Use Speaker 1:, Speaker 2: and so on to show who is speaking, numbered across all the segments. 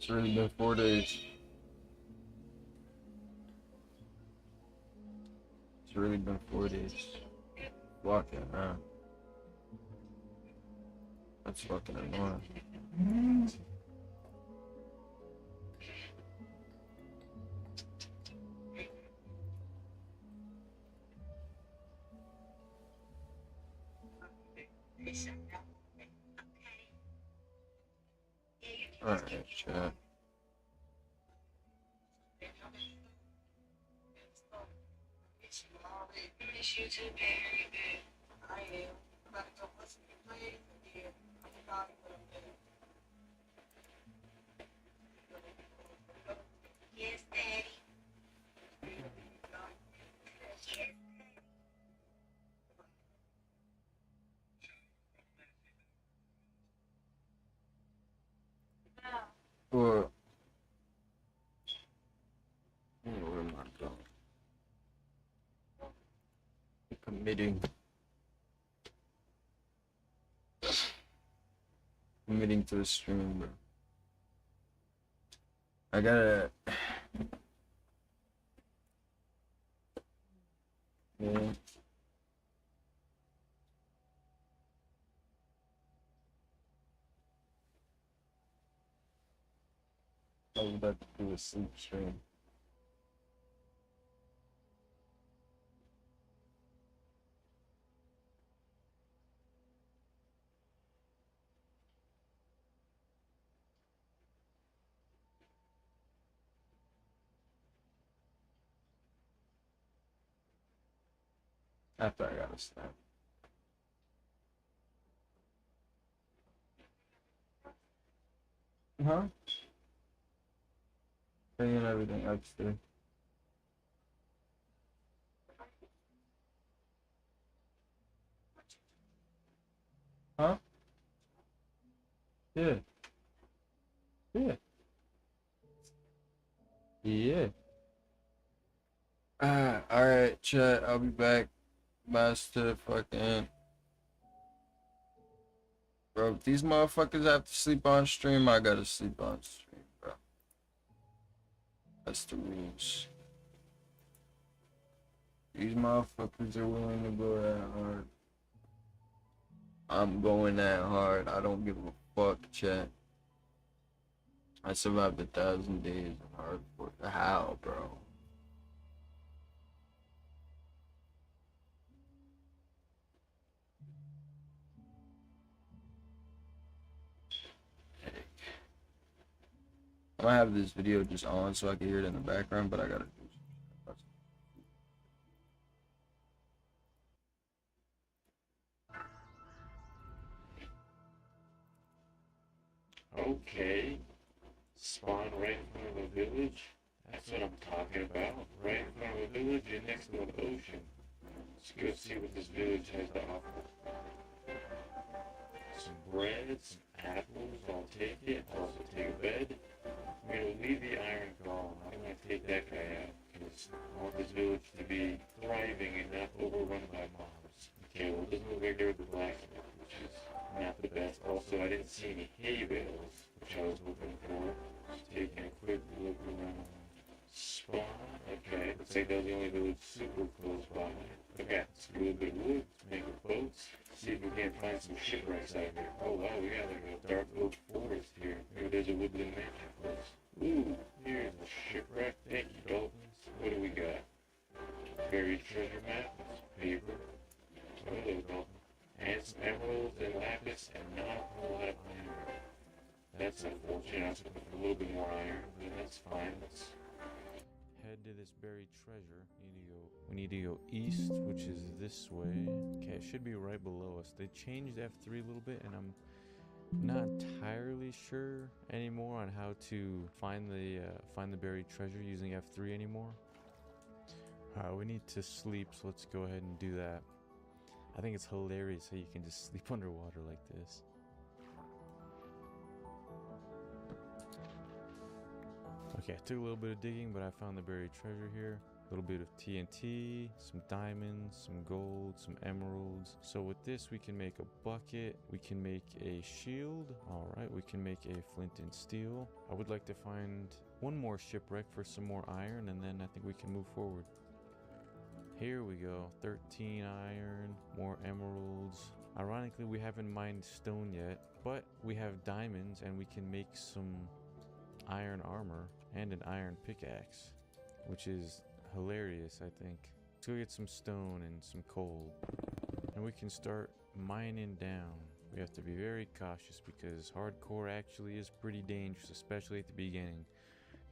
Speaker 1: It's really been 4 days. It's really been 4 days. Walking around. That's fucking annoying. Alright, chat. Or, where am I going? Committing to the stream, bro. I gotta. Yeah. I was about to do a sleep stream. After I gotta snap. Huh? Bringing everything upstairs. Huh? Yeah. Yeah. Yeah. Alright, chat. I'll be back. Master fucking. Bro, if these motherfuckers have to sleep on stream, I gotta sleep on stream, bro. That's the rules. These motherfuckers are willing to go that hard. I'm going that hard. I don't give a fuck, chat. I survived 1,000 days of hard work. How, bro? I'm gonna have this video just on so I can hear it in the background, but I gotta do
Speaker 2: Okay. Spawn right in front of a village? That's what I'm talking about. Right in front of a village and next to an ocean. Let's go see what this village has to offer. Some bread, some apples, I'll take it. I'll also take a bed. I'm gonna leave the iron golem. I'm gonna take that guy out. Because I want this village to be thriving and not overrun by mobs. Okay, well it doesn't look like they're the blacksmith, which is not the best. Also, I didn't see any hay bales, which I was looking for. Just taking a quick look around. Spawn? Okay, looks like that was the only village super close by. Okay, let's get a little bit of wood, make a boat, see if we can't find some shipwrecks out here. Oh wow, we got like a dark oak forest here. Maybe there's a woodland mansion for us. Ooh, here's a shipwreck. Thank you, dolphins. What do we got? Buried treasure map, paper. What are those dolphins? And some emeralds and lapis and not a whole lot of iron. That's unfortunate. I was looking for a little bit more iron, but that's fine. Let's head to this buried treasure. We need to go east, which is this way. Okay, it should be right below us. They changed F3 a little bit, and I'm not entirely sure anymore on how to find the buried treasure using F3 anymore. We need to sleep, so let's go ahead and do that. I think it's hilarious how you can just sleep underwater like this. Okay, I took a little bit of digging, but I found the buried treasure here.
Speaker 3: A little bit of TNT, some diamonds, some gold, some emeralds. So with this, we can make a bucket. We can make a shield. All right, we can make a flint and steel. I would like to find one more shipwreck for some more iron, and then I think we can move forward. Here we go, 13 iron, more emeralds. Ironically, we haven't mined stone yet, but we have diamonds and we can make some iron armor and an iron pickaxe, which is hilarious, I think. Let's go get some stone and some coal, and we can start mining down. We have to be very cautious because hardcore actually is pretty dangerous, especially at the beginning.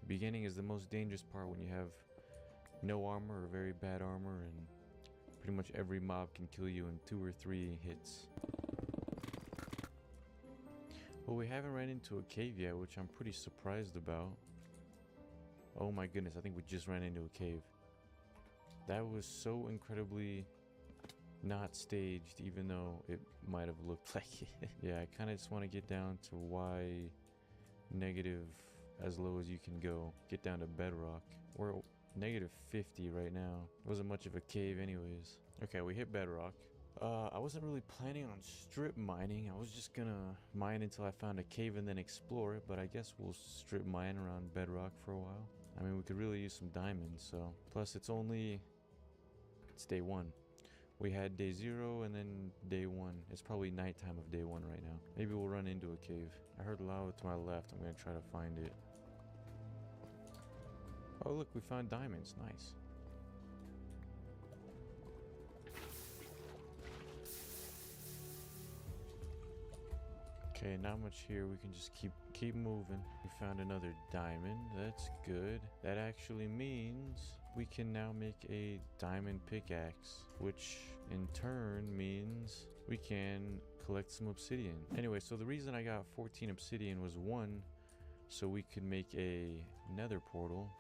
Speaker 3: The beginning is the most dangerous part when you have no armor or very bad armor, and pretty much every mob can kill you in 2 or 3 hits. Well, we haven't ran into a cave yet, which I'm pretty surprised about. Oh my goodness, I think we just ran into a cave. That was so incredibly not staged, even though it might have looked like it. Yeah, I kind of just want to get down to Y negative as low as you can go. Get down to bedrock. We're negative 50 right now. It wasn't much of a cave anyways. Okay, we hit bedrock. I wasn't really planning on strip mining. I was just gonna mine until I found a cave and then explore it, but I guess we'll strip mine around bedrock for a while. I mean, we could really use some diamonds, so. Plus, it's day 1. We had day 0 and then day 1. It's probably nighttime of day 1 right now. Maybe we'll run into a cave. I heard lava to my left. I'm gonna try to find it. Oh, look, we found diamonds. Nice. Okay, not much here. We can just keep moving. We found another diamond. That's good. That actually means we can now make a diamond pickaxe, which in turn means we can collect some obsidian. Anyway, so the reason I got 14 obsidian was 1, so we could make a nether portal.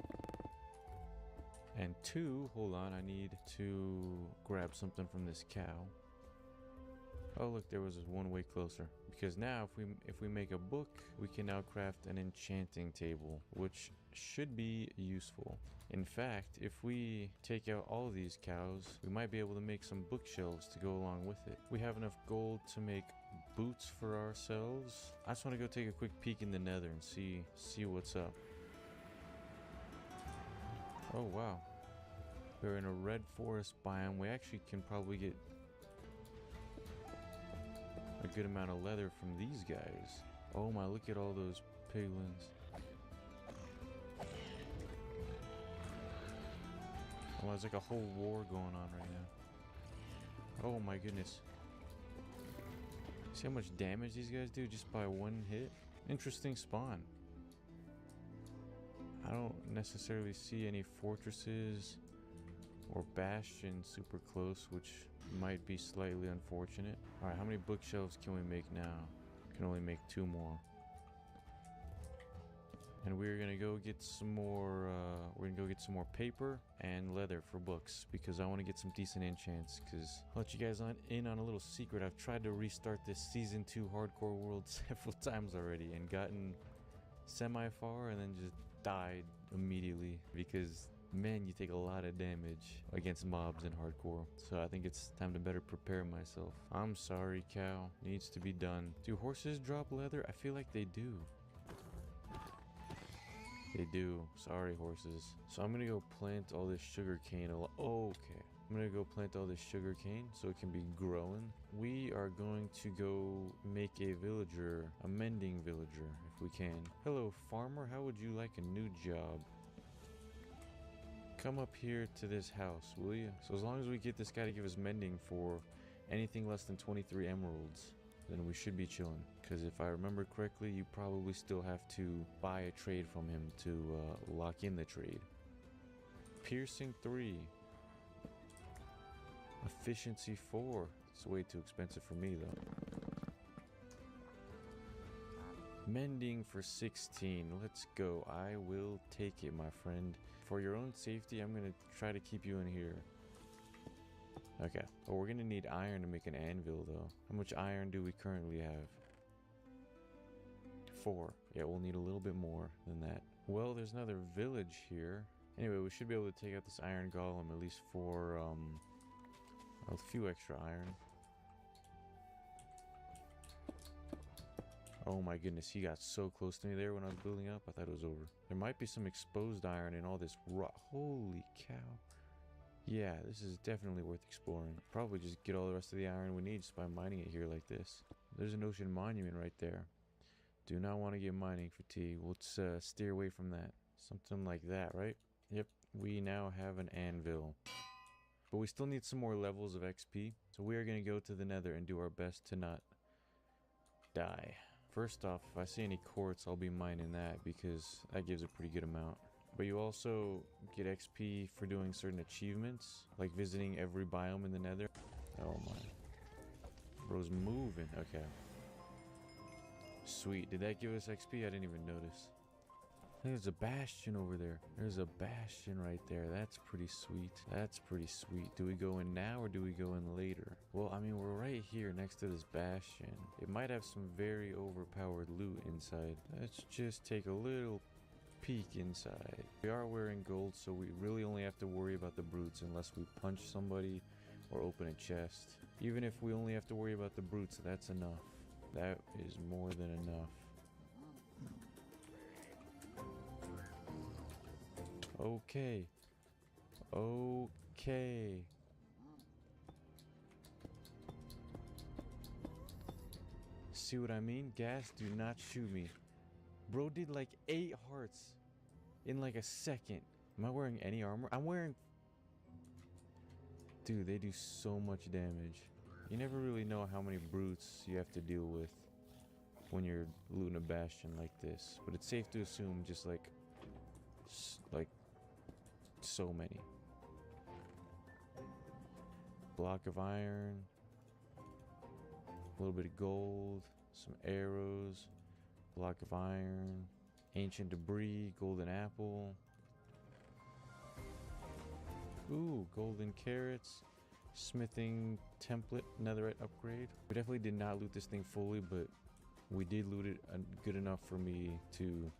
Speaker 3: And 2, hold on, I need to grab something from this cow. Oh look, there was one way closer. Because now if we make a book, we can now craft an enchanting table, which should be useful. In fact, if we take out all of these cows, we might be able to make some bookshelves to go along with it. We have enough gold to make boots for ourselves. I just want to go take a quick peek in the nether and see what's up. Oh wow. We're in a red forest biome. We actually can probably get a good amount of leather from these guys. Oh my, look at all those piglins. Oh, there's like a whole war going on right now. Oh my goodness. See how much damage these guys do just by 1 hit? Interesting spawn. I don't necessarily see any fortresses or bastions super close, which might be slightly unfortunate. All right, how many bookshelves can we make now? Can only make 2 more. And we're gonna go get some more. We're gonna go get some more paper and leather for books because I want to get some decent enchants. Because I'll let you guys in on a little secret. I've tried to restart this season 2 hardcore world several times already and gotten semi-far and then just died immediately because, man, you take a lot of damage against mobs in hardcore. So I think it's time to better prepare myself. I'm sorry, cow. Needs to be done. Do horses drop leather? I feel like they do. They do. Sorry, horses. So I'm gonna go plant all this sugar cane. Okay. I'm gonna go plant all this sugar cane so it can be growing. We are going to go make a villager, a mending villager, if we can. Hello, farmer. How would you like a new job? Come up here to this house, will you? So as long as we get this guy to give us mending for anything less than 23 emeralds, then we should be chilling. Because if I remember correctly, you probably still have to buy a trade from him to lock in the trade. Piercing 3. Efficiency 4. It's way too expensive for me though. Mending for 16. Let's go. I will take it, my friend. For your own safety, I'm going to try to keep you in here. Okay. Oh, we're going to need iron to make an anvil, though. How much iron do we currently have? 4. Yeah, we'll need a little bit more than that. Well, there's another village here. Anyway, we should be able to take out this iron golem at least for a few extra iron. Oh my goodness, he got so close to me there when I was building up. I thought it was over. There might be some exposed iron in all this rock. Holy cow. Yeah, this is definitely worth exploring. Probably just get all the rest of the iron we need just by mining it here like this. There's an ocean monument right there. Do not want to get mining fatigue. Let's steer away from that. Something like that, right? Yep, we now have an anvil. But we still need some more levels of XP. So we are going to go to the nether and do our best to not die. First off, if I see any quartz, I'll be mining that because that gives a pretty good amount. But you also get XP for doing certain achievements, like visiting every biome in the nether. Oh my. Bro's moving. Okay. Sweet. Did that give us XP? I didn't even notice. There's a bastion over there. There's a bastion right there. That's pretty sweet. That's pretty sweet. Do we go in now or do we go in later? Well, I mean, we're right here next to this bastion. It might have some very overpowered loot inside. Let's just take a little peek inside. We are wearing gold, so we really only have to worry about the brutes unless we punch somebody or open a chest. Even if we only have to worry about the brutes, that's enough. That is more than enough. Okay. Okay. See what I mean? Gas, do not shoot me. Bro did like 8 hearts in like a second. Am I wearing any armor? I'm wearing... Dude, they do so much damage. You never really know how many brutes you have to deal with when you're looting a bastion like this. But it's safe to assume just like so many. Block of iron, a little bit of gold, some arrows, block of iron, ancient debris, golden apple. Ooh, golden carrots, smithing template, netherite upgrade. We definitely did not loot this thing fully, but we did loot it good enough for me to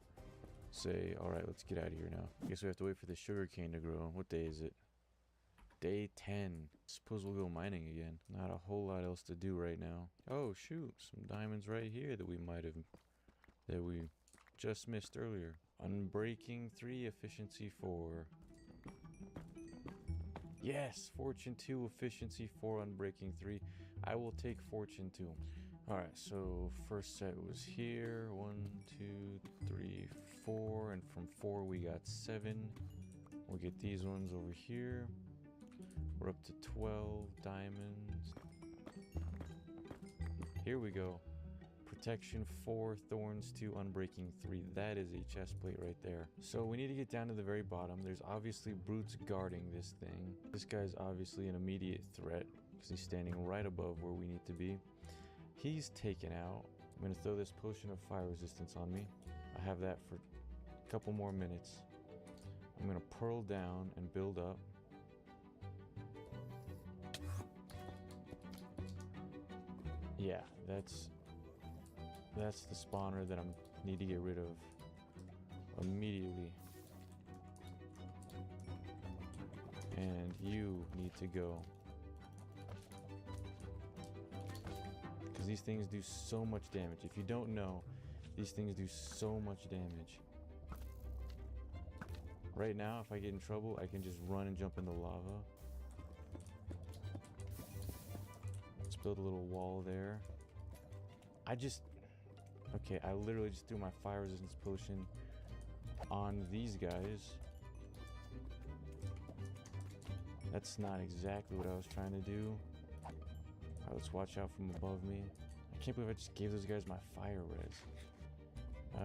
Speaker 3: say, alright, let's get out of here now. I guess we have to wait for the sugar cane to grow. What day is it? Day 10. Suppose we'll go mining again. Not a whole lot else to do right now. Oh shoot, some diamonds right here that we just missed earlier. Unbreaking 3, efficiency 4. Yes, fortune 2, efficiency 4, unbreaking 3. I will take fortune 2. Alright, so first set was here. 1, 2, 3, 4. And from 4 we got 7. We'll get these ones over here. We're up to 12 diamonds. Here we go. Protection 4, thorns 2, unbreaking 3. That is a chest plate right there. So we need to get down to the very bottom. There's obviously brutes guarding this thing. This guy's obviously an immediate threat because he's standing right above where we need to be. He's taken out. I'm going to throw this potion of fire resistance on me. I have that for a couple more minutes. I'm going to pearl down and build up. Yeah, that's the spawner that I need to get rid of immediately. And you need to go. Because these things do so much damage. If you don't know, these things do so much damage. Right now, if I get in trouble, I can just run and jump in the lava. Let's build a little wall there. Okay, I literally just threw my fire resistance potion on these guys. That's not exactly what I was trying to do. Alright, let's watch out from above me. I can't believe I just gave those guys my fire res.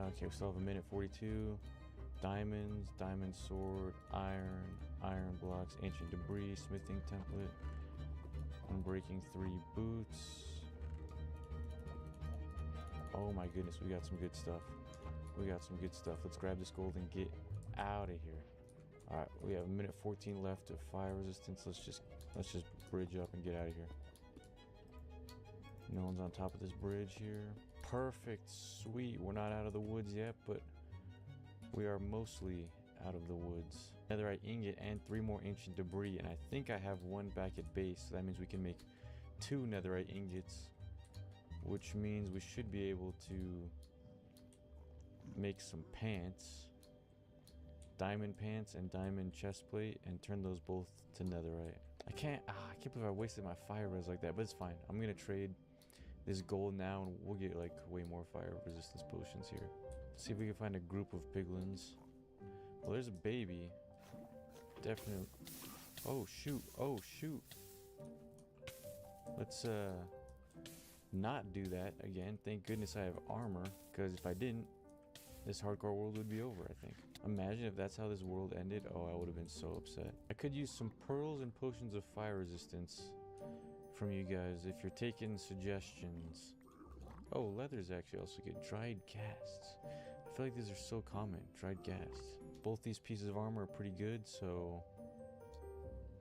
Speaker 3: Okay, we still have a minute 42. Diamonds, diamond sword, iron, iron blocks, ancient debris, smithing template, unbreaking 3 boots. Oh my goodness, we got some good stuff. We got some good stuff. Let's grab this gold and get out of here. Alright, we have a minute 14 left of fire resistance. Let's just bridge up and get out of here. No one's on top of this bridge here. Perfect, sweet. We're not out of the woods yet, but we are mostly out of the woods. netherite ingot and 3 more ancient debris, and I think I have 1 back at base, so that means we can make 2 netherite ingots, which means we should be able to make some pants, diamond pants and diamond chest plate, and turn those both to netherite. I can't believe I wasted my fire res like that, but it's fine. I'm gonna trade this gold now and we'll get like way more fire resistance potions here. See if we can find a group of piglins. Well, there's a baby. Definitely. Oh shoot, oh shoot. Let's not do that again. Thank goodness I have armor, because if I didn't, this hardcore world would be over, I think. Imagine if that's how this world ended. Oh, I would have been so upset. I could use some pearls and potions of fire resistance from you guys if you're taking suggestions. Oh, leathers actually also get dried casts. I feel like these are so common, dried casts. Both these pieces of armor are pretty good, so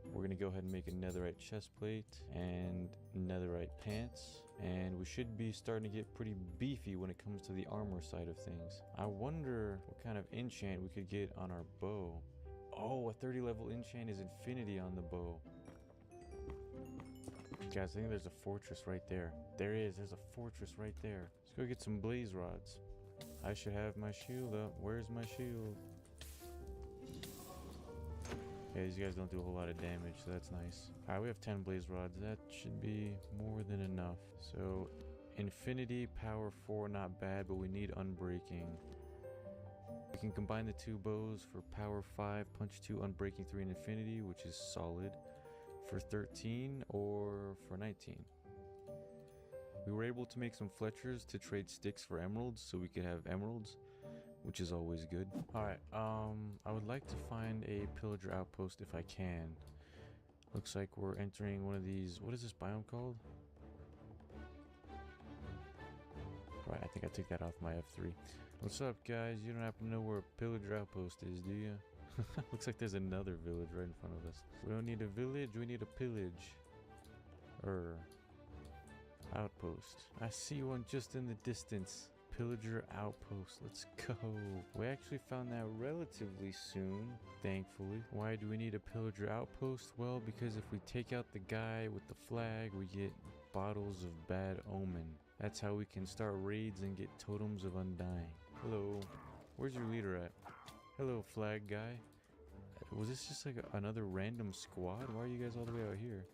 Speaker 3: we're gonna go ahead and make a netherite chest plate and netherite pants, and we should be starting to get pretty beefy when it comes to the armor side of things. I wonder what kind of enchant we could get on our bow. Oh, a 30 level enchant is infinity on the bow. Guys, I think there's a fortress right there. There is, there's a fortress right there. Let's go get some blaze rods. I should have my shield up. Where's my shield? Yeah, these guys don't do a whole lot of damage, so that's nice. Alright, we have 10 blaze rods. That should be more than enough. So, infinity, power 4, not bad, but we need unbreaking. We can combine the 2 bows for power 5, punch 2, unbreaking 3, and infinity, which is solid. For 13 or for 19. We were able to make some Fletchers to trade sticks for emeralds, so we could have emeralds, which is always good. Alright, I would like to find a pillager outpost if I can. Looks like we're entering one of these, what is this biome called? Right, I think I took that off my F3. What's up, guys? You don't happen to know where a pillager outpost is, do you? Looks like there's another village right in front of us. We don't need a village, we need a pillage. Outpost. I see one just in the distance. Pillager outpost. Let's go. We actually found that relatively soon, thankfully. Why do we need a pillager outpost? Well, because if we take out the guy with the flag, we get bottles of bad omen. That's how we can start raids and get totems of undying. Hello. Where's your leader at? Hello, flag guy. Was this just like another random squad? Why are you guys all the way out here?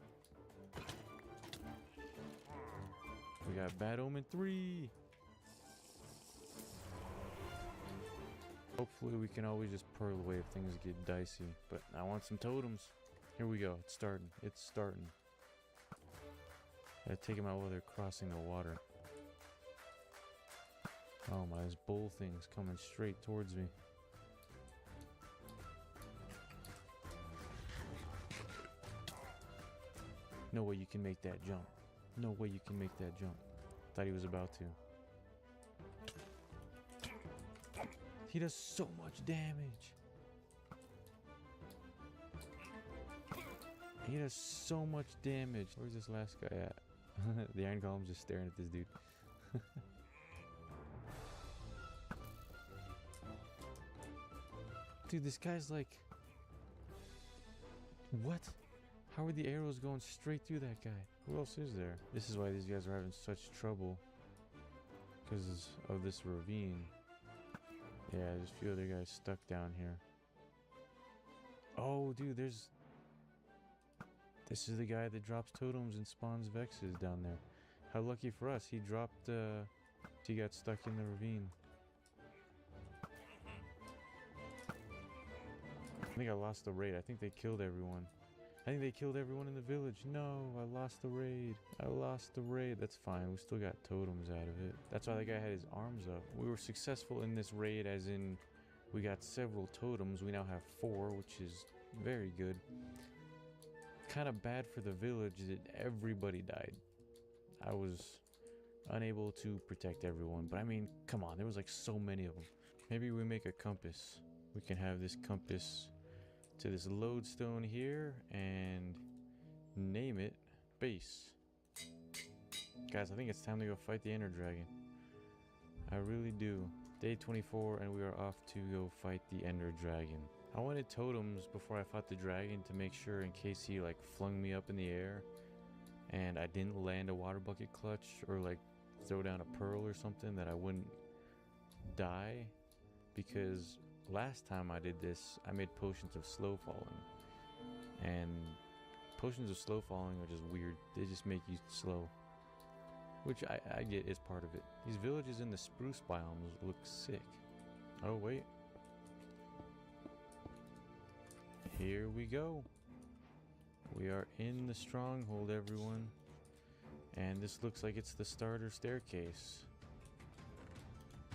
Speaker 3: We got Bad Omen 3. Hopefully we can always just pearl away if things get dicey. But I want some totems. Here we go. It's starting. It's starting. Gotta take them out while they're crossing the water. Oh my, this bull thing's coming straight towards me. No way you can make that jump. No way you can make that jump. Thought he was about to. He does so much damage. He does so much damage. Where's this last guy at? The iron golem's just staring at this dude. Dude, this guy's like... What? How are the arrows going straight through that guy? Who else is there? This is why these guys are having such trouble. Because of this ravine. Yeah, there's a few other guys stuck down here. Oh, dude, there's... This is the guy that drops totems and spawns Vexes down there. How lucky for us, he dropped, he got stuck in the ravine. I think I lost the raid. I think they killed everyone. I think they killed everyone in the village. No, I lost the raid. I lost the raid. That's fine. We still got totems out of it. That's why that guy had his arms up. We were successful in this raid, as in we got several totems. We now have 4, which is very good. Kind of bad for the village that everybody died. I was unable to protect everyone. But I mean, come on. There was like so many of them. Maybe we make a compass. We can have this compass to this lodestone here and name it base. Guys, I think it's time to go fight the Ender Dragon. I really do. Day 24 and we are off to go fight the Ender Dragon. I wanted totems before I fought the dragon to make sure in case he like flung me up in the air and I didn't land a water bucket clutch or like throw down a pearl or something, that I wouldn't die. Because last time I did this, I made potions of slow falling, and potions of slow falling are just weird. They just make you slow, which I get is part of it. These villages in the spruce biomes look sick. Oh wait, here we go. We are in the stronghold, everyone. And this looks like it's the starter staircase.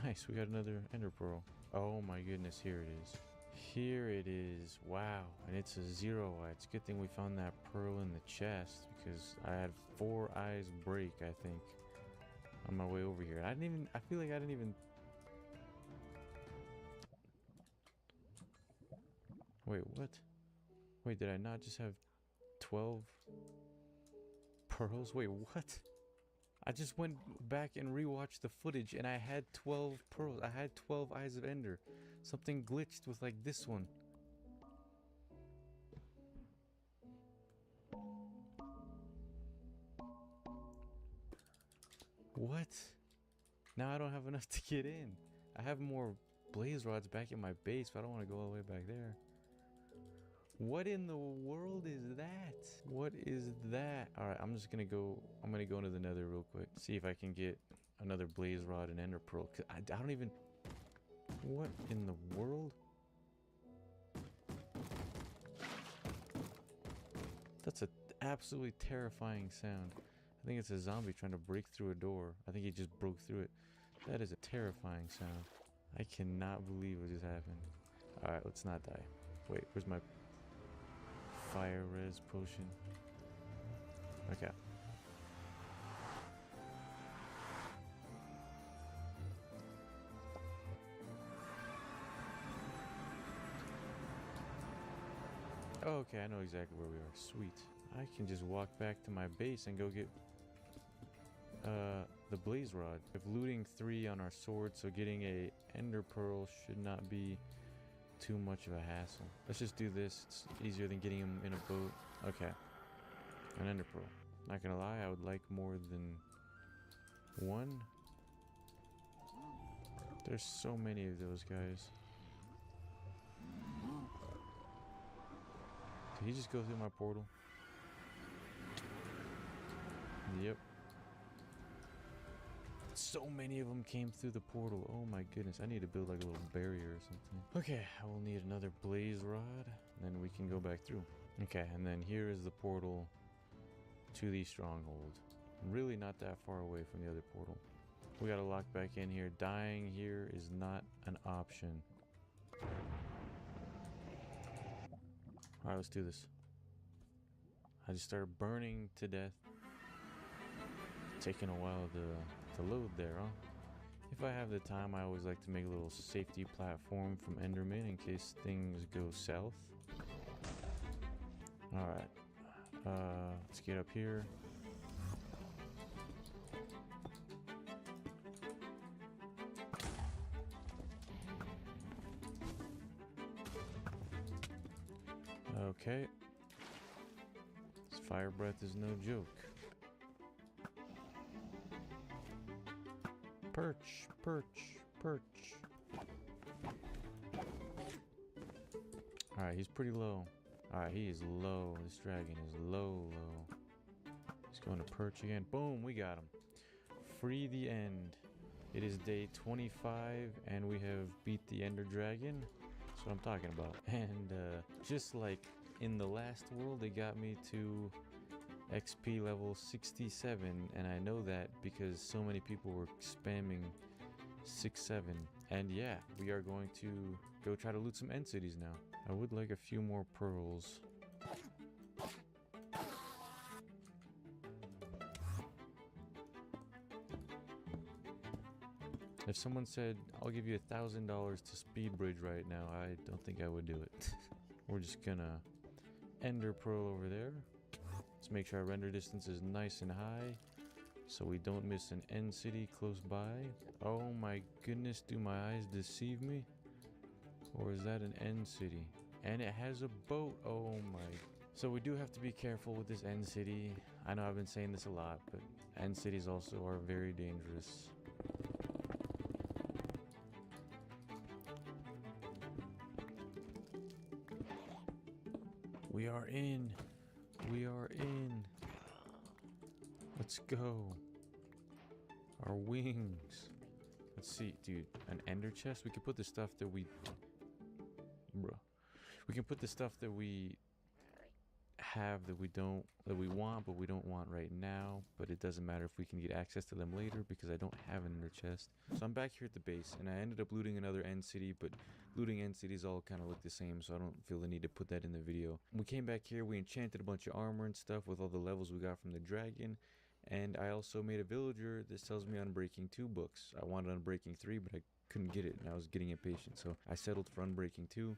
Speaker 3: Nice, we got another ender pearl. Oh my goodness, here it is. Here it is. Wow. And it's a 0 eye. It's a good thing we found that pearl in the chest, because I had 4 eyes break, I think, on my way over here. I feel like I didn't even... Wait, what? Wait, did I not just have 12 pearls? Wait, what? I just went back and rewatched the footage and I had 12 pearls. I had 12 eyes of ender. Something glitched with like this one. What? Now I don't have enough to get in. I have more blaze rods back in my base, but I don't want to go all the way back there. What in the world is that? What is that? Alright, I'm gonna go into the nether real quick. See if I can get another blaze rod and ender pearl. 'Cause I don't even... What in the world? That's an absolutely terrifying sound. I think it's a zombie trying to break through a door. I think he just broke through it. That is a terrifying sound. I cannot believe what just happened. Alright, let's not die. Wait, where's my... fire res potion? Okay. Oh, okay, I know exactly where we are. Sweet. I can just walk back to my base and go get the blaze rod. We have looting 3 on our sword, so getting a ender pearl should not be too much of a hassle. Let's just do this. It's easier than getting him in a boat. Okay. An ender pearl. Not gonna lie, I would like more than 1. There's so many of those guys. Did he just go through my portal? Yep. So many of them came through the portal. Oh my goodness. I need to build like a little barrier or something. Okay, I will need another blaze rod. And then we can go back through. Okay, and then here is the portal to the stronghold. Really not that far away from the other portal. We gotta lock back in here. Dying here is not an option. Alright, let's do this. I just started burning to death. Taking a while to load there, huh? If I have the time, I always like to make a little safety platform from Enderman in case things go south. Alright. Let's get up here. Okay. This fire breath is no joke. Perch, perch, perch. Alright, he's pretty low. Alright, he is low. This dragon is low. He's going to perch again. Boom, we got him. Free the end. It is day 25 and we have beat the Ender Dragon. That's what I'm talking about. And just like in the last world, it got me to XP level 67, and I know that because so many people were spamming 6-7. And yeah, we are going to go try to loot some end cities now. I would like a few more pearls. If someone said, I'll give you $1,000 to speed bridge right now, I don't think I would do it. We're just gonna ender pearl over there. Let's make sure our render distance is nice and high so we don't miss an end city close by. Oh my goodness, do my eyes deceive me? Or is that an end city? And it has a boat. Oh my. So we do have to be careful with this end city. I know I've been saying this a lot, but end cities also are very dangerous. We are in. We are in. Let's go. Our wings. Let's see, dude. An ender chest? We can put the stuff that we... Bruh. We can put the stuff that we have that we want, but we don't want right now. But it doesn't matter if we can get access to them later because I don't have an ender chest. So I'm back here at the base, and I ended up looting another end city, but looting end cities all kind of look the same, so I don't feel the need to put that in the video. We came back here, we enchanted a bunch of armor and stuff with all the levels we got from the dragon, and I also made a villager that sells me Unbreaking 2 books. I wanted Unbreaking 3, but I couldn't get it, and I was getting impatient, so I settled for Unbreaking 2,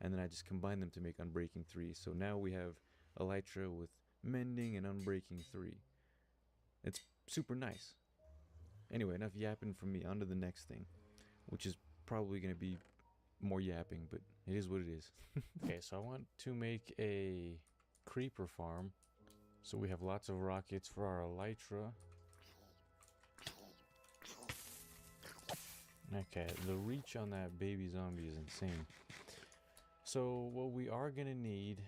Speaker 3: and then I just combined them to make Unbreaking 3. So now we have Elytra with Mending and Unbreaking 3. It's super nice. Anyway, enough yapping from me. On to the next thing, which is probably going to be more yapping, but it is what it is. Okay, so I want to make a creeper farm, so we have lots of rockets for our Elytra. Okay, the reach on that baby zombie is insane. So what we are going to need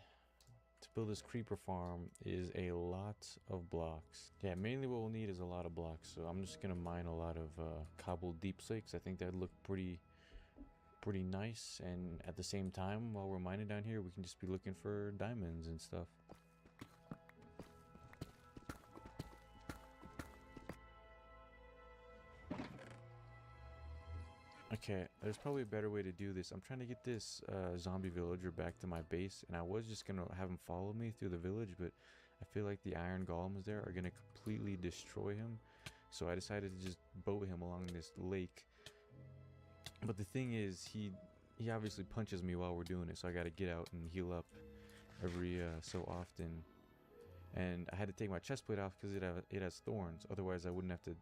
Speaker 3: to build this creeper farm is a lot of blocks. Yeah, mainly what we'll need is a lot of blocks. So I'm just gonna mine a lot of cobbled deep slate. I think that'd look pretty nice. And at the same time, while we're mining down here, we can just be looking for diamonds and stuff. Okay, there's probably a better way to do this. I'm trying to get this zombie villager back to my base, and I was just gonna have him follow me through the village, but I feel like the iron golems there are gonna completely destroy him, so I decided to just boat him along this lake. But the thing is, he obviously punches me while we're doing it, so I gotta get out and heal up every so often. And I had to take my chest plate off because it has thorns, otherwise I wouldn't have to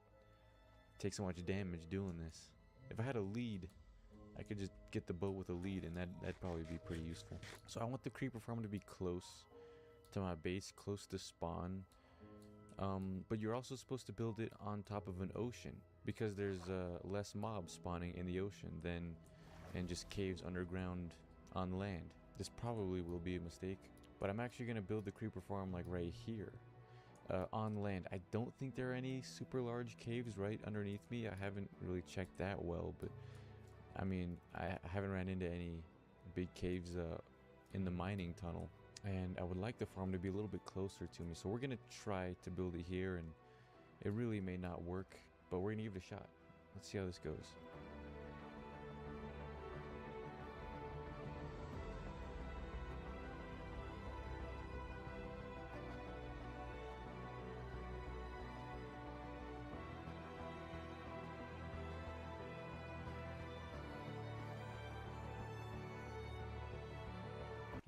Speaker 3: take so much damage doing this. If I had a lead, I could just get the boat with a lead, and that'd probably be pretty useful. So I want the creeper farm to be close to my base, close to spawn. But you're also supposed to build it on top of an ocean, because there's less mobs spawning in the ocean than in just caves underground on land. This probably will be a mistake, but I'm actually going to build the creeper farm like right here. On land. I don't think there are any super large caves right underneath me. I haven't really checked that well, but I mean, I haven't ran into any big caves in the mining tunnel, and I would like the farm to be a little bit closer to me, so we're gonna try to build it here, and it really may not work, but we're gonna give it a shot. Let's see how this goes.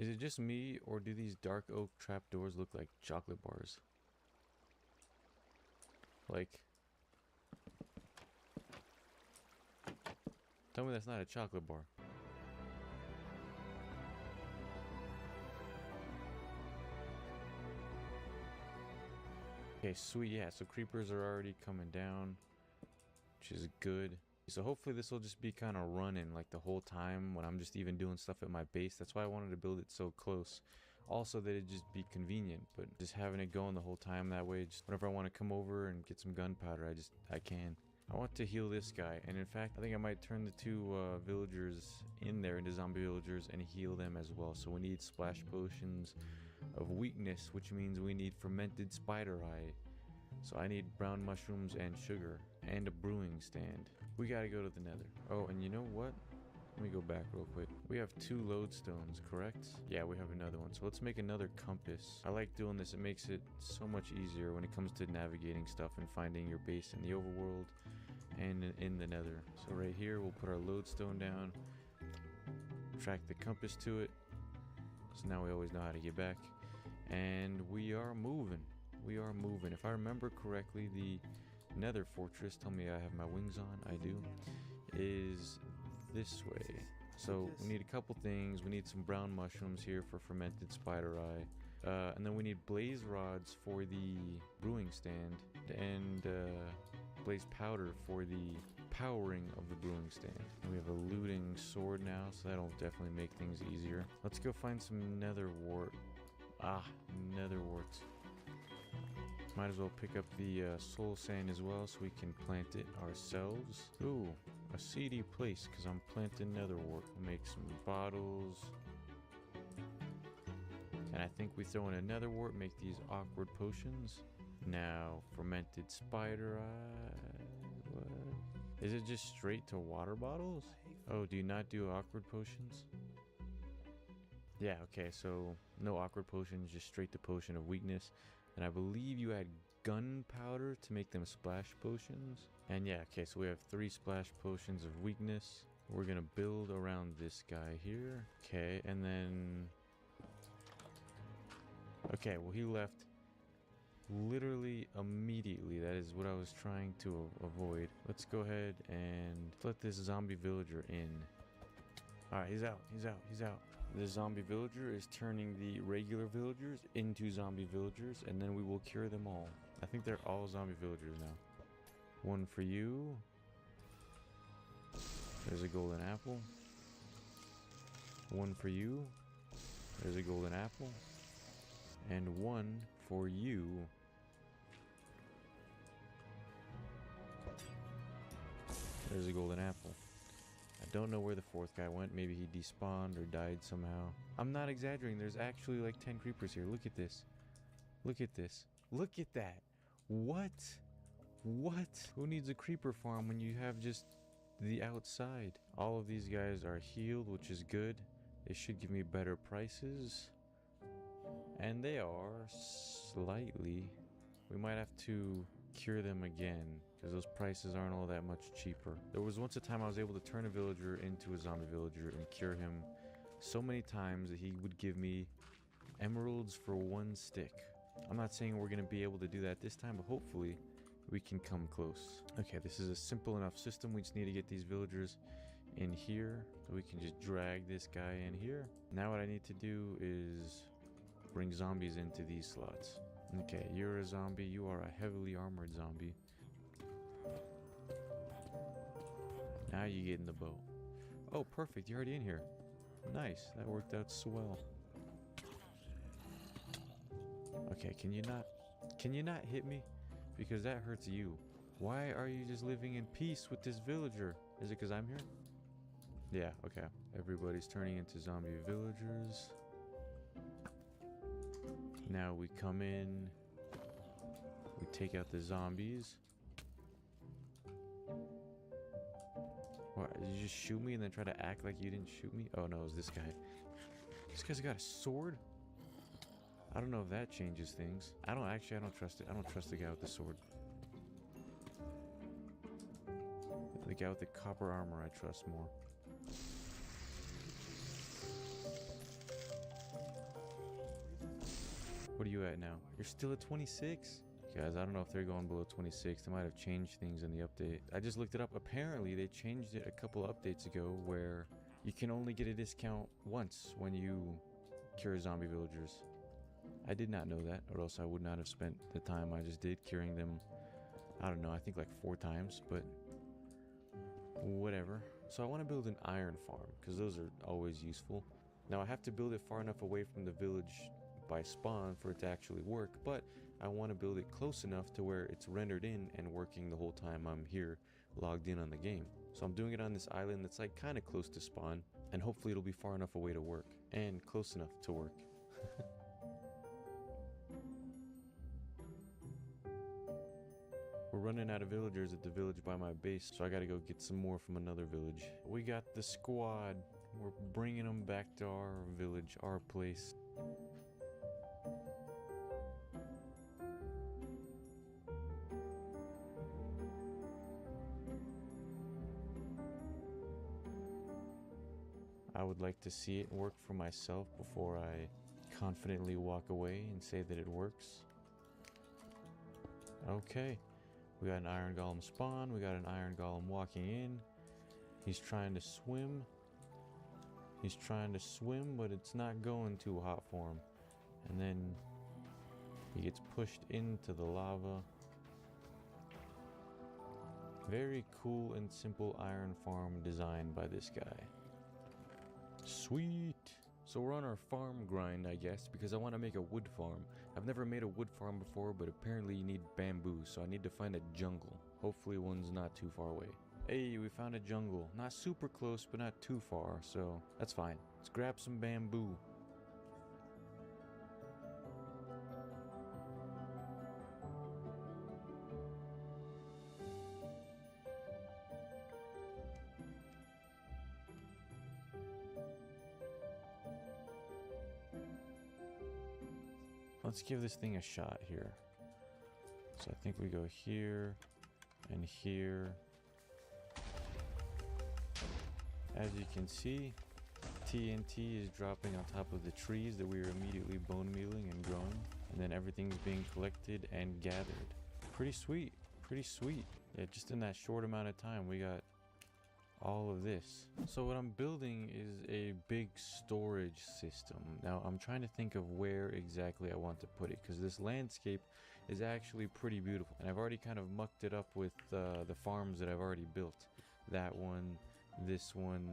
Speaker 3: Is it just me, or do these dark oak trapdoors look like chocolate bars? Like, tell me that's not a chocolate bar. Okay, sweet, yeah, so creepers are already coming down, which is good. So hopefully this will just be kind of running like the whole time when I'm just even doing stuff at my base. That's why I wanted to build it so close. Also that it'd just be convenient, but just having it going the whole time that way, just whenever I want to come over and get some gunpowder, I can. I want to heal this guy, and in fact, I think I might turn the two villagers in there into zombie villagers and heal them as well. So we need splash potions of weakness, which means we need fermented spider eye. So I need brown mushrooms and sugar and a brewing stand. We gotta go to the nether. Oh, and you know what? Let me go back real quick. We have 2 lodestones, correct? Yeah, we have another one. So let's make another compass. I like doing this. It makes it so much easier when it comes to navigating stuff and finding your base in the overworld and in the nether. So right here, we'll put our lodestone down, track the compass to it. So now we always know how to get back. And we are moving. We are moving. If I remember correctly, the nether fortress, tell me I have my wings on, I do, is this way. So we need a couple things. We need some brown mushrooms here for fermented spider eye. And then we need blaze rods for the brewing stand and blaze powder for the powering of the brewing stand. And we have a looting sword now, so that'll definitely make things easier. Let's go find some nether wart. Nether warts. Might as well pick up the soul sand as well so we can plant it ourselves. Ooh, a seedy place because I'm planting nether wart. We'll make some bottles. And I think we throw in a nether wart, make these awkward potions. Now, fermented spider eye. What? Is it just straight to water bottles? Oh, do you not do awkward potions? Yeah, okay, so no awkward potions, just straight to potion of weakness. And I believe you add gunpowder to make them splash potions. And yeah, okay, so we have 3 splash potions of weakness. We're gonna build around this guy here. Okay, and then... Okay, well he left literally immediately. That is what I was trying to avoid. Let's go ahead and let this zombie villager in. Alright, he's out, he's out, he's out. This zombie villager is turning the regular villagers into zombie villagers, and then we will cure them all. I think they're all zombie villagers now. One for you. There's a golden apple. One for you. There's a golden apple. And one for you. There's a golden apple. I don't know where the 4th guy went. Maybe he despawned or died somehow. I'm not exaggerating. There's actually like 10 creepers here. Look at this. Look at this. Look at that. What? What? Who needs a creeper farm when you have just the outside? All of these guys are healed, which is good. They should give me better prices. And they are slightly. We might have to cure them again because those prices aren't all that much cheaper. There was once a time I was able to turn a villager into a zombie villager and cure him so many times that he would give me emeralds for 1 stick. I'm not saying we're going to be able to do that this time, but hopefully we can come close. Okay, this is a simple enough system. We just need to get these villagers in here so we can just drag this guy in here. Now what I need to do is bring zombies into these slots. Okay, you're a zombie. You are a heavily armored zombie. Now you get in the boat. Oh, perfect. You're already in here. Nice. That worked out swell. Okay, can you not hit me? Because that hurts you. Why are you just living in peace with this villager? Is it because I'm here? Yeah, okay. Everybody's turning into zombie villagers. Now we come in. We take out the zombies. What, did you just shoot me and then try to act like you didn't shoot me? Oh no, it was this guy. This guy's got a sword? I don't know if that changes things. I don't trust it. I don't trust the guy with the sword. The guy with the copper armor I trust more. What are you at now? You're still at 26? Guys, I don't know if they're going below 26. They might have changed things in the update. I just looked it up. Apparently, they changed it a couple updates ago where you can only get a discount once when you cure zombie villagers. I did not know that, or else I would not have spent the time I just did curing them. I don't know, I think like 4 times, but whatever. So I want to build an iron farm, because those are always useful. Now I have to build it far enough away from the village by spawn for it to actually work, but I want to build it close enough to where it's rendered in and working the whole time I'm here logged in on the game. So I'm doing it on this island that's like kind of close to spawn, and hopefully it'll be far enough away to work and close enough to work. We're running out of villagers at the village by my base, so I gotta go get some more from another village. We got the squad. We're bringing them back to our village, our place. I would like to see it work for myself before I confidently walk away and say that it works. Okay. We got an iron golem spawn. We got an iron golem walking in. He's trying to swim. He's trying to swim, but it's not going too hot for him. And then he gets pushed into the lava. Very cool and simple iron farm designed by this guy. Sweet! So we're on our farm grind, I guess, because I want to make a wood farm. I've never made a wood farm before, but apparently you need bamboo, so I need to find a jungle. Hopefully one's not too far away. Hey, we found a jungle. Not super close, but not too far, so that's fine. Let's grab some bamboo. Let's give this thing a shot here. So I think we go here and here. As you can see, TNT is dropping on top of the trees that we are immediately bone mealing and growing. And then everything's being collected and gathered. Pretty sweet, pretty sweet. Yeah, just in that short amount of time, we got all of this. So what I'm building is a big storage system. Now I'm trying to think of where exactly I want to put it, because this landscape is actually pretty beautiful. And I've already kind of mucked it up with the farms that I've already built. That one, this one,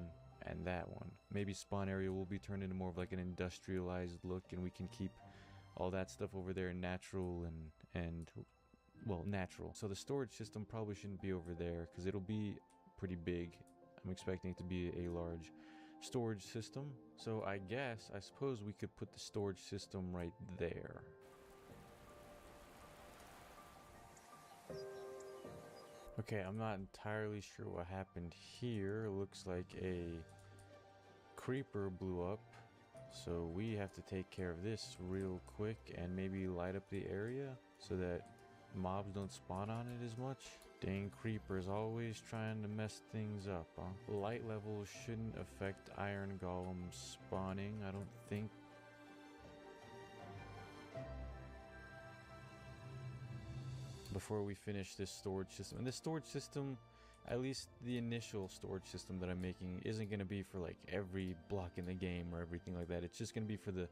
Speaker 3: and that one. Maybe spawn area will be turned into more of like an industrialized look, and we can keep all that stuff over there natural and well, natural. So the storage system probably shouldn't be over there because it'll be pretty big. I'm expecting it to be a large storage system. So I suppose we could put the storage system right there. Okay, I'm not entirely sure what happened here. It looks like a creeper blew up. So we have to take care of this real quick and maybe light up the area so that mobs don't spawn on it as much. Dang creepers always trying to mess things up, huh? Light levels shouldn't affect iron golems spawning, I don't think. Before we finish this storage system. And this storage system, at least the initial storage system that I'm making, isn't going to be for like every block in the game or everything like that. It's just going to be for the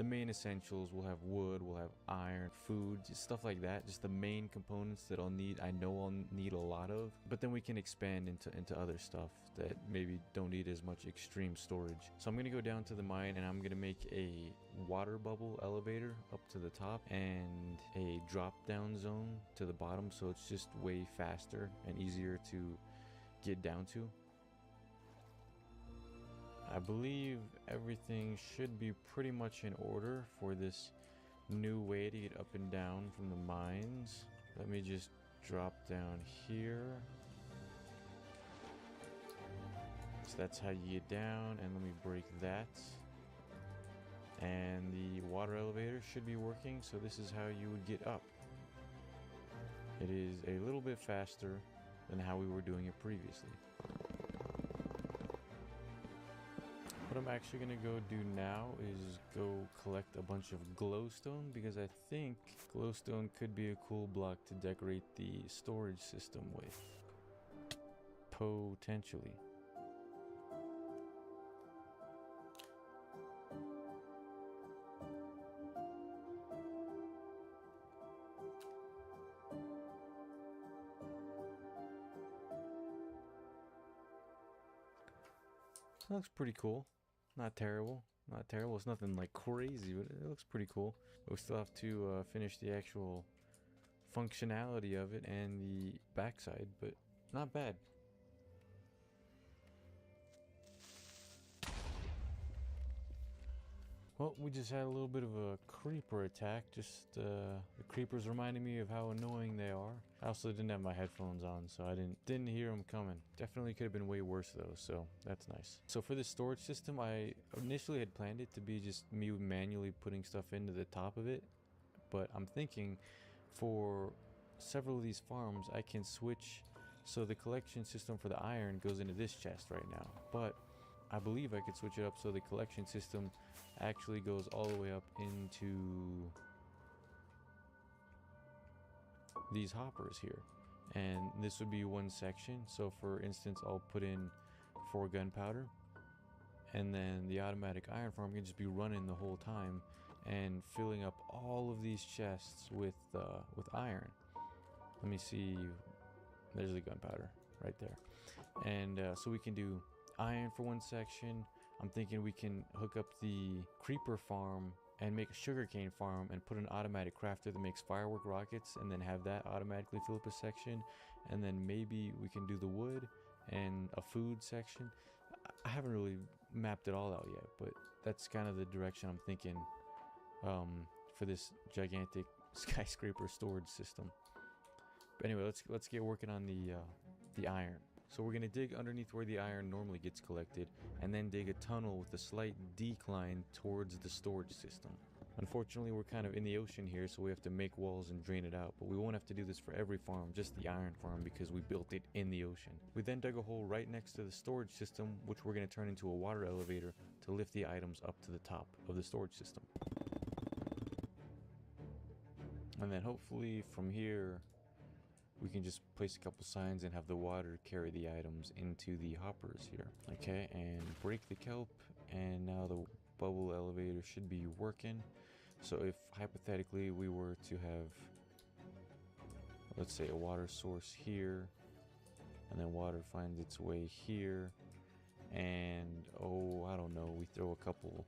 Speaker 3: main essentials. We'll have wood, we'll have iron, food, just stuff like that. Just the main components that I'll need. I know I'll need a lot of, but then we can expand into other stuff that maybe don't need as much extreme storage. So I'm gonna go down to the mine and I'm gonna make a water bubble elevator up to the top and a drop down zone to the bottom, so it's just way faster and easier to get down to. I believe everything should be pretty much in order for this new way to get up and down from the mines. Let me just drop down here. So that's how you get down, and let me break that. And the water elevator should be working, so this is how you would get up. It is a little bit faster than how we were doing it previously. What I'm actually going to go do now is go collect a bunch of glowstone, because I think glowstone could be a cool block to decorate the storage system with. Potentially. That looks pretty cool. Not terrible. Not terrible. It's nothing like crazy, but it looks pretty cool. We still have to finish the actual functionality of it and the backside, but not bad. Well, we just had a little bit of a creeper attack. Just the creepers reminded me of how annoying they are. I also didn't have my headphones on, so I didn't hear them coming. Definitely could have been way worse though, so that's nice. So for this storage system, I initially had planned it to be just me manually putting stuff into the top of it, but I'm thinking for several of these farms I can switch so the collection system for the iron goes into this chest right now, but I believe I could switch it up so the collection system actually goes all the way up into these hoppers here. And this would be one section. So for instance, I'll put in 4 gunpowder And then the automatic iron farm can just be running the whole time and filling up all of these chests with iron. Let me see. There's the gunpowder right there. And so we can do iron for one section. I'm thinking we can hook up the creeper farm and make a sugarcane farm and put an automatic crafter that makes firework rockets and then have that automatically fill up a section. And then maybe we can do the wood and a food section. I haven't really mapped it all out yet, but that's kind of the direction I'm thinking for this gigantic skyscraper storage system. But anyway, let's get working on the iron. So we're gonna dig underneath where the iron normally gets collected, and then dig a tunnel with a slight decline towards the storage system. Unfortunately, we're kind of in the ocean here, so we have to make walls and drain it out, but we won't have to do this for every farm, just the iron farm, because we built it in the ocean. We then dug a hole right next to the storage system, which we're going to turn into a water elevator to lift the items up to the top of the storage system. And then hopefully from here, we can just place a couple signs and have the water carry the items into the hoppers here. Okay, and break the kelp, and now the bubble elevator should be working. So if hypothetically we were to have, let's say, a water source here, and then water finds its way here, and oh, I don't know, we throw a couple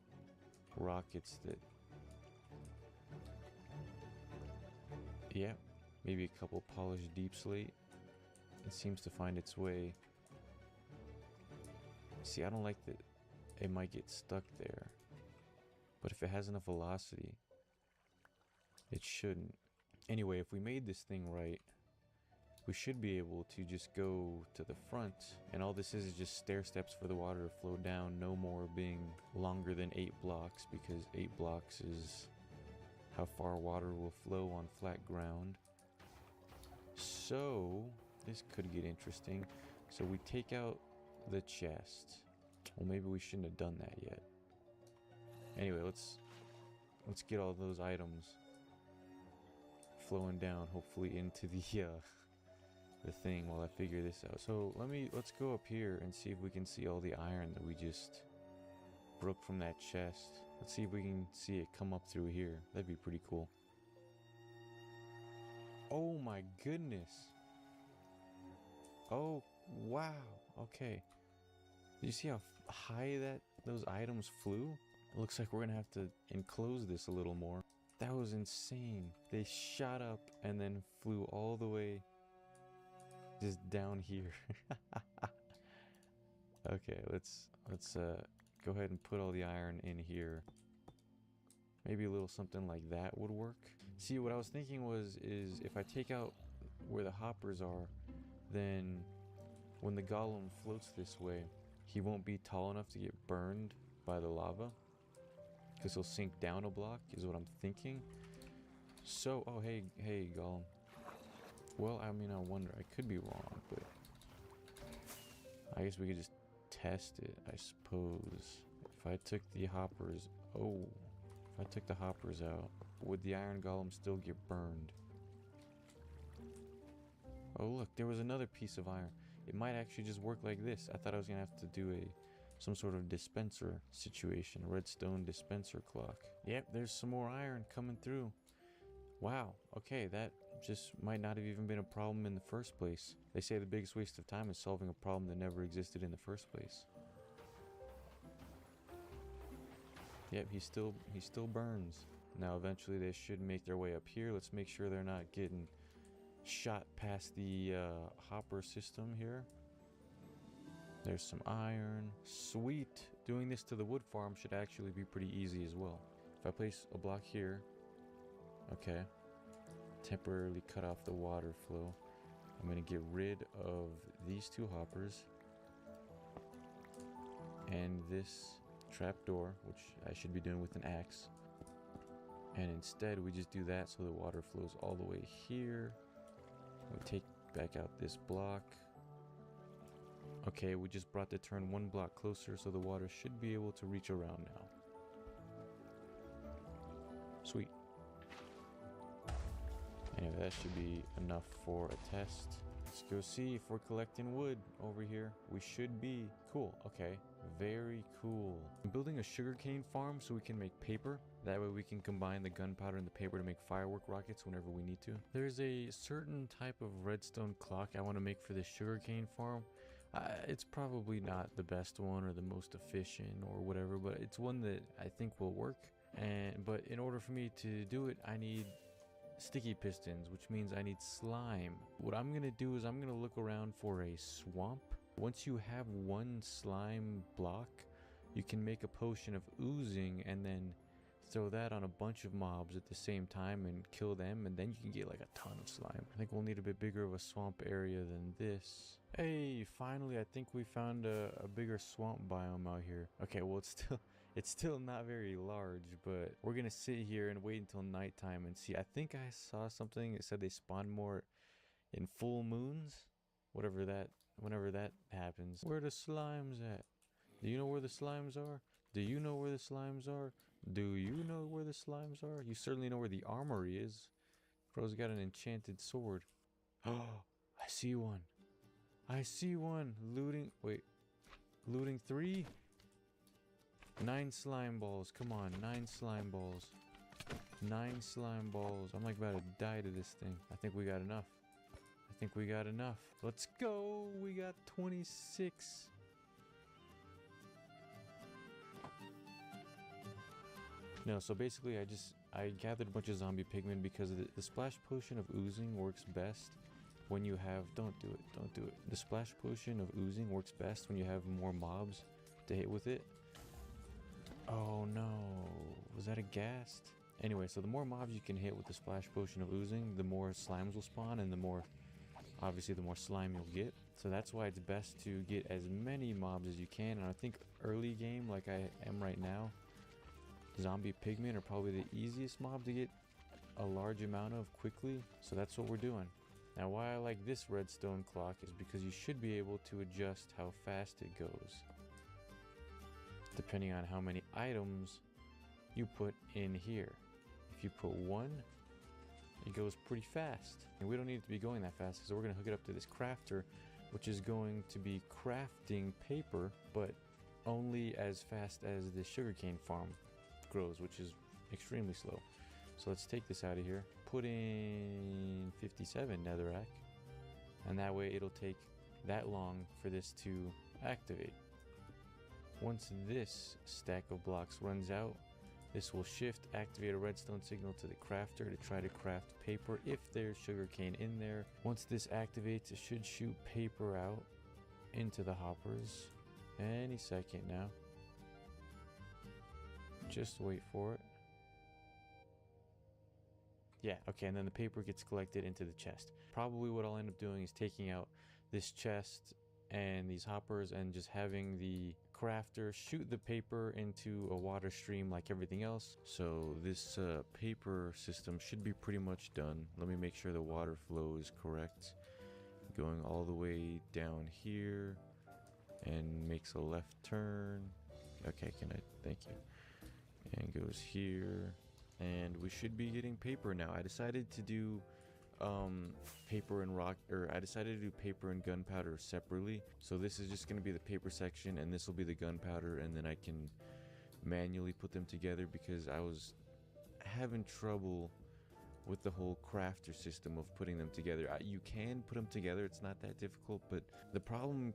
Speaker 3: rockets that, yeah, maybe a couple polished deep slate, it seems to find its way. See, I don't like that it might get stuck there, but if it has enough velocity, it shouldn't. Anyway, if we made this thing right, we should be able to just go to the front, and all this is just stair steps for the water to flow down, no more being longer than 8 blocks, because 8 blocks is how far water will flow on flat ground. So this could get interesting. So we take out the chest. Well, maybe we shouldn't have done that yet. Anyway, let's get all those items flowing down, hopefully into the thing while I figure this out. So let's go up here and see if we can see all the iron that we just broke from that chest. Let's see if we can see it come up through here. That'd be pretty cool. Oh my goodness. Oh wow. Okay. Did you see how high those items flew? It looks like we're gonna have to enclose this a little more. That was insane. They shot up and then flew all the way just down here. Okay, let's go ahead and put all the iron in here. Maybe a little something like that would work. See, what I was thinking is if I take out where the hoppers are, then when the golem floats this way, he won't be tall enough to get burned by the lava, because he'll sink down a block, is what I'm thinking. So, oh hey golem. Well, I mean, I wonder, I could be wrong, but I guess we could just test it, I suppose. If I took the hoppers, if I took the hoppers out, would the iron golem still get burned? Oh look, there was another piece of iron. It might actually just work like this. I thought I was gonna have to do some sort of dispenser situation, redstone dispenser clock. Yep, there's some more iron coming through. Wow, okay, that just might not have even been a problem in the first place. They say the biggest waste of time is solving a problem that never existed in the first place. Yep, he still burns. Now eventually they should make their way up here. Let's make sure they're not getting shot past the hopper system here. There's some iron. Sweet. Doing this to the wood farm should actually be pretty easy as well. If I place a block here, okay, temporarily cut off the water flow. I'm gonna get rid of these 2 hoppers and this trapdoor, which I should be doing with an axe. And instead we just do that so the water flows all the way here. We take back out this block. Okay, we just brought the turn 1 block closer, so the water should be able to reach around now. Sweet. Anyway, that should be enough for a test. Let's go see if we're collecting wood over here. We should be. Cool, okay. Very cool. I'm building a sugarcane farm so we can make paper. That way we can combine the gunpowder and the paper to make firework rockets whenever we need to. There's a certain type of redstone clock I want to make for this sugarcane farm. It's probably not the best one or the most efficient or whatever, but it's one that I think will work. But in order for me to do it, I need sticky pistons, which means I need slime. What I'm gonna do is I'm gonna look around for a swamp. Once you have one slime block, you can make a potion of oozing and then throw that on a bunch of mobs at the same time and kill them, and then you can get like a ton of slime. I think we'll need a bit bigger of a swamp area than this. Hey, finally I think we found a bigger swamp biome out here. Okay, well it's still not very large, but we're gonna sit here and wait until nighttime and see. I think I saw something that said they spawn more in full moons, whenever that happens. Where the slimes at? Do you know where the slimes are? Do you know where the slimes are? Do you know where the slimes are? You certainly know where the armory is. Bro's got an enchanted sword. Oh, I see one. I see one. Looting. Wait. Looting 3? 9 slime balls. Come on. 9 slime balls. 9 slime balls. I'm like about to die to this thing. I think we got enough. I think we got enough. Let's go. We got 26. No, so basically I gathered a bunch of zombie pigmen because the splash potion of oozing works best when you have, don't do it. The splash potion of oozing works best when you have more mobs to hit with it. Oh no, was that a ghast? Anyway, so the more mobs you can hit with the splash potion of oozing, the more slimes will spawn, and obviously the more slime you'll get. So that's why it's best to get as many mobs as you can, and I think early game, like I am right now, zombie pigmen are probably the easiest mob to get a large amount of quickly, so that's what we're doing. Now why I like this redstone clock is because you should be able to adjust how fast it goes, depending on how many items you put in here. If you put 1, it goes pretty fast, and we don't need it to be going that fast, so we're going to hook it up to this crafter, which is going to be crafting paper, but only as fast as the sugarcane farm grows, which is extremely slow. So let's take this out of here, put in 57 netherrack, and that way it'll take that long for this to activate. Once this stack of blocks runs out, this will shift, activate a redstone signal to the crafter to try to craft paper if there's sugarcane in there. Once this activates, it should shoot paper out into the hoppers any second now. Just wait for it. Yeah, okay, and then the paper gets collected into the chest. Probably what I'll end up doing is taking out this chest and these hoppers and just having the crafter shoot the paper into a water stream like everything else. So this paper system should be pretty much done. Let me make sure the water flow is correct. Going all the way down here and makes a left turn. Okay, thank you. And goes here, and we should be getting paper now. I decided to do paper and gunpowder separately, so this is just going to be the paper section and this will be the gunpowder, and then I can manually put them together because I was having trouble with the whole crafter system of putting them together. You can put them together, it's not that difficult, but the problem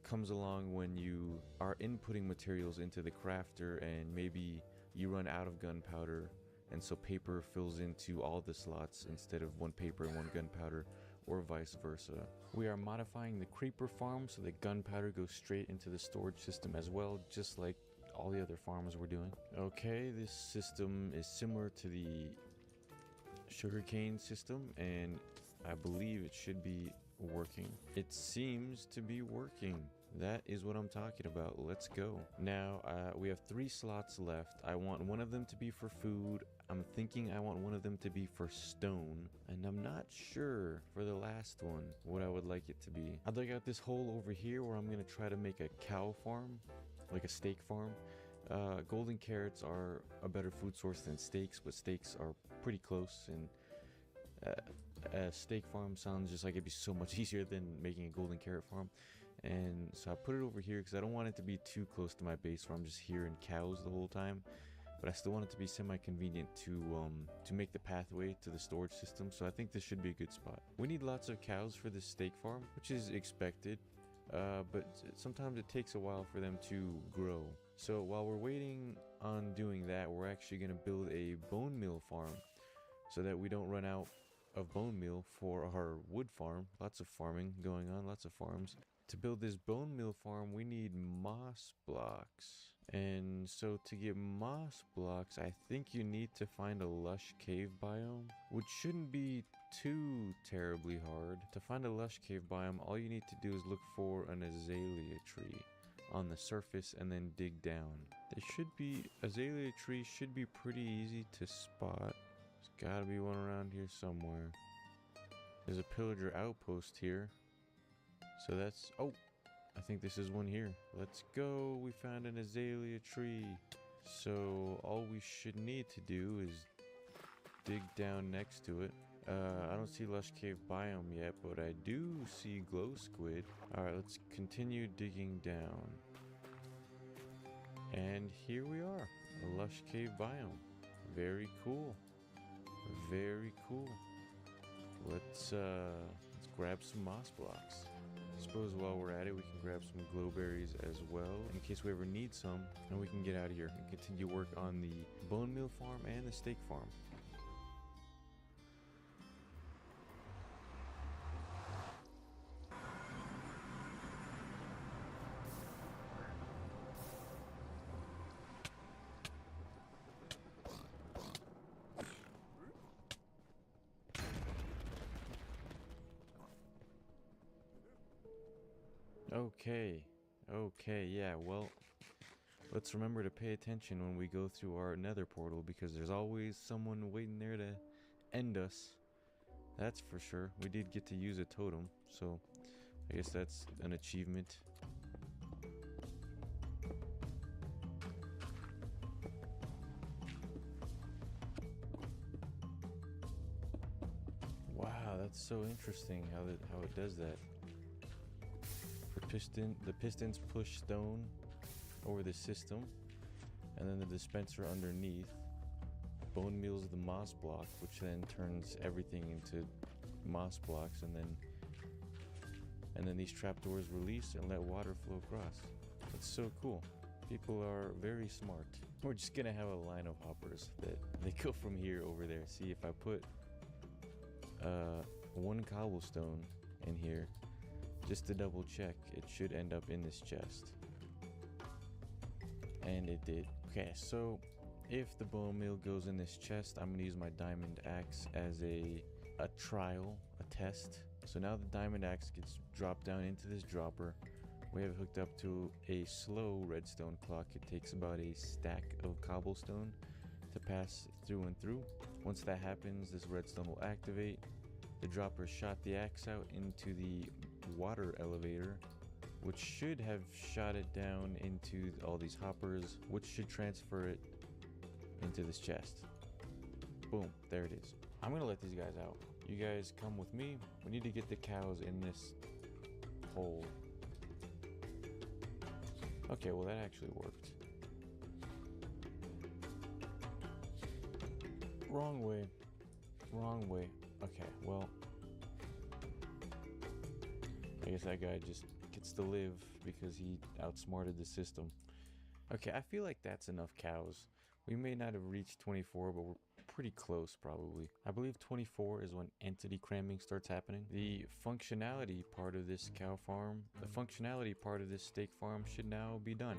Speaker 3: comes along when you are inputting materials into the crafter and maybe you run out of gunpowder, and so paper fills into all the slots instead of one paper and one gunpowder, or vice versa. We are modifying the creeper farm so that gunpowder goes straight into the storage system as well, just like all the other farms we're doing. Okay, this system is similar to the sugarcane system, and I believe it should be working. It seems to be working. That is what I'm talking about. Let's go. Now, we have 3 slots left. I want one of them to be for food. I'm thinking I want one of them to be for stone. And I'm not sure for the last one what I would like it to be. I'd like out this hole over here where I'm going to try to make a cow farm, like a steak farm. Golden carrots are a better food source than steaks, but steaks are pretty close, and a steak farm sounds just like it'd be so much easier than making a golden carrot farm. and so I put it over here because I don't want it to be too close to my base where I'm just hearing cows the whole time. But I still want it to be semi-convenient to make the pathway to the storage system, so I think this should be a good spot. We need lots of cows for this steak farm, which is expected, but sometimes it takes a while for them to grow. So while we're waiting on doing that, we're actually going to build a bone meal farm so that we don't run out of bone meal for our wood farm. Lots of farming going on, lots of farms. To build this bone meal farm, we need moss blocks. And so to get moss blocks, I think you need to find a lush cave biome, which shouldn't be too terribly hard. To find a lush cave biome, all you need to do is look for an azalea tree on the surface and then dig down. Azalea trees should be pretty easy to spot. There's gotta be one around here somewhere. There's a pillager outpost here. So that's, oh, I think this is one here. Let's go, we found an azalea tree. So all we should need to do is dig down next to it. I don't see lush cave biome yet, but I do see glow squid. Alright, let's continue digging down. And here we are, a lush cave biome. Very cool. Very cool. Let's grab some moss blocks. I suppose while we're at it, we can grab some glowberries as well, in case we ever need some, and we can get out of here and continue work on the bone meal farm and the steak farm. Okay, yeah, well, let's remember to pay attention when we go through our nether portal, because there's always someone waiting there to end us. That's for sure. We did get to use a totem, so I guess that's an achievement. Wow, that's so interesting how it does that. The pistons push stone over the system, and then the dispenser underneath bone meals the moss block, which then turns everything into moss blocks, and then these trapdoors release and let water flow across. It's so cool. People are very smart. We're just gonna have a line of hoppers that they go from here over there. See, if I put one cobblestone in here, just to double check, it should end up in this chest. And it did. Okay, so if the bone meal goes in this chest, I'm gonna use my diamond axe as a trial, a test. So now the diamond axe gets dropped down into this dropper. We have it hooked up to a slow redstone clock. It takes about a stack of cobblestone to pass through and through. Once that happens, this redstone will activate. The dropper shot the axe out into the water elevator, which should have shot it down into all these hoppers, which should transfer it into this chest. Boom, there it is. I'm gonna let these guys out. You guys come with me. We need to get the cows in this hole. Okay, well that actually worked. Wrong way. Wrong way. Okay, well, I guess that guy just gets to live because he outsmarted the system. Okay, I feel like that's enough cows. We may not have reached 24, but we're pretty close probably. I believe 24 is when entity cramming starts happening. The functionality part of this cow farm, the functionality part of this steak farm should now be done.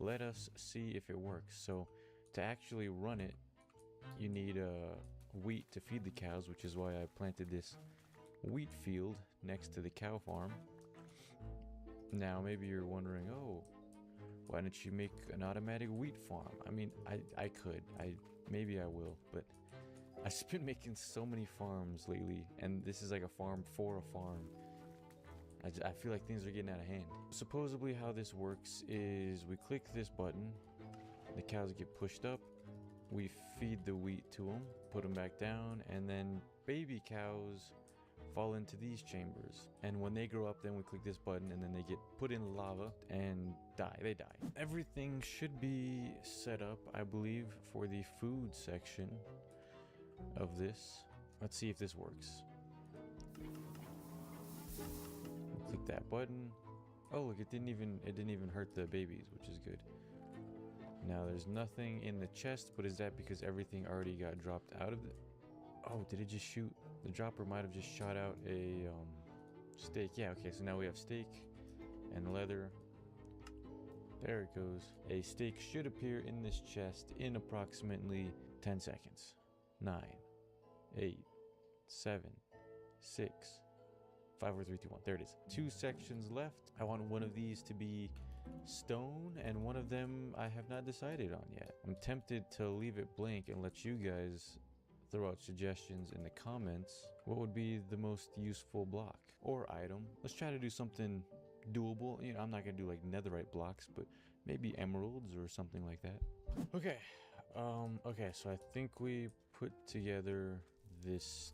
Speaker 3: Let us see if it works. So to actually run it, you need wheat to feed the cows, which is why I planted this wheat field next to the cow farm. Now maybe you're wondering, oh, why don't you make an automatic wheat farm? I mean, I could, maybe I will, but I've just been making so many farms lately, and this is like a farm for a farm. I feel like things are getting out of hand. Supposedly how this works is we click this button, the cows get pushed up, we feed the wheat to them, put them back down, and then baby cows fall into these chambers. And when they grow up, then we click this button and then they get put in lava and die. They die. Everything should be set up, I believe, for the food section of this. Let's see if this works. Click that button. Oh, look, it didn't even hurt the babies, which is good. Now there's nothing in the chest, but is that because everything already got dropped out of it? Oh, did it just shoot? The dropper might have just shot out a steak. Yeah, okay, so now we have steak and leather. There it goes. A steak should appear in this chest in approximately 10 seconds. 9, 8, 7, 6, 5, 4, 3, 2, 1. There it is. 2 sections left. I want one of these to be stone, and one of them I have not decided on yet. I'm tempted to leave it blank and let you guys throw out suggestions in the comments. What would be the most useful block or item? Let's try to do something doable. You know, I'm not gonna do like netherite blocks, but maybe emeralds or something like that. Okay. Okay, so I think we put together this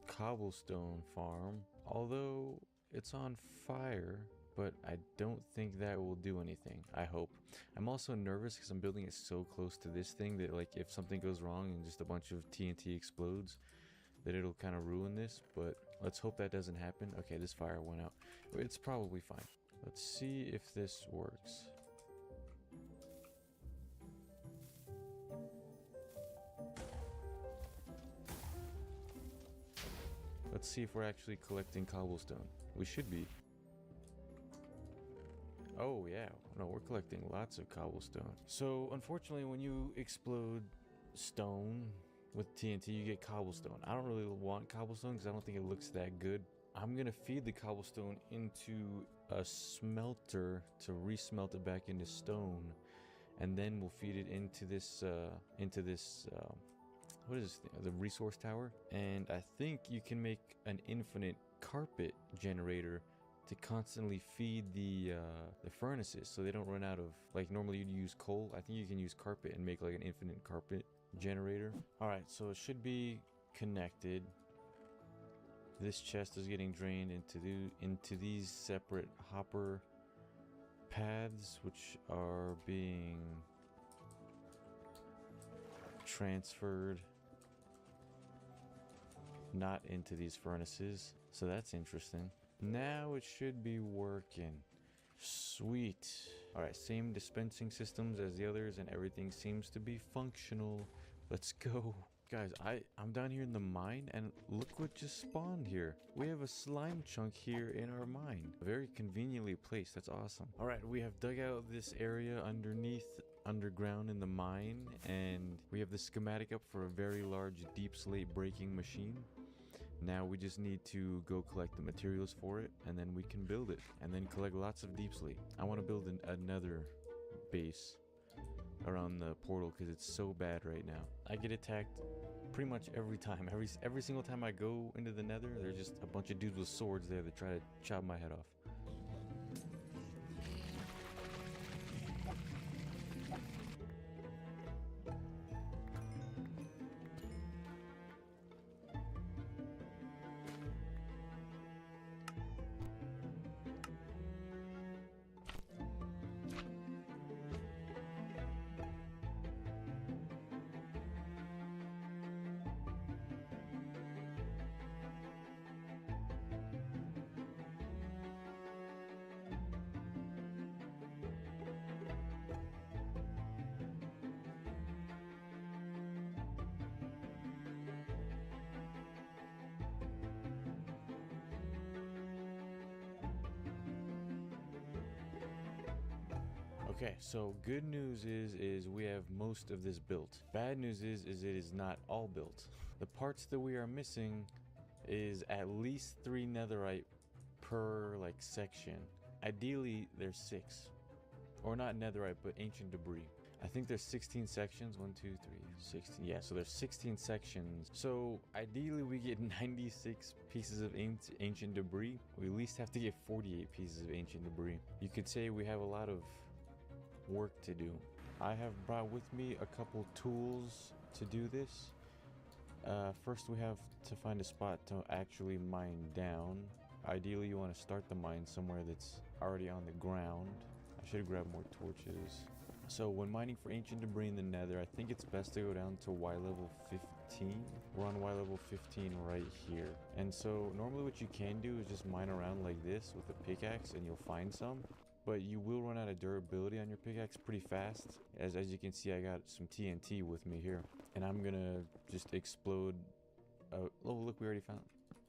Speaker 3: cobblestone farm, although it's on fire, but I don't think that will do anything. I hope. I'm also nervous because I'm building it so close to this thing that, like, if something goes wrong and just a bunch of TNT explodes, that it'll kind of ruin this, but let's hope that doesn't happen. Okay, this fire went out. It's probably fine. Let's see if this works. Let's see if we're actually collecting cobblestone. We should be. Oh yeah, no, we're collecting lots of cobblestone. So unfortunately, when you explode stone with TNT, you get cobblestone. I don't really want cobblestone because I don't think it looks that good. I'm gonna feed the cobblestone into a smelter to resmelt it back into stone, and then we'll feed it into this what is this thing? The resource tower. And I think you can make an infinite carpet generator to constantly feed the furnaces so they don't run out of, like, normally you'd use coal. I think you can use carpet and make like an infinite carpet generator. All right, so it should be connected. This chest is getting drained into these separate hopper paths, which are being transferred not into these furnaces. So that's interesting. Now it should be working. Sweet. All right, same dispensing systems as the others, and everything seems to be functional. Let's go. Guys, I'm down here in the mine, and look what just spawned here. We have a slime chunk here in our mine. Very conveniently placed. That's awesome. All right, we have dug out this area underground in the mine, and we have the schematic up for a very large deep slate breaking machine. Now we just need to go collect the materials for it, and then we can build it, and then collect lots of deep slate. I want to build another base around the portal because it's so bad right now. I get attacked pretty much every time. Every single time I go into the nether, there's just a bunch of dudes with swords there that try to chop my head off. Okay, so good news is we have most of this built. Bad news is it is not all built. The parts that we are missing is at least 3 netherite per, like, section. Ideally, there's 6. Or not netherite, but ancient debris. I think there's 16 sections. 1, 2, 3, 16. Yeah, so there's 16 sections. So ideally we get 96 pieces of ancient debris. We at least have to get 48 pieces of ancient debris. You could say we have a lot of work to do. I have brought with me a couple tools to do this. First we have to find a spot to actually mine down. Ideally you want to start the mine somewhere that's already on the ground. I should have grabbed more torches. So when mining for ancient debris in the nether, I think it's best to go down to Y level 15. We're on Y level 15 right here. And so normally what you can do is just mine around like this with a pickaxe and you'll find some. But you will run out of durability on your pickaxe pretty fast. As you can see, I got some TNT with me here. And I'm gonna just explode. Oh look, we already found.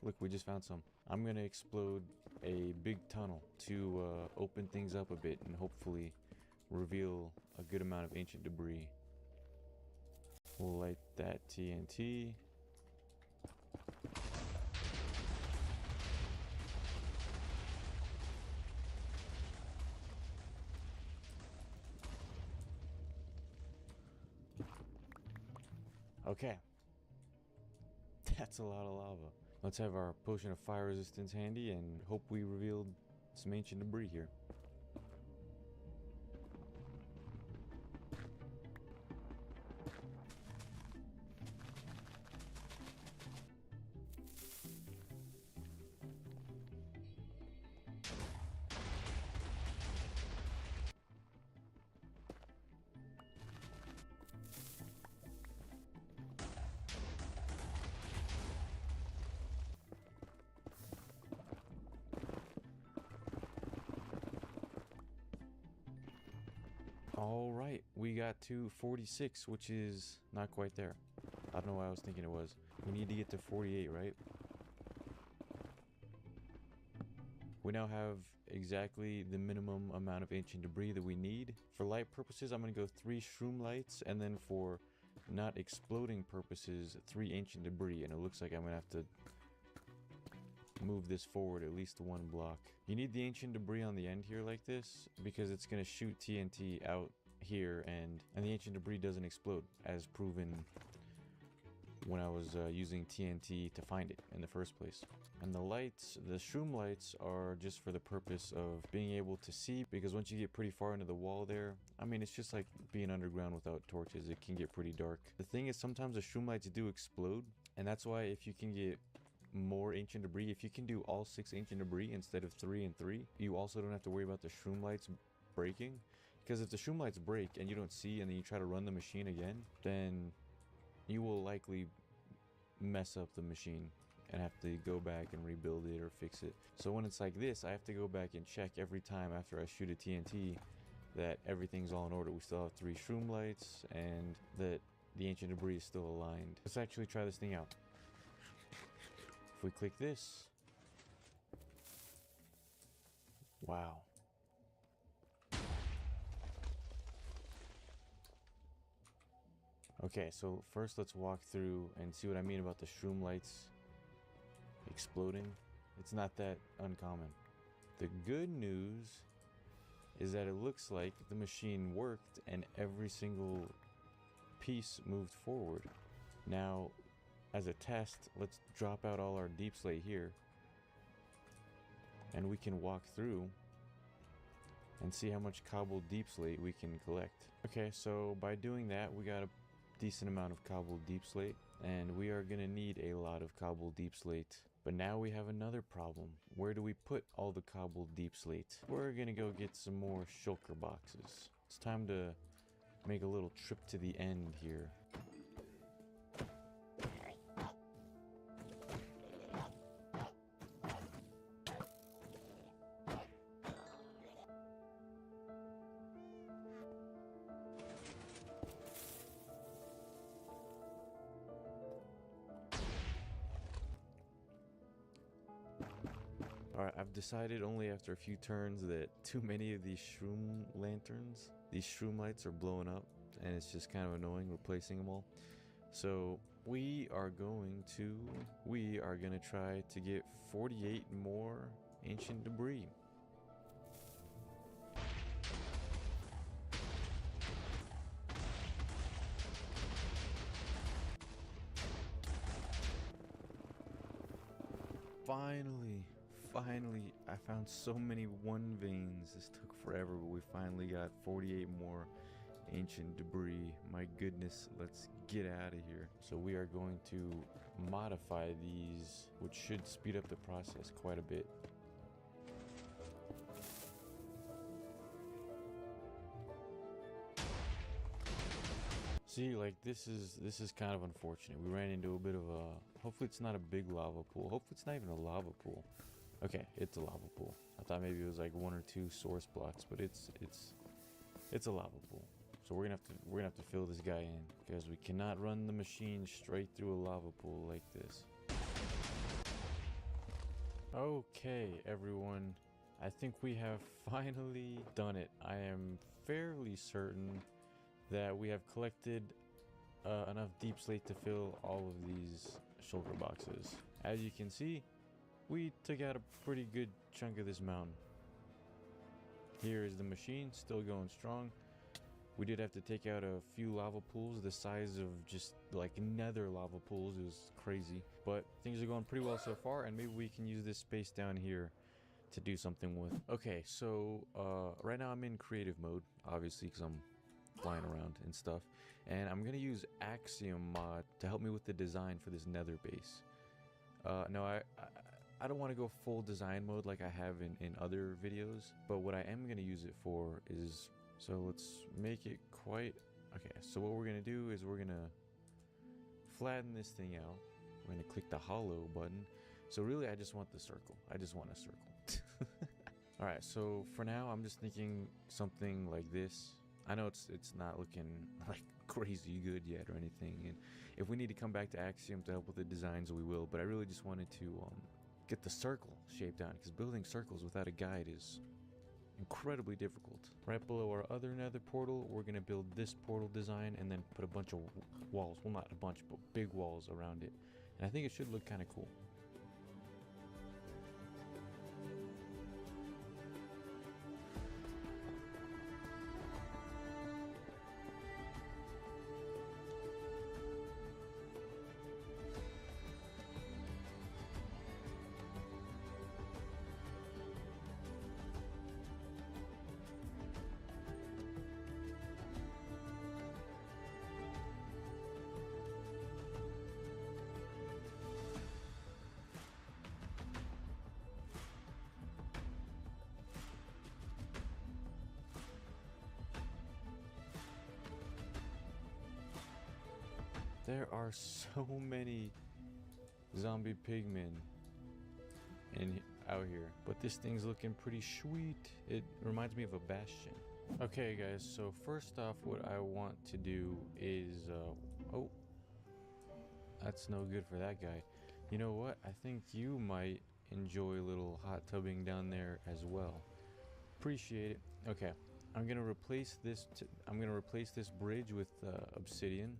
Speaker 3: Look, we just found some. I'm gonna explode a big tunnel to open things up a bit and hopefully reveal a good amount of ancient debris. We'll light that TNT. Okay. That's a lot of lava. Let's have our potion of fire resistance handy and hope we revealed some ancient debris here. All right, we got to 46, which is not quite there. I don't know why I was thinking it was. We need to get to 48, right? We now have exactly the minimum amount of ancient debris that we need. For light purposes, I'm going to go 3 shroom lights, and then for not exploding purposes, 3 ancient debris. And it looks like I'm going to have to move this forward at least 1 block. You need the ancient debris on the end here like this because it's going to shoot TNT out here and the ancient debris doesn't explode, as proven when I was using TNT to find it in the first place. And the lights, the shroom lights, are just for the purpose of being able to see, because once you get pretty far into the wall there, I mean, it's just like being underground without torches. It can get pretty dark. The thing is, sometimes the shroom lights do explode, and that's why if you can get more ancient debris, if you can do all 6 ancient debris instead of 3 and 3, you also don't have to worry about the shroom lights breaking. Because if the shroom lights break and you don't see and then you try to run the machine again, then you will likely mess up the machine and have to go back and rebuild it or fix it. So when it's like this, I have to go back and check every time after I shoot a TNT that everything's all in order. We still have 3 shroom lights and that the ancient debris is still aligned. Let's actually try this thing out. If we click this, wow. Okay, so first let's walk through and see what I mean about the shroom lights exploding. It's not that uncommon. The good news is that it looks like the machine worked and every single piece moved forward. Now, as a test, let's drop out all our deep slate here and we can walk through and see how much cobbled deep slate we can collect. Okay, so by doing that, we got a decent amount of cobbled deep slate, and we are gonna need a lot of cobbled deep slate. But now we have another problem. Where do we put all the cobbled deep slate? We're gonna go get some more shulker boxes. It's time to make a little trip to the end here. Alright, I've decided only after a few turns that too many of these shroom lanterns, these shroom lights are blowing up, and it's just kind of annoying replacing them all. So we are gonna try to get 48 more ancient debris. Finally, I found so many 1 veins. This took forever, but we finally got 48 more ancient debris. My goodness, let's get out of here. So we are going to modify these, which should speed up the process quite a bit. See, like this is kind of unfortunate. We ran into a bit of a, hopefully it's not a big lava pool. Hopefully it's not even a lava pool. Okay, it's a lava pool. I thought maybe it was like 1 or 2 source blocks, but it's a lava pool. So we're gonna have to fill this guy in because we cannot run the machine straight through a lava pool like this. Okay, everyone, I think we have finally done it. I am fairly certain that we have collected enough deep slate to fill all of these shulker boxes. As you can see, we took out a pretty good chunk of this mountain. Here is the machine, still going strong. We did have to take out a few lava pools the size of just like nether lava pools. It was crazy, but things are going pretty well so far, and maybe we can use this space down here to do something with. Okay, so right now I'm in creative mode, obviously, because I'm flying around and stuff, and I'm gonna use Axiom mod to help me with the design for this nether base. No, I don't want to go full design mode like I have in other videos, but what I am gonna use it for is, so let's make it quite okay. So what we're gonna do is we're gonna flatten this thing out. We're gonna click the hollow button. So really I just want the circle. I just want a circle. Alright, so for now I'm just thinking something like this. I know it's not looking like crazy good yet or anything, and if we need to come back to Axiom to help with the designs, we will, but I really just wanted to get the circle shaped down, because building circles without a guide is incredibly difficult. Right below our other nether portal, we're going to build this portal design and then put a bunch of walls, well not a bunch, but big walls around it, and I think it should look kind of cool. There are so many zombie pigmen out here, but this thing's looking pretty sweet. It reminds me of a bastion. Okay guys, so first off, what I want to do is oh, that's no good for that guy. You know what, I think you might enjoy a little hot tubbing down there as well. Appreciate it. Okay, I'm gonna replace this bridge with obsidian.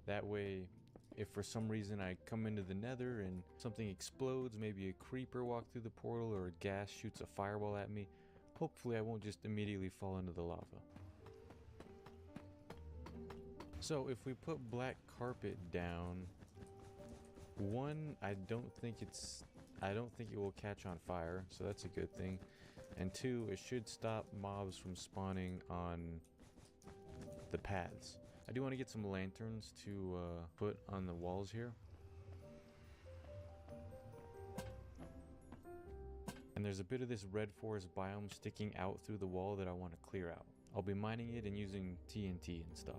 Speaker 3: That way, if for some reason I come into the nether and something explodes, maybe a creeper walked through the portal or a gas shoots a fireball at me, hopefully I won't just immediately fall into the lava. So if we put black carpet down, one, I don't think it will catch on fire, so that's a good thing. And two, it should stop mobs from spawning on the paths. I do want to get some lanterns to put on the walls here. And there's a bit of this red forest biome sticking out through the wall that I want to clear out. I'll be mining it and using TNT and stuff.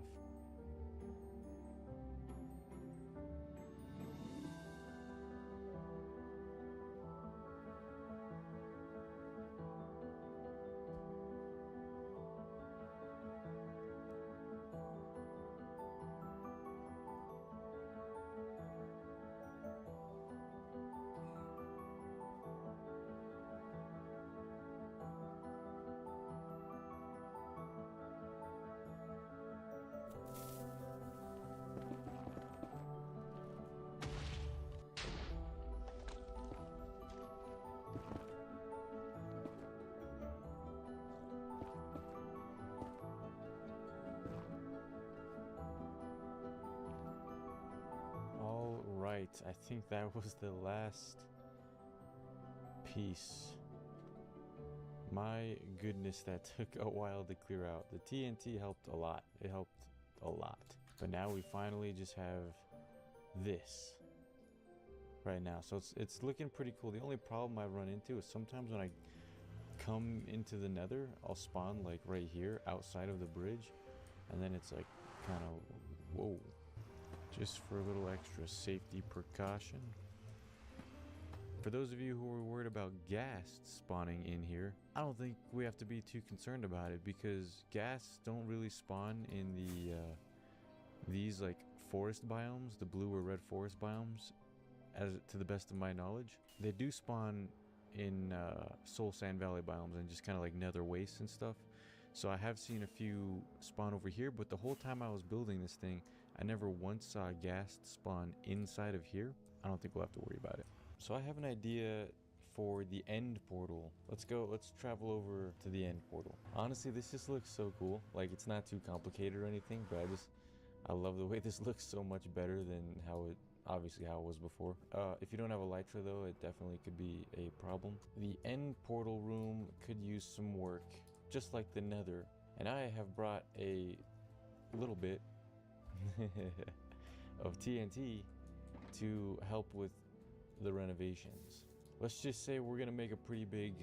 Speaker 3: Right, I think that was the last piece. My goodness, that took a while to clear out. The TNT helped a lot. It helped a lot. But now we finally just have this right now. So it's looking pretty cool. The only problem I run into is sometimes when I come into the nether, I'll spawn like right here outside of the bridge. And then it's like kind of, whoa. Just for a little extra safety precaution. For those of you who are worried about ghasts spawning in here, I don't think we have to be too concerned about it because ghasts don't really spawn in the these like forest biomes, the blue or red forest biomes, as to the best of my knowledge. They do spawn in Soul Sand Valley biomes and just kind of like nether wastes and stuff. So I have seen a few spawn over here, but the whole time I was building this thing, I never once saw a ghast spawn inside of here. I don't think we'll have to worry about it. So I have an idea for the end portal. Let's travel over to the end portal. Honestly, this just looks so cool. Like, it's not too complicated or anything, but I love the way this looks so much better than how it was before. If you don't have a Elytra though, it definitely could be a problem. The end portal room could use some work, just like the nether. And I have brought a little bit of TNT to help with the renovations. Let's just say we're gonna make a pretty big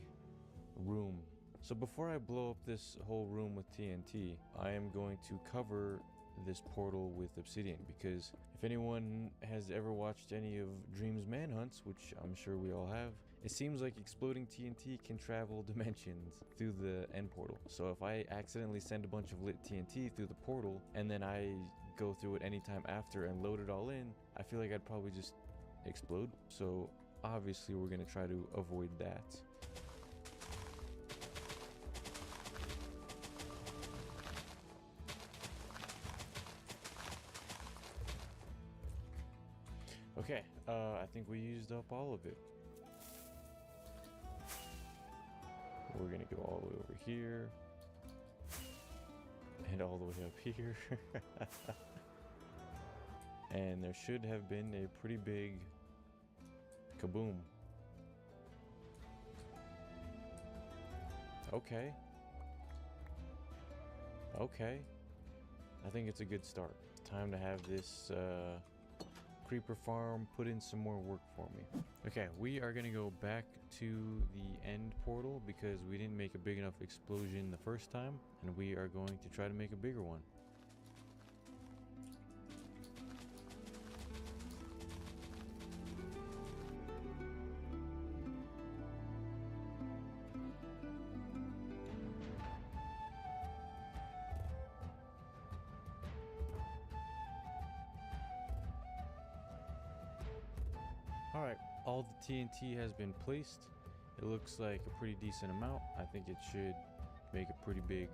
Speaker 3: room. So before I blow up this whole room with TNT, I am going to cover this portal with obsidian, because if anyone has ever watched any of Dream's Manhunts, which I'm sure we all have, it seems like exploding TNT can travel dimensions through the end portal. So if I accidentally send a bunch of lit TNT through the portal and then I go through it anytime after and load it all in, I feel like I'd probably just explode. So obviously we're gonna try to avoid that. Okay, I think we used up all of it. We're gonna go all the way over here and all the way up here. And there should have been a pretty big kaboom. Okay. Okay. I think it's a good start. Time to have this creeper farm put in some more work for me. Okay, we are gonna go back to the end portal because we didn't make a big enough explosion the first time, and we are going to try to make a bigger one. Alright, all the TNT has been placed. It looks like a pretty decent amount. I think it should make a pretty big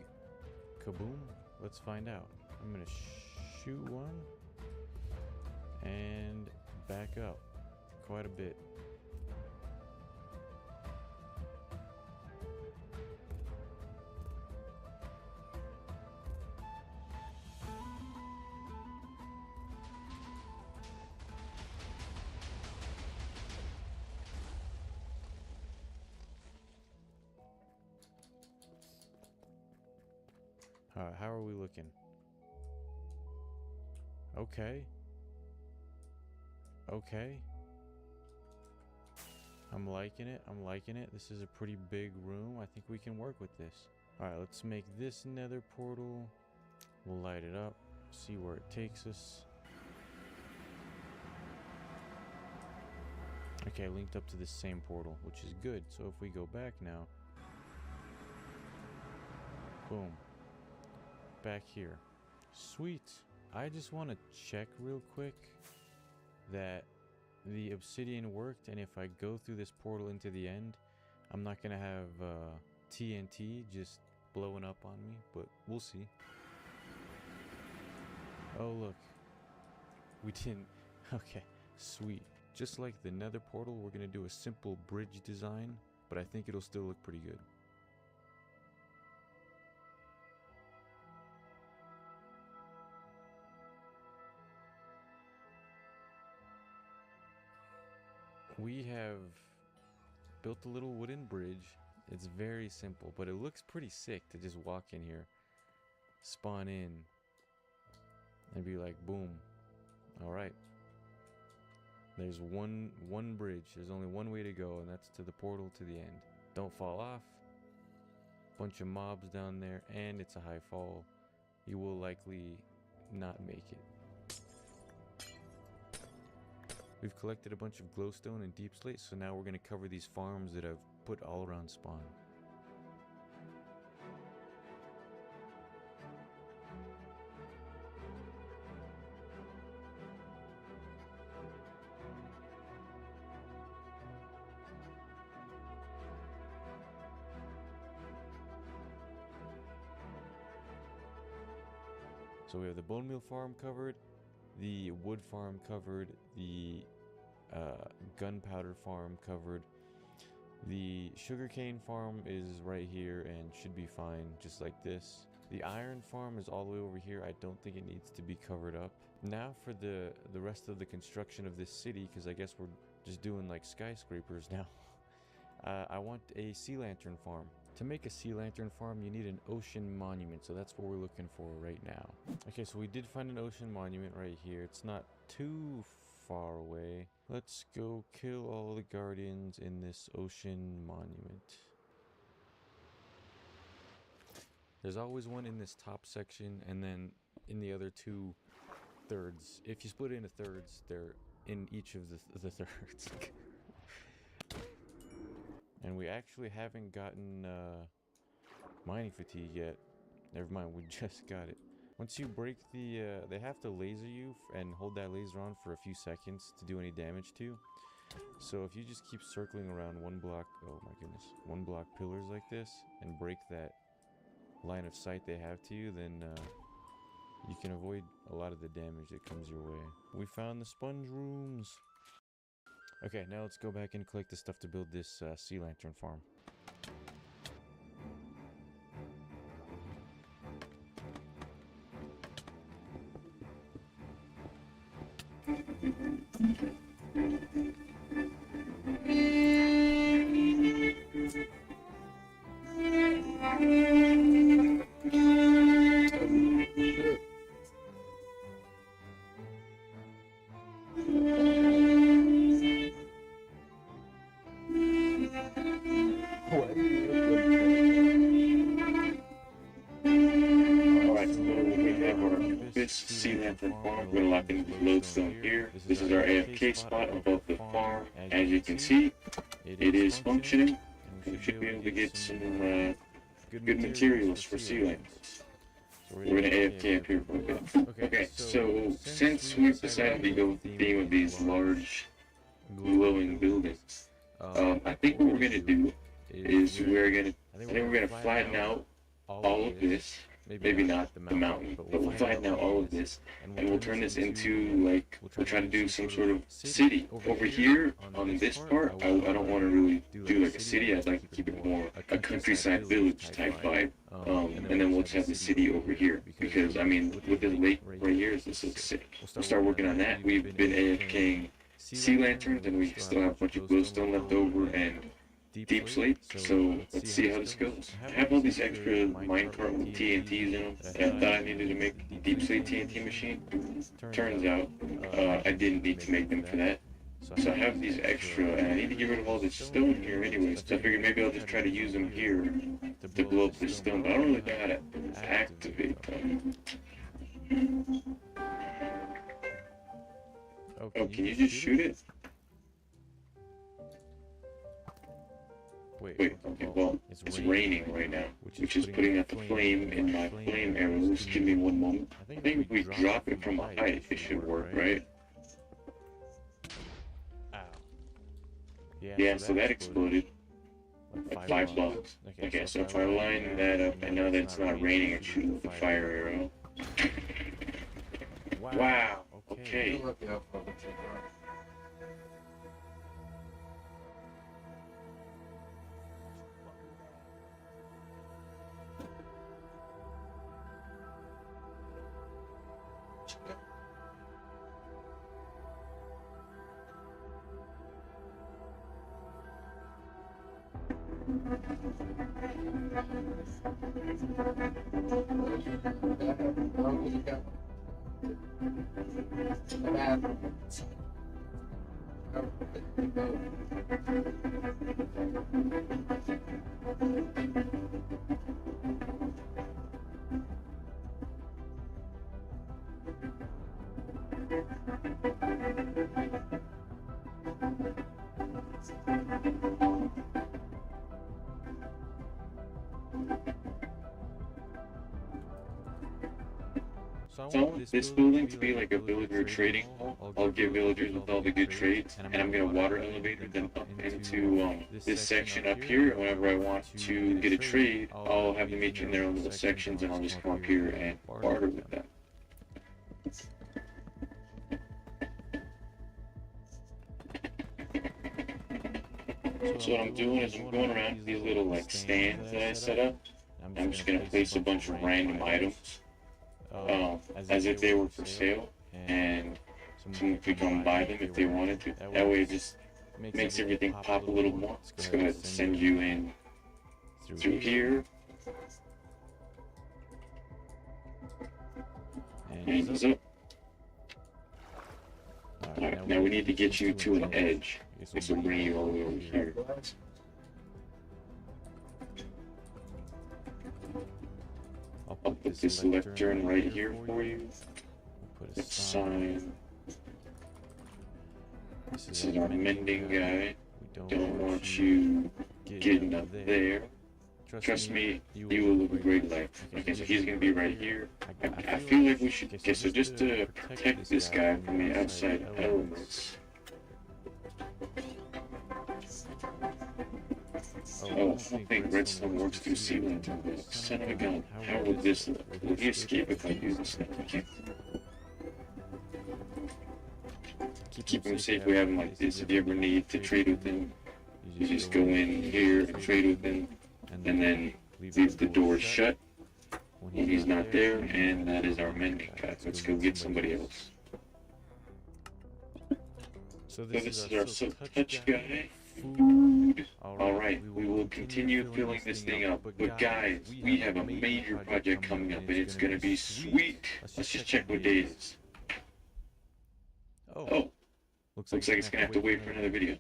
Speaker 3: kaboom. Let's find out. I'm gonna shoot one and back up quite a bit. How are we looking? Okay. Okay. I'm liking it. I'm liking it. This is a pretty big room. I think we can work with this. Alright, let's make this nether portal. We'll light it up. See where it takes us. Okay, linked up to the same portal, which is good. So if we go back now. Boom. Back here. Sweet. I just want to check real quick that the obsidian worked, and if I go through this portal into the end, I'm not gonna have TNT just blowing up on me, but we'll see. Oh look, we didn't. Okay, sweet. Just like the nether portal, we're gonna do a simple bridge design, but I think it'll still look pretty good. We have built a little wooden bridge It's very simple, but it looks pretty sick to just walk in here, spawn in, and be like, boom. All right. There's one bridge. There's only one way to go, and that's to the portal to the end. Don't fall off. Bunch of mobs down there, and it's a high fall. You will likely not make it. We've collected a bunch of glowstone and deep slate, so now we're going to cover these farms that I've put all around spawn. So we have the bone meal farm covered, the wood farm covered, the gunpowder farm covered. The sugarcane farm is right here and should be fine, just like this. The iron farm is all the way over here. I don't think it needs to be covered up. Now for the rest of the construction of this city, because I guess we're just doing like skyscrapers now. I want a sea lantern farm. To make a sea lantern farm, you need an ocean monument, so that's what we're looking for right now. Okay, so we did find an ocean monument right here. It's not too far away. Let's go kill all the guardians in this ocean monument. There's always one in this top section, and then in the other 2/3. If you split it into thirds, they're in each of the thirds. And we actually haven't gotten mining fatigue yet. Never mind, we just got it. Once you break the, they have to laser you and hold that laser on for a few seconds to do any damage to you. So if you just keep circling around one block, oh my goodness, one block pillars like this and break that line of sight they have to you, then you can avoid a lot of the damage that comes your way. We found the sponge rooms. Okay, now let's go back and collect the stuff to build this sea lantern farm.
Speaker 2: Sea lantern farm. We're locking the lodestone here. This is our AFK spot above the farm. As you can see, it is functioning. We should be able to get some good materials for sea lanterns. We're gonna AFK up here for a bit. Okay, so since we've decided to go with the theme of these large glowing buildings, I think what we're gonna do is we're gonna flatten out all of this. Maybe not the mountain, but we'll flatten out all of this, and we'll turn this into, like, we'll try to do some sort of city. Over here, on this part, I don't want to really do like a city. I'd like to keep it more a countryside village type vibe. And then we'll just have the city over here, because, I mean, with this lake right here, this looks sick. We'll start working on that. We've been AFKing sea lanterns, and we still have a bunch of glowstone left over, and deep slate, so let's see how this goes. I have all these extra minecart with TNTs in them, and I thought I needed to make a deep slate TNT machine. Turns out, I didn't need to make them for that. So I have these extra, and I need to get rid of all this stone here anyway, so I figured maybe I'll just try to use them here to blow up this stone, but I don't really know how to activate them. Oh, can you just shoot it? Wait, okay, well, it's raining right now, which is putting out the flame in my flame arrows. Give me one moment. I think if we drop it from a height, it should work, right? Yeah, so that exploded. Like 5 blocks. Okay, so if I line that up, and now that it's not raining, it shoots with the fire arrow. Wow, okay.
Speaker 3: So I
Speaker 2: So I
Speaker 3: want
Speaker 2: want
Speaker 3: this
Speaker 2: this
Speaker 3: building
Speaker 2: building
Speaker 3: to
Speaker 2: to
Speaker 3: be
Speaker 2: be
Speaker 3: like a
Speaker 2: like a
Speaker 3: villager
Speaker 2: villager
Speaker 3: trading
Speaker 2: trading
Speaker 3: hall.
Speaker 2: hall.
Speaker 3: I'll
Speaker 2: I'll
Speaker 3: give
Speaker 2: give
Speaker 3: villagers
Speaker 2: villagers
Speaker 3: with
Speaker 2: with
Speaker 3: all
Speaker 2: all
Speaker 3: the
Speaker 2: the
Speaker 3: good
Speaker 2: good
Speaker 3: trades,
Speaker 2: trades,
Speaker 3: and
Speaker 2: and I'm gonna water
Speaker 3: elevate
Speaker 2: elevate
Speaker 3: them
Speaker 2: them up
Speaker 3: into
Speaker 2: into
Speaker 3: this
Speaker 2: this
Speaker 3: section
Speaker 2: section
Speaker 3: up
Speaker 2: up
Speaker 3: here.
Speaker 2: here.
Speaker 3: And
Speaker 2: And whenever I want to get a trade, I'll have them each in their own little sections, and I'll just come up here and barter with them. So what I'm doing is I'm going around these little like stands that I set up. I'm just gonna place a bunch of random items, as if they were for sale, and someone could come buy them if they wanted to. That way it just makes everything pop a little more. Let's go ahead and send you in through here. And he's up. Alright, now we need to get you to an edge. This will bring you all the way over here. I'll put this lectern right here for you. Put a sign. This is our mending guy. We don't want you getting up there. Trust me, you will live a great life. Okay, so he's gonna be right here. I feel like we should. Okay, so just to protect this guy from the outside elements. Oh, I don't think redstone works through sea lantern, but son of a gun, how will this look? Will he escape if I do this? Okay. Keep him safe, we have him like this. If you ever need to trade with him, you just go in here and trade with him, and then leave the door shut when he's not there, and that is our mending guy. Let's go get somebody else. So this is our silk touch guy. Food. Alright, we will continue filling this thing up. But guys, we have a major project coming up, and it's gonna be sweet. Let's just check what day it is. Oh, looks like it's gonna have to wait for another video.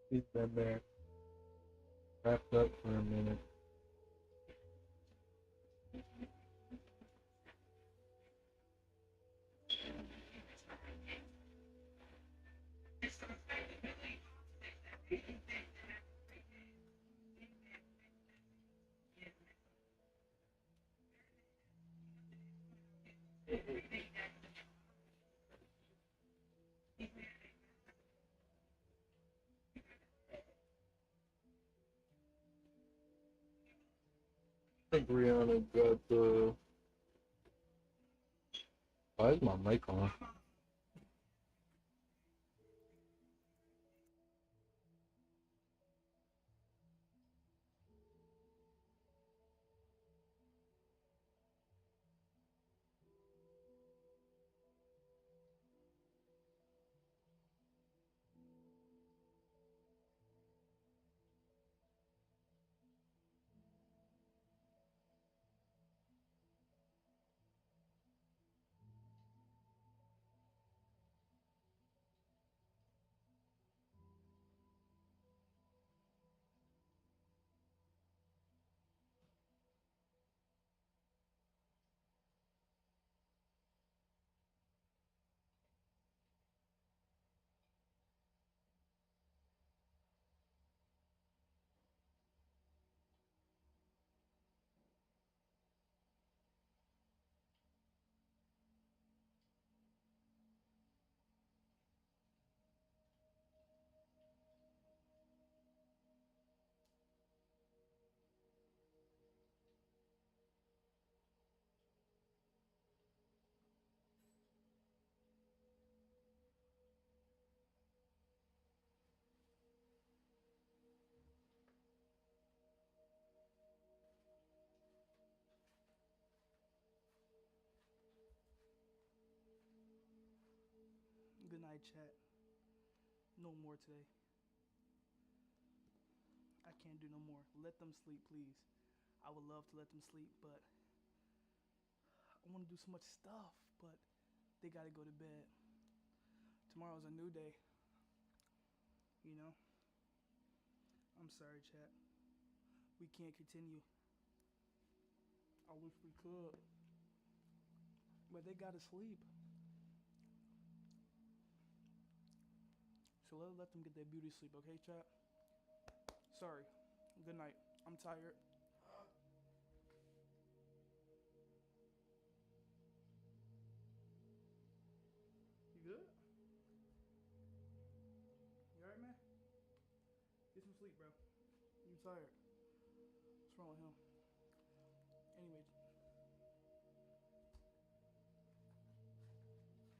Speaker 1: Keep that back wrapped up for a minute. I think Rihanna got the. Why is my mic on?
Speaker 4: Good night, chat. No more today. I can't do no more. Let them sleep, please. I would love to let them sleep, but I want to do so much stuff, but they gotta go to bed. Tomorrow's a new day. You know? I'm sorry, chat. We can't continue. I wish we could. But they gotta sleep. So let them get their beauty sleep, okay, chat? Sorry. Good night. I'm tired. You good? You alright, man? Get some sleep, bro. You tired. What's wrong with him? Anyway.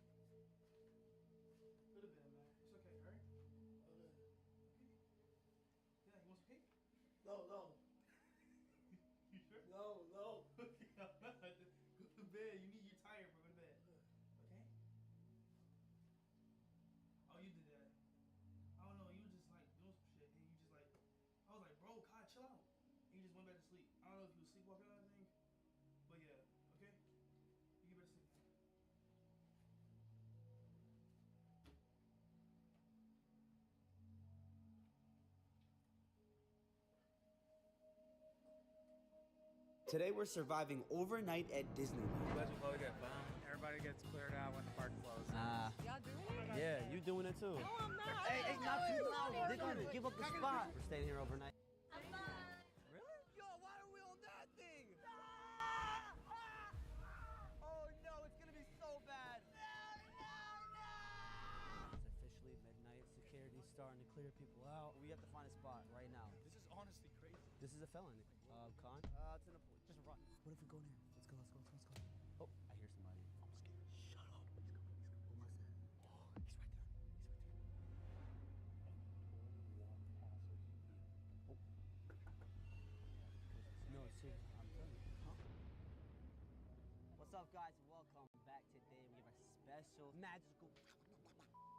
Speaker 4: Go to bed, man. It's okay, alright? Okay. Yeah, you want some cake?
Speaker 5: No.
Speaker 4: You sure?
Speaker 5: No.
Speaker 4: Okay, I'm not. Go to bed. You're tired, bro. Go to bed. Okay? Oh, you did that. I don't know. You were just like doing some shit, and you just like, I was like, bro, God, chill out. And you just went back to sleep. I don't know if you were sleepwalking or anything, but yeah, okay? You get back to sleep.
Speaker 5: Today we're surviving overnight at Disneyland.
Speaker 6: Everybody gets cleared out when the park closes.
Speaker 7: Y'all doing it?
Speaker 5: Yeah, you doing it too.
Speaker 7: No, I'm not.
Speaker 5: Hey, not too loud. They're gonna give up the spot. We're staying here overnight.
Speaker 7: Really?
Speaker 5: Yo, why are we on that thing?
Speaker 7: Oh no, it's gonna be so bad.
Speaker 5: It's officially midnight. Security's starting to clear people out. We have to find a spot right now.
Speaker 6: This is honestly crazy.
Speaker 5: This is a felony. Con?
Speaker 7: It's in a just run.
Speaker 5: What if we go in there? Let's go. Oh, I hear somebody. I'm scared. Shut up. He's coming. Who was that? Oh, he's right there. Oh. No, seriously, I'm telling you. Huh? What's up, guys? Welcome back. Today we have a special magical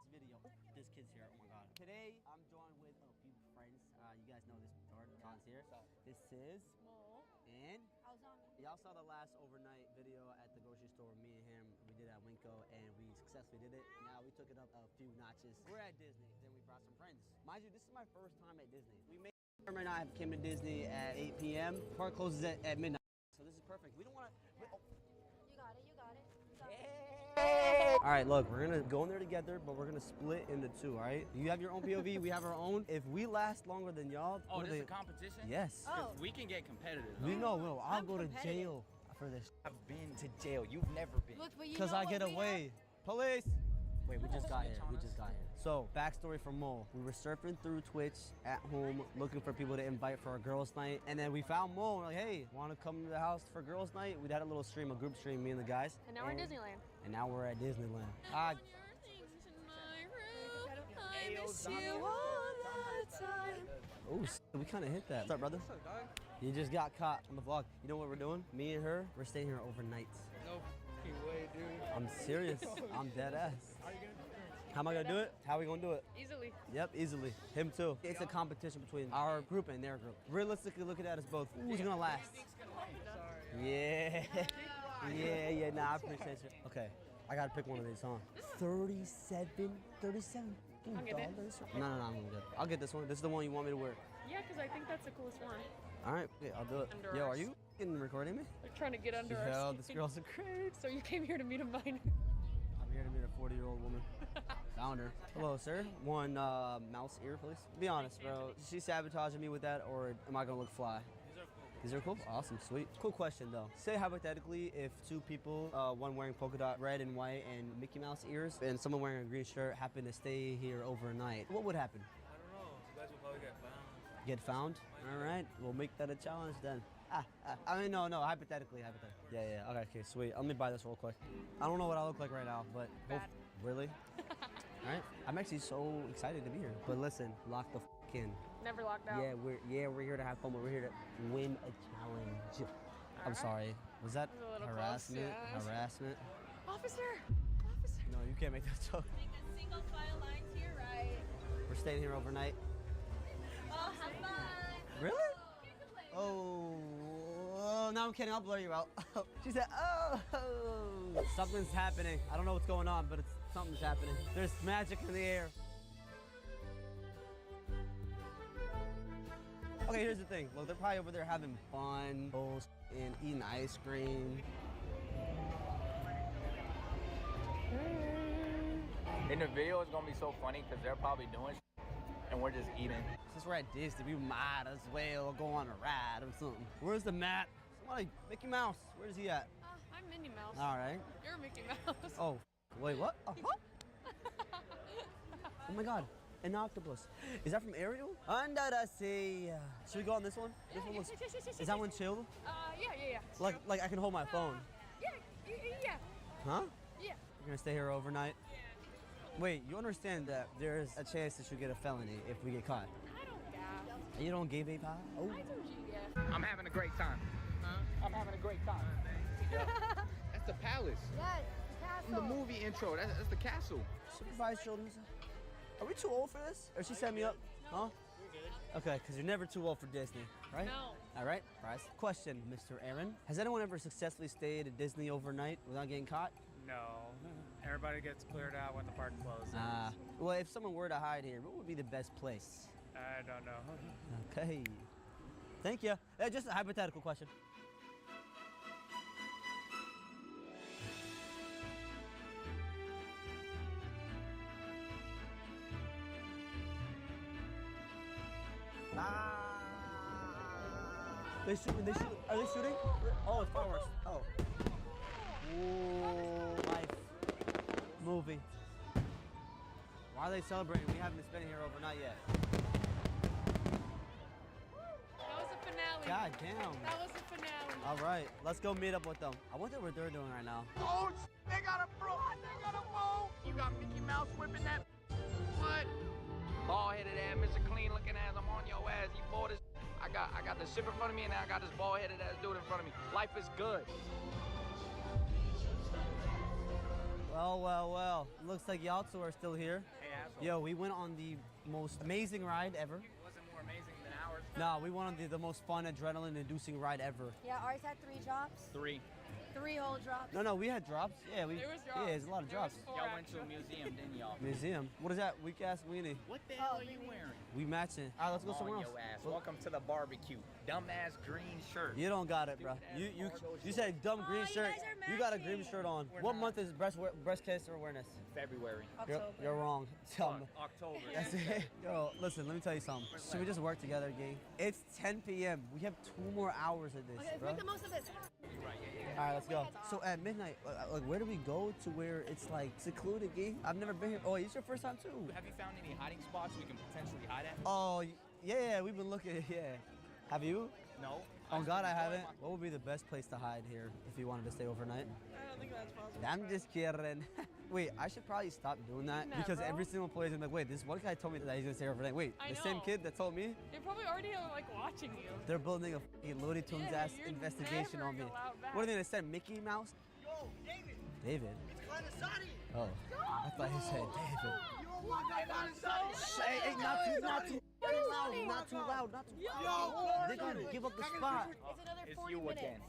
Speaker 5: video. This kid's here. Oh my god. Today I'm joined with a few friends. You guys know this door. John's here. This is
Speaker 7: Mo.
Speaker 5: and
Speaker 7: Alzana.
Speaker 5: y'all saw the last overnight video at the grocery store. Me and him, we did it at Winco, and we successfully did it. Now we took it up a few notches. We're at Disney. Then we we brought some friends. Mind you, this is my first time at Disney. We made and I came to Disney at 8 p.m. Park closes at midnight. So this is perfect. We don't want to.
Speaker 8: You got it, you got it. You got it.
Speaker 5: All right, look, we're gonna go in there together, but we're gonna split into two. All right, you have your own POV, we have our own. If we last longer than y'all,
Speaker 9: Oh, this is a competition?
Speaker 5: yes.
Speaker 8: Oh.
Speaker 9: We can get competitive.
Speaker 5: We know. I'll
Speaker 8: I'm
Speaker 5: go to
Speaker 8: competitive.
Speaker 5: jail for this.
Speaker 9: I've been to jail. You've never been.
Speaker 8: Look, but you
Speaker 5: Cause
Speaker 8: know
Speaker 5: I
Speaker 8: what
Speaker 5: get
Speaker 8: we
Speaker 5: away. Police. Wait, we just got
Speaker 9: Snitch
Speaker 5: here.
Speaker 9: on
Speaker 5: We
Speaker 9: us.
Speaker 5: just got here. So, backstory for Mo. We were surfing through Twitch at home, looking for people to invite for a girls' night. And then we found Mo. We're like, hey, want to come to the house for girls' night? We had a little stream, a group stream, me and the guys.
Speaker 8: And now we're at Disneyland.
Speaker 5: And now we're at Disneyland. Ah, oh, we kind of hit that. What's up, brother?
Speaker 6: What's up, dog?
Speaker 5: You just got caught on the vlog. You know what we're doing? Me and her, we're staying here overnight.
Speaker 6: No fucking way, dude.
Speaker 5: I'm serious. I'm dead ass. How am I gonna do it? How are we gonna do it?
Speaker 8: Easily.
Speaker 5: Yep, easily. Him too. It's a competition between our group and their group. Realistically, look at that as both. Who's gonna last? Yeah. Yeah, nah, I appreciate you. Okay, I gotta pick one of these, huh? 37
Speaker 8: I'll get it.
Speaker 5: dollars? No, I'm good. I'll get this one. This is the one you want me to wear.
Speaker 8: Yeah, because I think that's the coolest one.
Speaker 5: All right, yeah, I'll do it.
Speaker 8: Under
Speaker 5: Yo,
Speaker 8: our
Speaker 5: are you f***ing recording me?
Speaker 8: They're trying to get under
Speaker 5: Yo,
Speaker 8: our
Speaker 5: this
Speaker 8: skin.
Speaker 5: girl's a creep.
Speaker 8: So you came here to meet a minor.
Speaker 5: I'm here to meet a 40-year-old woman. Found her. Hello, sir. One mouse ear, please. Be honest, bro. Is she sabotaging me with that, or am I gonna look fly? These are cool. Awesome, sweet. Cool question though. Say hypothetically, if two people, one wearing polka dot red and white and Mickey Mouse ears, and someone wearing a green shirt, happen to stay here overnight, what would happen?
Speaker 6: I don't know. You guys will probably get found.
Speaker 5: Get found? All right, we'll make that a challenge then. I mean, no, hypothetically. Yeah, okay, sweet. Let me buy this real quick. I don't know what I look like right now, but
Speaker 8: Bad.
Speaker 5: Really? All right, I'm actually so excited to be here. But listen, lock the f in.
Speaker 8: Never locked out.
Speaker 5: Yeah, we're here to have fun. But we're here to win a challenge. I'm sorry. Was that
Speaker 8: That was a little close,
Speaker 5: harassment?
Speaker 8: yeah.
Speaker 5: Harassment?
Speaker 8: Officer!
Speaker 5: No, you can't make that joke.
Speaker 10: Make a single file line to your right.
Speaker 5: We're staying here overnight.
Speaker 10: Oh, have fun.
Speaker 5: Really?
Speaker 10: Here's the plate.
Speaker 5: Oh, no, I'm kidding. I'll blur you out. She said, oh, something's happening. I don't know what's going on, but something's happening. There's magic in the air. Okay, here's the thing. Look, they're probably over there having fun, and eating ice cream.
Speaker 9: In the video, it's gonna be so funny because they're probably doing and we're just eating.
Speaker 5: Since we're at Disney, we might as well go on a ride or something. Where's the mat? Somebody, Mickey Mouse. Where's he at?
Speaker 8: I'm Minnie Mouse.
Speaker 5: All right.
Speaker 8: You're Mickey Mouse.
Speaker 5: Oh, wait, what? Oh my God, an octopus. Is that from Ariel? Under the sea. Should we go on this one? This one looks. Is that one chill?
Speaker 8: Yeah.
Speaker 5: Like I can hold my phone.
Speaker 8: Yeah.
Speaker 5: Huh?
Speaker 8: Yeah.
Speaker 5: You're gonna stay here overnight? Wait, you understand that there's a chance that you get a felony if we get caught?
Speaker 8: I don't gas.
Speaker 5: You don't give a pie? Oh.
Speaker 8: I told you yes.
Speaker 9: I'm having a great time. I'm having a great time. That's the palace.
Speaker 8: Yes,
Speaker 9: From the movie intro. That's the castle.
Speaker 5: Supervised children. Are we too old for this? Or she set me up? Huh? Okay, because you're never too old for Disney, right?
Speaker 8: No.
Speaker 5: All right, prize. Question, Mr. Aaron. Has anyone ever successfully stayed at Disney overnight without getting caught?
Speaker 6: No. Everybody gets cleared out when the park closes.
Speaker 5: Well, if someone were to hide here, what would be the best place?
Speaker 6: I don't know.
Speaker 5: Okay. Thank you. Just a hypothetical question. They shooting. Are they shooting? Oh, it's fireworks. Oh. Ooh, life. Movie. Why are they celebrating? We haven't been spending here overnight yet.
Speaker 8: That was the finale.
Speaker 5: God damn.
Speaker 8: That was the finale.
Speaker 5: All right, let's go meet up with them. I wonder what they're doing right now.
Speaker 9: Oh, they got a bro. They got a bow. You got Mickey Mouse whipping that. What? Bald-headed ass, Mr. Clean looking ass. I'm on your ass. You bought this. I got the ship in front of me, and now I got this bald-headed ass dude in front of me. Life is good.
Speaker 5: Well. Looks like y'all two are still here.
Speaker 9: Hey, asshole.
Speaker 5: Yo, we went on the most amazing ride ever.
Speaker 9: It wasn't more amazing than ours.
Speaker 5: No, we went on the most fun, adrenaline-inducing ride ever.
Speaker 8: Yeah, ours had 3 drops.
Speaker 9: 3.
Speaker 8: 3 whole drops.
Speaker 5: No, we had drops. Yeah,
Speaker 6: There was drops.
Speaker 5: Yeah, there's a lot of
Speaker 6: There was
Speaker 5: drops.
Speaker 6: 4
Speaker 9: Y'all went to a
Speaker 6: actually.
Speaker 9: museum, didn't y'all?
Speaker 5: Museum. What is that? Weak ass weenie.
Speaker 9: What the hell are you wearing?
Speaker 5: We matching. All right, let's go somewhere
Speaker 9: On
Speaker 5: else.
Speaker 9: your ass.
Speaker 5: Well,
Speaker 9: Welcome to the barbecue. Dumbass green shirt.
Speaker 5: you don't got it, bro. You said dumb green
Speaker 8: you
Speaker 5: shirt.
Speaker 8: guys are
Speaker 5: You got a green
Speaker 8: matching.
Speaker 5: shirt on.
Speaker 9: We're
Speaker 5: What
Speaker 9: not.
Speaker 5: month is breast cancer awareness?
Speaker 9: February.
Speaker 5: You're wrong. Tell me.
Speaker 9: October.
Speaker 5: That's it. Yo, listen, let me tell you something. Should we just work together, gang? It's 10 p.m. We have 2 more hours of this,
Speaker 8: Okay, let's
Speaker 5: bro.
Speaker 8: make the most of it.
Speaker 5: All right, let's go. So at midnight, like, where do we go to where it's like secluded, gang? I've never been here. Oh, it's your first time too.
Speaker 9: Have you found any hiding spots we can potentially hide at?
Speaker 5: Oh, yeah, we've been looking. Yeah. Have you?
Speaker 9: No.
Speaker 5: Oh God, I haven't. What would be the best place to hide here if you wanted to stay overnight?
Speaker 4: I don't think that's possible.
Speaker 5: I'm just kidding. Wait, I should probably stop doing that because
Speaker 6: Never.
Speaker 5: every single place I'm like, wait, this one guy told me that he's gonna stay overnight. Wait,
Speaker 6: I
Speaker 5: the same
Speaker 6: know.
Speaker 5: kid that told me?
Speaker 6: They're probably already like watching you.
Speaker 5: They're building a fucking Looney Tunes
Speaker 6: Yeah,
Speaker 5: ass
Speaker 6: you're
Speaker 5: investigation
Speaker 6: never
Speaker 5: on me.
Speaker 6: allowed back.
Speaker 5: What are they gonna send Mickey Mouse?
Speaker 7: Yo, David.
Speaker 5: David.
Speaker 7: It's kind of sunny.
Speaker 5: Oh, I thought you said David.
Speaker 7: Yo, my God, kind of sunny.
Speaker 5: Hey, not too loud, not too loud, not too loud. They're gonna give up the spot.
Speaker 8: It's another
Speaker 9: It's
Speaker 8: 40
Speaker 9: you
Speaker 8: minutes.
Speaker 9: again.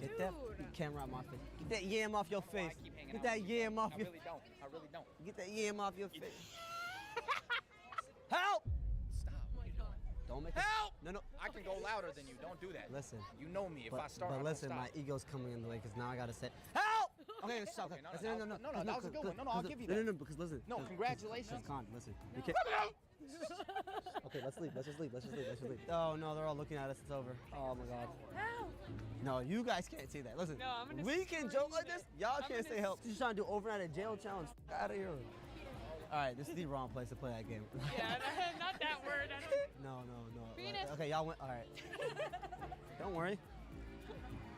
Speaker 5: Get that camera out my face. Get that yam off your
Speaker 9: I
Speaker 5: face.
Speaker 9: keep hanging
Speaker 5: Get
Speaker 9: out
Speaker 5: that
Speaker 9: with you.
Speaker 5: yam off
Speaker 9: I
Speaker 5: your.
Speaker 9: really don't. I really don't.
Speaker 5: Get that yam off your face. Help!
Speaker 9: Stop. What are you doing?
Speaker 5: Don't make
Speaker 9: Help!
Speaker 5: it. No.
Speaker 9: I can go louder than you. Don't do that.
Speaker 5: Listen.
Speaker 9: You know me. If I start, I
Speaker 5: but
Speaker 9: don't
Speaker 5: listen,
Speaker 9: stop.
Speaker 5: my ego's coming in the way because now I gotta say help. Okay, stop.
Speaker 9: Okay, no,
Speaker 5: Listen,
Speaker 9: no, that was a good one. No, I'll give you
Speaker 5: No,
Speaker 9: that.
Speaker 5: because listen.
Speaker 9: No, congratulations.
Speaker 5: Con, listen. You can't. Okay, let's sleep. Let's just sleep. Let's just sleep. Let's just sleep. Oh no, they're all looking at us. It's over. Oh my God.
Speaker 8: Help.
Speaker 5: No, you guys can't see that. Listen.
Speaker 6: No, I'm gonna
Speaker 5: we can joke like this. Y'all
Speaker 6: I'm
Speaker 5: can't say
Speaker 6: gonna
Speaker 5: help. She's trying to do overnight at jail challenge. Out of here. All right, this is the wrong place to play that game.
Speaker 6: Yeah, not that word. I don't.
Speaker 5: No.
Speaker 6: Penis.
Speaker 5: Okay, y'all went. All right. Don't worry.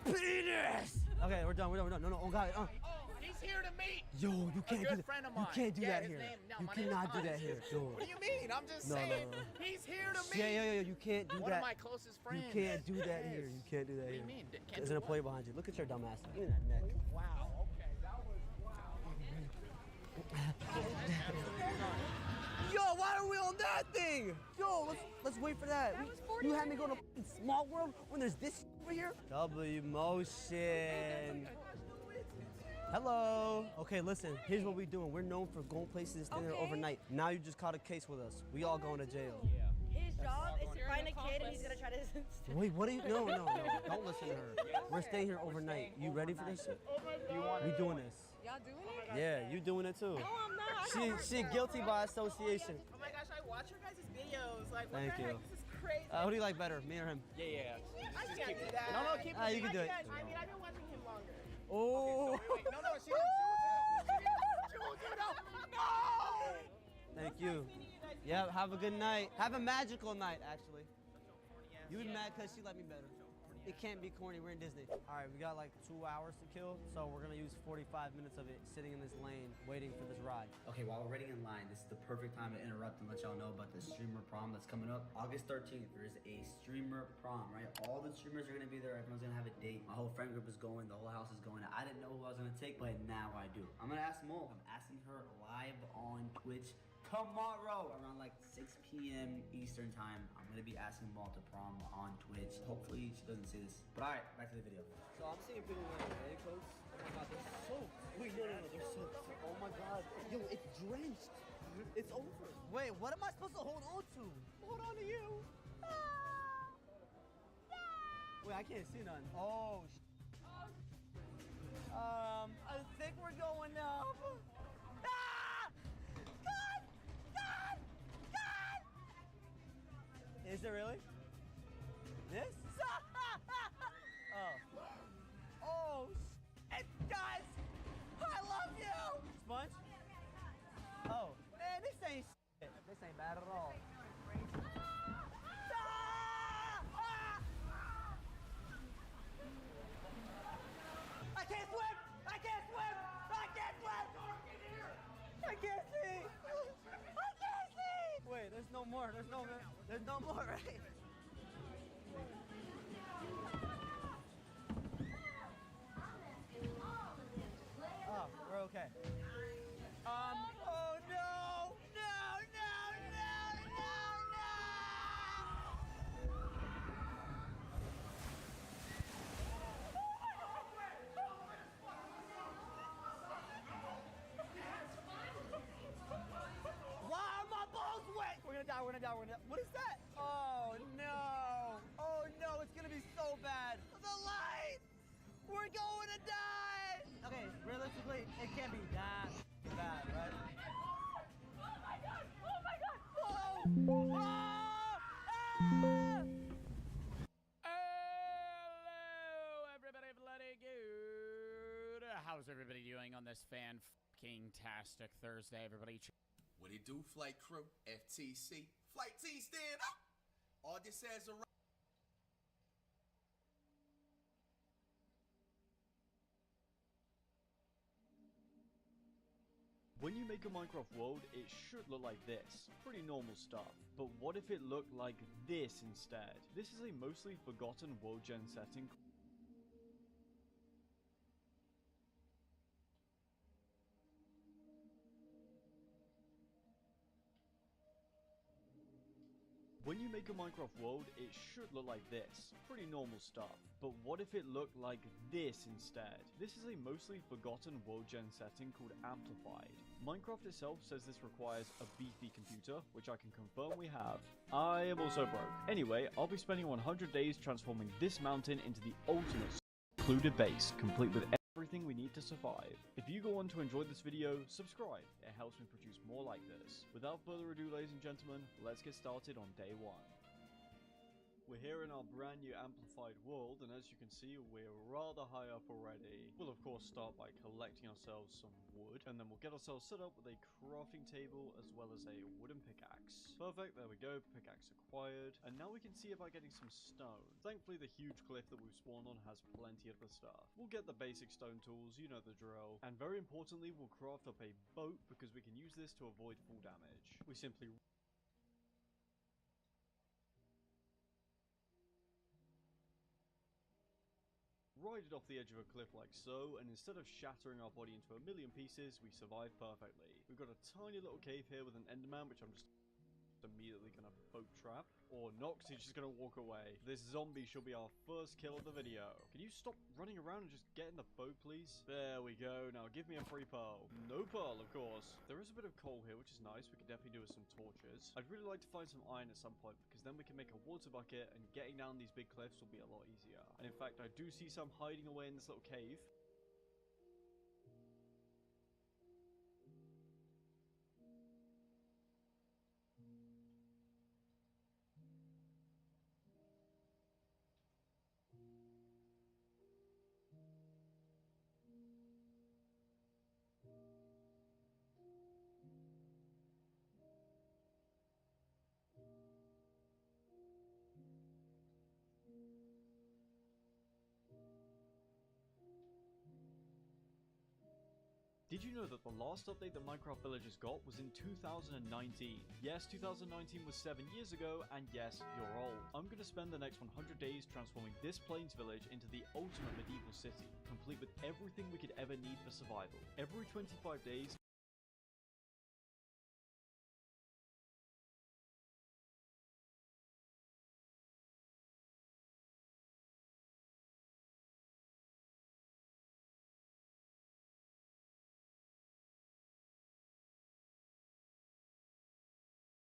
Speaker 5: Penis. Okay, we're done. No. Oh God.
Speaker 9: Oh, he's here to meet.
Speaker 5: Yo, you can't do
Speaker 9: good
Speaker 5: that.
Speaker 9: friend of
Speaker 5: You
Speaker 9: mine.
Speaker 5: can't do
Speaker 9: Yeah,
Speaker 5: that
Speaker 9: his
Speaker 5: here.
Speaker 9: name- no,
Speaker 5: You
Speaker 9: my name is
Speaker 5: cannot do that
Speaker 9: Hans.
Speaker 5: here. Yo.
Speaker 9: What do you mean? I'm just
Speaker 5: No.
Speaker 9: saying. He's here to meet.
Speaker 5: Yeah. You can't do
Speaker 9: One
Speaker 5: that.
Speaker 9: of my closest friends.
Speaker 5: You can't do that here.
Speaker 9: Yes.
Speaker 5: You can't do that
Speaker 9: What do
Speaker 5: here.
Speaker 9: you mean? Can't
Speaker 5: There's
Speaker 9: do
Speaker 5: an
Speaker 9: what?
Speaker 5: employee behind you. Look at your dumb ass. Give me that neck.
Speaker 9: Wow. Okay. That was wow.
Speaker 5: Yo, why are we on that thing? Yo, let's wait for that.
Speaker 6: That was 40
Speaker 5: You had me go to f***ing Small World when there's this over here? W motion. Hello. Okay, listen, here's what we're doing. We're known for going places and staying there
Speaker 8: Okay.
Speaker 5: overnight. Now you just caught a case with us. We all going to jail.
Speaker 8: His job is to
Speaker 6: You're
Speaker 8: find
Speaker 6: an
Speaker 8: a kid and he's
Speaker 6: accomplice.
Speaker 8: gonna try to.
Speaker 5: Wait, what are you? No. Don't listen to her. We're staying here overnight. You ready for this shit? We doing this.
Speaker 6: Y'all doing it?
Speaker 5: Yeah, you doing it too.
Speaker 8: No, I'm not.
Speaker 5: She guilty by association.
Speaker 7: Oh my gosh, I watch your guys' videos. Like, what
Speaker 5: Thank
Speaker 7: the
Speaker 5: you.
Speaker 7: heck? This is crazy.
Speaker 5: Who do you like better, me or him?
Speaker 9: Yeah.
Speaker 7: I can't do that.
Speaker 9: No, keep it.
Speaker 5: You can do it.
Speaker 7: I mean, I've been watching him longer.
Speaker 5: Oh.
Speaker 9: Wait, no, she didn't. No.
Speaker 5: Thank you. Yeah, have a good night. Have a magical night, actually. You would mad because she let me better. It can't be corny. We're in Disney. All right, we got like 2 hours to kill, so we're gonna use 45 minutes of it sitting in this lane waiting for this ride. Okay, while we're waiting in line, this is the perfect time to interrupt and let y'all know about the streamer prom that's coming up. August 13th, there is a streamer prom, right? All the streamers are gonna be there. Everyone's gonna have a date. My whole friend group is going. The whole house is going. I didn't know who I was gonna take, but now I do. I'm gonna ask Mo. I'm asking her live on Twitch tomorrow around like 6 p.m. Eastern time. I'm gonna be asking Mal to prom on Twitch. Hopefully she doesn't see this. But all right, back to the video. So I'm seeing people wearing raincoats. Oh my God, they're soaked. Wait, no, they're soaked. Oh my God, yo, it's drenched. It's over. Wait, what am I supposed to hold on to? Hold on to you. Wait, I can't see none. Oh. I think we're going up. Is it really? This? Oh, shit, guys! I love you! Sponge? Oh, man, this ain't shit. This ain't bad at all. I can't swim! I can't swim! I can't swim! I can't see! I can't see! Wait, there's no more. There's no more, right? Oh, we're okay. Oh no! It can't be that bad, right?
Speaker 10: Oh my god! Oh my god!
Speaker 5: Whoa! Ah!
Speaker 11: Hello, everybody, bloody good. How's everybody doing on this fan-fucking-tastic Thursday, everybody?
Speaker 12: What it do, flight crew? FTC. Flight T, stand up! All this says a
Speaker 13: When you make a Minecraft world, it should look like this. Pretty normal stuff. But what if it looked like this instead? This is a mostly forgotten world gen setting. When you make a Minecraft world, it should look like this. Pretty normal stuff. But what if it looked like this instead? This is a mostly forgotten world gen setting called Amplified. Minecraft itself says this requires a beefy computer, which I can confirm we have. I am also broke. Anyway, I'll be spending 100 days transforming this mountain into the ultimate secluded base, complete with everything we need to survive. If you go on to enjoy this video, subscribe. It helps me produce more like this. Without further ado, ladies and gentlemen, let's get started on day one. We're here in our brand new amplified world, and as you can see, we're rather high up already. We'll of course start by collecting ourselves some wood, and then we'll get ourselves set up with a crafting table as well as a wooden pickaxe. Perfect, there we go, pickaxe acquired. And now we can see about getting some stone. Thankfully, the huge cliff that we've spawned on has plenty of the stuff. We'll get the basic stone tools, you know the drill. And very importantly, we'll craft up a boat because we can use this to avoid fall damage. We simply ride it off the edge of a cliff like so, and instead of shattering our body into a million pieces, we survive perfectly. We've got a tiny little cave here with an enderman, which I'm just immediately gonna boat trap. Or not, because he's just gonna walk away. This zombie shall be our first kill of the video. Can you stop running around and just get in the boat, please? There we go. Now give me a free pearl. No pearl, of course. There is a bit of coal here, which is nice. We could definitely do with some torches. I'd really like to find some iron at some point, because then we can make a water bucket, and getting down these big cliffs will be a lot easier. And in fact, I do see some hiding away in this little cave. Did you know that the last update that Minecraft Villagers got was in 2019? Yes, 2019 was 7 years ago, and yes, you're old. I'm going to spend the next 100 days transforming this Plains village into the ultimate medieval city, complete with everything we could ever need for survival. Every 25 days,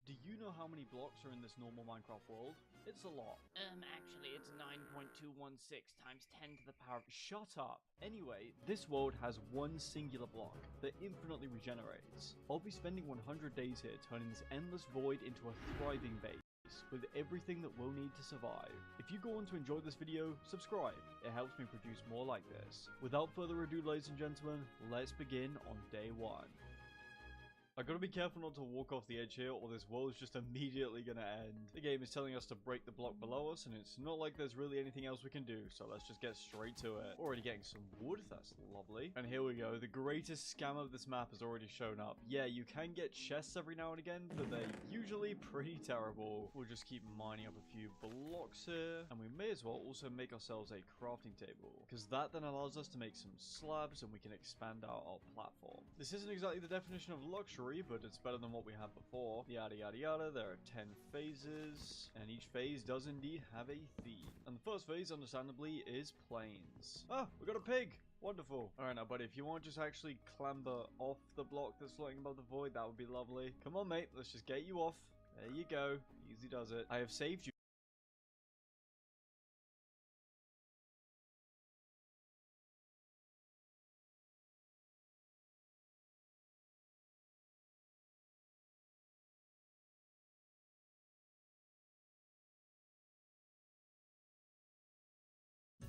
Speaker 13: do you know how many blocks are in this normal Minecraft world? It's a lot.
Speaker 14: Actually, it's 9.216 times 10 to the power of...
Speaker 13: Shut up! Anyway, this world has one singular block that infinitely regenerates. I'll be spending 100 days here turning this endless void into a thriving base, with everything that we'll need to survive. If you go on to enjoy this video, subscribe. It helps me produce more like this. Without further ado, ladies and gentlemen, let's begin on day one. I gotta be careful not to walk off the edge here, or this world is just immediately gonna end. The game is telling us to break the block below us, and it's not like there's really anything else we can do, so let's just get straight to it. Already getting some wood, that's lovely. And here we go, the greatest scam of this map has already shown up. Yeah, you can get chests every now and again, but they're usually pretty terrible. We'll just keep mining up a few blocks here, and we may as well also make ourselves a crafting table, because that then allows us to make some slabs, and we can expand out our platform. This isn't exactly the definition of luxury, but it's better than what we had before. Yada yada yada, there are 10 phases, and each phase does indeed have a theme. And the first phase, understandably, is plains. Ah, we got a pig! Wonderful. Alright now, buddy, if you want to just actually clamber off the block that's floating above the void, that would be lovely. Come on, mate, let's just get you off. There you go. Easy does it. I have saved you.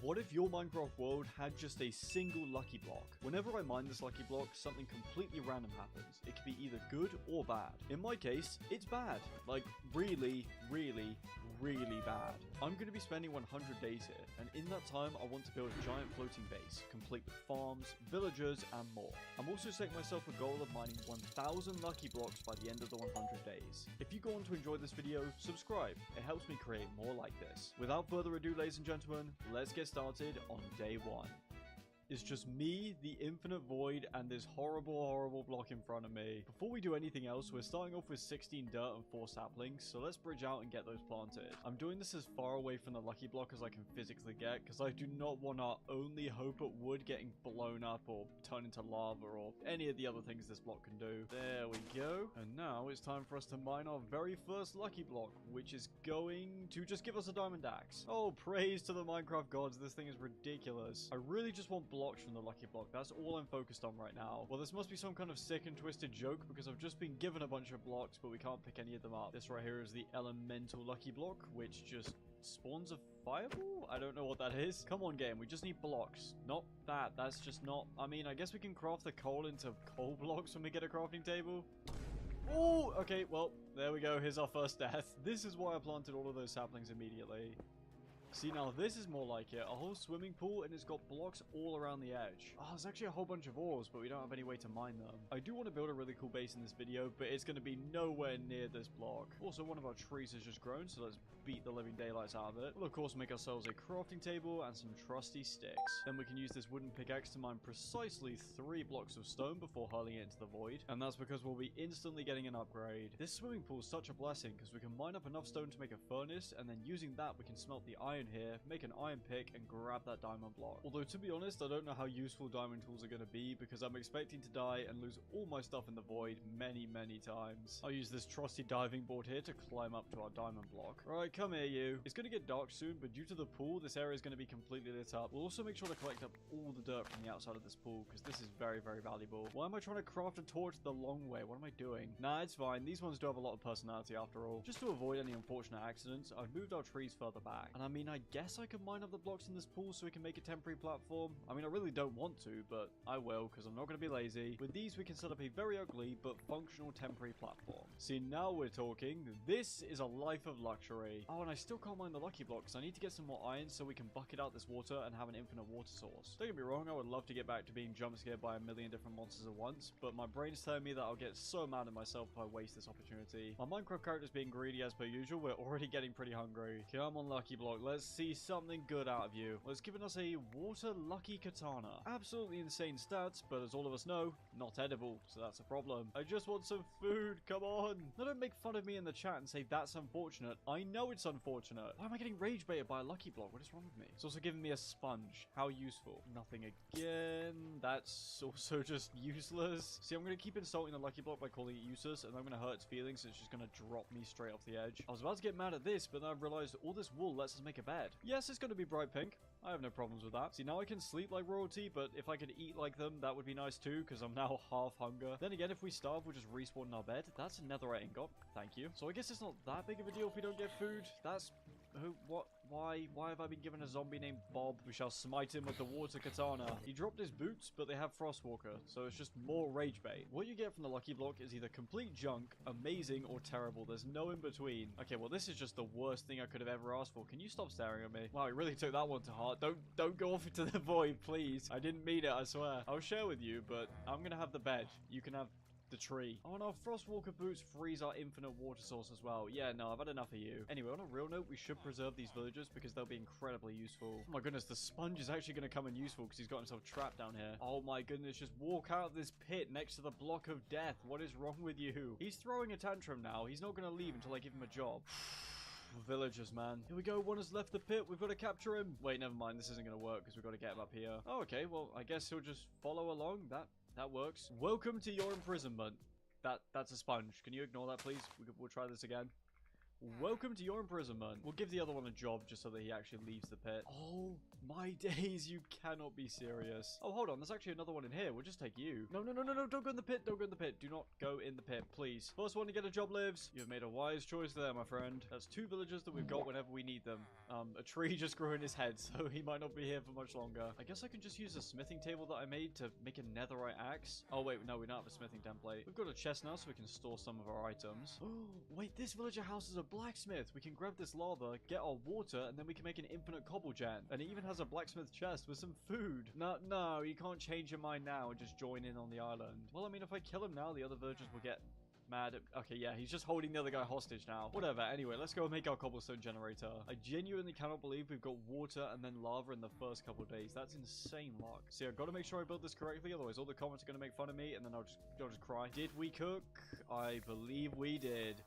Speaker 13: What if your Minecraft world had just a single lucky block? Whenever I mine this lucky block, something completely random happens. It could be either good or bad. In my case, it's bad. Like, really, really, really bad. I'm going to be spending 100 days here, and in that time, I want to build a giant floating base, complete with farms, villagers, and more. I'm also setting myself a goal of mining 1,000 lucky blocks by the end of the 100 days. If you go on to enjoy this video, subscribe. It helps me create more like this. Without further ado, ladies and gentlemen, let's get started on day 1. It's just me, the infinite void, and this horrible block in front of me. Before we do anything else, we're starting off with 16 dirt and 4 saplings, so let's bridge out and get those planted. I'm doing this as far away from the lucky block as I can physically get, because I do not want our only hope at wood getting blown up or turn into lava or any of the other things this block can do. There we go. And now it's time for us to mine our very first lucky block, which is going to just give us a diamond axe. Oh, praise to the Minecraft gods, this thing is ridiculous. I really just want blocks from the lucky block. That's all I'm focused on right now. Well, this must be some kind of sick and twisted joke because I've just been given a bunch of blocks, but we can't pick any of them up. This right here is the elemental lucky block, which just spawns a fireball? I don't know what that is. Come on, game. We just need blocks. Not that. That's just not... I mean, I guess we can craft the coal into coal blocks when we get a crafting table. Oh, okay. Well, there we go. Here's our first death. This is why I planted all of those saplings immediately. See, now this is more like it. A whole swimming pool, and it's got blocks all around the edge. Oh, there's actually a whole bunch of ores, but we don't have any way to mine them. I do want to build a really cool base in this video, but it's going to be nowhere near this block. Also, one of our trees has just grown, so let's beat the living daylights out of it. We'll, of course, make ourselves a crafting table and some trusty sticks. Then we can use this wooden pickaxe to mine precisely 3 blocks of stone before hurling it into the void. And that's because we'll be instantly getting an upgrade. This swimming pool is such a blessing, because we can mine up enough stone to make a furnace, and then using that, we can smelt the iron here, make an iron pick, and grab that diamond block. Although, to be honest, I don't know how useful diamond tools are going to be, because I'm expecting to die and lose all my stuff in the void many times. I'll use this trusty diving board here to climb up to our diamond block. Alright, come here, you. It's going to get dark soon, but due to the pool, this area is going to be completely lit up. We'll also make sure to collect up all the dirt from the outside of this pool, because this is very valuable. Why am I trying to craft a torch the long way? What am I doing? Nah, it's fine. These ones do have a lot of personality after all. Just to avoid any unfortunate accidents, I've moved our trees further back. And I mean, I guess I could mine up the blocks in this pool so we can make a temporary platform. I mean, I really don't want to, but I will, because I'm not going to be lazy. With these, we can set up a very ugly but functional temporary platform. See, now we're talking. This is a life of luxury. Oh, and I still can't mine the lucky block, because I need to get some more iron so we can bucket out this water and have an infinite water source. Don't get me wrong, I would love to get back to being jump scared by a million different monsters at once, but my brain's telling me that I'll get so mad at myself if I waste this opportunity. My Minecraft character's being greedy as per usual. We're already getting pretty hungry. Come on, lucky block. Let's see something good out of you. Well, it's given us a water lucky katana. Absolutely insane stats, but as all of us know, not edible, so that's a problem. I just want some food. Come on. Now, don't make fun of me in the chat and say that's unfortunate. I know it's unfortunate. Why am I getting rage baited by a lucky block? What is wrong with me? It's also giving me a sponge. How useful. Nothing again. That's also just useless. See, I'm going to keep insulting the lucky block by calling it useless, and I'm going to hurt its feelings, so it's just going to drop me straight off the edge. I was about to get mad at this, but then I realized all this wool lets us make a bed. Yes, it's going to be bright pink. I have no problems with that. See, now I can sleep like royalty, but if I could eat like them, that would be nice too, because I'm now half hunger. Then again, if we starve, we'll just respawn in our bed. That's a netherite ingot. Thank you. So I guess it's not that big of a deal if we don't get food. That's... Who? What? Why? Why have I been given a zombie named Bob? We shall smite him with the water katana. He dropped his boots, but they have Frostwalker, so it's just more rage bait. What you get from the lucky block is either complete junk, amazing, or terrible. There's no in between. Okay, well, this is just the worst thing I could have ever asked for. Can you stop staring at me? Wow, you really took that one to heart. Don't go off into the void, please. I didn't mean it, I swear. I'll share with you, but I'm gonna have the bed. You can have the tree. Oh, and our Frostwalker boots freeze our infinite water source as well. Yeah, no, I've had enough of you. Anyway, on a real note, we should preserve these villagers because they'll be incredibly useful. Oh my goodness, the sponge is actually going to come in useful because he's got himself trapped down here. Oh my goodness, just walk out of this pit next to the block of death. What is wrong with you? He's throwing a tantrum now. He's not going to leave until I give him a job. Villagers, man. Here we go. One has left the pit. We've got to capture him. Wait, never mind. This isn't going to work because we've got to get him up here. Oh, okay. Well, I guess he'll just follow along. That works. Welcome to your imprisonment. That's a sponge. Can you ignore that, please? We'll try this again. Welcome to your imprisonment. We'll give the other one a job just so that he actually leaves the pit. Oh my days, you cannot be serious. Oh, hold on, there's actually another one in here. We'll just take you. No, no, no, no, no, don't go in the pit. Don't go in the pit. Do not go in the pit, please. First one to get a job lives. You've made a wise choice there, my friend. That's 2 villagers that we've got whenever we need them. A tree just grew in his head, so he might not be here for much longer. I guess I can just use a smithing table that I made to make a netherite axe. Oh, wait, no, we don't have a smithing template. We've got a chest now, so we can store some of our items. Oh, wait, this villager house is a blacksmith. We can grab this lava, get our water, and then we can make an infinite cobble gen. And it even has a blacksmith chest with some food. No, you can't change your mind now and just join in on the island. Well, I mean, if I kill him now, the other villagers will get mad at... Okay, yeah, he's just holding the other guy hostage now. Whatever, anyway, let's go and make our cobblestone generator. I genuinely cannot believe we've got water and then lava in the first couple of days. That's insane luck. See, I've got to make sure I build this correctly, otherwise all the comments are going to make fun of me, and then I'll just cry. Did we cook? I believe we did.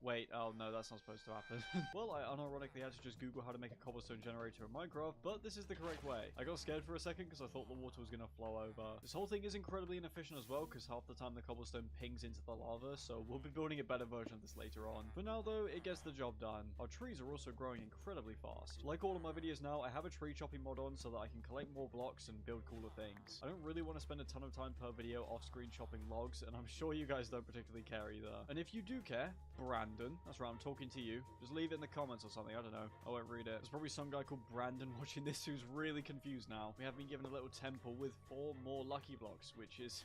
Speaker 13: Wait, oh no, that's not supposed to happen. Well, I unironically had to just Google how to make a cobblestone generator in Minecraft, but this is the correct way. I got scared for a second because I thought the water was going to flow over. This whole thing is incredibly inefficient as well, because half the time the cobblestone pings into the lava, so we'll be building a better version of this later on. For now though, it gets the job done. Our trees are also growing incredibly fast. Like all of my videos now, I have a tree chopping mod on so that I can collect more blocks and build cooler things. I don't really want to spend a ton of time per video off-screen chopping logs, and I'm sure you guys don't particularly care either. And if you do care, Brandon, that's right, I'm talking to you. Just leave it in the comments or something, I don't know. I won't read it. There's probably some guy called Brandon watching this who's really confused now. We have been given a little temple with 4 more lucky blocks, which is...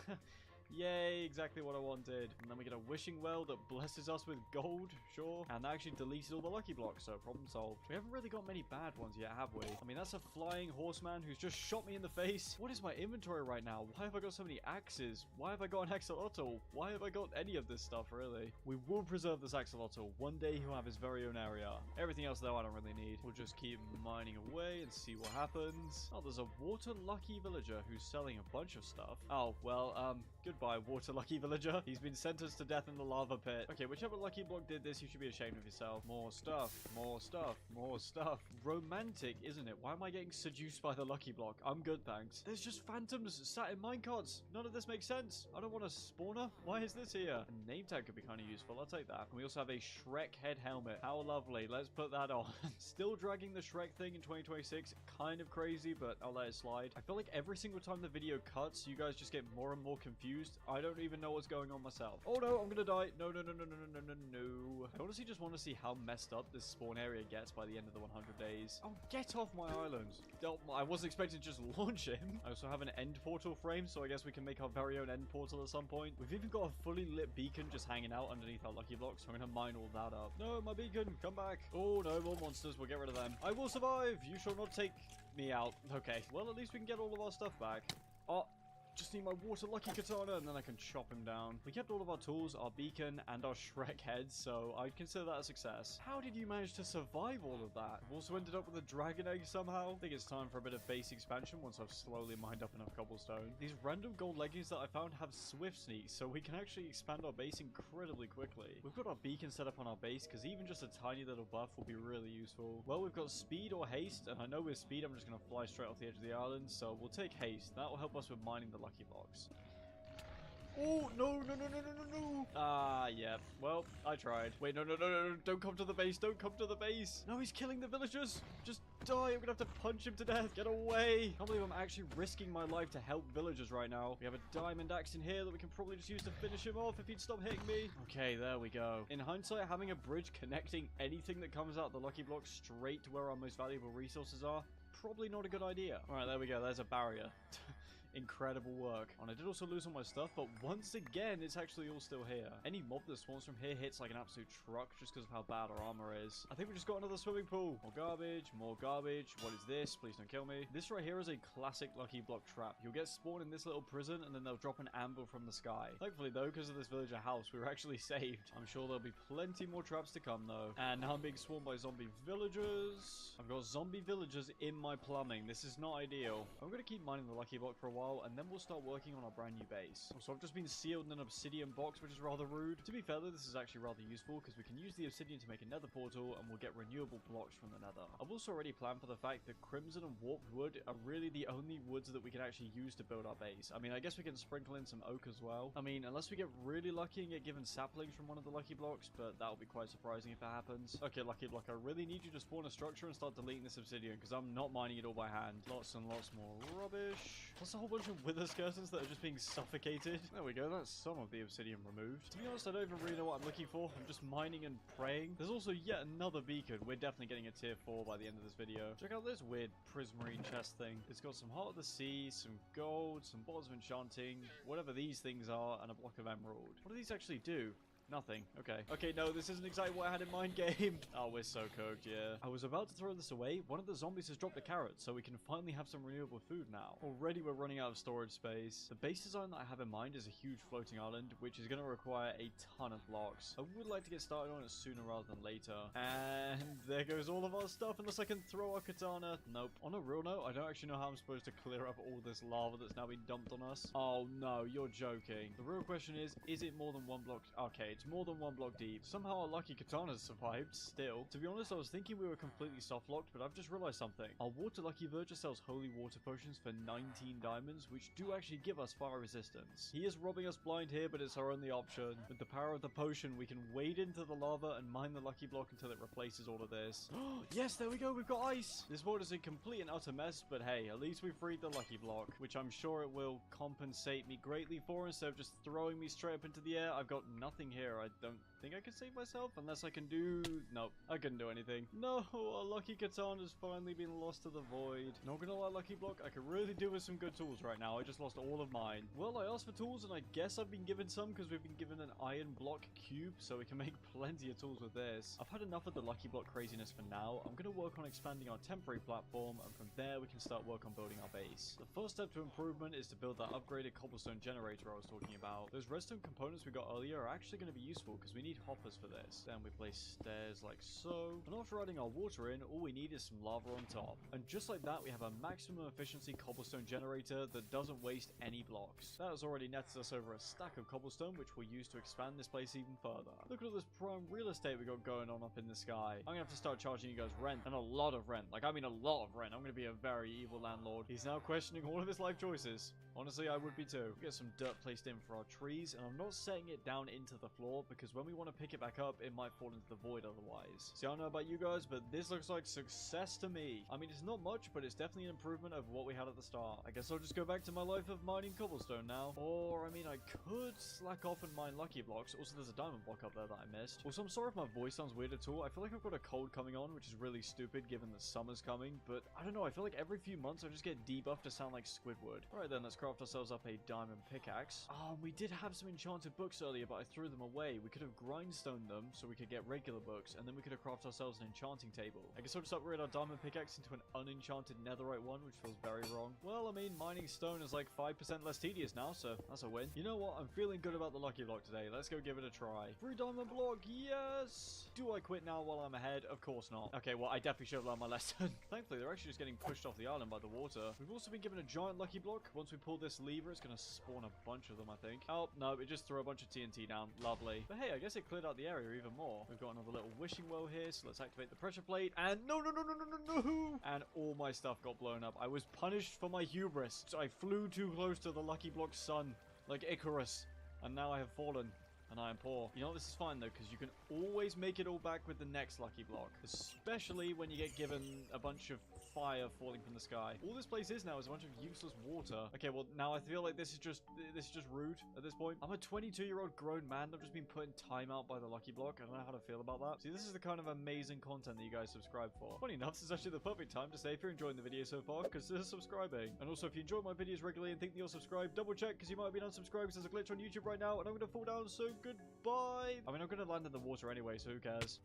Speaker 13: Yay, exactly what I wanted. And then we get a wishing well that blesses us with gold, sure. And that actually deleted all the lucky blocks, so problem solved. We haven't really got many bad ones yet, have we? I mean, that's a flying horseman who's just shot me in the face. What is my inventory right now? Why have I got so many axes? Why have I got an axolotl? Why have I got any of this stuff, really? We will preserve this axolotl. One day he'll have his very own area. Everything else, though, I don't really need. We'll just keep mining away and see what happens. Oh, there's a water lucky villager who's selling a bunch of stuff. Oh, well, goodbye, water lucky villager. He's been sentenced to death in the lava pit. Okay, whichever lucky block did this, you should be ashamed of yourself. More stuff, more stuff, more stuff. Romantic, isn't it? Why am I getting seduced by the lucky block? I'm good, thanks. There's just phantoms sat in minecarts. None of this makes sense. I don't want a spawner. Why is this here? A name tag could be kind of useful. I'll take that. And we also have a Shrek head helmet. How lovely. Let's put that on. Still dragging the Shrek thing in 2026. Kind of crazy, but I'll let it slide. I feel like every single time the video cuts, you guys just get more and more confused. I don't even know what's going on myself. Oh no, I'm gonna die. No, no, no, no, no, no, no, no. I honestly just want to see how messed up this spawn area gets by the end of the 100 days. Oh, get off my island. I wasn't expecting to just launch him. I also have an end portal frame, so I guess we can make our very own end portal at some point. We've even got a fully lit beacon just hanging out underneath our lucky blocks, so I'm gonna mine all that up. No, my beacon, come back. Oh no, more monsters. We'll get rid of them. I will survive. You shall not take me out. Okay, well, at least we can get all of our stuff back. Oh, just need my water lucky katana and then I can chop him down. We kept all of our tools, our beacon, and our Shrek heads, so I'd consider that a success. How did you manage to survive all of that? I've also ended up with a dragon egg somehow. I think it's time for a bit of base expansion once I've slowly mined up enough cobblestone. These random gold leggings that I found have swift sneak, so we can actually expand our base incredibly quickly. We've got our beacon set up on our base, because even just a tiny little buff will be really useful. Well, we've got speed or haste, and I know with speed I'm just going to fly straight off the edge of the island, so we'll take haste. That will help us with mining the lucky blocks. Oh, no, no, no, no, no, no, no. Ah, yeah. Well, I tried. Wait, no, no, no, no, no. Don't come to the base. Don't come to the base. No, he's killing the villagers. Just die. I'm going to have to punch him to death. Get away. Can't believe I'm actually risking my life to help villagers right now. We have a diamond axe in here that we can probably just use to finish him off if he'd stop hitting me. Okay, there we go. In hindsight, having a bridge connecting anything that comes out the lucky block straight to where our most valuable resources are, probably not a good idea. All right, there we go. There's a barrier. Incredible work. And I did also lose all my stuff, but once again, it's actually all still here. Any mob that spawns from here hits like an absolute truck just because of how bad our armor is. I think we just got another swimming pool. More garbage, more garbage. What is this? Please don't kill me. This right here is a classic lucky block trap. You'll get spawned in this little prison and then they'll drop an anvil from the sky. Thankfully though, because of this villager house, we were actually saved. I'm sure there'll be plenty more traps to come though. And now I'm being swarmed by zombie villagers. I've got zombie villagers in my plumbing. This is not ideal. I'm going to keep mining the lucky block for a while while, and then we'll start working on our brand new base. So I've just been sealed in an obsidian box, which is rather rude. To be fair though, this is actually rather useful because we can use the obsidian to make a nether portal and we'll get renewable blocks from the nether. I've also already planned for the fact that crimson and warped wood are really the only woods that we can actually use to build our base. I mean, I guess we can sprinkle in some oak as well. I mean, unless we get really lucky and get given saplings from one of the lucky blocks, but that'll be quite surprising if that happens. Okay, lucky block, I really need you to spawn a structure and start deleting this obsidian because I'm not mining it all by hand. Lots and lots more rubbish. Plus a whole bunch of wither skeletons that are just being suffocated. There we go, that's some of the obsidian removed. To be honest, I don't even really know what I'm looking for. I'm just mining and praying. There's also yet another beacon. We're definitely getting a tier 4 by the end of this video. Check out this weird prismarine chest thing. It's got some heart of the sea, some gold, some bottles of enchanting, whatever these things are, and a block of emerald. What do these actually do? Nothing. Okay. Okay, no, this isn't exactly what I had in mind, game. Oh, we're so cooked, yeah. I was about to throw this away. One of the zombies has dropped a carrot, so we can finally have some renewable food now. Already we're running out of storage space. The base design that I have in mind is a huge floating island, which is going to require a ton of blocks. I would like to get started on it sooner rather than later. And there goes all of our stuff, unless I can throw our katana. Nope. On a real note, I don't actually know how I'm supposed to clear up all this lava that's now been dumped on us. Oh, no, you're joking. The real question is it more than one block? Okay, it's more than one block deep. Somehow our lucky katana's survived, still. To be honest, I was thinking we were completely soft-locked, but I've just realized something. Our water lucky verger sells holy water potions for 19 diamonds, which do actually give us fire resistance. He is robbing us blind here, but it's our only option. With the power of the potion, we can wade into the lava and mine the lucky block until it replaces all of this. Yes, there we go, we've got ice! This world is a complete and utter mess, but hey, at least we freed the lucky block, which I'm sure it will compensate me greatly for. Instead of just throwing me straight up into the air, I've got nothing here. I don't think I can save myself unless I can do... Nope, I couldn't do anything. No, our lucky katana has finally been lost to the void. Not gonna lie, lucky block, I could really do with some good tools right now. I just lost all of mine. Well, I asked for tools and I guess I've been given some because we've been given an iron block cube, so we can make plenty of tools with this. I've had enough of the lucky block craziness for now. I'm gonna work on expanding our temporary platform, and from there we can start work on building our base. The first step to improvement is to build that upgraded cobblestone generator I was talking about. Those redstone components we got earlier are actually going to be useful because we need hoppers for this. Then we place stairs like so. And after adding our water in, all we need is some lava on top. And just like that, we have a maximum efficiency cobblestone generator that doesn't waste any blocks. That has already netted us over a stack of cobblestone, which we'll use to expand this place even further. Look at all this prime real estate we got going on up in the sky. I'm going to have to start charging you guys rent, and a lot of rent. Like, I mean a lot of rent. I'm going to be a very evil landlord. He's now questioning all of his life choices. Honestly, I would be too. Get some dirt placed in for our trees, and I'm not setting it down into the floor because when we want to pick it back up, it might fall into the void otherwise. See, I don't know about you guys, but this looks like success to me. I mean, it's not much, but it's definitely an improvement over what we had at the start. I guess I'll just go back to my life of mining cobblestone now. Or, I mean, I could slack off and mine lucky blocks. Also, there's a diamond block up there that I missed. Also, I'm sorry if my voice sounds weird at all. I feel like I've got a cold coming on, which is really stupid given that summer's coming, but I don't know. I feel like every few months I just get debuffed to sound like Squidward. Alright then, let's craft ourselves up a diamond pickaxe. Oh, we did have some enchanted books earlier, but I threw them away. We could have grindstone them so we could get regular books, and then we could have crafted ourselves an enchanting table. I guess I'll just upgrade our diamond pickaxe into an unenchanted netherite one, which feels very wrong. Well, I mean, mining stone is like 5% less tedious now, so that's a win. You know what? I'm feeling good about the lucky block today. Let's go give it a try. 3 diamond block, yes! Do I quit now while I'm ahead? Of course not. Okay, well, I definitely should have learned my lesson. Thankfully, they're actually just getting pushed off the island by the water. We've also been given a giant lucky block. Once we pull this lever, it's going to spawn a bunch of them, I think. Oh, no, it just threw a bunch of TNT down. Lovely. But hey, I guess it cleared out the area even more. We've got another little wishing well here, so let's activate the pressure plate. And no! And all my stuff got blown up. I was punished for my hubris. So I flew too close to the lucky block's sun, like Icarus. And now I have fallen. And I am poor. You know, this is fine though, because you can always make it all back with the next lucky block. Especially when you get given a bunch of fire falling from the sky. All this place is now is a bunch of useless water. Okay, well, now I feel like this is just rude at this point. I'm a 22-year-old grown man. I've just been put in timeout by the lucky block. I don't know how to feel about that. See, this is the kind of amazing content that you guys subscribe for. Funny enough, this is actually the perfect time to say if you're enjoying the video so far, consider subscribing. And also, if you enjoy my videos regularly and think that you're subscribed, double check, because you might have been unsubscribed because there's a glitch on YouTube right now, and I'm going to fall down, so goodbye. I mean, I'm going to land in the water anyway, so who cares?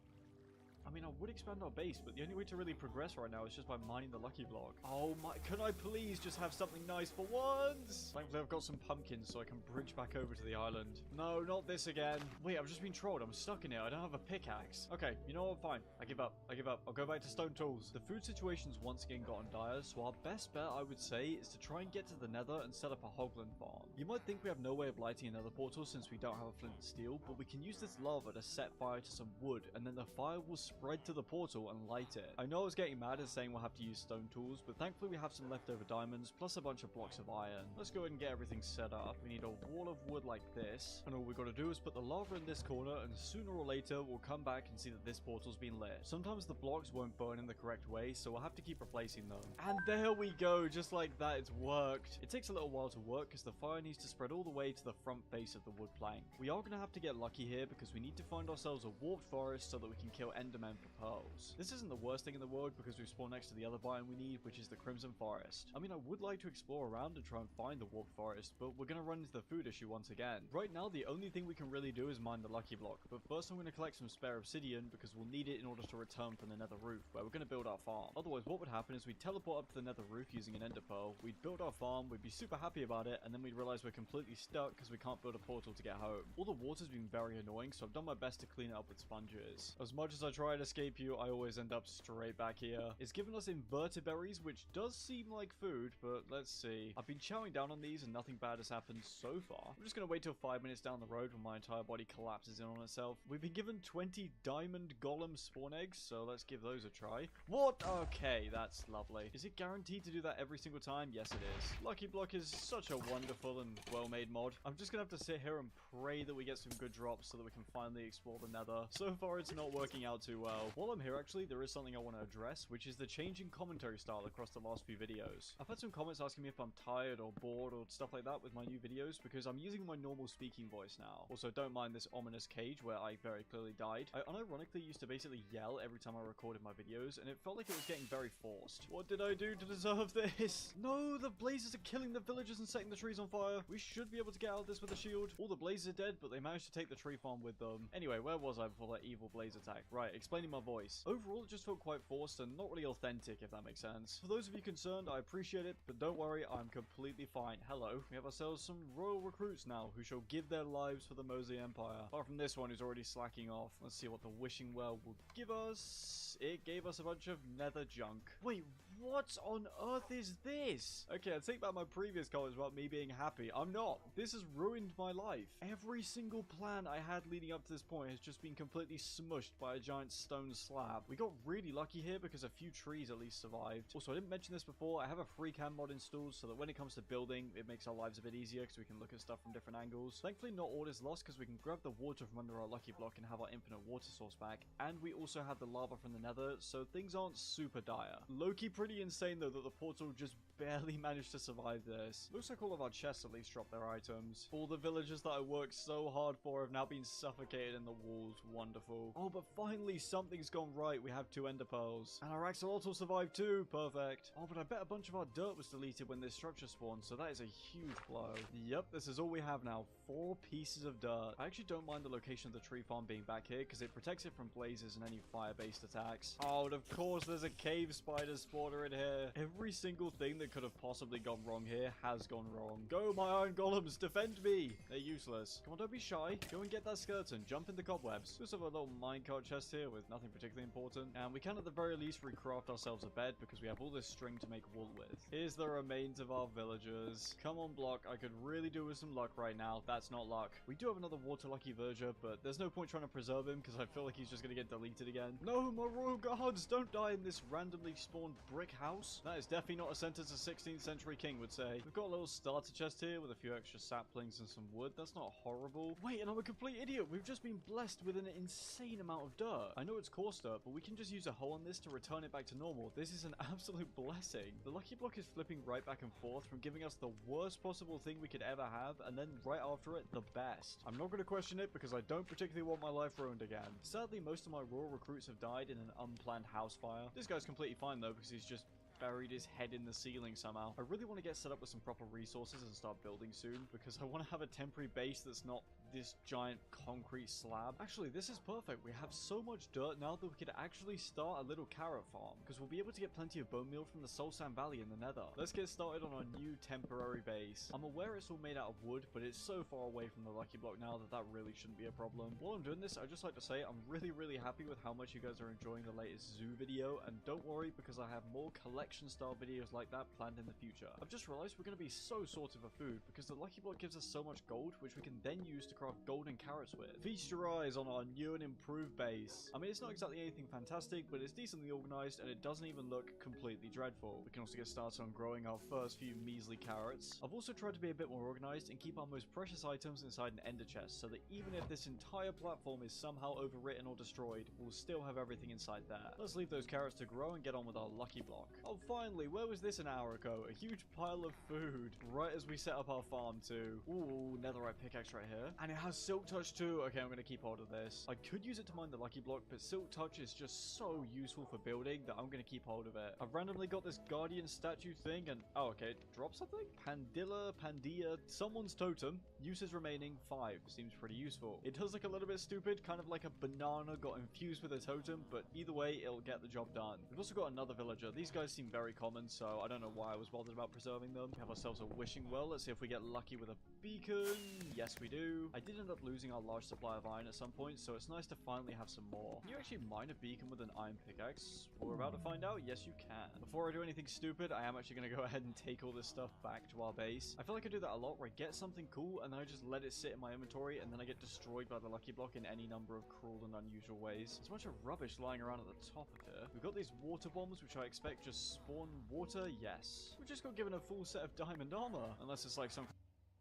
Speaker 13: I mean, I would expand our base, but the only way to really progress right now is just by mining the lucky block. Oh my, can I please just have something nice for once? Thankfully, I've got some pumpkins so I can bridge back over to the island. No, not this again. Wait, I've just been trolled. I'm stuck in here. I don't have a pickaxe. Okay, you know what? Fine. I give up. I give up. I'll go back to stone tools. The food situation's once again gotten dire, so our best bet, I would say, is to try and get to the nether and set up a hoglin farm. You might think we have no way of lighting another portal since we don't have a flint and steel, but we can use this lava to set fire to some wood, and then the fire will spread to the portal and light it. I know I was getting mad at saying we'll have to use stone tools, but thankfully we have some leftover diamonds, plus a bunch of blocks of iron. Let's go ahead and get everything set up. We need a wall of wood like this, and all we got to do is put the lava in this corner, and sooner or later we'll come back and see that this portal's been lit. Sometimes the blocks won't burn in the correct way, so we'll have to keep replacing them. And there we go, just like that, it's worked. It takes a little while to work because the fire needs to spread all the way to the front face of the wood plank. We are going to have to get lucky here because we need to find ourselves a warped forest so that we can kill endermen for pearls. This isn't the worst thing in the world because we spawn next to the other biome we need, which is the Crimson Forest. I mean, I would like to explore around and try and find the warped forest, but we're going to run into the food issue once again. Right now, the only thing we can really do is mine the lucky block, but first I'm going to collect some spare obsidian because we'll need it in order to return from the nether roof, where we're going to build our farm. Otherwise, what would happen is we'd teleport up to the nether roof using an ender pearl, we'd build our farm, we'd be super happy about it, and then we'd realize we're completely stuck because we can't build a portal to get home. All the water's been very annoying, so I've done my best to clean it up with sponges. As much as I try and escape you, I always end up straight back here. It's given us inverteberries, which does seem like food, but let's see. I've been chowing down on these and nothing bad has happened so far. I'm just going to wait till 5 minutes down the road when my entire body collapses in on itself. We've been given 20 diamond golem spawn eggs, so let's give those a try. What? Okay, that's lovely. Is it guaranteed to do that every single time? Yes, it is. Lucky Block is such a wonderful and well-made mod. I'm just going to have to sit here and pray that we get some good drops so that we can finally explore the nether. So far, it's not working out too well. While I'm here, actually, there is something I want to address, which is the changing commentary style across the last few videos. I've had some comments asking me if I'm tired or bored or stuff like that with my new videos because I'm using my normal speaking voice now. Also, don't mind this ominous cage where I very clearly died. I unironically used to basically yell every time I recorded my videos, and it felt like it was getting very forced. What did I do to deserve this? No, the blazes are killing the villagers and setting the trees on fire. We should be able to get out of this with a shield. All the blazes are dead, but they managed to take the tree farm with them. Anyway, where was I before that evil blaze attack? Right, explaining my voice. Overall, it just felt quite forced and not really authentic, if that makes sense. For those of you concerned, I appreciate it, but don't worry, I'm completely fine. Hello, we have ourselves some royal recruits now who shall give their lives for the Mosey Empire. Apart from this one who's already slacking off. Let's see what the wishing well will give us. It gave us a bunch of nether junk. Wait, what on earth is this? Okay, I take back my previous comments about me being happy. I'm not. This has ruined my life. Every single plan I had leading up to this point has just been completely smushed by a giant stone slab. We got really lucky here because a few trees at least survived. Also, I didn't mention this before. I have a free cam mod installed so that when it comes to building, it makes our lives a bit easier because we can look at stuff from different angles. Thankfully, not all is lost because we can grab the water from under our lucky block and have our infinite water source back. And we also have the lava from the nether, so things aren't super dire. Low-key pretty insane though that the portal just barely managed to survive this. Looks like all of our chests at least dropped their items. All the villagers that I worked so hard for have now been suffocated in the walls. Wonderful. Oh, but finally something's gone right. We have 2 ender pearls. And our axolotl survived too. Perfect. Oh, but I bet a bunch of our dirt was deleted when this structure spawned, so that is a huge blow. Yep, this is all we have now. 4 pieces of dirt. I actually don't mind the location of the tree farm being back here because it protects it from blazes and any fire-based attacks. Oh, and of course there's a cave spider spawner in here. Every single thing that could have possibly gone wrong here has gone wrong. Go, my iron golems, defend me. They're useless. Come on, don't be shy. Go and get that skeleton. Jump in the cobwebs. We also have a little minecart chest here with nothing particularly important. And we can at the very least recraft ourselves a bed because we have all this string to make wool with. Here's the remains of our villagers. Come on, block. I could really do with some luck right now. That's not luck. We do have another water lucky villager, but there's no point trying to preserve him because I feel like he's just going to get deleted again. No, my royal guards, don't die in this randomly spawned brick house. That is definitely not a sentence a 16th century king would say. We've got a little starter chest here with a few extra saplings and some wood. That's not horrible. Wait, and I'm a complete idiot. We've just been blessed with an insane amount of dirt. I know it's coarse dirt, but we can just use a hole on this to return it back to normal. This is an absolute blessing. The lucky block is flipping right back and forth from giving us the worst possible thing we could ever have, and then right after it, the best. I'm not going to question it because I don't particularly want my life ruined again. Sadly, most of my royal recruits have died in an unplanned house fire. This guy's completely fine though because he's just buried his head in the ceiling somehow. I really want to get set up with some proper resources and start building soon, because I want to have a temporary base that's not this giant concrete slab. Actually, this is perfect. We have so much dirt now that we could actually start a little carrot farm, because we'll be able to get plenty of bone meal from the Soul Sand Valley in the Nether. Let's get started on our new temporary base. I'm aware it's all made out of wood, but it's so far away from the lucky block now that that really shouldn't be a problem. While I'm doing this, I'd just like to say I'm really happy with how much you guys are enjoying the latest zoo video, and don't worry, because I have more collection style videos like that planned in the future. I've just realized we're going to be so sorted for food, because the lucky block gives us so much gold, which we can then use to craft golden carrots with. Feast your eyes on our new and improved base. I mean, it's not exactly anything fantastic, but it's decently organized, and it doesn't even look completely dreadful. We can also get started on growing our first few measly carrots. I've also tried to be a bit more organized and keep our most precious items inside an ender chest, so that even if this entire platform is somehow overwritten or destroyed, we'll still have everything inside there. Let's leave those carrots to grow and get on with our lucky block. Oh, finally, where was this an hour ago? A huge pile of food, right as we set up our farm too. Ooh, netherite pickaxe right here. And it has silk touch too. Okay, I'm gonna keep hold of this. I could use it to mine the lucky block, but silk touch is just so useful for building that I'm gonna keep hold of it. I've randomly got this guardian statue thing, and oh, okay, drop something? Pandia, someone's totem. Uses remaining 5. Seems pretty useful. It does look a little bit stupid, kind of like a banana got infused with a totem, but either way, it'll get the job done. We've also got another villager. These guys seem very common, so I don't know why I was bothered about preserving them. We have ourselves a wishing well. Let's see if we get lucky with a beacon. Yes, we do. I did end up losing our large supply of iron at some point, so it's nice to finally have some more. Can you actually mine a beacon with an iron pickaxe? We're about to find out. Yes, you can. Before I do anything stupid, I am actually going to go ahead and take all this stuff back to our base. I feel like I do that a lot, where I get something cool, and then I just let it sit in my inventory, and then I get destroyed by the lucky block in any number of cruel and unusual ways. There's a bunch of rubbish lying around at the top of here. We've got these water bombs, which I expect just spawn water. Yes. We just got given a full set of diamond armor, unless it's like some...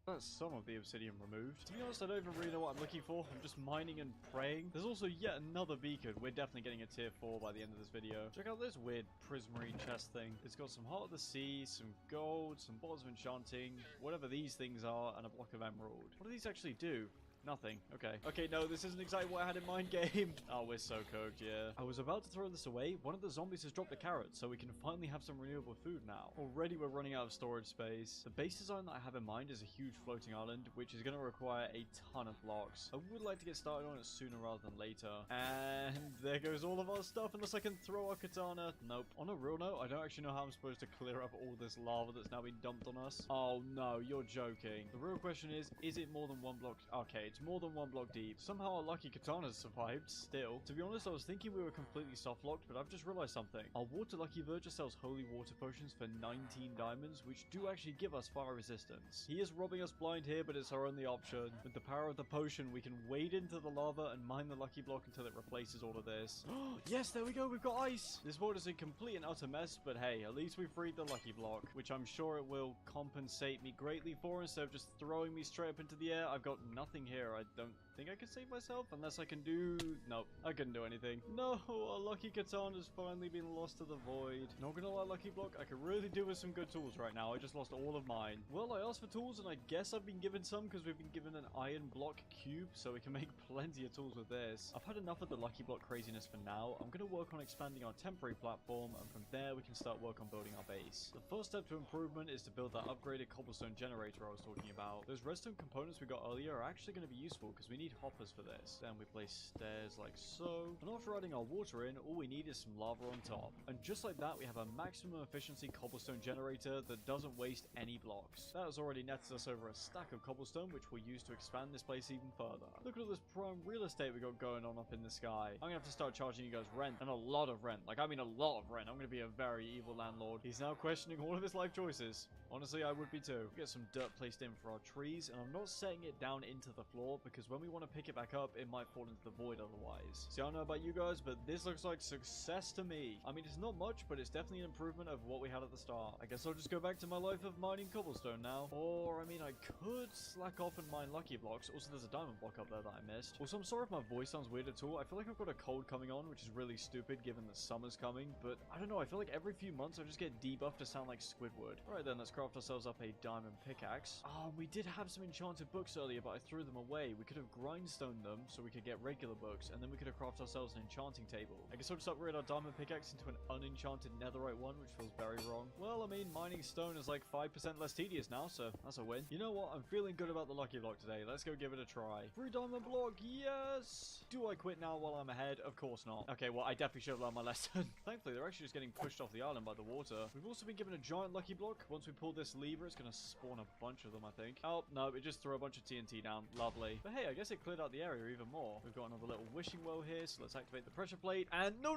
Speaker 13: That's some of the obsidian removed. To be honest, I don't even really know what I'm looking for. I'm just mining and praying. There's also yet another beacon. We're definitely getting a tier 4 by the end of this video. Check out this weird prismarine chest thing. It's got some heart of the sea, some gold, some bottles of enchanting, whatever these things are, and a block of emerald. What do these actually do? Nothing. Okay. Okay, no, this isn't exactly what I had in mind, game. Oh, we're so cooked, yeah. I was about to throw this away. One of the zombies has dropped a carrot, so we can finally have some renewable food now. Already we're running out of storage space. The base design that I have in mind is a huge floating island, which is going to require a ton of blocks. I would like to get started on it sooner rather than later. And there goes all of our stuff, unless I can throw our katana. Nope. On a real note, I don't actually know how I'm supposed to clear up all this lava that's now been dumped on us. Oh, no, you're joking. The real question is it more than one block? Okay, it's more than one block deep. Somehow our lucky katana's survived, still. To be honest, I was thinking we were completely soft-locked, but I've just realized something. Our water lucky verger sells holy water potions for 19 diamonds, which do actually give us fire resistance. He is robbing us blind here, but it's our only option. With the power of the potion, we can wade into the lava and mine the lucky block until it replaces all of this. Yes, there we go, we've got ice! This world is a complete and utter mess, but hey, at least we freed the lucky block, which I'm sure it will compensate me greatly for. Instead of just throwing me straight up into the air, I've got nothing here. I don't think I can save myself, unless I can do... Nope, I couldn't do anything. No, our lucky katana's finally been lost to the void. Not gonna lie, lucky block, I could really do with some good tools right now. I just lost all of mine. Well, I asked for tools, and I guess I've been given some, because we've been given an iron block cube, so we can make plenty of tools with this. I've had enough of the lucky block craziness for now. I'm gonna work on expanding our temporary platform, and from there we can start work on building our base. The first step to improvement is to build that upgraded cobblestone generator I was talking about. Those redstone components we got earlier are actually going to be useful, because we need hoppers for this. Then we place stairs like so. And after adding our water in, all we need is some lava on top. And just like that, we have a maximum efficiency cobblestone generator that doesn't waste any blocks. That has already netted us over a stack of cobblestone, which we'll use to expand this place even further. Look at all this prime real estate we got going on up in the sky. I'm gonna have to start charging you guys rent, and a lot of rent. Like, I mean a lot of rent. I'm gonna be a very evil landlord. He's now questioning all of his life choices. Honestly, I would be too. Get some dirt placed in for our trees, and I'm not setting it down into the floor, because when we want to pick it back up, it might fall into the void otherwise. See, I don't know about you guys, but this looks like success to me. I mean, it's not much, but it's definitely an improvement over what we had at the start. I guess I'll just go back to my life of mining cobblestone now. Or, I mean, I could slack off and mine lucky blocks. Also, there's a diamond block up there that I missed. Also, I'm sorry if my voice sounds weird at all. I feel like I've got a cold coming on, which is really stupid given that summer's coming, but I don't know. I feel like every few months I just get debuffed to sound like Squidward. Alright then, let's craft ourselves up a diamond pickaxe. Oh, we did have some enchanted books earlier, but I threw them away. way. We could have grindstone them so we could get regular books, and then we could have crafted ourselves an enchanting table. I guess I'll just upgrade our diamond pickaxe into an unenchanted netherite one, which feels very wrong. Well, I mean, mining stone is like 5% less tedious now, so that's a win. You know what? I'm feeling good about the lucky block today. Let's go give it a try. 3 diamond block, yes! Do I quit now while I'm ahead? Of course not. Okay, well, I definitely should have learned my lesson. Thankfully, they're actually just getting pushed off the island by the water. We've also been given a giant lucky block. Once we pull this lever, it's going to spawn a bunch of them, I think. Oh, no, it just threw a bunch of TNT down. Lovely. But hey, I guess it cleared out the area even more. We've got another little wishing well here, so let's activate the pressure plate. And no!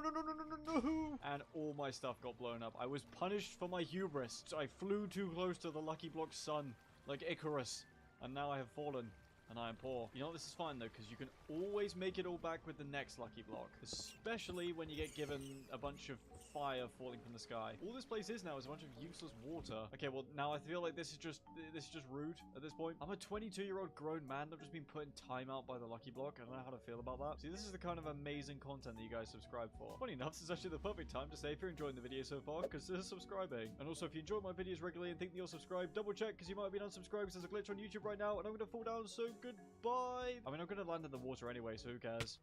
Speaker 13: And all my stuff got blown up. I was punished for my hubris. So I flew too close to the lucky block's sun, like Icarus. And now I have fallen. And I am poor. You know what? This is fine, though, because you can always make it all back with the next lucky block. Especially when you get given a bunch of fire falling from the sky. All this place is now is a bunch of useless water. Okay, well, now I feel like this is just rude at this point. I'm a 22-year-old grown man. I've just been put in timeout by the lucky block. I don't know how to feel about that. See, this is the kind of amazing content that you guys subscribe for. Funny enough, this is actually the perfect time to say if you're enjoying the video so far, consider subscribing. And also, if you enjoy my videos regularly and think that you're subscribed, double check, because you might have been unsubscribed because there's a glitch on YouTube right now, and I'm going to fall down, so goodbye. I mean, I'm going to land in the water anyway, so who cares?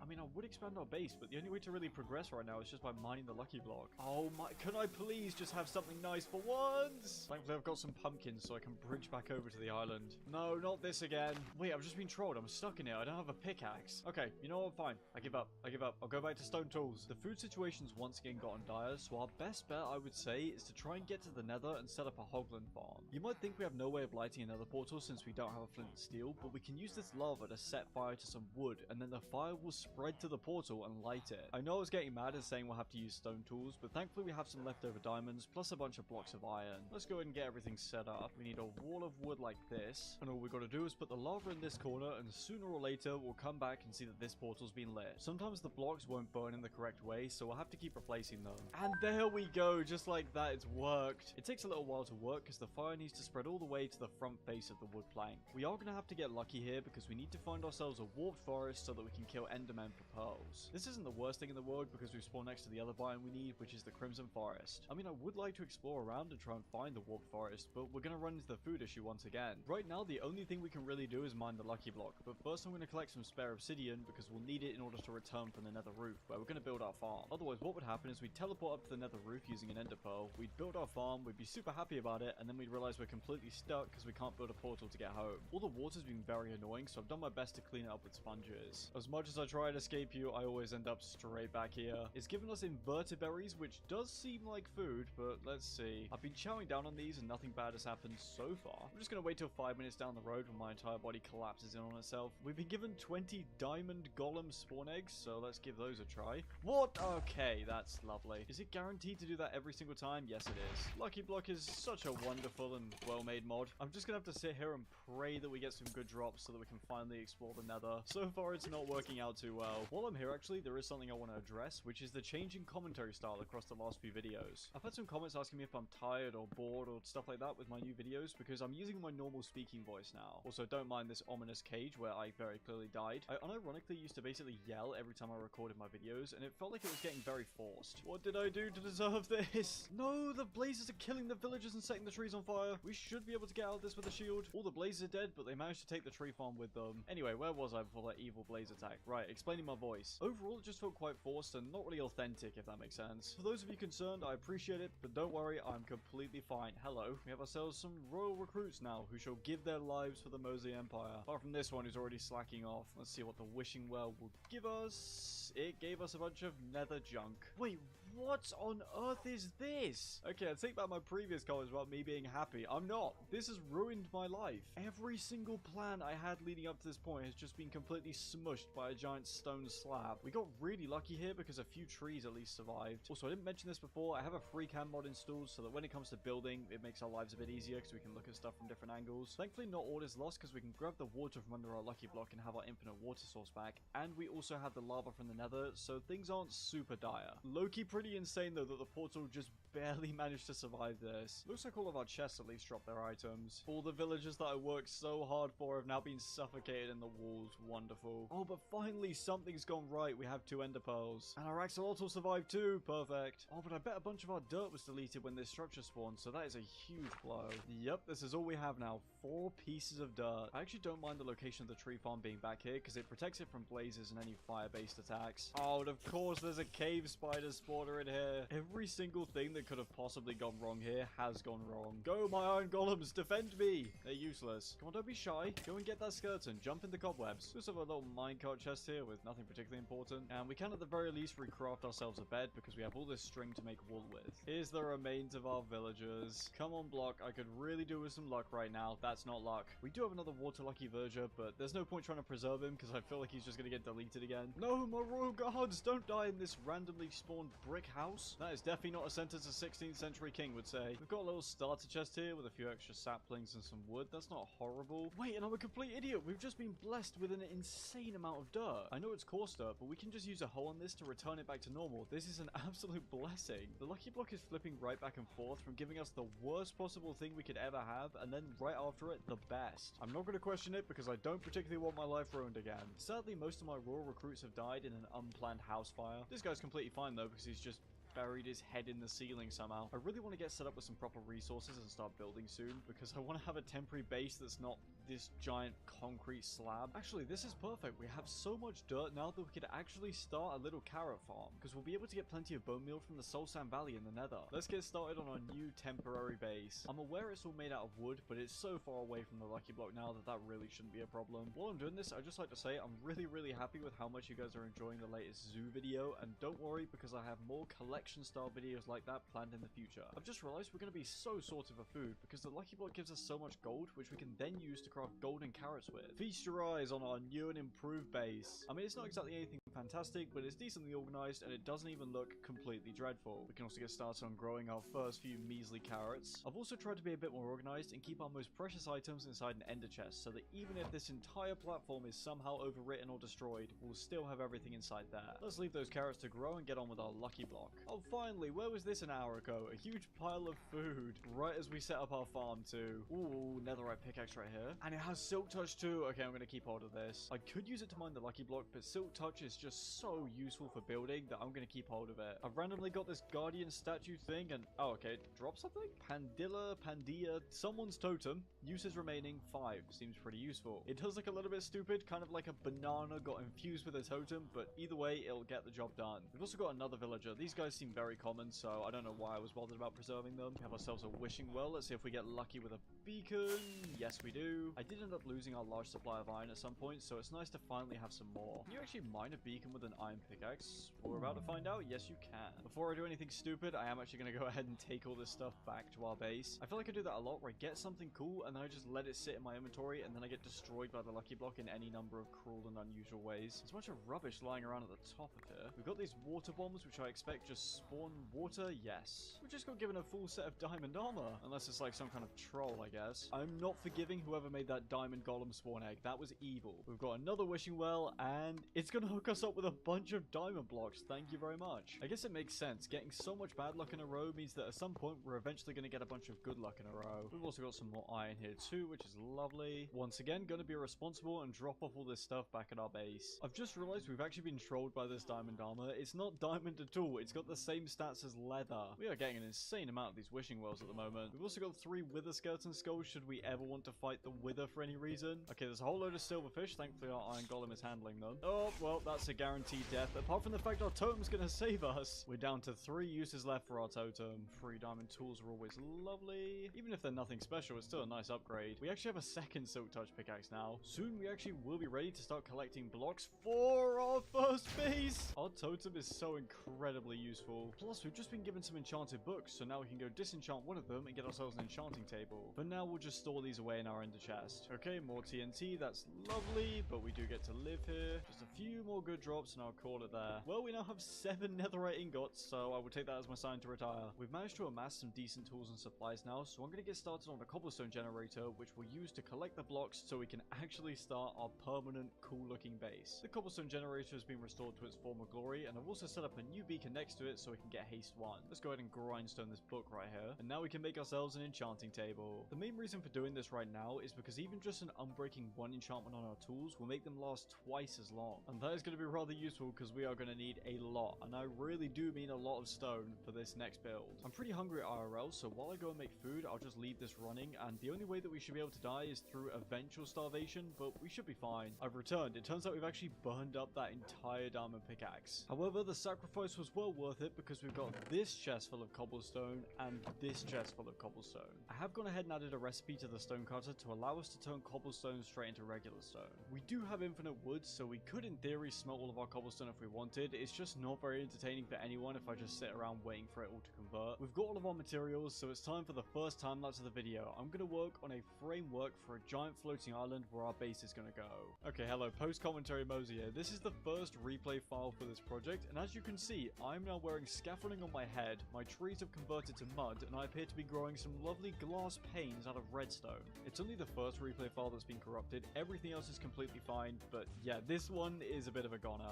Speaker 13: I mean, I would expand our base, but the only way to really progress right now is just by mining the lucky block. Oh my, can I please just have something nice for once? Thankfully, I've got some pumpkins so I can bridge back over to the island. No, not this again. Wait, I've just been trolled. I'm stuck in here. I don't have a pickaxe. Okay, you know what? Fine. I give up. I give up. I'll go back to stone tools. The food situation's once again gotten dire, so our best bet, I would say, is to try and get to the nether and set up a hoglin farm. You might think we have no way of lighting another portal since we don't have a flint and steel, but we can use this lava to set fire to some wood, and then the fire will spread to the portal and light it. I know I was getting mad and saying we'll have to use stone tools, but thankfully we have some leftover diamonds, plus a bunch of blocks of iron. Let's go ahead and get everything set up. We need a wall of wood like this, and all we got to do is put the lava in this corner, and sooner or later we'll come back and see that this portal's been lit. Sometimes the blocks won't burn in the correct way, so we'll have to keep replacing them. And there we go, just like that, it's worked. It takes a little while to work because the fire needs to spread all the way to the front face of the wood plank. We are going to have to get lucky here because we need to find ourselves a warped forest so that we can kill endermen for pearls. This isn't the worst thing in the world because we spawn next to the other biome we need, which is the Crimson Forest. I mean, I would like to explore around and try and find the warped forest, but we're going to run into the food issue once again. Right now, the only thing we can really do is mine the lucky block, but first I'm going to collect some spare obsidian because we'll need it in order to return from the nether roof, where we're going to build our farm. Otherwise, what would happen is we'd teleport up to the nether roof using an ender pearl, we'd build our farm, we'd be super happy about it, and then we'd realize we're completely stuck because we can't build a portal to get home. All the water's been very annoying, so I've done my best to clean it up with sponges. As much as I try and escape you, I always end up straight back here. It's given us inverteberries, which does seem like food, but let's see. I've been chowing down on these and nothing bad has happened so far. I'm just going to wait till 5 minutes down the road when my entire body collapses in on itself. We've been given 20 diamond golem spawn eggs, so let's give those a try. What? Okay, that's lovely. Is it guaranteed to do that every single time? Yes, it is. Lucky Block is such a wonderful and well-made mod. I'm just going to have to sit here and pray that we get some good drops so that we can finally explore the nether. So far, it's not working out too well. While I'm here, actually, there is something I want to address, which is the changing commentary style across the last few videos. I've had some comments asking me if I'm tired or bored or stuff like that with my new videos because I'm using my normal speaking voice now. Also, don't mind this ominous cage where I very clearly died. I unironically used to basically yell every time I recorded my videos, and it felt like it was getting very forced. What did I do to deserve this? No, the blazes are killing the villagers and setting the trees on fire. We should be able to get out of this with a shield. All the blazes are dead, but they managed to take the tree farm with them. Anyway, where was I before that evil blaze attack? Right, explaining my voice. Overall, it just felt quite forced and not really authentic, if that makes sense. For those of you concerned, I appreciate it, but don't worry, I'm completely fine. Hello, we have ourselves some royal recruits now who shall give their lives for the Mosey Empire. Apart from this one who's already slacking off. Let's see what the wishing well will give us. It gave us a bunch of nether junk. Wait, what on earth is this? Okay, I take back my previous comments about me being happy. I'm not. This has ruined my life. Every single plan I had leading up to this point has just been completely smushed by a giant stone slab. We got really lucky here because a few trees at least survived. Also, I didn't mention this before. I have a free cam mod installed so that when it comes to building, it makes our lives a bit easier because we can look at stuff from different angles. Thankfully, not all is lost because we can grab the water from under our lucky block and have our infinite water source back. And we also have the lava from the nether, so things aren't super dire. Low-key pretty pretty insane though that the portal just barely managed to survive this. Looks like all of our chests at least dropped their items. All the villagers that I worked so hard for have now been suffocated in the walls. Wonderful. Oh, but finally something's gone right. We have 2 ender pearls. And our axolotl survived too. Perfect. Oh, but I bet a bunch of our dirt was deleted when this structure spawned, so that is a huge blow. Yep, this is all we have now. 4 pieces of dirt. I actually don't mind the location of the tree farm being back here because it protects it from blazes and any fire-based attacks. Oh, and of course there's a cave spider spawner in here. Every single thing that could have possibly gone wrong here has gone wrong. Go, my iron golems, defend me. They're useless. Come on, don't be shy. Go and get that skeleton. Jump in the cobwebs. We also have a little minecart chest here with nothing particularly important. And we can at the very least recraft ourselves a bed because we have all this string to make wool with. Here's the remains of our villagers. Come on, block. I could really do with some luck right now. That's not luck. We do have another water lucky villager, but there's no point trying to preserve him because I feel like he's just going to get deleted again. No, my royal guards, don't die in this randomly spawned brick house. That is definitely not a sentence a 16th century king would say. We've got a little starter chest here with a few extra saplings and some wood. That's not horrible. Wait, and I'm a complete idiot. We've just been blessed with an insane amount of dirt. I know it's coarse dirt, but we can just use a hole on this to return it back to normal. This is an absolute blessing. The lucky block is flipping right back and forth from giving us the worst possible thing we could ever have, and then right after it, the best. I'm not going to question it because I don't particularly want my life ruined again. Sadly, most of my royal recruits have died in an unplanned house fire. This guy's completely fine though because he's just buried his head in the ceiling somehow. I really want to get set up with some proper resources and start building soon because I want to have a temporary base that's not this giant concrete slab. Actually, this is perfect. We have so much dirt now that we could actually start a little carrot farm because we'll be able to get plenty of bone meal from the Soul Sand Valley in the nether. Let's get started on our new temporary base. I'm aware it's all made out of wood, but it's so far away from the lucky block now that that really shouldn't be a problem. While I'm doing this, I'd just like to say I'm really happy with how much you guys are enjoying the latest zoo video, and don't worry because I have more collection style videos like that planned in the future. I've just realized we're going to be so sorted for food because the lucky block gives us so much gold which we can then use to craft golden carrots with. Feast your eyes on our new and improved base. I mean, it's not exactly anything fantastic, but it's decently organized and it doesn't even look completely dreadful. We can also get started on growing our first few measly carrots. I've also tried to be a bit more organized and keep our most precious items inside an ender chest so that even if this entire platform is somehow overwritten or destroyed, we'll still have everything inside there. Let's leave those carrots to grow and get on with our lucky block. Oh, finally, where was this an hour ago? A huge pile of food right as we set up our farm too. Ooh, netherite pickaxe right here. And it has silk touch too. Okay, I'm going to keep hold of this. I could use it to mine the lucky block, but silk touch is just so useful for building that I'm going to keep hold of it. I've randomly got this guardian statue thing and... oh, okay. Drop something? Pandia. Someone's totem. Uses remaining 5. Seems pretty useful. It does look a little bit stupid, kind of like a banana got infused with a totem, but either way, it'll get the job done. We've also got another villager. These guys seem very common, so I don't know why I was bothered about preserving them. We have ourselves a wishing well. Let's see if we get lucky with a beacon. Yes, we do. I did end up losing our large supply of iron at some point, so it's nice to finally have some more. Can you actually mine a beacon with an iron pickaxe? We're about to find out. Yes, you can. Before I do anything stupid, I am actually going to go ahead and take all this stuff back to our base. I feel like I do that a lot where I get something cool and then I just let it sit in my inventory and then I get destroyed by the lucky block in any number of cruel and unusual ways. There's a bunch of rubbish lying around at the top of here. We've got these water bombs, which I expect just spawn water. Yes. We just got given a full set of diamond armor. Unless it's like some kind of troll, I guess. I'm not forgiving whoever made that diamond golem spawn egg. That was evil. We've got another wishing well and it's going to hook us up with a bunch of diamond blocks. Thank you very much. I guess it makes sense. Getting so much bad luck in a row means that at some point we're eventually going to get a bunch of good luck in a row. We've also got some more iron here too, which is lovely. Once again, going to be responsible and drop off all this stuff back at our base. I've just realized we've actually been trolled by this diamond armor. It's not diamond at all. It's got the same stats as leather. We are getting an insane amount of these wishing wells at the moment. We've also got 3 wither skeleton skulls should we ever want to fight the wither for any reason. Okay, there's a whole load of silverfish. Thankfully our iron golem is handling them. Oh, well, that's a guaranteed death. Apart from the fact our totem's gonna save us. We're down to 3 uses left for our totem. 3 diamond tools are always lovely. Even if they're nothing special, it's still a nice upgrade. We actually have a second silk touch pickaxe now. Soon we actually will be ready to start collecting blocks for our first base. Our totem is so incredibly useful. Plus, we've just been given some enchanted books, so now we can go disenchant one of them and get ourselves an enchanting table. For now, we'll just store these away in our ender chest. Okay, more TNT. That's lovely, but we do get to live here. Just a few more good netherite drops and I'll call it there. Well, we now have 7 netherite ingots, so I will take that as my sign to retire. We've managed to amass some decent tools and supplies now, so I'm going to get started on a cobblestone generator, which we'll use to collect the blocks so we can actually start our permanent, cool-looking base. The cobblestone generator has been restored to its former glory, and I've also set up a new beacon next to it so we can get haste 1. Let's go ahead and grindstone this book right here, and now we can make ourselves an enchanting table. The main reason for doing this right now is because even just an unbreaking 1 enchantment on our tools will make them last twice as long, and that is going to be rather useful because we are going to need a lot, and I really do mean a lot of stone for this next build. I'm pretty hungry IRL, so while I go and make food, I'll just leave this running, and the only way that we should be able to die is through eventual starvation, but we should be fine. I've returned. It turns out we've actually burned up that entire diamond pickaxe. However, the sacrifice was well worth it because we've got this chest full of cobblestone and this chest full of cobblestone. I have gone ahead and added a recipe to the stone cutter to allow us to turn cobblestone straight into regular stone. We do have infinite wood, so we could in theory smelt all of our cobblestone if we wanted. It's just not very entertaining for anyone if I just sit around waiting for it all to convert. We've got all of our materials, so it's time for the first time lapse of the video. I'm going to work on a framework for a giant floating island where our base is going to go. Okay, hello, post-commentary Mosey here. This is the first replay file for this project, and as you can see, I'm now wearing scaffolding on my head, my trees have converted to mud, and I appear to be growing some lovely glass panes out of redstone. It's only the first replay file that's been corrupted, everything else is completely fine, but yeah, this one is a bit of a goner.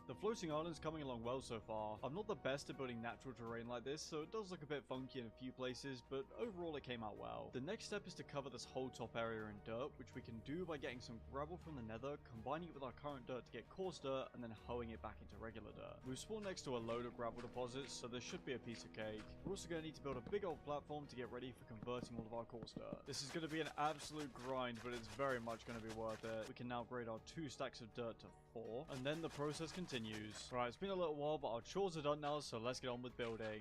Speaker 13: The floating island's coming along well so far. I'm not the best at building natural terrain like this, so it does look a bit funky in a few places, but overall it came out well. The next step is to cover this whole top area in dirt, which we can do by getting some gravel from the nether, combining it with our current dirt to get coarse dirt, and then hoeing it back into regular dirt. We've spawned next to a load of gravel deposits, so this should be a piece of cake. We're also going to need to build a big old platform to get ready for converting all of our coarse dirt. This is going to be an absolute grind, but it's very much going to be worth it. We can now grade our 2 stacks of dirt to 4, and then the process continues. Right, it's been a little while, but our chores are done now, so let's get on with building.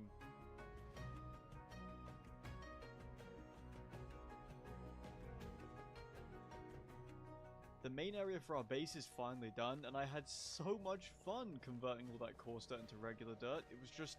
Speaker 13: The main area for our base is finally done, and I had so much fun converting all that coarse dirt into regular dirt. It was just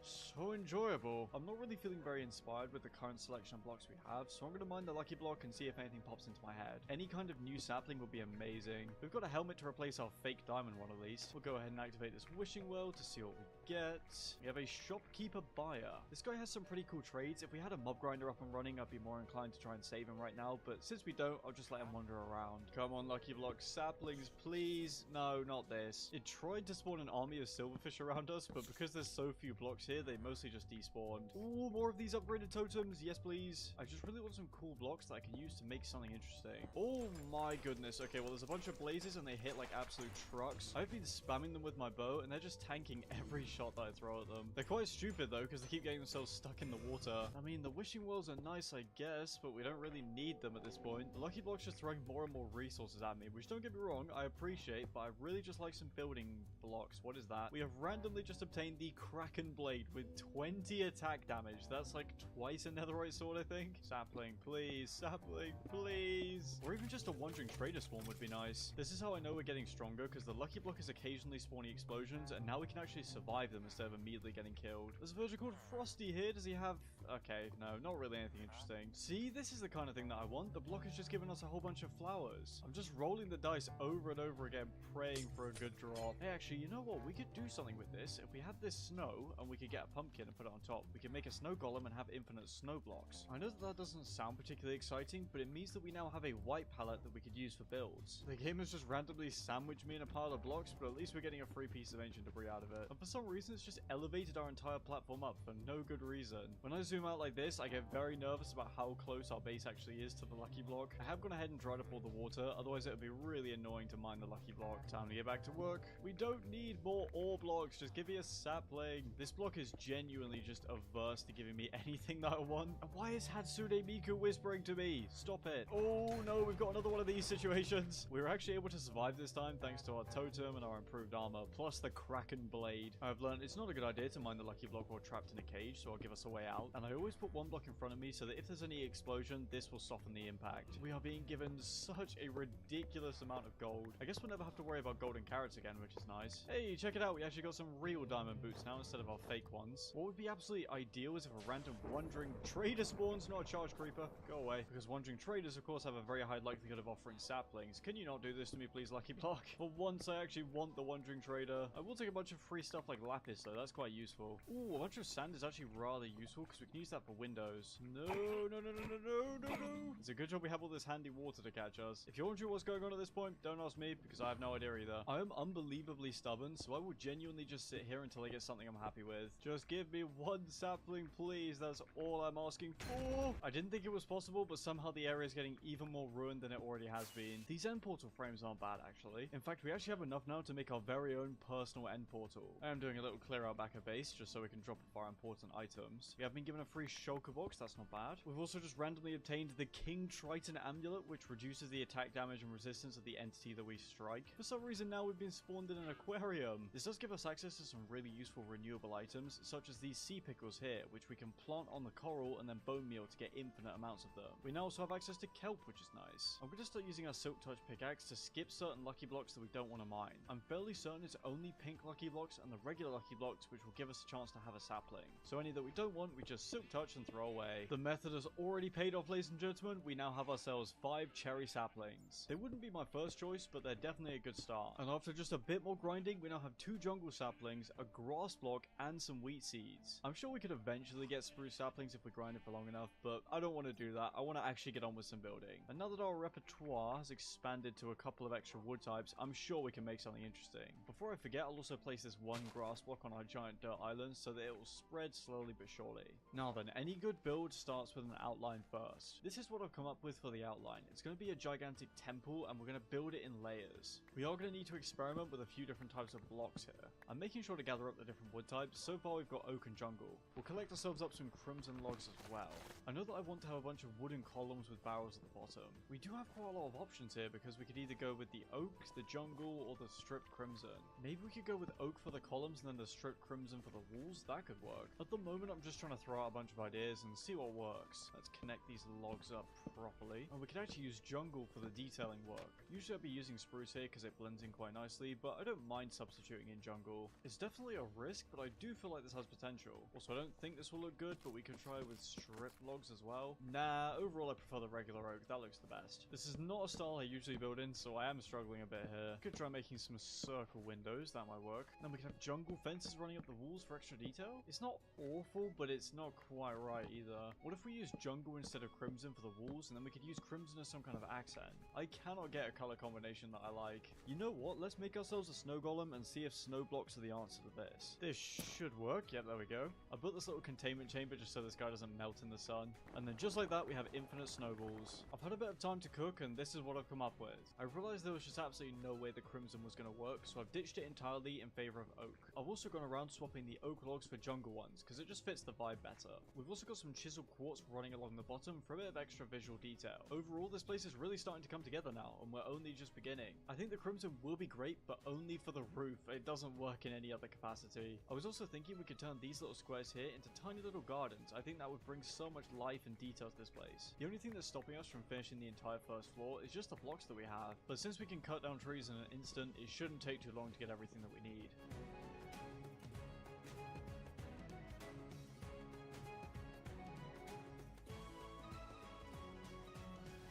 Speaker 13: so enjoyable. I'm not really feeling very inspired with the current selection of blocks we have, so I'm going to mine the lucky block and see if anything pops into my head. Any kind of new sapling would be amazing. We've got a helmet to replace our fake diamond one at least. We'll go ahead and activate this wishing well to see what we get. We have a shopkeeper buyer. This guy has some pretty cool trades. If we had a mob grinder up and running, I'd be more inclined to try and save him right now, but since we don't, I'll just let him wander around. Come on, lucky block. Saplings, please. No, not this. It tried to spawn an army of silverfish around us, but because there's so few blocks here, they mostly just despawned. Ooh, more of these upgraded totems. Yes, please. I just really want some cool blocks that I can use to make something interesting. Oh my goodness. Okay, well, there's a bunch of blazes and they hit like absolute trucks. I've been spamming them with my bow and they're just tanking every shot that I throw at them. They're quite stupid though because they keep getting themselves stuck in the water. I mean, the wishing wells are nice, I guess, but we don't really need them at this point. The lucky block's just throwing more and more resources at me, which don't get me wrong, I appreciate, but I really just like some building blocks. What is that? We have randomly just obtained the Kraken Blade with 20 attack damage. That's like twice a netherite sword, I think. Sapling, please. Sapling, please. Or even just a wandering trader spawn would be nice. This is how I know we're getting stronger, because the lucky block is occasionally spawning explosions, and now we can actually survive them instead of immediately getting killed. There's a villager called Frosty here. Does he have... Okay, no, not really anything interesting. See, this is the kind of thing that I want. The block has just given us a whole bunch of flowers. I'm just rolling the dice over and over again, praying for a good drop. Hey, actually, you know what? We could do something with this. If we had this snow, and we could get a pumpkin and put it on top, we can make a snow golem and have infinite snow blocks. I know that that doesn't sound particularly exciting, but it means that we now have a white palette that we could use for builds. The game has just randomly sandwiched me in a pile of blocks, but at least we're getting a free piece of ancient debris out of it. And for some reason, it's just elevated our entire platform up for no good reason. When I zoom out like this, I get very nervous about how close our base actually is to the lucky block. I have gone ahead and dried up all the water, otherwise it would be really annoying to mine the lucky block. Time to get back to work. We don't need more ore blocks, just give me a sapling. This block is genuinely just averse to giving me anything that I want. And why is Hatsune Miku whispering to me? Stop it. Oh no, we've got another one of these situations. We were actually able to survive this time thanks to our totem and our improved armor, plus the Kraken Blade. I've learned it's not a good idea to mine the lucky block while trapped in a cage, so I'll give us a way out. and I always put one block in front of me so that if there's any explosion, this will soften the impact. We are being given such a ridiculous amount of gold. I guess we'll never have to worry about golden carrots again, which is nice. Hey, check it out. We actually got some real diamond boots now instead of our fake ones. What would be absolutely ideal is if a random wandering trader spawns, not a charge creeper. Go away. Because wandering traders, of course, have a very high likelihood of offering saplings. Can you not do this to me, please, Lucky Block? For once, I actually want the wandering trader. I will take a bunch of free stuff like lapis, though. That's quite useful. Ooh, a bunch of sand is actually rather useful because we can use that for windows. No, no, no, no, no, no, no, no. It's a good job we have all this handy water to catch us. If you're wondering what's going on at this point, don't ask me because I have no idea either. I am unbelievably stubborn, so I will genuinely just sit here until I get something I'm happy with. Just give me one sapling, please. That's all I'm asking for. I didn't think it was possible, but somehow the area is getting even more ruined than it already has been. These end portal frames aren't bad, actually. In fact, we actually have enough now to make our very own personal end portal. I am doing a little clear out back of base just so we can drop off our important items. We have been given a free shulker box. That's not bad. We've also just randomly obtained the King Triton amulet, which reduces the attack damage and resistance of the entity that we strike. For some reason now we've been spawned in an aquarium. This does give us access to some really useful renewable items, such as these sea pickles here, which we can plant on the coral and then bone meal to get infinite amounts of them. We now also have access to kelp, which is nice. I'm going to start using our silk touch pickaxe to skip certain lucky blocks that we don't want to mine. I'm fairly certain it's only pink lucky blocks and the regular lucky blocks which will give us a chance to have a sapling. So any that we don't want, we just silk touch and throw away. The method has already paid off, ladies and gentlemen. We now have ourselves 5 cherry saplings. They wouldn't be my first choice, but they're definitely a good start. And after just a bit more grinding, we now have 2 jungle saplings, a grass block, and some wheat seeds. I'm sure we could eventually get spruce saplings if we grind it for long enough, but I don't want to do that. I want to actually get on with some building. And now that our repertoire has expanded to a couple of extra wood types, I'm sure we can make something interesting. Before I forget, I'll also place this one grass block on our giant dirt island so that it will spread slowly but surely. Now then, any good build starts with an outline first. This is what I've come up with for the outline. It's going to be a gigantic temple and we're going to build it in layers. We are going to need to experiment with a few different types of blocks here. I'm making sure to gather up the different wood types. So far we've got oak and jungle. We'll collect ourselves up some crimson logs as well. I know that I want to have a bunch of wooden columns with barrels at the bottom. We do have quite a lot of options here because we could either go with the oak, the jungle, or the stripped crimson. Maybe we could go with oak for the columns and then the stripped crimson for the walls. That could work. At the moment I'm just trying to throw out a bunch of ideas and see what works. Let's connect these logs up properly. And we could actually use jungle for the detailing work. Usually I'd be using spruce here because it blends in quite nicely, but I don't mind substituting in jungle. It's definitely a risk, but I do feel like this has potential. Also, I don't think this will look good, but we could try with stripped logs as well. Nah, overall I prefer the regular oak. That looks the best. This is not a style I usually build in, so I am struggling a bit here. Could try making some circle windows. That might work. Then we can have jungle fences running up the walls for extra detail. It's not awful, but it's not quite right either. What if we use jungle instead of crimson for the walls, and then we could use crimson as some kind of accent? I cannot get a color combination that I like. You know what? Let's make ourselves a snow golem and see if snow blocks are the answer to this. This should work. Yep, there we go. I built this little containment chamber just so this guy doesn't melt in the sun. And then just like that, we have infinite snowballs. I've had a bit of time to cook, and this is what I've come up with. I realized there was just absolutely no way the crimson was going to work, so I've ditched it entirely in favor of oak. I've also gone around swapping the oak logs for jungle ones, because it just fits the vibe better. We've also got some chiseled quartz running along the bottom for a bit of extra visual detail. Overall, this place is really starting to come together now, and we're only just beginning. I think the crimson will be great, but only for the roof. It doesn't work in any other capacity. I was also thinking we could turn these little squares here into tiny little gardens. I think that would bring so much life and detail to this place. The only thing that's stopping us from finishing the entire first floor is just the blocks that we have. But since we can cut down trees in an instant, it shouldn't take too long to get everything that we need.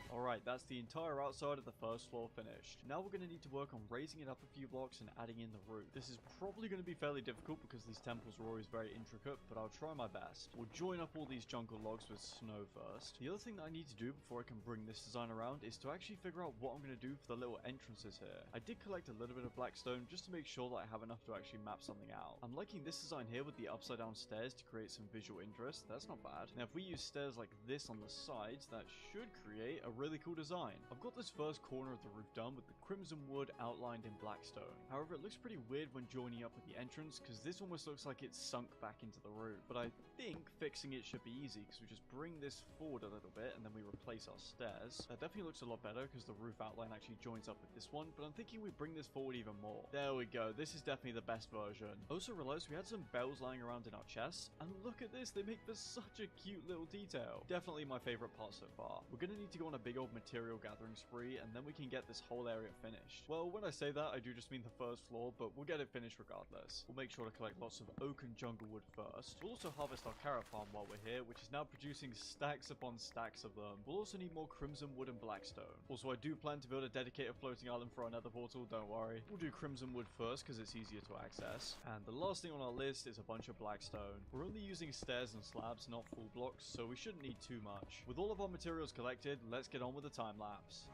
Speaker 13: Alright, that's the entire outside of the first floor finished. Now we're going to need to work on raising it up a few blocks and adding in the roof. This is probably going to be fairly difficult because these temples are always very intricate, but I'll try my best. We'll join up all these jungle logs with snow first. The other thing that I need to do before I can bring this design around is to actually figure out what I'm going to do for the little entrances here. I did collect a little bit of black stone just to make sure that I have enough to actually map something out. I'm liking this design here with the upside down stairs to create some visual interest. That's not bad. Now if we use stairs like this on the sides, that should create a really really cool design. I've got this first corner of the roof done with the crimson wood outlined in black stone. However, it looks pretty weird when joining up with the entrance because this almost looks like it's sunk back into the roof. But I think fixing it should be easy because we just bring this forward a little bit and then we replace our stairs. That definitely looks a lot better because the roof outline actually joins up with this one, but I'm thinking we bring this forward even more. There we go. This is definitely the best version. Also realized we had some bells lying around in our chests, and look at this. They make for such a cute little detail. Definitely my favorite part so far. We're gonna need to go on a big old material gathering spree, and then we can get this whole area finished. Well, when I say that, I do just mean the first floor, but we'll get it finished regardless. We'll make sure to collect lots of oak and jungle wood first. We'll also harvest our carrot farm while we're here, which is now producing stacks upon stacks of them. We'll also need more crimson wood and blackstone. Also, I do plan to build a dedicated floating island for our nether portal, don't worry. We'll do crimson wood first because it's easier to access. And the last thing on our list is a bunch of blackstone. We're only using stairs and slabs, not full blocks, so we shouldn't need too much. With all of our materials collected, let's get on with the time lapse.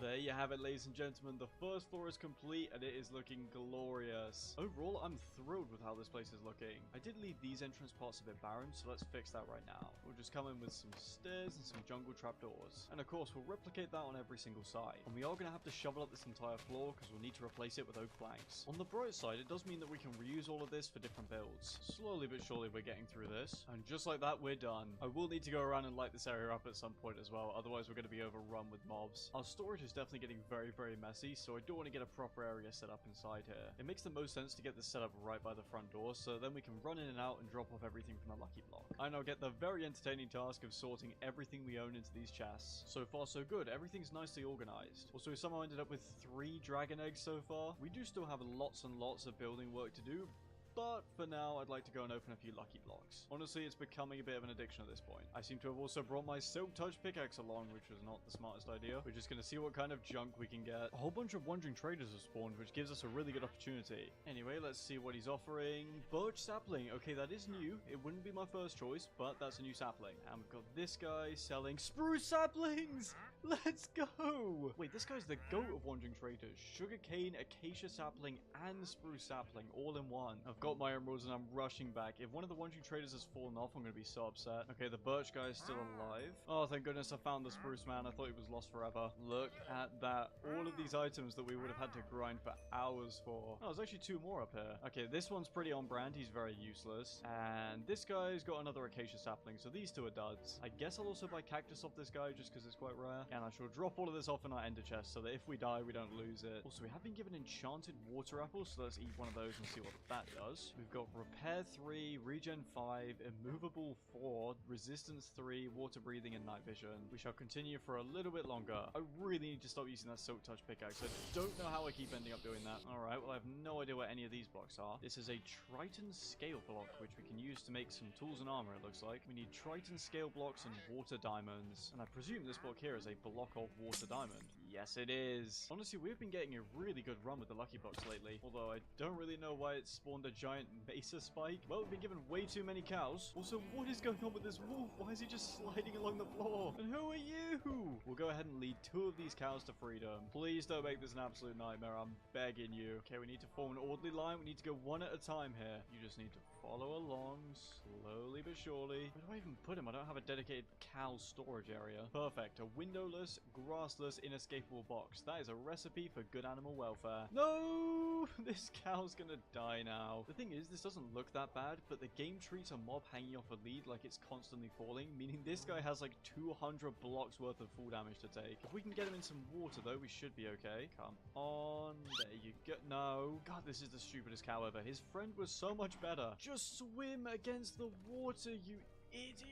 Speaker 13: There you have it, ladies and gentlemen. The first floor is complete and it is looking glorious. Overall, I'm thrilled with how this place is looking. I did leave these entrance parts a bit barren, so let's fix that right now. We'll just come in with some stairs and some jungle trapdoors. And of course, we'll replicate that on every single side. And we are going to have to shovel up this entire floor because we'll need to replace it with oak planks. On the bright side, it does mean that we can reuse all of this for different builds. Slowly but surely, we're getting through this. And just like that, we're done. I will need to go around and light this area up at some point as well. Otherwise, we're going to be overrun with mobs. Our storage is definitely getting very, very messy, so I do want to get a proper area set up inside here. It makes the most sense to get this set up right by the front door, so then we can run in and out and drop off everything from the lucky block. I now get the very entertaining task of sorting everything we own into these chests. So far, so good. Everything's nicely organized. Also, we somehow ended up with 3 dragon eggs so far. We do still have lots and lots of building work to do, but for now, I'd like to go and open a few lucky blocks. Honestly, it's becoming a bit of an addiction at this point. I seem to have also brought my Silk Touch pickaxe along, which was not the smartest idea. We're just going to see what kind of junk we can get. A whole bunch of wandering traders have spawned, which gives us a really good opportunity. Anyway, let's see what he's offering. Birch sapling. Okay, that is new. It wouldn't be my first choice, but that's a new sapling. And we've got this guy selling spruce saplings. Let's go! Wait, this guy's the goat of wandering traders. Sugarcane, acacia sapling, and spruce sapling all in one. I've got my emeralds and I'm rushing back. If one of the wandering traders has fallen off, I'm going to be so upset. Okay, the birch guy is still alive. Oh, thank goodness I found the spruce man. I thought he was lost forever. Look at that. All of these items that we would have had to grind for hours for. Oh, there's actually 2 more up here. Okay, this one's pretty on brand. He's very useless. And this guy's got another acacia sapling, so these 2 are duds. I guess I'll also buy cactus off this guy just because it's quite rare. And I shall drop all of this off in our ender chest so that if we die, we don't lose it. Also, we have been given enchanted water apples, so let's eat one of those and see what that does. We've got repair 3, regen 5, immovable 4, resistance 3, water breathing, and night vision. We shall continue for a little bit longer. I really need to stop using that Silk Touch pickaxe. I don't know how I keep ending up doing that. Alright, well I have no idea where any of these blocks are. This is a Triton scale block, which we can use to make some tools and armor, it looks like. We need Triton scale blocks and water diamonds. And I presume this block here is a block of water diamond. Yes, it is. Honestly, we've been getting a really good run with the lucky blocks lately. Although I don't really know why it spawned a giant mesa spike. Well, we've been given way too many cows. Also, what is going on with this wolf? Why is he just sliding along the floor? And who are you? We'll go ahead and lead 2 of these cows to freedom. Please don't make this an absolute nightmare. I'm begging you. Okay, we need to form an orderly line. We need to go one at a time here. You just need to follow along slowly but surely. Where do I even put him? I don't have a dedicated cow storage area. Perfect. A windowless, grassless, inescapable box. That is a recipe for good animal welfare. No! This cow's gonna die now. The thing is, this doesn't look that bad, but the game treats a mob hanging off a lead like it's constantly falling, meaning this guy has like 200 blocks worth of full damage to take. If we can get him in some water though, we should be okay. Come on. There you go. No. God, this is the stupidest cow ever. His friend was so much better. Just swim against the water, you idiot!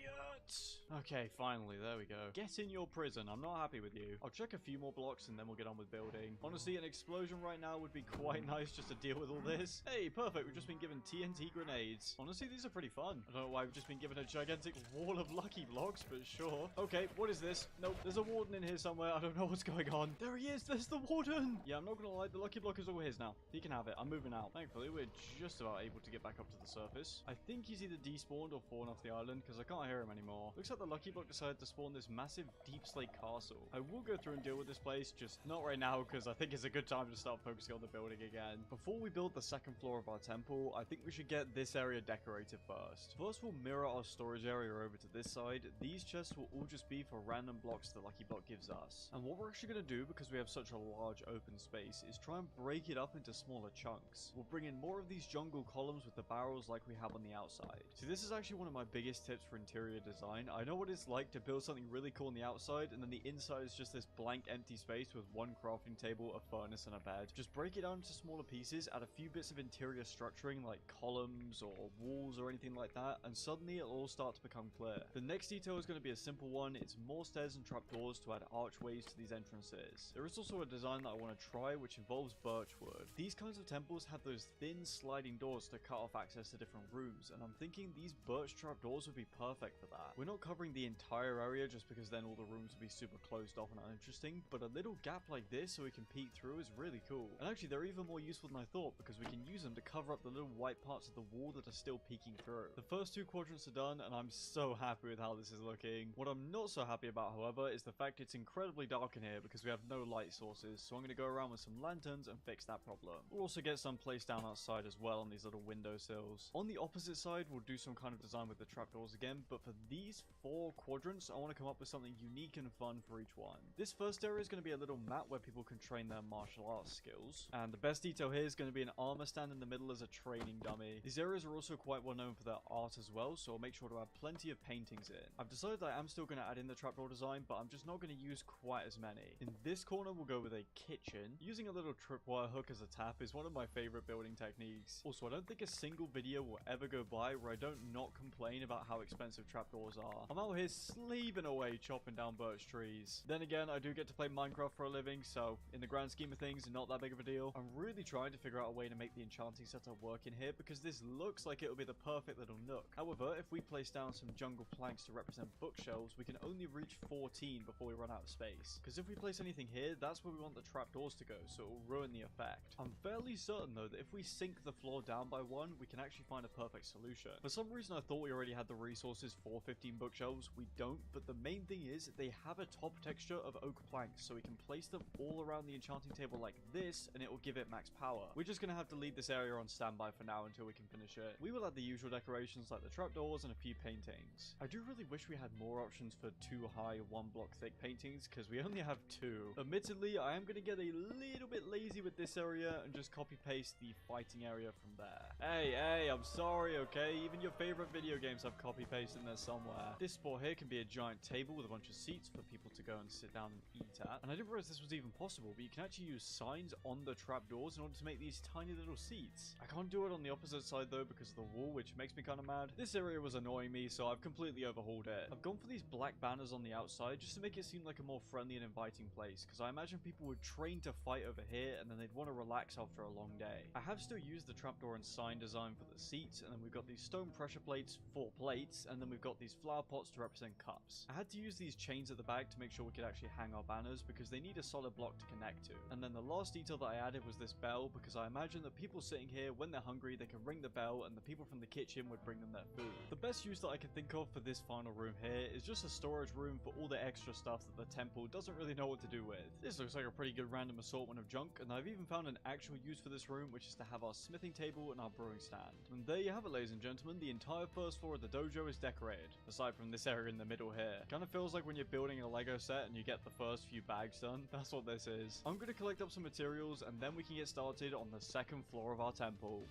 Speaker 13: Okay, finally, there we go. Get in your prison. I'm not happy with you. I'll check a few more blocks and then we'll get on with building. Honestly, an explosion right now would be quite nice just to deal with all this. Hey, perfect. We've just been given TNT grenades. Honestly, these are pretty fun. I don't know why we've just been given a gigantic wall of lucky blocks, but sure. Okay, what is this? Nope, there's a warden in here somewhere. I don't know what's going on. There he is. There's the warden. Yeah, I'm not gonna lie. The lucky block is all his now. He can have it. I'm moving out. Thankfully, we're just about able to get back up to the surface. I think he's either despawned or fallen off the island because I can't hear him anymore. anymore. Looks like the Lucky Block decided to spawn this massive deep slate castle. I will go through and deal with this place, just not right now because I think it's a good time to start focusing on the building again. Before we build the second floor of our temple, I think we should get this area decorated first. First, we'll mirror our storage area over to this side. These chests will all just be for random blocks the Lucky Block gives us. And what we're actually going to do, because we have such a large open space, is try and break it up into smaller chunks. We'll bring in more of these jungle columns with the barrels like we have on the outside. See, this is actually one of my biggest tips for interior design. I know what it's like to build something really cool on the outside, and then the inside is just this blank empty space with one crafting table, a furnace, and a bed. Just break it down into smaller pieces, add a few bits of interior structuring like columns or walls or anything like that, and suddenly it'll all start to become clear. The next detail is going to be a simple one. It's more stairs and trapdoors to add archways to these entrances. There is also a design that I want to try which involves birch wood. These kinds of temples have those thin sliding doors to cut off access to different rooms, and I'm thinking these birch trapdoors would be perfect for that. We're not covering the entire area just because then all the rooms would be super closed off and uninteresting, but a little gap like this so we can peek through is really cool. And actually they're even more useful than I thought because we can use them to cover up the little white parts of the wall that are still peeking through. The first two quadrants are done and I'm so happy with how this is looking. What I'm not so happy about, however, is the fact it's incredibly dark in here because we have no light sources, so I'm going to go around with some lanterns and fix that problem. We'll also get some placed down outside as well on these little windowsills. On the opposite side, we'll do some kind of design with the trapdoors again, but for these 4 quadrants, I want to come up with something unique and fun for each one. This first area is going to be a little mat where people can train their martial arts skills, and the best detail here is going to be an armor stand in the middle as a training dummy. These areas are also quite well known for their art as well, so I'll make sure to have plenty of paintings in. I've decided that I am still going to add in the trapdoor design, but I'm just not going to use quite as many. In this corner, we'll go with a kitchen. Using a little tripwire hook as a tap is one of my favorite building techniques. Also, I don't think a single video will ever go by where I don't not complain about how expensive trapdoors are. I'm out here slaving away chopping down birch trees. Then again, I do get to play Minecraft for a living, so in the grand scheme of things, not that big of a deal. I'm really trying to figure out a way to make the enchanting setup work in here because this looks like it'll be the perfect little nook. However, if we place down some jungle planks to represent bookshelves, we can only reach 14 before we run out of space. Because if we place anything here, that's where we want the trapdoors to go, so it will ruin the effect. I'm fairly certain though that if we sink the floor down by 1, we can actually find a perfect solution. For some reason I thought we already had the resources for 15 bookshelves. We don't, but the main thing is they have a top texture of oak planks, so we can place them all around the enchanting table like this, and it will give it max power. We're just going to have to leave this area on standby for now until we can finish it. We will add the usual decorations like the trapdoors and a few paintings. I do really wish we had more options for 2 high, 1 block thick paintings, because we only have 2. Admittedly, I am going to get a little bit lazy with this area and just copy paste the fighting area from there. Hey, I'm sorry, okay? Even your favorite video games have copy paste in there somewhere. This spot here can be a giant table with a bunch of seats for people to go and sit down and eat at. And I didn't realize this was even possible, but you can actually use signs on the trapdoors in order to make these tiny little seats. I can't do it on the opposite side though because of the wall, which makes me kind of mad. This area was annoying me, so I've completely overhauled it. I've gone for these black banners on the outside just to make it seem like a more friendly and inviting place, because I imagine people would train to fight over here and then they'd want to relax after a long day. I have still used the trapdoor and sign design for the seats, and then we've got these stone pressure plates, 4 plates, and then we've got these flower pots to represent cups. I had to use these chains at the back to make sure we could actually hang our banners because they need a solid block to connect to. And then the last detail that I added was this bell, because I imagine that people sitting here, when they're hungry, they can ring the bell and the people from the kitchen would bring them their food. The best use that I can think of for this final room here is just a storage room for all the extra stuff that the temple doesn't really know what to do with. This looks like a pretty good random assortment of junk, and I've even found an actual use for this room, which is to have our smithing table and our brewing stand. And there you have it, ladies and gentlemen, the entire first floor of the dojo is decorated, aside from this area in the middle here. Kind of feels like when you're building a Lego set and you get the first few bags done. That's what this is. I'm going to collect up some materials and then we can get started on the second floor of our temple.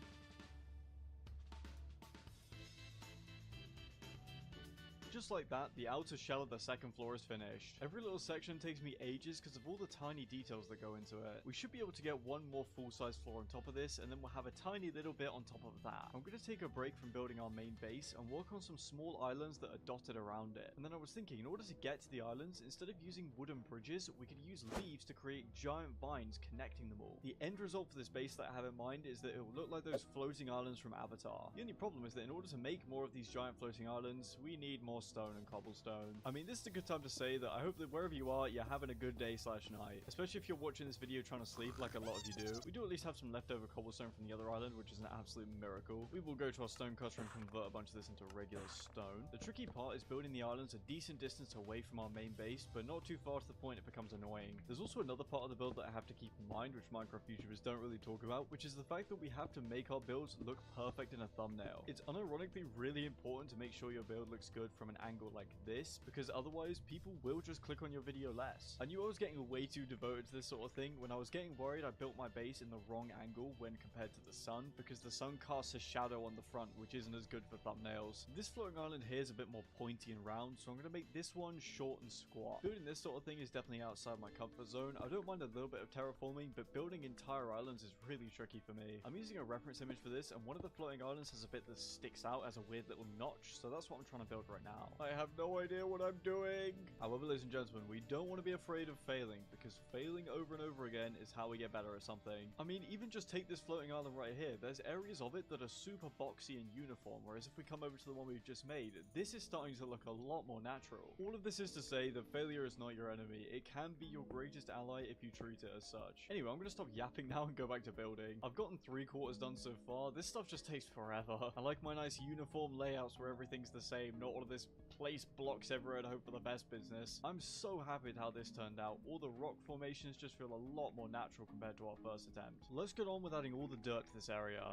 Speaker 13: Just like that, the outer shell of the second floor is finished. Every little section takes me ages because of all the tiny details that go into it. We should be able to get one more full-size floor on top of this, and then we'll have a tiny little bit on top of that. I'm going to take a break from building our main base and work on some small islands that are dotted around it. And then I was thinking, in order to get to the islands, instead of using wooden bridges, we could use leaves to create giant vines connecting them all. The end result for this base that I have in mind is that it will look like those floating islands from Avatar. The only problem is that in order to make more of these giant floating islands, we need more stone and cobblestone. I mean, this is a good time to say that I hope that wherever you are, you're having a good day / night. Especially if you're watching this video trying to sleep like a lot of you do. We do at least have some leftover cobblestone from the other island, which is an absolute miracle. We will go to our stone cutter and convert a bunch of this into regular stone. The tricky part is building the islands a decent distance away from our main base, but not too far to the point it becomes annoying. There's also another part of the build that I have to keep in mind, which Minecraft YouTubers don't really talk about, which is the fact that we have to make our builds look perfect in a thumbnail. It's unironically really important to make sure your build looks good from an angle like this, because otherwise people will just click on your video less. I knew I was getting way too devoted to this sort of thing. When I was getting worried, I built my base in the wrong angle when compared to the sun, because the sun casts a shadow on the front, which isn't as good for thumbnails. This floating island here is a bit more pointy and round, so I'm going to make this one short and squat. Building this sort of thing is definitely outside my comfort zone. I don't mind a little bit of terraforming, but building entire islands is really tricky for me. I'm using a reference image for this, and one of the floating islands has a bit that sticks out as a weird little notch, so that's what I'm trying to build right now. I have no idea what I'm doing. However, ladies and gentlemen, we don't want to be afraid of failing, because failing over and over again is how we get better at something. I mean, even just take this floating island right here. There's areas of it that are super boxy and uniform, whereas if we come over to the one we've just made, this is starting to look a lot more natural. All of this is to say that failure is not your enemy. It can be your greatest ally if you treat it as such. Anyway, I'm going to stop yapping now and go back to building. I've gotten 3/4 done so far. This stuff just takes forever. I like my nice uniform layouts where everything's the same, not all of this place blocks everywhere and hope for the best business. I'm so happy with how this turned out. All the rock formations just feel a lot more natural compared to our first attempt. Let's get on with adding all the dirt to this area.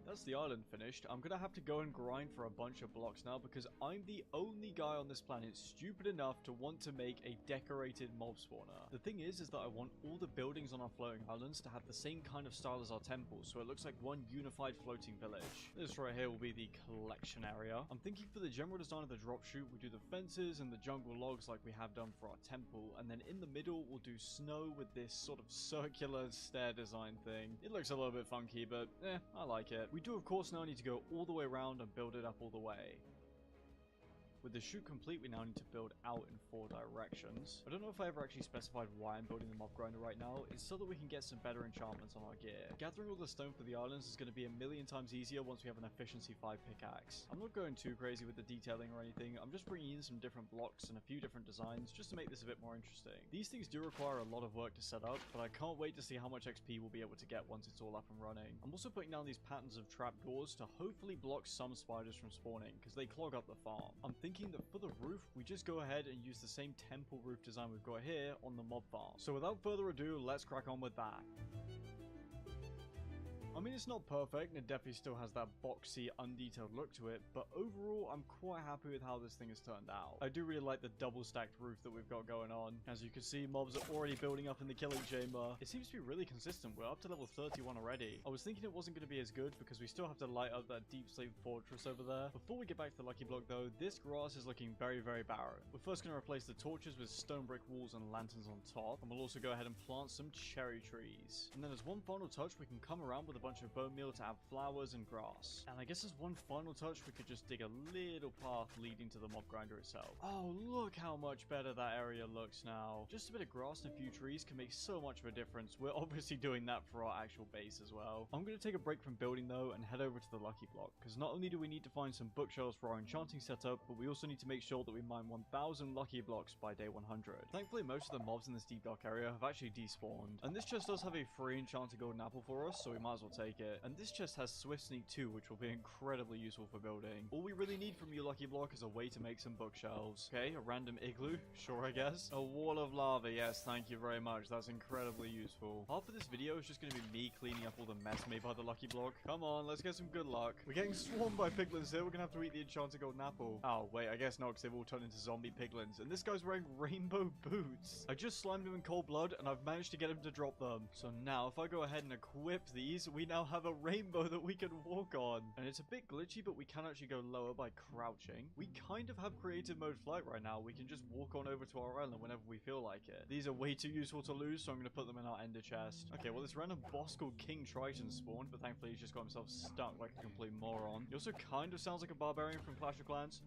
Speaker 13: That's the island finished. I'm gonna have to go and grind for a bunch of blocks now, because I'm the only guy on this planet stupid enough to want to make a decorated mob spawner. The thing is that I want all the buildings on our floating islands to have the same kind of style as our temples, so it looks like one unified floating village. This right here will be the collection area. I'm thinking for the general design of the drop chute, we do the fences and the jungle logs like we have done for our temple, and then in the middle we'll do snow with this sort of circular stair design thing. It looks a little bit funky, but I like it. We do of course now need to go all the way around and build it up all the way. With the chute complete, we now need to build out in 4 directions. I don't know if I ever actually specified why I'm building the mob grinder right now. It's so that we can get some better enchantments on our gear. Gathering all the stone for the islands is going to be a million times easier once we have an efficiency 5 pickaxe. I'm not going too crazy with the detailing or anything. I'm just bringing in some different blocks and a few different designs just to make this a bit more interesting. These things do require a lot of work to set up, but I can't wait to see how much XP we'll be able to get once it's all up and running. I'm also putting down these patterns of trapdoors to hopefully block some spiders from spawning, because they clog up the farm. I'm thinking that for the roof, we just go ahead and use the same temple roof design we've got here on the mob farm. So without further ado, let's crack on with that. I mean, it's not perfect, and it definitely still has that boxy, undetailed look to it, but overall, I'm quite happy with how this thing has turned out. I do really like the double-stacked roof that we've got going on. As you can see, mobs are already building up in the killing chamber. It seems to be really consistent. We're up to level 31 already. I was thinking it wasn't going to be as good because we still have to light up that deep sleep fortress over there. Before we get back to the lucky block, though, this grass is looking very, very barren. We're first going to replace the torches with stone brick walls and lanterns on top, and we'll also go ahead and plant some cherry trees. And then as one final touch, we can come around with a bunch of bone meal to add flowers and grass. And I guess as one final touch, we could just dig a little path leading to the mob grinder itself. Oh, look how much better that area looks now. Just a bit of grass and a few trees can make so much of a difference. We're obviously doing that for our actual base as well. I'm going to take a break from building though and head over to the lucky block, because not only do we need to find some bookshelves for our enchanting setup, but we also need to make sure that we mine 1000 lucky blocks by day 100. Thankfully, most of the mobs in this deep dark area have actually despawned, and this chest does have a free enchanted golden apple for us, so we might as well take it. And this chest has Swift Sneak too, which will be incredibly useful for building. All we really need from you, Lucky Block, is a way to make some bookshelves. Okay, a random igloo, sure I guess. A wall of lava, yes, thank you very much. That's incredibly useful. Half of this video is just going to be me cleaning up all the mess made by the Lucky Block. Come on, let's get some good luck. We're getting swarmed by piglins here. We're going to have to eat the enchanted golden apple. Oh, wait, I guess not, because they've all turned into zombie piglins. And this guy's wearing rainbow boots. I just slimed him in cold blood, and I've managed to get him to drop them. So now, if I go ahead and equip these, we now have a rainbow that we can walk on. And it's a bit glitchy, but we can actually go lower by crouching. We kind of have creative mode flight right now. We can just walk on over to our island whenever we feel like it. These are way too useful to lose, so I'm going to put them in our ender chest. Okay, well, this random boss called King Triton spawned, but thankfully he's just got himself stuck like a complete moron. He also kind of sounds like a barbarian from Clash of Clans.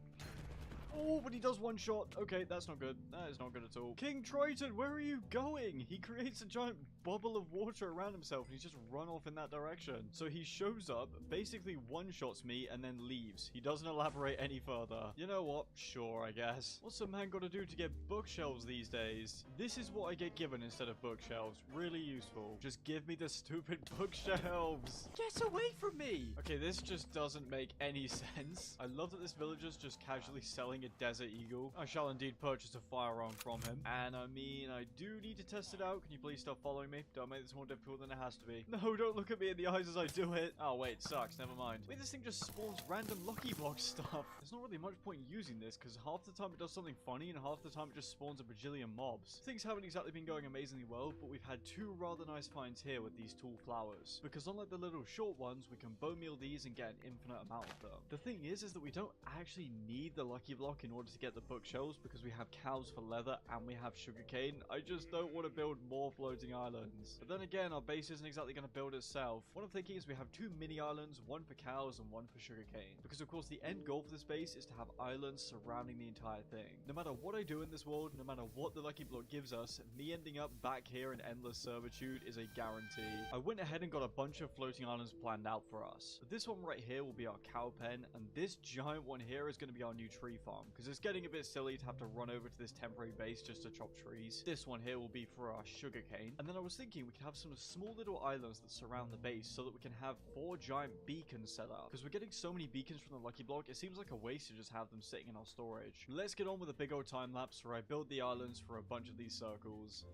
Speaker 13: Oh, but he does one shot. Okay, that's not good. That is not good at all. King Triton, where are you going? He creates a giant bubble of water around himself and he's just run off in that direction. So he shows up, basically one-shots me and then leaves. He doesn't elaborate any further. You know what? Sure, I guess. What's a man got to do to get bookshelves these days? This is what I get given instead of bookshelves. Really useful. Just give me the stupid bookshelves. Get away from me. Okay, this just doesn't make any sense. I love that this villager's just casually selling a desert eagle. I shall indeed purchase a firearm from him. And I mean, I do need to test it out. Can you please stop following me? Don't make this more difficult than it has to be. No, don't look at me in the eyes as I do it. Oh, wait, sucks. Never mind. Wait, this thing just spawns random Lucky Block stuff. There's not really much point using this because half the time it does something funny and half the time it just spawns a bajillion mobs. Things haven't exactly been going amazingly well, but we've had two rather nice finds here with these tall flowers. Because unlike the little short ones, we can bone meal these and get an infinite amount of them. The thing is that we don't actually need the Lucky Block in order to get the bookshelves because we have cows for leather and we have sugarcane. I just don't want to build more floating islands. But then again, our base isn't exactly going to build itself. What I'm thinking is we have two mini islands, one for cows and one for sugarcane. Because of course the end goal for this base is to have islands surrounding the entire thing. No matter what I do in this world, no matter what the Lucky Block gives us, me ending up back here in endless servitude is a guarantee. I went ahead and got a bunch of floating islands planned out for us. This one right here will be our cow pen, and this giant one here is going to be our new tree farm, because it's getting a bit silly to have to run over to this temporary base just to chop trees. This one here will be for our sugarcane, and then I was thinking we could have some small little islands that surround the base so that we can have 4 giant beacons set up, because we're getting so many beacons from the Lucky Block, it seems like a waste to just have them sitting in our storage. Let's get on with a big old time lapse where I build the islands for a bunch of these circles.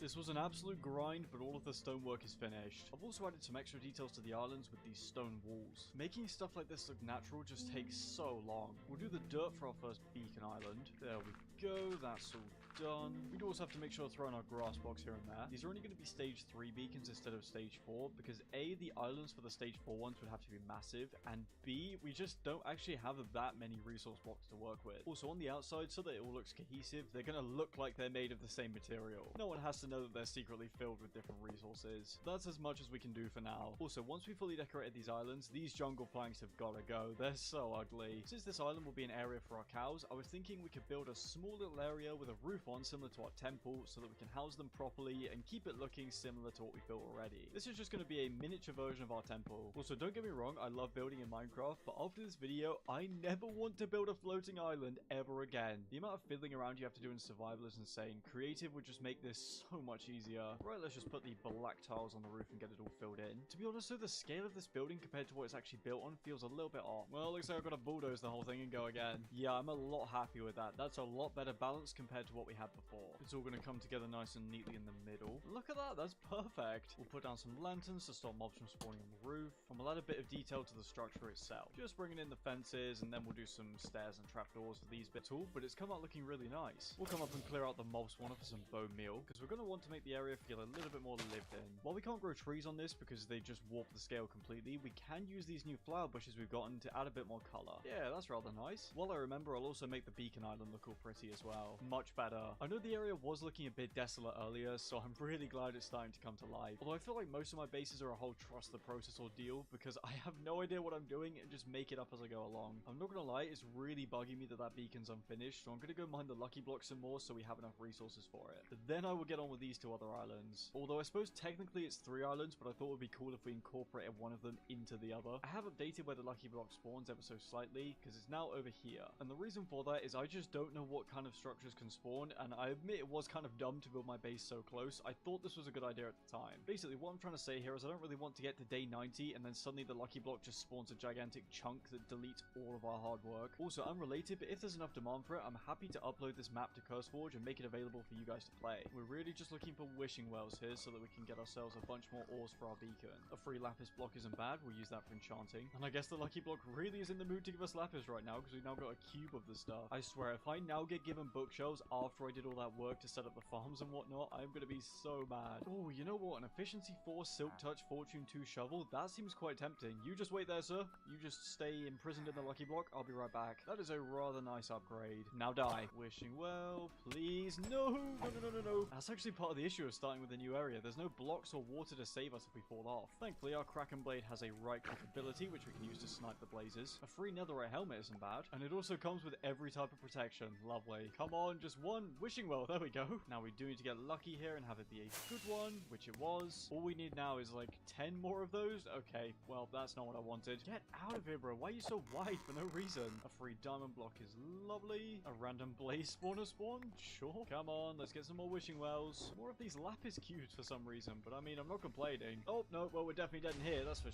Speaker 13: This was an absolute grind, but all of the stonework is finished. I've also added some extra details to the islands with these stone walls. Making stuff like this look natural just takes so long. We'll do the dirt for our first beacon island. There we go, that's all done. We do also have to make sure to throw in our grass blocks here and there. These are only going to be stage 3 beacons instead of stage 4 because A, the islands for the stage 4 ones would have to be massive, and B, we just don't actually have that many resource blocks to work with. Also on the outside, so that it all looks cohesive, they're going to look like they're made of the same material. No one has to know that they're secretly filled with different resources. That's as much as we can do for now. Also, once we fully decorated these islands, these jungle planks have got to go. They're so ugly. Since this island will be an area for our cows, I was thinking we could build a small little area with a roof on similar to our temple so that we can house them properly and keep it looking similar to what we built already. This is just going to be a miniature version of our temple. Also, don't get me wrong, I love building in Minecraft, but after this video, I never want to build a floating island ever again. The amount of fiddling around you have to do in survival is insane. Creative would just make this so much easier. Right, let's just put the black tiles on the roof and get it all filled in. To be honest though, the scale of this building compared to what it's actually built on feels a little bit off. Well, looks like I've got to bulldoze the whole thing and go again. Yeah, I'm a lot happy with that. That's a lot better balance compared to what we had before. It's all going to come together nice and neatly in the middle. Look at that, that's perfect. We'll put down some lanterns to stop mobs from spawning on the roof, and we'll add a bit of detail to the structure itself. Just bringing in the fences, and then we'll do some stairs and trapdoors for these bits all, but it's come out looking really nice. We'll come up and clear out the mob spawner for some bone meal, because we're going to want to make the area feel a little bit more lived in. While we can't grow trees on this because they just warp the scale completely, we can use these new flower bushes we've gotten to add a bit more color. Yeah, that's rather nice. While I remember, I'll also make the beacon island look all pretty as well. Much better. I know the area was looking a bit desolate earlier, so I'm really glad it's starting to come to life. Although I feel like most of my bases are a whole trust the process ordeal because I have no idea what I'm doing and just make it up as I go along. I'm not gonna lie, it's really bugging me that that beacon's unfinished, so I'm gonna go mine the Lucky Block some more so we have enough resources for it. But then I will get on with these 2 other islands. Although I suppose technically it's 3 islands, but I thought it would be cool if we incorporated one of them into the other. I have updated where the Lucky Block spawns ever so slightly because it's now over here. And the reason for that is I just don't know what kind of structures can spawn, and I admit it was kind of dumb to build my base so close. I thought this was a good idea at the time. Basically, what I'm trying to say here is I don't really want to get to day 90 and then suddenly the Lucky Block just spawns a gigantic chunk that deletes all of our hard work. Also, unrelated, but if there's enough demand for it, I'm happy to upload this map to CurseForge and make it available for you guys to play. We're really just looking for wishing wells here so that we can get ourselves a bunch more ores for our beacon. A free lapis block isn't bad, we'll use that for enchanting. And I guess the Lucky Block really is in the mood to give us lapis right now because we've now got a cube of the stuff. I swear, if I now get given bookshelves after after I did all that work to set up the farms and whatnot, I'm gonna be so mad. Oh, you know what? An efficiency 4 silk touch fortune 2 shovel? That seems quite tempting. You just wait there, sir. You just stay imprisoned in the lucky block. I'll be right back. That is a rather nice upgrade. Now die. Wishing well, please. No, no, no, no, no, no. That's actually part of the issue of starting with a new area. There's no blocks or water to save us if we fall off. Thankfully, our Kraken Blade has a right click ability, which we can use to snipe the blazes. A free netherite helmet isn't bad. And it also comes with every type of protection. Lovely. Come on, just one. Wishing well. There we go. Now we do need to get lucky here and have it be a good one, which it was. All we need now is like 10 more of those. Okay, well, that's not what I wanted. Get out of here, bro. Why are you so wide for no reason? A free diamond block is lovely. A random blaze spawner spawn? Sure. Come on, let's get some more wishing wells. More of these lapis cubes for some reason, but I mean, I'm not complaining. Oh, no, well, we're definitely dead in here. That's for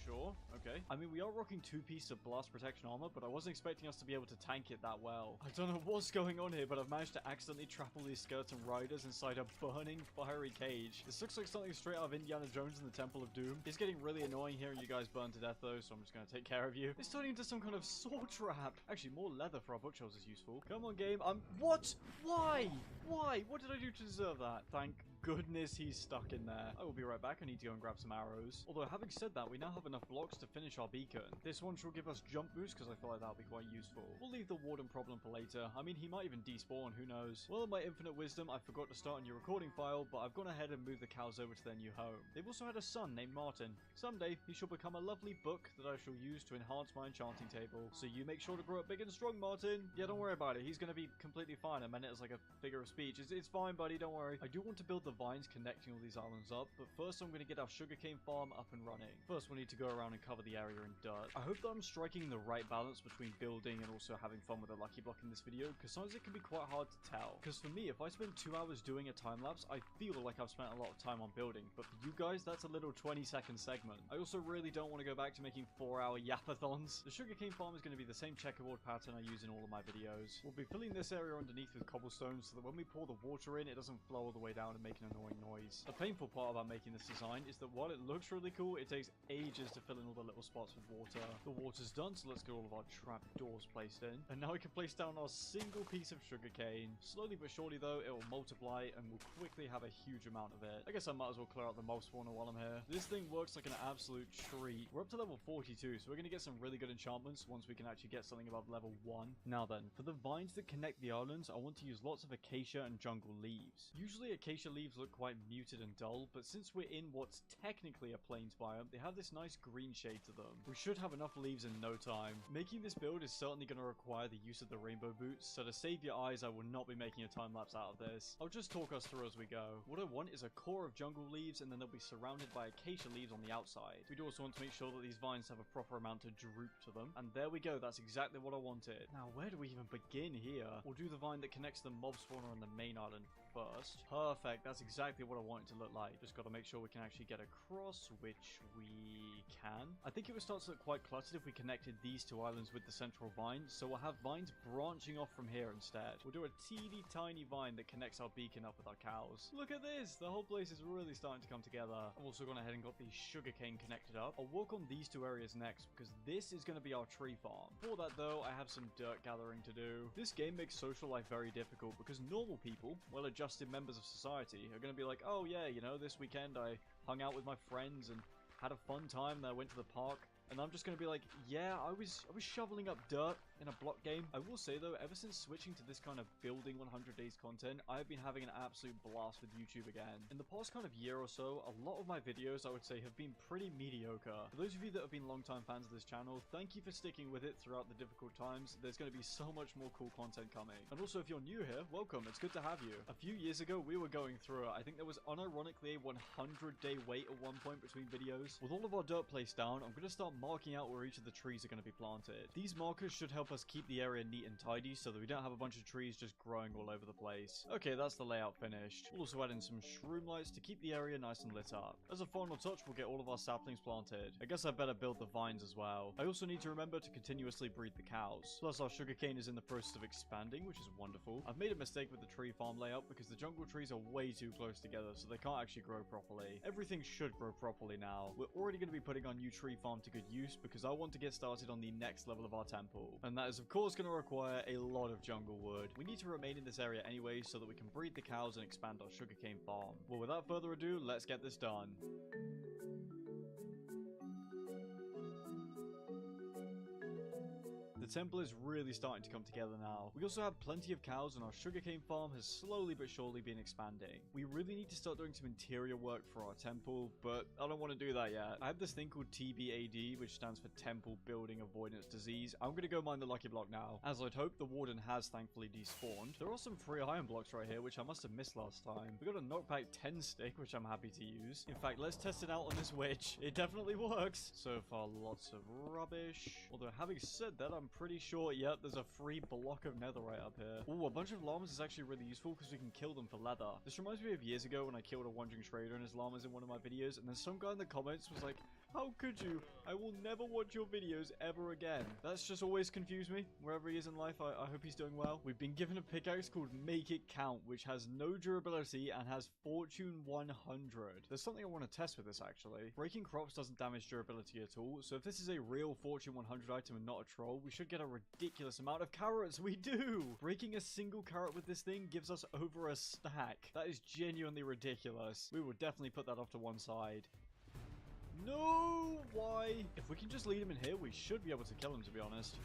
Speaker 13: sure. Okay. I mean, we are rocking 2 pieces of blast protection armor, but I wasn't expecting us to be able to tank it that well. I don't know what's going on here, but I've managed to accidentally trap all these skeleton riders inside a burning fiery cage. This looks like something straight out of Indiana Jones and the Temple of Doom. It's getting really annoying hearing you guys burn to death though, so I'm just gonna take care of you. It's turning into some kind of sword trap. Actually, more leather for our bookshelves is useful. Come on, game. What? Why? Why? What did I do to deserve that? Thank goodness he's stuck in there. I will be right back. I need to go and grab some arrows. Although, having said that, we now have enough blocks to finish our beacon. This one should give us jump boost because I feel like that'll be quite useful. We'll leave the warden problem for later. I mean, he might even despawn. Who knows? Well, in my infinite wisdom, I forgot to start a new recording file, but I've gone ahead and moved the cows over to their new home. They've also had a son named Martin. Someday, he shall become a lovely book that I shall use to enhance my enchanting table. So you make sure to grow up big and strong, Martin. Yeah, don't worry about it. He's going to be completely fine. I meant it as like a figure of speech. It's fine, buddy. Don't worry. I do want to build the vines connecting all these islands up, but first I'm going to get our sugarcane farm up and running. First, we'll need to go around and cover the area in dirt. I hope that I'm striking the right balance between building and also having fun with a lucky block in this video, because sometimes it can be quite hard to tell. Because for me, if I spend 2 hours doing a time lapse, I feel like I've spent a lot of time on building, but for you guys, that's a little 20-second segment. I also really don't want to go back to making 4-hour yapathons. The sugarcane farm is going to be the same checkerboard pattern I use in all of my videos. We'll be filling this area underneath with cobblestone so that when we pour the water in, it doesn't flow all the way down and make an annoying noise. The painful part about making this design is that while it looks really cool, it takes ages to fill in all the little spots with water. The water's done, so let's get all of our trap doors placed in. And now we can place down our single piece of sugarcane. Slowly but surely though, it will multiply and we'll quickly have a huge amount of it. I guess I might as well clear out the mob spawner while I'm here. This thing works like an absolute treat. We're up to level 42, so we're going to get some really good enchantments once we can actually get something above level 1. Now then, for the vines that connect the islands, I want to use lots of acacia and jungle leaves. Usually acacia leaves look quite muted and dull, but since we're in what's technically a plains biome, they have this nice green shade to them. We should have enough leaves in no time. Making this build is certainly going to require the use of the rainbow boots, so to save your eyes, I will not be making a time lapse out of this. I'll just talk us through as we go. What I want is a core of jungle leaves, and then they'll be surrounded by acacia leaves on the outside. We do also want to make sure that these vines have a proper amount to droop to them, and there we go, that's exactly what I wanted. Now, where do we even begin here? We'll do the vine that connects the mob spawner on the main island first. Perfect, that's exactly what I want it to look like. Just got to make sure we can actually get across, which we can. I think it would start to look quite cluttered if we connected these 2 islands with the central vine, so we'll have vines branching off from here instead. We'll do a teeny tiny vine that connects our beacon up with our cows. Look at this! The whole place is really starting to come together. I've also gone ahead and got the sugarcane connected up. I'll work on these 2 areas next, because this is going to be our tree farm. For that though, I have some dirt gathering to do. This game makes social life very difficult, because normal people, well-adjusted members of society, are going to be like, oh yeah, you know, this weekend I hung out with my friends and had a fun time, and I went to the park. And I'm just going to be like, yeah, I was shoveling up dirt in a block game. I will say though, ever since switching to this kind of building 100 days content, I've been having an absolute blast with YouTube again. In the past kind of year or so, a lot of my videos, I would say, have been pretty mediocre. For those of you that have been longtime fans of this channel, thank you for sticking with it throughout the difficult times. There's going to be so much more cool content coming. And also, if you're new here, welcome. It's good to have you. A few years ago, we were going through it. I think there was unironically a 100-day wait at one point between videos. With all of our dirt placed down, I'm going to start marking out where each of the trees are going to be planted. These markers should help us keep the area neat and tidy so that we don't have a bunch of trees just growing all over the place. Okay, that's the layout finished. We'll also add in some shroom lights to keep the area nice and lit up. As a final touch, we'll get all of our saplings planted. I guess I better build the vines as well. I also need to remember to continuously breed the cows. Plus, our sugarcane is in the process of expanding, which is wonderful. I've made a mistake with the tree farm layout because the jungle trees are way too close together, so they can't actually grow properly. Everything should grow properly now. We're already going to be putting our new tree farm to good use because I want to get started on the next level of our temple. And And that is of course going to require a lot of jungle wood. We need to remain in this area anyway so that we can breed the cows and expand our sugarcane farm. Well, without further ado, let's get this done. The temple is really starting to come together now. We also have plenty of cows and our sugarcane farm has slowly but surely been expanding. We really need to start doing some interior work for our temple, but I don't want to do that yet. I have this thing called TBAD, which stands for Temple Building Avoidance Disease. I'm going to go mine the lucky block now. As I'd hoped, the warden has thankfully despawned. There are some free iron blocks right here, which I must have missed last time. We got a knockback 10 stick, which I'm happy to use. In fact, let's test it out on this witch. It definitely works. So far, lots of rubbish. Although having said that, I'm pretty sure, yep, there's a free block of netherite up here. Ooh, a bunch of llamas is actually really useful because we can kill them for leather. This reminds me of years ago when I killed a wandering trader and his llamas in one of my videos, and then some guy in the comments was like, how could you? I will never watch your videos ever again. That's just always confused me. Wherever he is in life, I hope he's doing well. We've been given a pickaxe called Make It Count, which has no durability and has Fortune 100. There's something I want to test with this actually. Breaking crops doesn't damage durability at all, so if this is a real Fortune 100 item and not a troll, we should get a ridiculous amount of carrots. We do! Breaking a single carrot with this thing gives us over a stack. That is genuinely ridiculous. We will definitely put that off to one side. No! Why? If we can just lead him in here, we should be able to kill him, to be honest.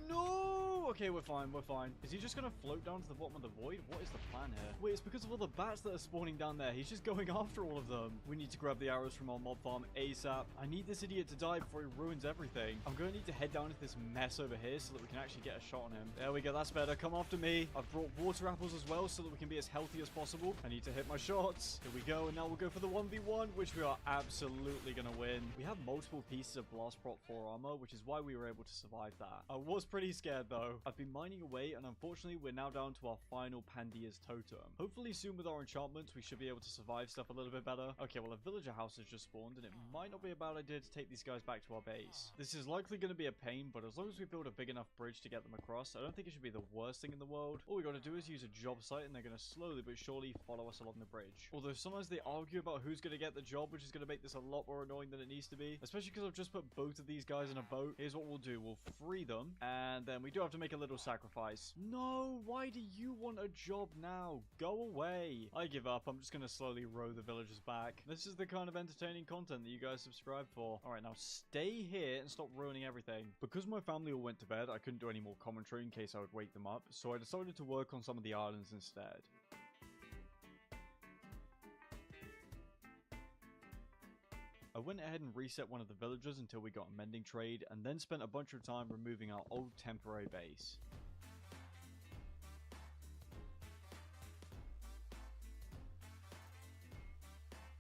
Speaker 13: No! Okay, we're fine, we're fine. Is he just gonna float down to the bottom of the void? What is the plan here? Wait, it's because of all the bats that are spawning down there. He's just going after all of them. We need to grab the arrows from our mob farm ASAP. I need this idiot to die before he ruins everything. I'm gonna need to head down into this mess over here so that we can actually get a shot on him. There we go, that's better. Come after me. I've brought water apples as well so that we can be as healthy as possible. I need to hit my shots. Here we go, and now we'll go for the 1v1, which we are absolutely gonna win. We have multiple pieces of blast prot 4 armor, which is why we were able to survive that. I was pretty scared though. I've been mining away, and unfortunately we're now down to our final Pandia's totem. Hopefully soon with our enchantments we should be able to survive stuff a little bit better. Okay, well a villager house has just spawned, and it might not be a bad idea to take these guys back to our base. This is likely going to be a pain, but as long as we build a big enough bridge to get them across, I don't think it should be the worst thing in the world. All we got to do is use a job site, and they're going to slowly but surely follow us along the bridge. Although sometimes they argue about who's going to get the job, which is going to make this a lot more annoying than it needs to be, especially because I've just put both of these guys in a boat. Here's what we'll do. We'll free them, and then we do have to make a little sacrifice. No, why do you want a job now? Go away. I give up. I'm just going to slowly row the villagers back. This is the kind of entertaining content that you guys subscribe for. All right, now stay here and stop ruining everything. Because my family all went to bed, I couldn't do any more commentary in case I would wake them up, so I decided to work on some of the islands instead. I went ahead and reset one of the villagers until we got a mending trade, and then spent a bunch of time removing our old temporary base.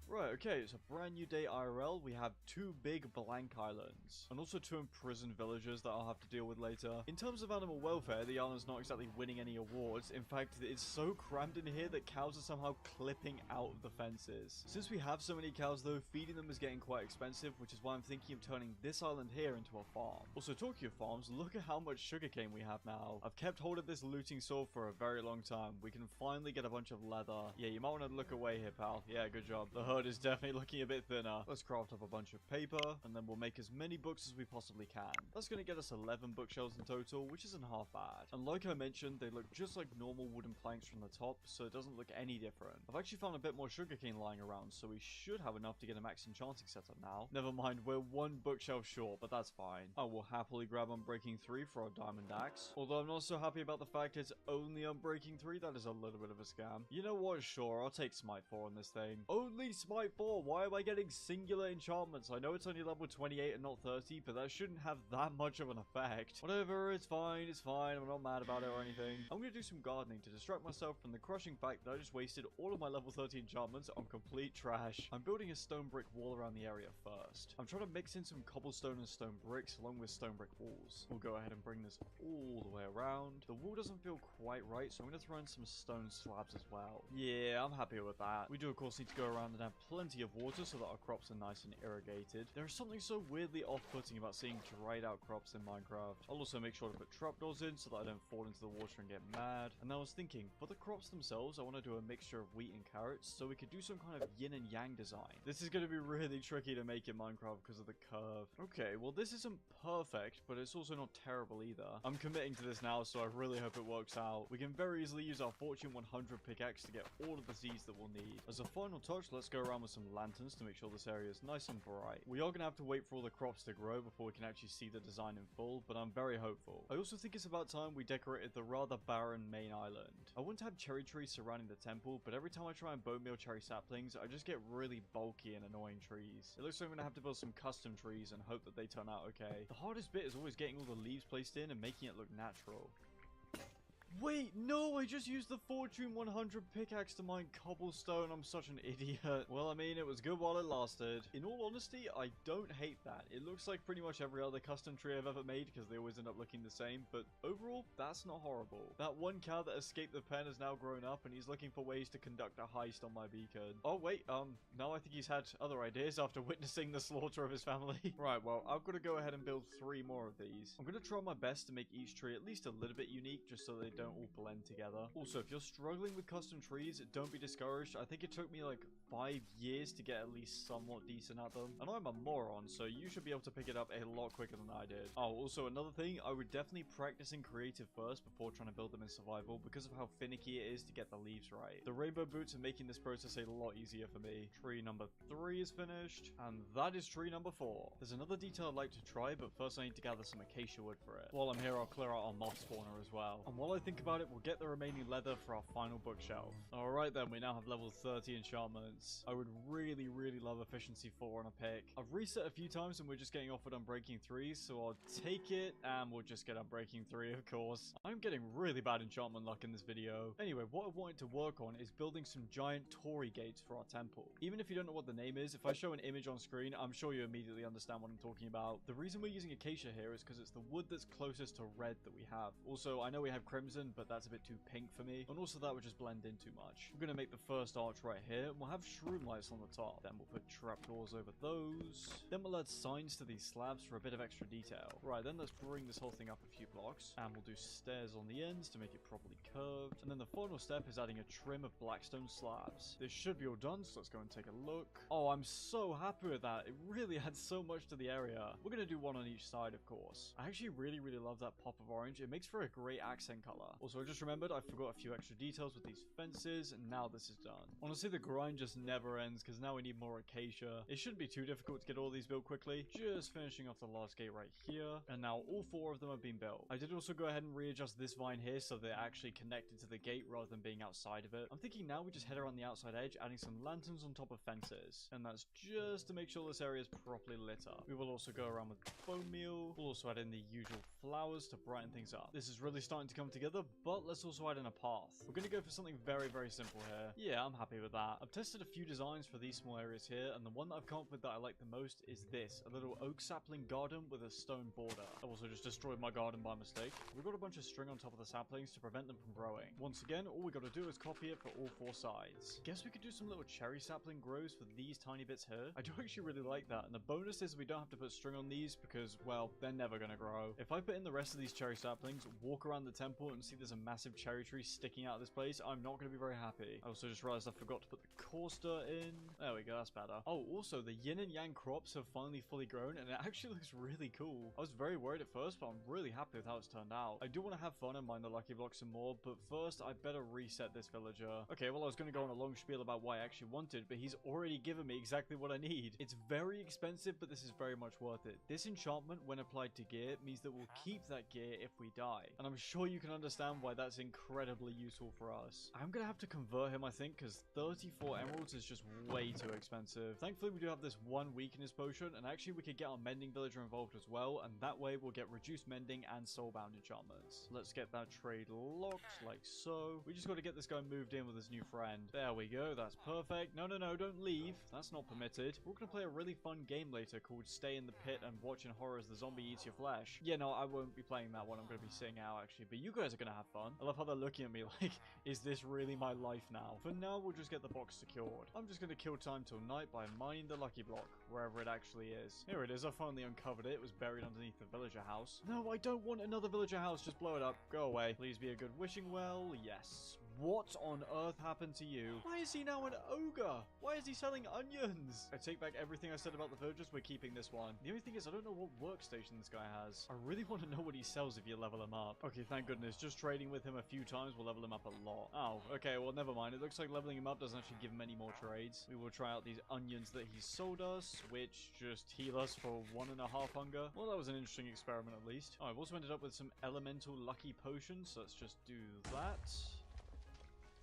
Speaker 13: Right, okay, it's a brand new day IRL. We have 2 big blank islands, and also 2 imprisoned villagers that I'll have to deal with later. In terms of animal welfare, the island's not exactly winning any awards. In fact, it's so crammed in here that cows are somehow clipping out of the fences. Since we have so many cows though, feeding them is getting quite expensive, which is why I'm thinking of turning this island here into a farm. Also, talking of farms, look at how much sugarcane we have now. I've kept hold of this looting sword for a very long time. We can finally get a bunch of leather. Yeah, you might want to look away here, pal. Yeah, good job. The herd is definitely looking a bit thinner. Let's craft up a bunch of paper, and then we'll make as many books as we possibly can. That's going to get us 11 bookshelves in total, which isn't half bad. And like I mentioned, they look just like normal wooden planks from the top, so it doesn't look any different. I've actually found a bit more sugarcane lying around, so we should have enough to get a max enchanting setup now. Never mind, we're 1 bookshelf short, but that's fine. I will happily grab Unbreaking 3 for our diamond axe. Although I'm not so happy about the fact it's only Unbreaking 3, that is a little bit of a scam. You know what, sure, I'll take Smite 4 on this thing. Only Smite 4? Why am I getting singular enchantments? I know it's only level 28 and not 30, but that shouldn't have that much of an effect. Whatever, it's fine, I'm not mad about it or anything. I'm gonna do some gardening to distract myself from the crushing fact that I just wasted all of my level 30 enchantments on complete trash. I'm building a stone brick wall around the area first. I'm trying to mix in some cobblestone and stone bricks along with stone brick walls. We'll go ahead and bring this all the way around. The wall doesn't feel quite right, so I'm gonna throw in some stone slabs as well. Yeah, I'm happy with that. We do of course need to go around and have plenty of water so that our crops are nice and irrigated. There is something so weirdly off-putting about seeing dried out crops in Minecraft. I'll also make sure to put trapdoors in so that I don't fall into the water and get mad. And I was thinking, for the crops themselves, I want to do a mixture of wheat and carrots so we could do some kind of yin and yang design. This is going to be really tricky to make in Minecraft because of the curve. Okay, well this isn't perfect, but it's also not terrible either. I'm committing to this now, so I really hope it works out. We can very easily use our Fortune 100 pickaxe to get all of the seeds that we'll need. As a final touch, let's go around with some lanterns to make sure this area is nice and bright. We are going to have to wait for all the crops to grow before we can actually see the design in full, but I'm very hopeful. I also think it's about time we decorated the rather barren main island. I want to have cherry trees surrounding the temple, but every time I try and bone meal cherry saplings, I just get really bulky and annoying trees. It looks like I'm going to have to build some custom trees and hope that they turn out okay. The hardest bit is always getting all the leaves placed in and making it look natural. Wait, no, I just used the Fortune 100 pickaxe to mine cobblestone. I'm such an idiot. Well, I mean, it was good while it lasted. In all honesty, I don't hate that. It looks like pretty much every other custom tree I've ever made because they always end up looking the same, but overall, that's not horrible. That one cow that escaped the pen has now grown up and he's looking for ways to conduct a heist on my beacon. Oh, wait, now I think he's had other ideas after witnessing the slaughter of his family. Right, well, I've got to go ahead and build 3 more of these. I'm going to try my best to make each tree at least a little bit unique just so they don't all blend together. Also, if you're struggling with custom trees, don't be discouraged. I think it took me like 5 years to get at least somewhat decent at them. And I'm a moron, so you should be able to pick it up a lot quicker than I did. Oh, also another thing, I would definitely practice in creative first before trying to build them in survival because of how finicky it is to get the leaves right. The rainbow boots are making this process a lot easier for me. Tree number 3 is finished, and that is tree number 4. There's another detail I'd like to try, but first I need to gather some acacia wood for it. While I'm here, I'll clear out our moth spawner as well. And while I think about it, we'll get the remaining leather for our final bookshelf. Alright then, we now have level 30 enchantments. I would really love efficiency 4 on a pick. I've reset a few times and we're just getting offered Unbreaking 3, so I'll take it and we'll just get Unbreaking 3, of course. I'm getting really bad enchantment luck in this video. Anyway, what I wanted to work on is building some giant Torii gates for our temple. Even if you don't know what the name is, if I show an image on screen, I'm sure you immediately understand what I'm talking about. The reason we're using acacia here is because it's the wood that's closest to red that we have. Also, I know we have crimson, but that's a bit too pink for me, and also that would just blend in too much. We're gonna make the first arch right here, and we'll have shroom lights on the top. Then we'll put trapdoors over those. Then we'll add signs to these slabs for a bit of extra detail. Right, then let's bring this whole thing up a few blocks, and we'll do stairs on the ends to make it properly curved. And then the final step is adding a trim of blackstone slabs. This should be all done, so let's go and take a look. Oh, I'm so happy with that. It really adds so much to the area. We're gonna do one on each side, of course. I actually really love that pop of orange. It makes for a great accent color. Also, I just remembered I forgot a few extra details with these fences, and now this is done. Honestly, the grind just never ends because now we need more acacia. It shouldn't be too difficult to get all these built quickly. Just finishing off the last gate right here, and now all 4 of them have been built. I did also go ahead and readjust this vine here so they're actually connected to the gate rather than being outside of it. I'm thinking now we just head around the outside edge, adding some lanterns on top of fences, and that's just to make sure this area is properly lit up. We will also go around with bone meal. We'll also add in the usual flowers to brighten things up. This is really starting to come together, but let's also add in a path. We're going to go for something very simple here. Yeah, I'm happy with that. I've tested a few designs for these small areas here, and the one that I've come up with that I like the most is this, a little oak sapling garden with a stone border. I've also just destroyed my garden by mistake. We've got a bunch of string on top of the saplings to prevent them from growing. Once again, all we got to do is copy it for all 4 sides. Guess we could do some little cherry sapling grows for these tiny bits here. I do actually really like that, and the bonus is we don't have to put string on these because, well, they're never going to grow. If I put in the rest of these cherry saplings, walk around the temple and see there's a massive cherry tree sticking out of this place, I'm not going to be very happy. I also just realized I forgot to put the coaster in. There we go, that's better. Oh, also, the yin and yang crops have finally fully grown, and it actually looks really cool. I was very worried at first, but I'm really happy with how it's turned out. I do want to have fun and mine the lucky blocks some more, but first, I better reset this villager. Okay, well, I was going to go on a long spiel about what I actually wanted, but he's already given me exactly what I need. It's very expensive, but this is very much worth it. This enchantment, when applied to gear, means that we'll keep that gear if we die, and I'm sure you can understand why that's incredibly useful for us. I'm gonna have to convert him, I think, because 34 emeralds is just way too expensive. Thankfully, we do have this one weakness potion, and actually we could get our mending villager involved as well, and that way we'll get reduced mending and soulbound enchantments. Let's get that trade locked, like so. We just got to get this guy moved in with his new friend. There we go, that's perfect. No, don't leave. That's not permitted. We're gonna play a really fun game later called Stay in the Pit and Watch in Horror as the zombie eats your flesh. Yeah, no, I won't be playing that one. I'm gonna be sitting out, actually, but you guys are gonna have fun. I love how they're looking at me like, is this really my life now? For now, we'll just get the box secured. I'm just gonna kill time till night by mining the lucky block, wherever it actually is. Here it is, I finally uncovered it. It was buried underneath the villager house. No, I don't want another villager house. Just blow it up. Go away. Please be a good wishing well. Yes. What on earth happened to you? Why is he now an ogre? Why is he selling onions? I take back everything I said about the villagers. We're keeping this one. The only thing is, I don't know what workstation this guy has. I really want to know what he sells if you level him up. Okay, thank goodness. Just trading with him a few times will level him up a lot. Oh, okay, well, never mind. It looks like leveling him up doesn't actually give him any more trades. We will try out these onions that he sold us, which just heal us for 1.5 hunger. Well, that was an interesting experiment at least. Oh, I've also ended up with some elemental lucky potions, so let's just do that.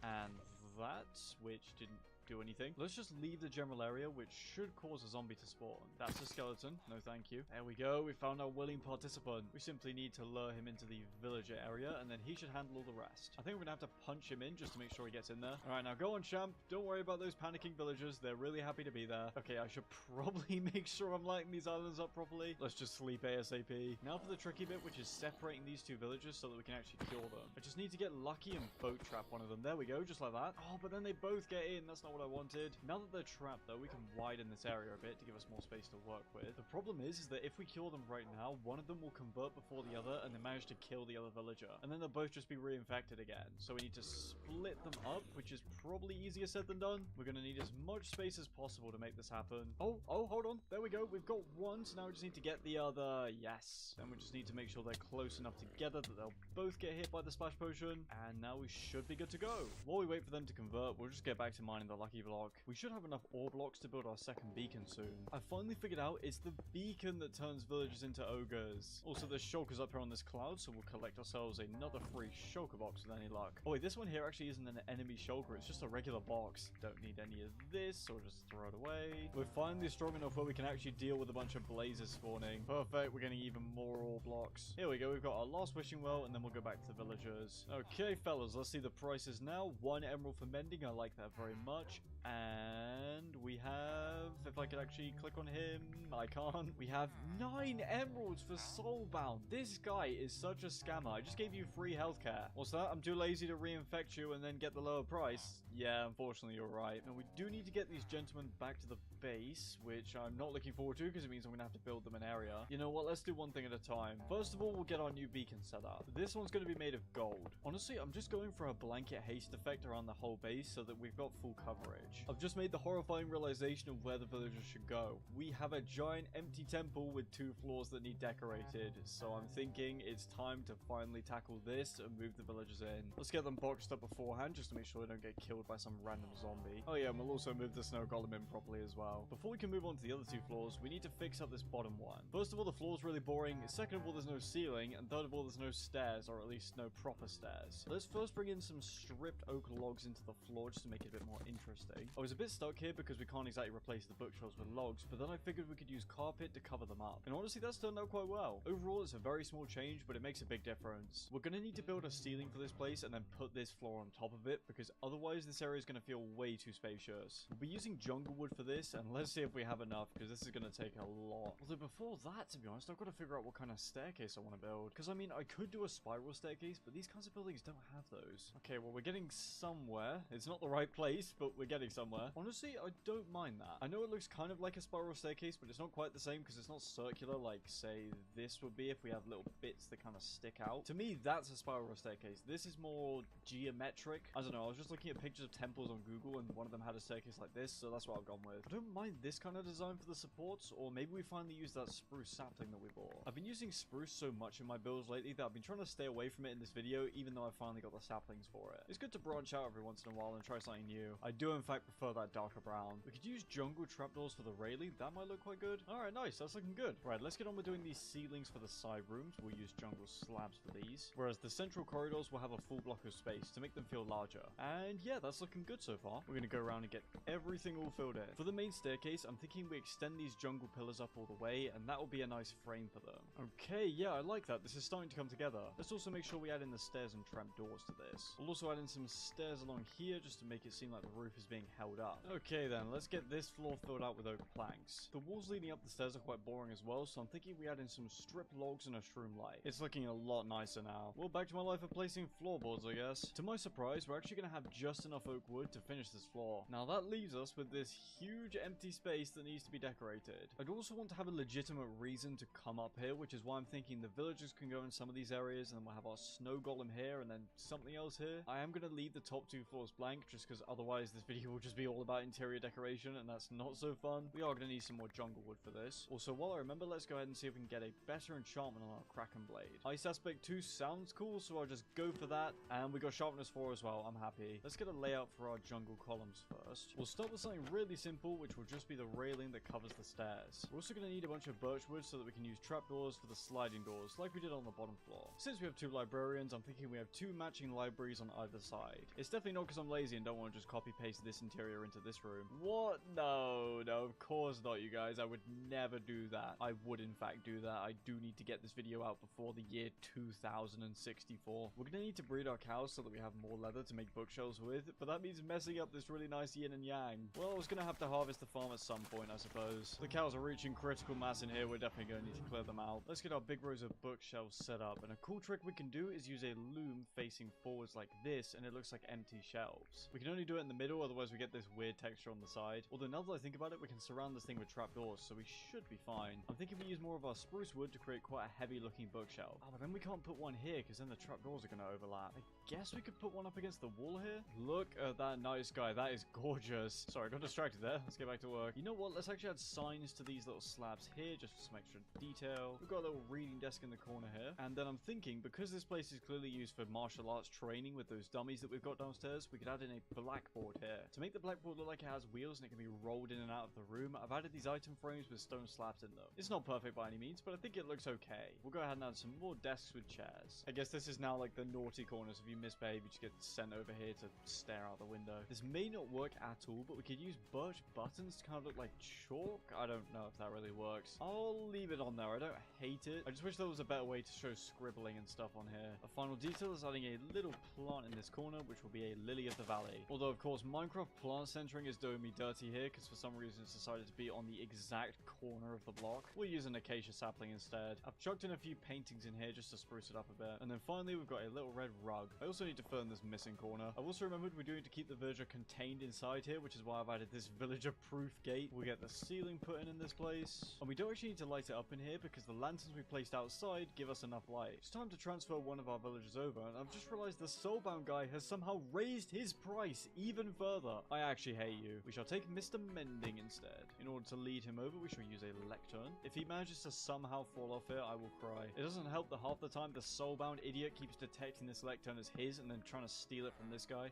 Speaker 13: And that, which didn't do anything. Let's just leave the general area, which should cause a zombie to spawn. That's a skeleton. No, thank you. There we go. We found our willing participant. We simply need to lure him into the villager area, and then he should handle all the rest. I think we're gonna have to punch him in just to make sure he gets in there. All right, now go on, champ. Don't worry about those panicking villagers. They're really happy to be there. Okay, I should probably make sure I'm lighting these islands up properly. Let's just sleep ASAP. Now for the tricky bit, which is separating these two villagers so that we can actually kill them. I just need to get lucky and boat trap one of them. There we go, just like that. Oh, but then they both get in. That's not what I wanted. Now that they're trapped, though, we can widen this area a bit to give us more space to work with. The problem is that if we kill them right now, one of them will convert before the other and then manage to kill the other villager. And then they'll both just be reinfected again. So we need to split them up, which is probably easier said than done. We're going to need as much space as possible to make this happen. Oh, hold on. There we go. We've got one, so now we just need to get the other. Yes. And we just need to make sure they're close enough together that they'll both get hit by the splash potion. And now we should be good to go. While we wait for them to convert, we'll just get back to mining the lucky block. We should have enough ore blocks to build our second beacon soon. I finally figured out it's the beacon that turns villagers into ogres. Also, there's shulkers up here on this cloud, so we'll collect ourselves another free shulker box with any luck. Oh wait, this one here actually isn't an enemy shulker, it's just a regular box. Don't need any of this, so we'll just throw it away. We're finally strong enough where we can actually deal with a bunch of blazes spawning. Perfect, we're getting even more ore blocks. Here we go, we've got our last wishing well, and then we'll go back to the villagers. Okay, fellas, let's see the prices now. 1 emerald for mending, I like that very much. And we have, if I could actually click on him, I can't. We have 9 emeralds for soulbound. This guy is such a scammer. I just gave you free healthcare. What's that? I'm too lazy to reinfect you and then get the lower price. Yeah, unfortunately, you're right. Now, we do need to get these gentlemen back to the base, which I'm not looking forward to because it means I'm going to have to build them an area. You know what? Let's do one thing at a time. First of all, we'll get our new beacon set up. This one's going to be made of gold. Honestly, I'm just going for a blanket haste effect around the whole base so that we've got full coverage. I've just made the horrifying realization of where the villagers should go. We have a giant empty temple with 2 floors that need decorated, so I'm thinking it's time to finally tackle this and move the villagers in. Let's get them boxed up beforehand just to make sure they don't get killed by some random zombie. Oh yeah, and we'll also move the snow golem in properly as well. Before we can move on to the other 2 floors, we need to fix up this bottom one. First of all, the floor's really boring. Second of all, there's no ceiling. And third of all, there's no stairs, or at least no proper stairs. Let's first bring in some stripped oak logs into the floor just to make it a bit more interesting. I was a bit stuck here because we can't exactly replace the bookshelves with logs, but then I figured we could use carpet to cover them up. And honestly, that's turned out quite well. Overall, it's a very small change, but it makes a big difference. We're going to need to build a ceiling for this place and then put this floor on top of it, because otherwise this area is going to feel way too spacious. We'll be using jungle wood for this, and let's see if we have enough, because this is going to take a lot. Although before that, to be honest, I've got to figure out what kind of staircase I want to build. Because I mean, I could do a spiral staircase, but these kinds of buildings don't have those. Okay, well, we're getting somewhere. It's not the right place, but we're getting somewhere. Honestly, I don't mind that. I know it looks kind of like a spiral staircase, but it's not quite the same because it's not circular like, say, this would be if we have little bits that kind of stick out. To me, that's a spiral staircase. This is more geometric. I don't know, I was just looking at pictures of temples on Google and one of them had a staircase like this, so that's what I've gone with. I don't mind this kind of design for the supports, or maybe we finally use that spruce sapling that we bought. I've been using spruce so much in my builds lately that I've been trying to stay away from it in this video, even though I finally got the saplings for it. It's good to branch out every once in a while and try something new. I do in fact prefer that darker brown. We could use jungle trapdoors for the railing. That might look quite good. Alright, nice. That's looking good. Right, let's get on with doing these ceilings for the side rooms. We'll use jungle slabs for these. Whereas the central corridors will have a full block of space to make them feel larger. And yeah, that's looking good so far. We're going to go around and get everything all filled in. For the main staircase, I'm thinking we extend these jungle pillars up all the way, and that will be a nice frame for them. Okay, yeah, I like that. This is starting to come together. Let's also make sure we add in the stairs and trap doors to this. We'll also add in some stairs along here just to make it seem like the roof is being held up. Okay then, let's get this floor filled out with oak planks. The walls leading up the stairs are quite boring as well, so I'm thinking we add in some strip logs and a shroom light. It's looking a lot nicer now. Well, back to my life of placing floorboards, I guess. To my surprise, we're actually going to have just enough oak wood to finish this floor. Now that leaves us with this huge empty space that needs to be decorated. I'd also want to have a legitimate reason to come up here, which is why I'm thinking the villagers can go in some of these areas, and then we'll have our snow golem here, and then something else here. I am going to leave the top 2 floors blank, just because otherwise this video will just be all about interior decoration, and that's not so fun. We are going to need some more jungle wood for this. Also, while I remember, let's go ahead and see if we can get a better enchantment on our Kraken blade. Ice aspect 2 sounds cool, so I'll just go for that, and we got sharpness 4 as well. I'm happy. Let's get a layout for our jungle columns first. We'll start with something really simple, which will just be the railing that covers the stairs. We're also going to need a bunch of birch wood so that we can use trapdoors for the sliding doors, like we did on the bottom floor. Since we have 2 librarians, I'm thinking we have 2 matching libraries on either side. It's definitely not because I'm lazy and don't want to just copy paste this interior into this room. What? No, of course not, you guys. I would never do that. I would in fact do that. I do need to get this video out before the year 2064. We're going to need to breed our cows so that we have more leather to make bookshelves with, but that means messing up this really nice yin and yang. Well, I was going to have to harvest the farm at some point, I suppose. The cows are reaching critical mass in here. We're definitely going to need to clear them out. Let's get our big rows of bookshelves set up, and a cool trick we can do is use a loom facing forwards like this, and it looks like empty shelves. We can only do it in the middle, otherwise we get this weird texture on the side. Although now that I think about it, we can surround this thing with trapdoors, so we should be fine. I'm thinking we use more of our spruce wood to create quite a heavy looking bookshelf. Oh, but then we can't put one here because then the trapdoors are going to overlap. I guess we could put one up against the wall here. Look at that nice guy. That is gorgeous. Sorry, I got distracted there. Let's get back to work. You know what? Let's actually add signs to these little slabs here just for some extra detail. We've got a little reading desk in the corner here. And then I'm thinking, because this place is clearly used for martial arts training with those dummies that we've got downstairs, we could add in a blackboard here. To make the blackboard look like it has wheels and it can be rolled in and out of the room, I've added these item frames with stone slabs in them. It's not perfect by any means, but I think it looks okay. We'll go ahead and add some more desks with chairs. I guess this is now like the naughty corners. If you misbehave, you just get sent over here to stare out the window. This may not work at all, but we could use birch buttons to kind of look like chalk. I don't know if that really works. I'll leave it on there. I don't hate it. I just wish there was a better way to show scribbling and stuff on here. A final detail is adding a little plant in this corner, which will be a lily of the valley. Although, of course, Minecraft plant centering is doing me dirty here because for some reason it's decided to be on the exact corner of the block. We'll use an acacia sapling instead. I've chucked in a few paintings in here just to spruce it up a bit. And then finally, we've got a little red rug. I also need to fill in this missing corner. I've also remembered we're doing to keep the villager contained inside here, which is why I've added this villager-proof gate. We'll get the ceiling put in this place. And we don't actually need to light it up in here because the lanterns we placed outside give us enough light. It's time to transfer one of our villagers over, and I've just realized the soulbound guy has somehow raised his price even further. I actually hate you. We shall take Mr. Mending instead. In order to lead him over, we shall use a lectern. If he manages to somehow fall off here, I will cry. It doesn't help that half the time the soulbound idiot keeps detecting this lectern as his and then trying to steal it from this guy.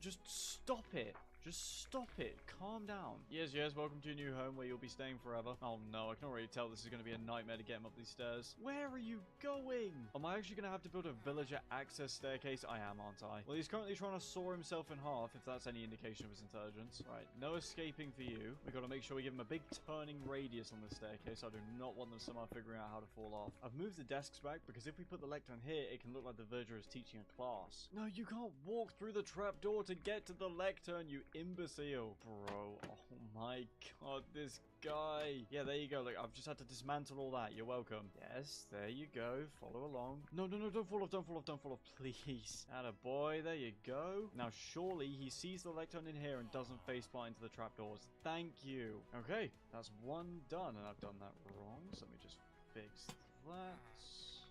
Speaker 13: Just stop it. Just stop it. Calm down. Yes, welcome to your new home where you'll be staying forever. Oh no, I can already tell this is going to be a nightmare to get him up these stairs. Where are you going? Am I actually going to have to build a villager access staircase? I am, aren't I? Well, he's currently trying to saw himself in half, if that's any indication of his intelligence. Right, no escaping for you. We've got to make sure we give him a big turning radius on the staircase. I do not want them somehow figuring out how to fall off. I've moved the desks back because if we put the lectern here, it can look like the villager is teaching a class. No, you can't walk through the trapdoor to get to the lectern, you imbecile. Bro, oh my god, this guy. Yeah, there you go. Look, I've just had to dismantle all that. You're welcome. Yes, there you go. Follow along. No, don't fall off, please. Atta boy, there you go. Now, surely he sees the lectern in here and doesn't faceplant into the trapdoors. Thank you. Okay, that's one done, and I've done that wrong, so let me just fix that.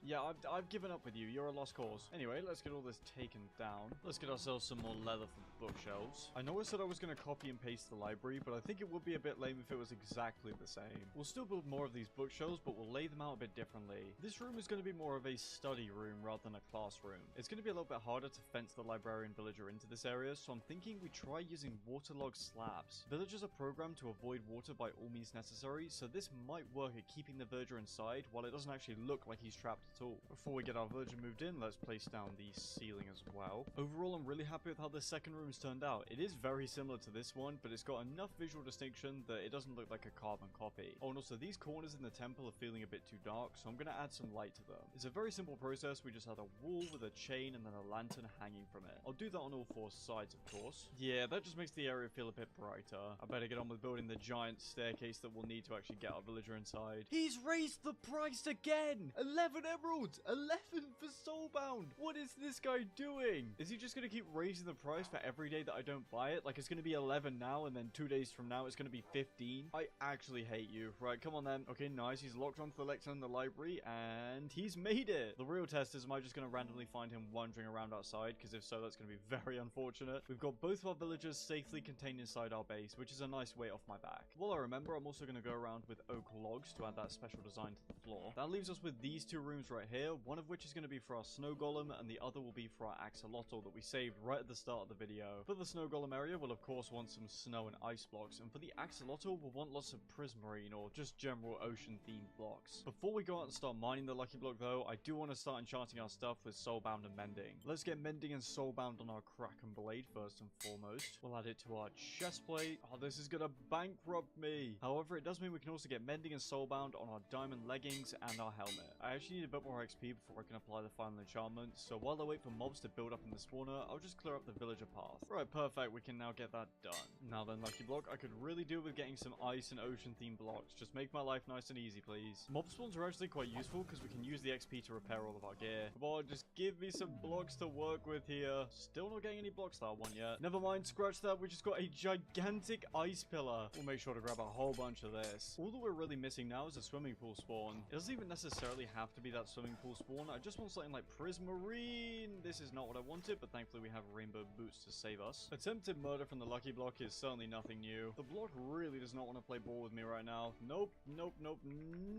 Speaker 13: Yeah, I've given up with you. You're a lost cause. Anyway, let's get all this taken down. Let's get ourselves some more leather for the bookshelves. I know I said I was going to copy and paste the library, but I think it would be a bit lame if it was exactly the same. We'll still build more of these bookshelves, but we'll lay them out a bit differently. This room is going to be more of a study room rather than a classroom. It's going to be a little bit harder to fence the librarian villager into this area, so I'm thinking we try using waterlogged slabs. Villagers are programmed to avoid water by all means necessary, so this might work at keeping the villager inside while it doesn't actually look like he's trapped at all. Before we get our villager moved in, let's place down the ceiling as well. well. Overall, I'm really happy with how this second room's turned out. It is very similar to this one, but it's got enough visual distinction that it doesn't look like a carbon copy. Oh, and also these corners in the temple are feeling a bit too dark, so I'm going to add some light to them. It's a very simple process. We just add a wall with a chain and then a lantern hanging from it. I'll do that on all 4 sides, of course. Yeah, that just makes the area feel a bit brighter. I better get on with building the giant staircase that we'll need to actually get our villager inside. He's raised the price again! 11 emeralds! 11 for Soulbound! What is this guy doing? Is he just going to keep raising the price for every day that I don't buy it? Like, it's going to be 11 now, and then 2 days from now, it's going to be 15? I actually hate you. Right, come on then. Okay, nice. He's locked onto the lectern in the library, and he's made it. The real test is, am I just going to randomly find him wandering around outside? Because if so, that's going to be very unfortunate. We've got both of our villagers safely contained inside our base, which is a nice weight off my back. While I remember, I'm also going to go around with oak logs to add that special design to the floor. That leaves us with these 2 rooms right here, one of which is going to be for our snow golem, and the other will be for our axolotl that we saved right at the start of the video. For the snow golem area, we'll of course want some snow and ice blocks, and for the axolotl, we'll want lots of prismarine or just general ocean themed blocks. Before we go out and start mining the lucky block though, I do want to start enchanting our stuff with soulbound and mending. Let's get mending and soulbound on our kraken blade first and foremost. We'll add it to our chest plate. Oh, this is gonna bankrupt me. However, it does mean we can also get mending and soulbound on our diamond leggings and our helmet. I actually need a bit more XP before I can apply the final enchantment, so while I wait for mobs to build up in the spawner, I'll just clear up the villager path. Right, perfect, we can now get that done. Now then, lucky block, I could really do with getting some ice and ocean themed blocks. Just make my life nice and easy, please. Mob spawns are actually quite useful because we can use the XP to repair all of our gear. Come on, just give me some blocks to work with here. Still not getting any blocks that one yet. Never mind, scratch that, we just got a gigantic ice pillar. We'll make sure to grab a whole bunch of this. All that we're really missing now is a swimming pool spawn. It doesn't even necessarily have to be that swimming pool spawn. I just want something like prismarine. This is not what I wanted, but thankfully we have rainbow boots to save us. Attempted murder from the lucky block is certainly nothing new. The block really does not want to play ball with me right now. Nope, nope, nope,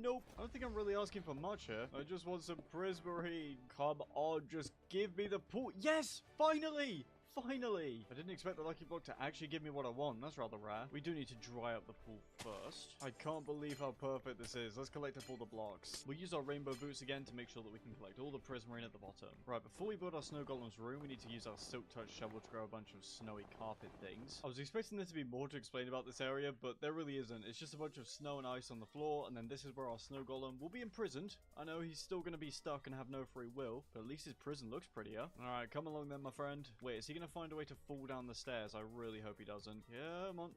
Speaker 13: nope. I don't think I'm really asking for much here. I just want some prismarine. Come on, just give me the pool. Yes, finally! Finally! I didn't expect the lucky block to actually give me what I want. That's rather rare. We do need to dry up the pool first. I can't believe how perfect this is. Let's collect up all the blocks. We'll use our rainbow boots again to make sure that we can collect all the prismarine at the bottom. Right, before we build our snow golem's room, we need to use our silk touch shovel to grow a bunch of snowy carpet things. I was expecting there to be more to explain about this area, but there really isn't. It's just a bunch of snow and ice on the floor, and then this is where our snow golem will be imprisoned. I know he's still going to be stuck and have no free will, but at least his prison looks prettier. Alright, come along then, my friend. Wait, is he going to find a way to fall down the stairs? I really hope he doesn't. Yeah, come on.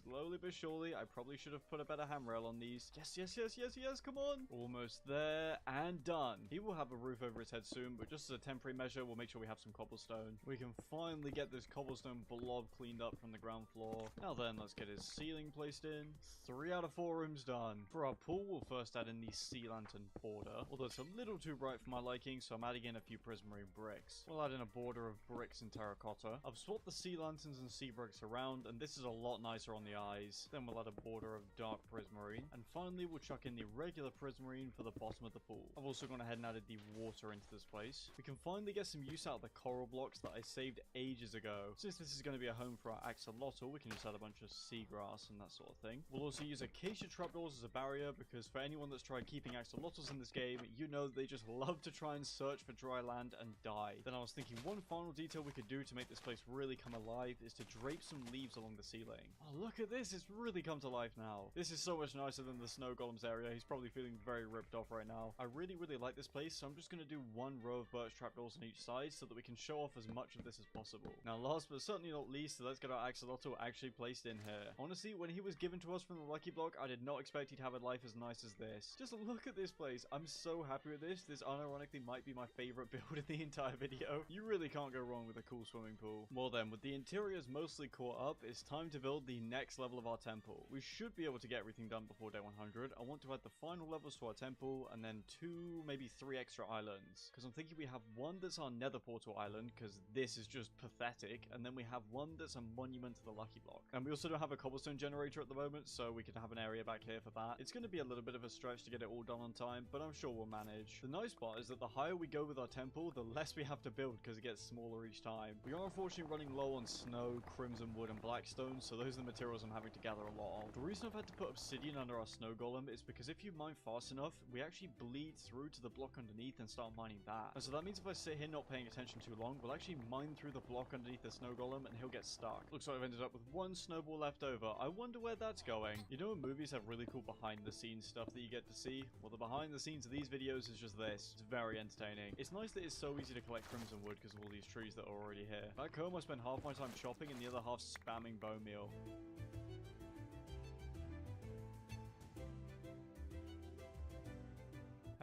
Speaker 13: Slowly but surely. I probably should have put a better handrail on these. Yes, yes, yes, yes, yes, come on. Almost there and done. He will have a roof over his head soon, but just as a temporary measure, we'll make sure we have some cobblestone. We can finally get this cobblestone blob cleaned up from the ground floor. Now then, let's get his ceiling placed in. 3 out of 4 rooms done. For our pool, we'll first add in the sea lantern border, although it's a little too bright for my liking, so I'm adding in a few prismarine bricks. We'll add in a border of bricks and terracotta. I've swapped the sea lanterns and sea bricks around, and this is a lot nicer on the eyes. Then we'll add a border of dark prismarine, and finally we'll chuck in the regular prismarine for the bottom of the pool. I've also gone ahead and added the water into this place. We can finally get some use out of the coral blocks that I saved ages ago. Since this is going to be a home for our axolotl, we can just add a bunch of seagrass and that sort of thing. We'll also use acacia trapdoors as a barrier, because for anyone that's tried keeping axolotls in this game, you know they just love to try and search for dry land and die. Then I was thinking one final detail we could do to make this place really come alive is to drape some leaves along the ceiling. Oh, look at this, it's really come to life now. This is so much nicer than the snow golem's area. He's probably feeling very ripped off right now. I really like this place, so I'm just going to do 1 row of birch trapdoors on each side so that we can show off as much of this as possible. Now last but certainly not least, let's get our axolotl actually placed in here. Honestly, when he was given to us from the lucky block, I did not expect he'd have a life as nice as this. Just look at this place. I'm so happy with this. This unironically might be my favorite build in the entire video. You really can't go wrong with a cool swimming pool. Well then, with the interiors mostly caught up, it's time to build the next level of our temple. We should be able to get everything done before day 100. I want to add the final levels to our temple, and then 2, maybe 3 extra islands. Because I'm thinking we have one that's our nether portal island, because this is just pathetic, and then we have one that's a monument to the lucky block. And we also don't have a cobblestone generator at the moment, so we can have an area back here for that. It's going to be a little bit of a stretch to get it all done on time, but I'm sure we'll manage. The nice part is that the higher we go with our temple, the less we have to build, because it gets smaller each time. We are unfortunately running low on snow, crimson wood, and blackstone, so those are the materials materials I'm having to gather a lot of. The reason I've had to put obsidian under our snow golem is because if you mine fast enough, we actually bleed through to the block underneath and start mining that. And so that means if I sit here not paying attention too long, we'll actually mine through the block underneath the snow golem and he'll get stuck. Looks like I've ended up with one snowball left over. I wonder where that's going. You know, movies have really cool behind the scenes stuff that you get to see? Well, the behind the scenes of these videos is just this. It's very entertaining. It's nice that it's so easy to collect crimson wood because of all these trees that are already here. Back home, I spend half my time chopping and the other half spamming bone meal.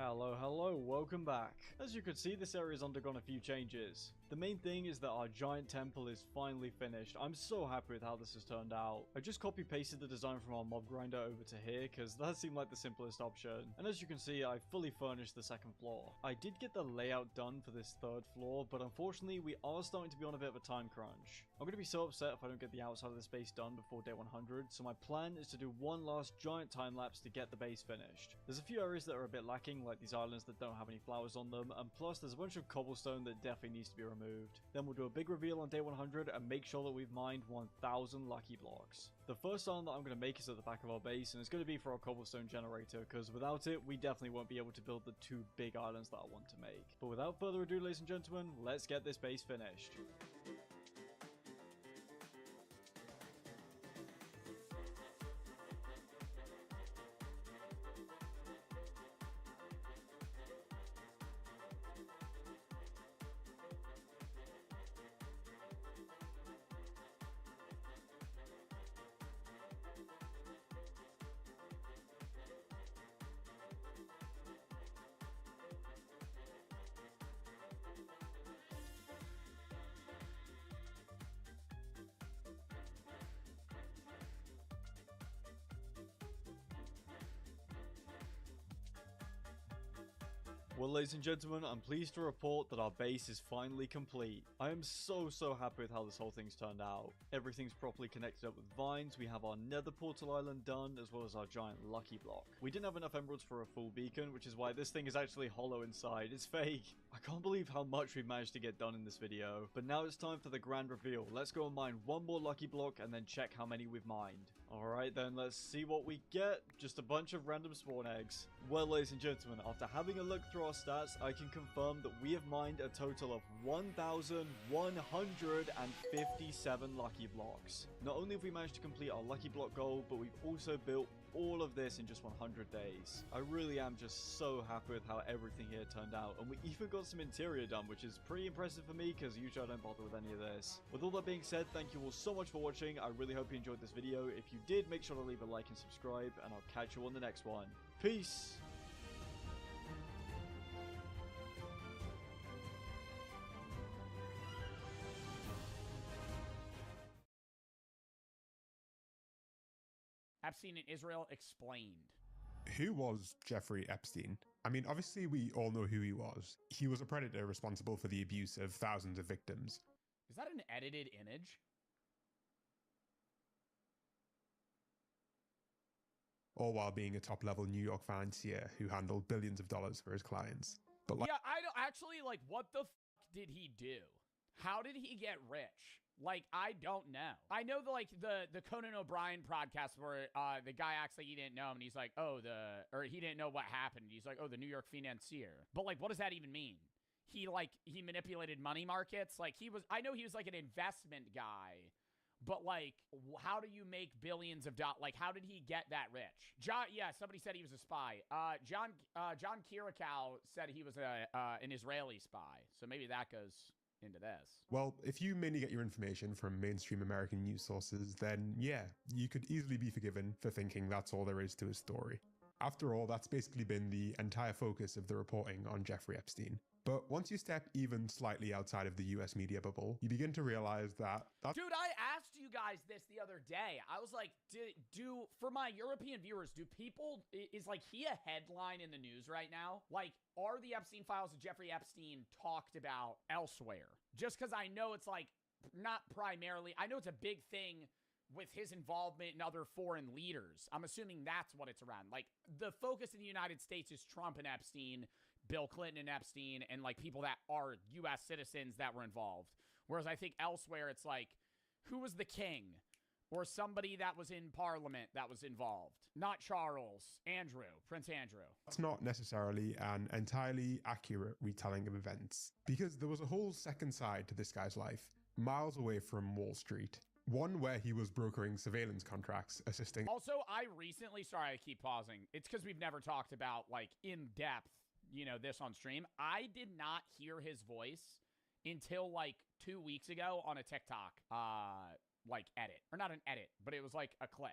Speaker 13: Hello, welcome back. As you can see, this area has undergone a few changes. The main thing is that our giant temple is finally finished. I'm so happy with how this has turned out. I just copy pasted the design from our mob grinder over to here because that seemed like the simplest option. And as you can see, I fully furnished the second floor. I did get the layout done for this third floor, but unfortunately we are starting to be on a bit of a time crunch. I'm going to be so upset if I don't get the outside of the base done before day 100, so my plan is to do one last giant time lapse to get the base finished. There's a few areas that are a bit lacking, like these islands that don't have any flowers on them, and plus there's a bunch of cobblestone that definitely needs to be removed. Then we'll do a big reveal on day 100 and make sure that we've mined 1000 lucky blocks. The first island that I'm going to make is at the back of our base, and it's going to be for our cobblestone generator, because without it, we definitely won't be able to build the 2 big islands that I want to make. But without further ado, ladies and gentlemen, let's get this base finished. Well, ladies and gentlemen, I'm pleased to report that our base is finally complete. I am so happy with how this whole thing's turned out. Everything's properly connected up with vines, we have our nether portal island done, as well as our giant lucky block. We didn't have enough emeralds for a full beacon, which is why this thing is actually hollow inside. It's fake. I can't believe how much we've managed to get done in this video. But now it's time for the grand reveal. Let's go and mine one more lucky block and then check how many we've mined. Alright then, let's see what we get. Just a bunch of random spawn eggs. Well, ladies and gentlemen, after having a look through our stats, I can confirm that we have mined a total of 1,157 lucky blocks. Not only have we managed to complete our lucky block goal, but we've also built all of this in just 100 days. I really am just so happy with how everything here turned out, and we even got some interior done, which is pretty impressive for me because usually I don't bother with any of this. With all that being said, thank you all so much for watching. I really hope you enjoyed this video. If you did, make sure to leave a like and subscribe, and I'll catch you on the next one. Peace!
Speaker 11: Epstein in Israel explained.
Speaker 15: Who was Jeffrey Epstein? I mean, obviously we all know who he was. He was a predator responsible for the abuse of thousands of victims.
Speaker 11: Is that an edited image?
Speaker 15: All while being a top-level New York financier who handled billions of dollars for his clients. But
Speaker 11: Yeah, I don't actually, like, what the f did he do? How did he get rich? Like, I don't know. I know the Conan O'Brien podcast where the guy acts like he didn't know him and he's like, oh, he didn't know what happened. He's like, oh, the New York financier. But like, what does that even mean? He manipulated money markets? Like I know he was like an investment guy, but like, how do you make billions of dollars? Like, how did he get that rich? Yeah, somebody said he was a spy. John Kirikow said he was an Israeli spy. So maybe that goes into this.
Speaker 15: Well, if you mainly get your information from mainstream American news sources, then yeah, you could easily be forgiven for thinking that's all there is to his story. After all, that's basically been the entire focus of the reporting on Jeffrey Epstein. But once you step even slightly outside of the US media bubble, you begin to realize that...
Speaker 11: Dude, I asked you guys this the other day. I was like, for my European viewers, is like he a headline in the news right now? Like, are the Epstein files of Jeffrey Epstein talked about elsewhere? Just because I know it's like, not primarily, I know it's a big thing with his involvement in other foreign leaders. I'm assuming that's what it's around. Like, the focus in the United States is Trump and Epstein, Bill Clinton and Epstein, and like people that are U.S. citizens that were involved. Whereas I think elsewhere it's like, who was the king or somebody that was in Parliament that was involved. Not Charles, Andrew, Prince Andrew.
Speaker 15: That's not necessarily an entirely accurate retelling of events, because there was a whole second side to this guy's life, miles away from Wall Street. One where he was brokering surveillance contracts, assisting...
Speaker 11: Also, I recently, sorry I keep pausing, it's because we've never talked about, like, in depth, you know, this on stream. I did not hear his voice until, like, 2 weeks ago on a TikTok, like, edit. Or not an edit, but it was, like, a clip.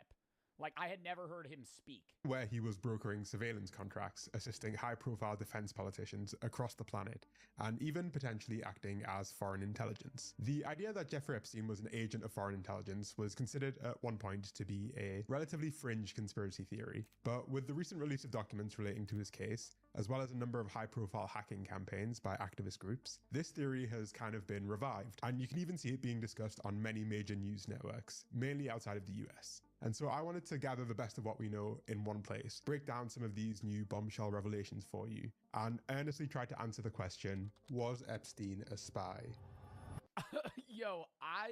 Speaker 11: Like, I had never heard him speak.
Speaker 15: Where he was brokering surveillance contracts, assisting high-profile defense politicians across the planet, and even potentially acting as foreign intelligence. The idea that Jeffrey Epstein was an agent of foreign intelligence was considered at one point to be a relatively fringe conspiracy theory, but with the recent release of documents relating to his case, as well as a number of high-profile hacking campaigns by activist groups, this theory has kind of been revived, and you can even see it being discussed on many major news networks, mainly outside of the US. And so I wanted to gather the best of what we know in one place, break down some of these new bombshell revelations for you, and earnestly try to answer the question, was Epstein a spy?
Speaker 11: Yo, I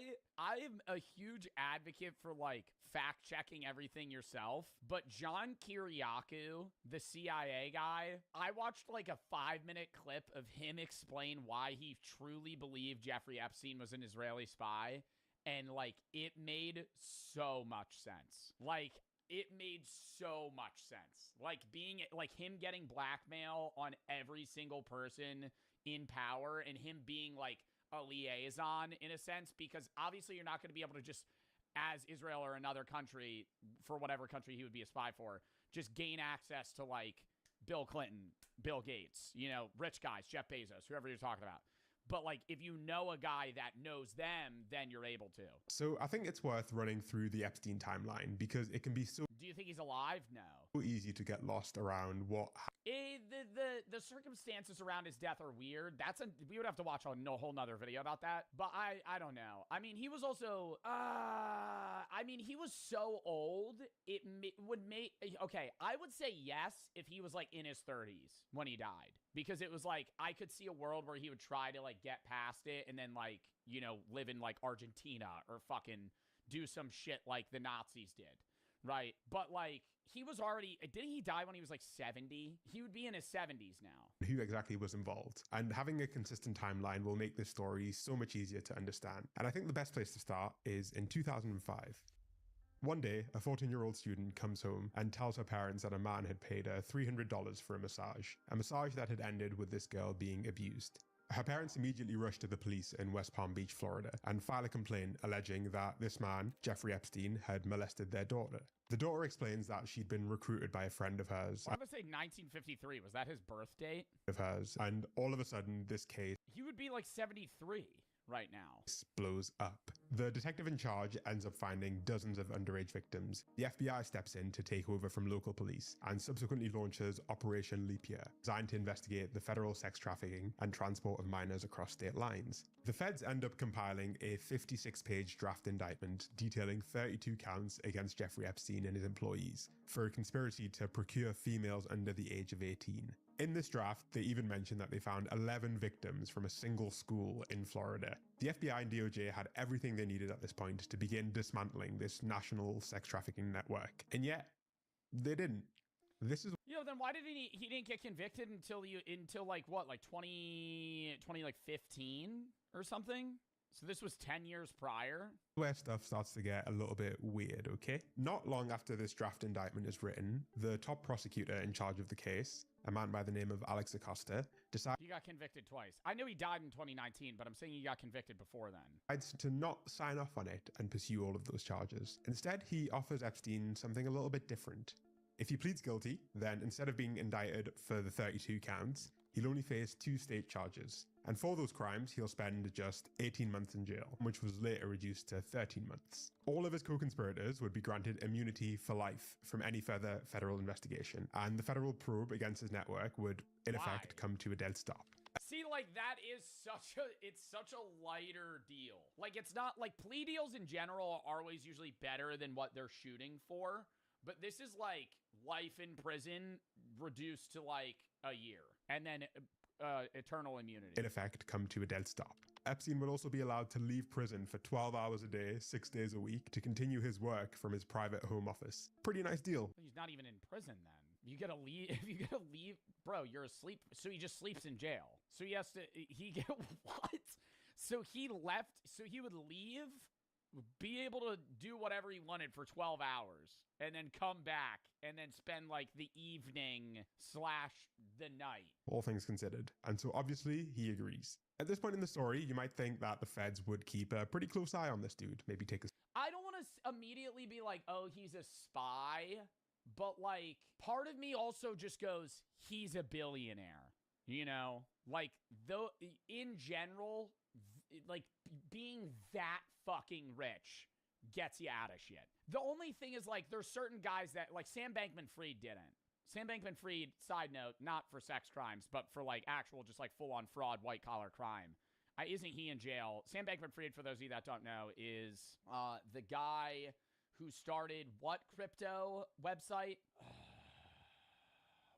Speaker 11: am a huge advocate for, like, fact-checking everything yourself, but John Kiriakou, the CIA guy, I watched, like, a 5-minute clip of him explain why he truly believed Jeffrey Epstein was an Israeli spy, and, like, it made so much sense. Like, it made so much sense. Like, being, like, him getting blackmail on every single person in power, and him being, like, a liaison in a sense, because obviously you're not going to be able to just, as Israel or another country, for whatever country he would be a spy for, just gain access to, like, Bill Clinton, Bill Gates, you know, rich guys, Jeff Bezos, whoever you're talking about. But, like, if you know a guy that knows them, then you're able to.
Speaker 15: So I think it's worth running through the Epstein timeline, because it can be so
Speaker 11: Do you think he's alive? No.
Speaker 15: easy to get lost around what
Speaker 11: The circumstances around his death are weird. We would have to watch a whole nother video about that. But I don't know. I mean, he was also, he was so old, it would make, okay, I would say yes if he was, like, in his 30s when he died. Because it was, like, I could see a world where he would try to, like, get past it and then, like, you know, live in, like, Argentina or fucking do some shit like the Nazis did. Right? But, like, he was already, didn't he die when he was, like, 70? He would be in his 70s now.
Speaker 15: who exactly was involved. And having a consistent timeline will make this story so much easier to understand. And I think the best place to start is in 2005. One day, a 14-year-old student comes home and tells her parents that a man had paid her $300 for a massage that had ended with this girl being abused. Her parents immediately rush to the police in West Palm Beach, Florida, and file a complaint alleging that this man, Jeffrey Epstein, had molested their daughter. The daughter explains that she'd been recruited by a friend of hers.
Speaker 11: I'm gonna say 1953. Was that his birth date?
Speaker 15: And all of a sudden, this case...
Speaker 11: He would be like 73 right now.
Speaker 15: ...blows up. The detective in charge ends up finding dozens of underage victims. The FBI steps in to take over from local police and subsequently launches Operation Leap Year, designed to investigate the federal sex trafficking and transport of minors across state lines. The feds end up compiling a 56-page draft indictment detailing 32 counts against Jeffrey Epstein and his employees for a conspiracy to procure females under the age of 18. In this draft, they even mentioned that they found 11 victims from a single school in Florida. The FBI and DOJ had everything they needed at this point to begin dismantling this national sex trafficking network. And yet, they didn't. This is...
Speaker 11: Yo, then why didn't he didn't get convicted until like what, like 2015 or something? So this was 10 years prior?
Speaker 15: Where stuff starts to get a little bit weird, okay? Not long after this draft indictment is written, the top prosecutor in charge of the case, a man by the name of Alex Acosta, decides...
Speaker 11: He got convicted twice. I know he died in 2019, but I'm saying he got convicted before then.
Speaker 15: ...decides to not sign off on it and pursue all of those charges. Instead, he offers Epstein something a little bit different. If he pleads guilty, then instead of being indicted for the 32 counts, he'll only face 2 state charges. And for those crimes, he'll spend just 18 months in jail, which was later reduced to 13 months. All of his co-conspirators would be granted immunity for life from any further federal investigation, and the federal probe against his network would, in effect, come to a dead stop.
Speaker 11: See, like, that is it's such a lighter deal. Like, it's not, like, plea deals in general are always usually better than what they're shooting for, but this is, like, life in prison reduced to, like, a year, and then eternal immunity.
Speaker 15: In effect, come to a dead stop. Epstein would also be allowed to leave prison for 12 hours a day, 6 days a week, to continue his work from his private home office. Pretty nice deal.
Speaker 11: He's not even in prison then. You gotta leave. If you gotta leave, bro, you're asleep. So he just sleeps in jail. So he has to. He get what? So he left. So he would leave, be able to do whatever he wanted for 12 hours, and then come back and then spend like the evening / the night.
Speaker 15: All things considered. And so obviously he agrees. At this point in the story, you might think that the feds would keep a pretty close eye on this dude. Maybe take a...
Speaker 11: I don't want to immediately be like, oh, he's a spy. But like, part of me also just goes, he's a billionaire. You know? Like, though, in general, like, being that fucking rich gets you out of shit. The only thing is, like, there's certain guys that, like, Sam Bankman-Fried didn't. Sam Bankman-Fried, side note, not for sex crimes, but for, like, actual, just, like, full-on fraud, white-collar crime. Isn't he in jail? Sam Bankman-Fried, for those of you that don't know, is the guy who started what crypto website?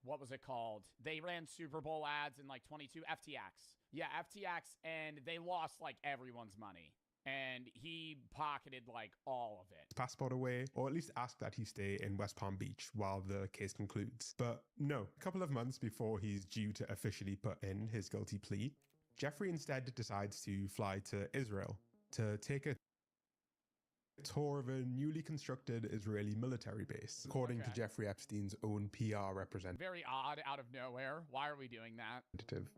Speaker 11: What was it called? They ran Super Bowl ads in, like, 22. FTX. Yeah, FTX, and they lost, like, everyone's money. And he pocketed, like, all of it.
Speaker 15: Passport away, or at least ask that he stay in West Palm Beach while the case concludes. But no, a couple of months before he's due to officially put in his guilty plea, Jeffrey instead decides to fly to Israel to take a tour of a newly constructed Israeli military base, according to Jeffrey Epstein's own PR representative.
Speaker 11: Very odd, out of nowhere. Why are we doing that?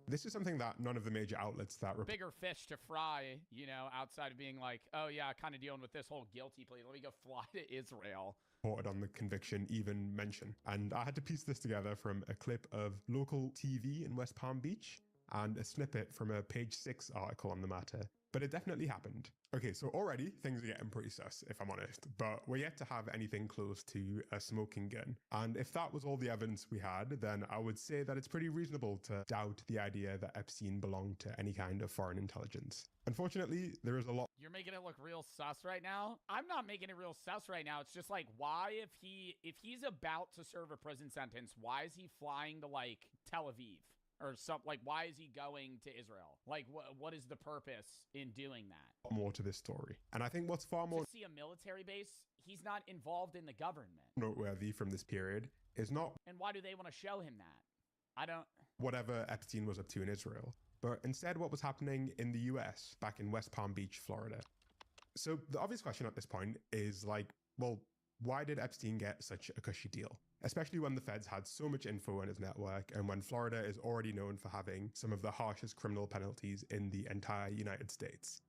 Speaker 15: This is something that none of the major outlets that...
Speaker 11: Bigger fish to fry, you know, outside of being like, oh yeah, kind of dealing with this whole guilty plea. Let me go fly to Israel.
Speaker 15: Reported on the conviction even mention. And I had to piece this together from a clip of local TV in West Palm Beach and a snippet from a Page 6 article on the matter. But it definitely happened. Okay, so already things are getting pretty sus, if I'm honest, but we're yet to have anything close to a smoking gun. And if that was all the evidence we had, then I would say that it's pretty reasonable to doubt the idea that Epstein belonged to any kind of foreign intelligence. Unfortunately, there is a lot...
Speaker 11: You're making it look real sus right now? I'm not making it real sus right now. It's just like, why if he's about to serve a prison sentence, why is he flying to, like, Tel Aviv? Or something, like, why is he going to Israel? Like, what is the purpose in doing that?
Speaker 15: More to this story. And I think what's far more...
Speaker 11: To see a military base, he's not involved in the government.
Speaker 15: Noteworthy from this period is not...
Speaker 11: And why do they want to show him that? I don't...
Speaker 15: Whatever Epstein was up to in Israel, but instead what was happening in the US, back in West Palm Beach, Florida. So the obvious question at this point is like, well, why did Epstein get such a cushy deal? Especially when the feds had so much info on his network and when Florida is already known for having some of the harshest criminal penalties in the entire United States.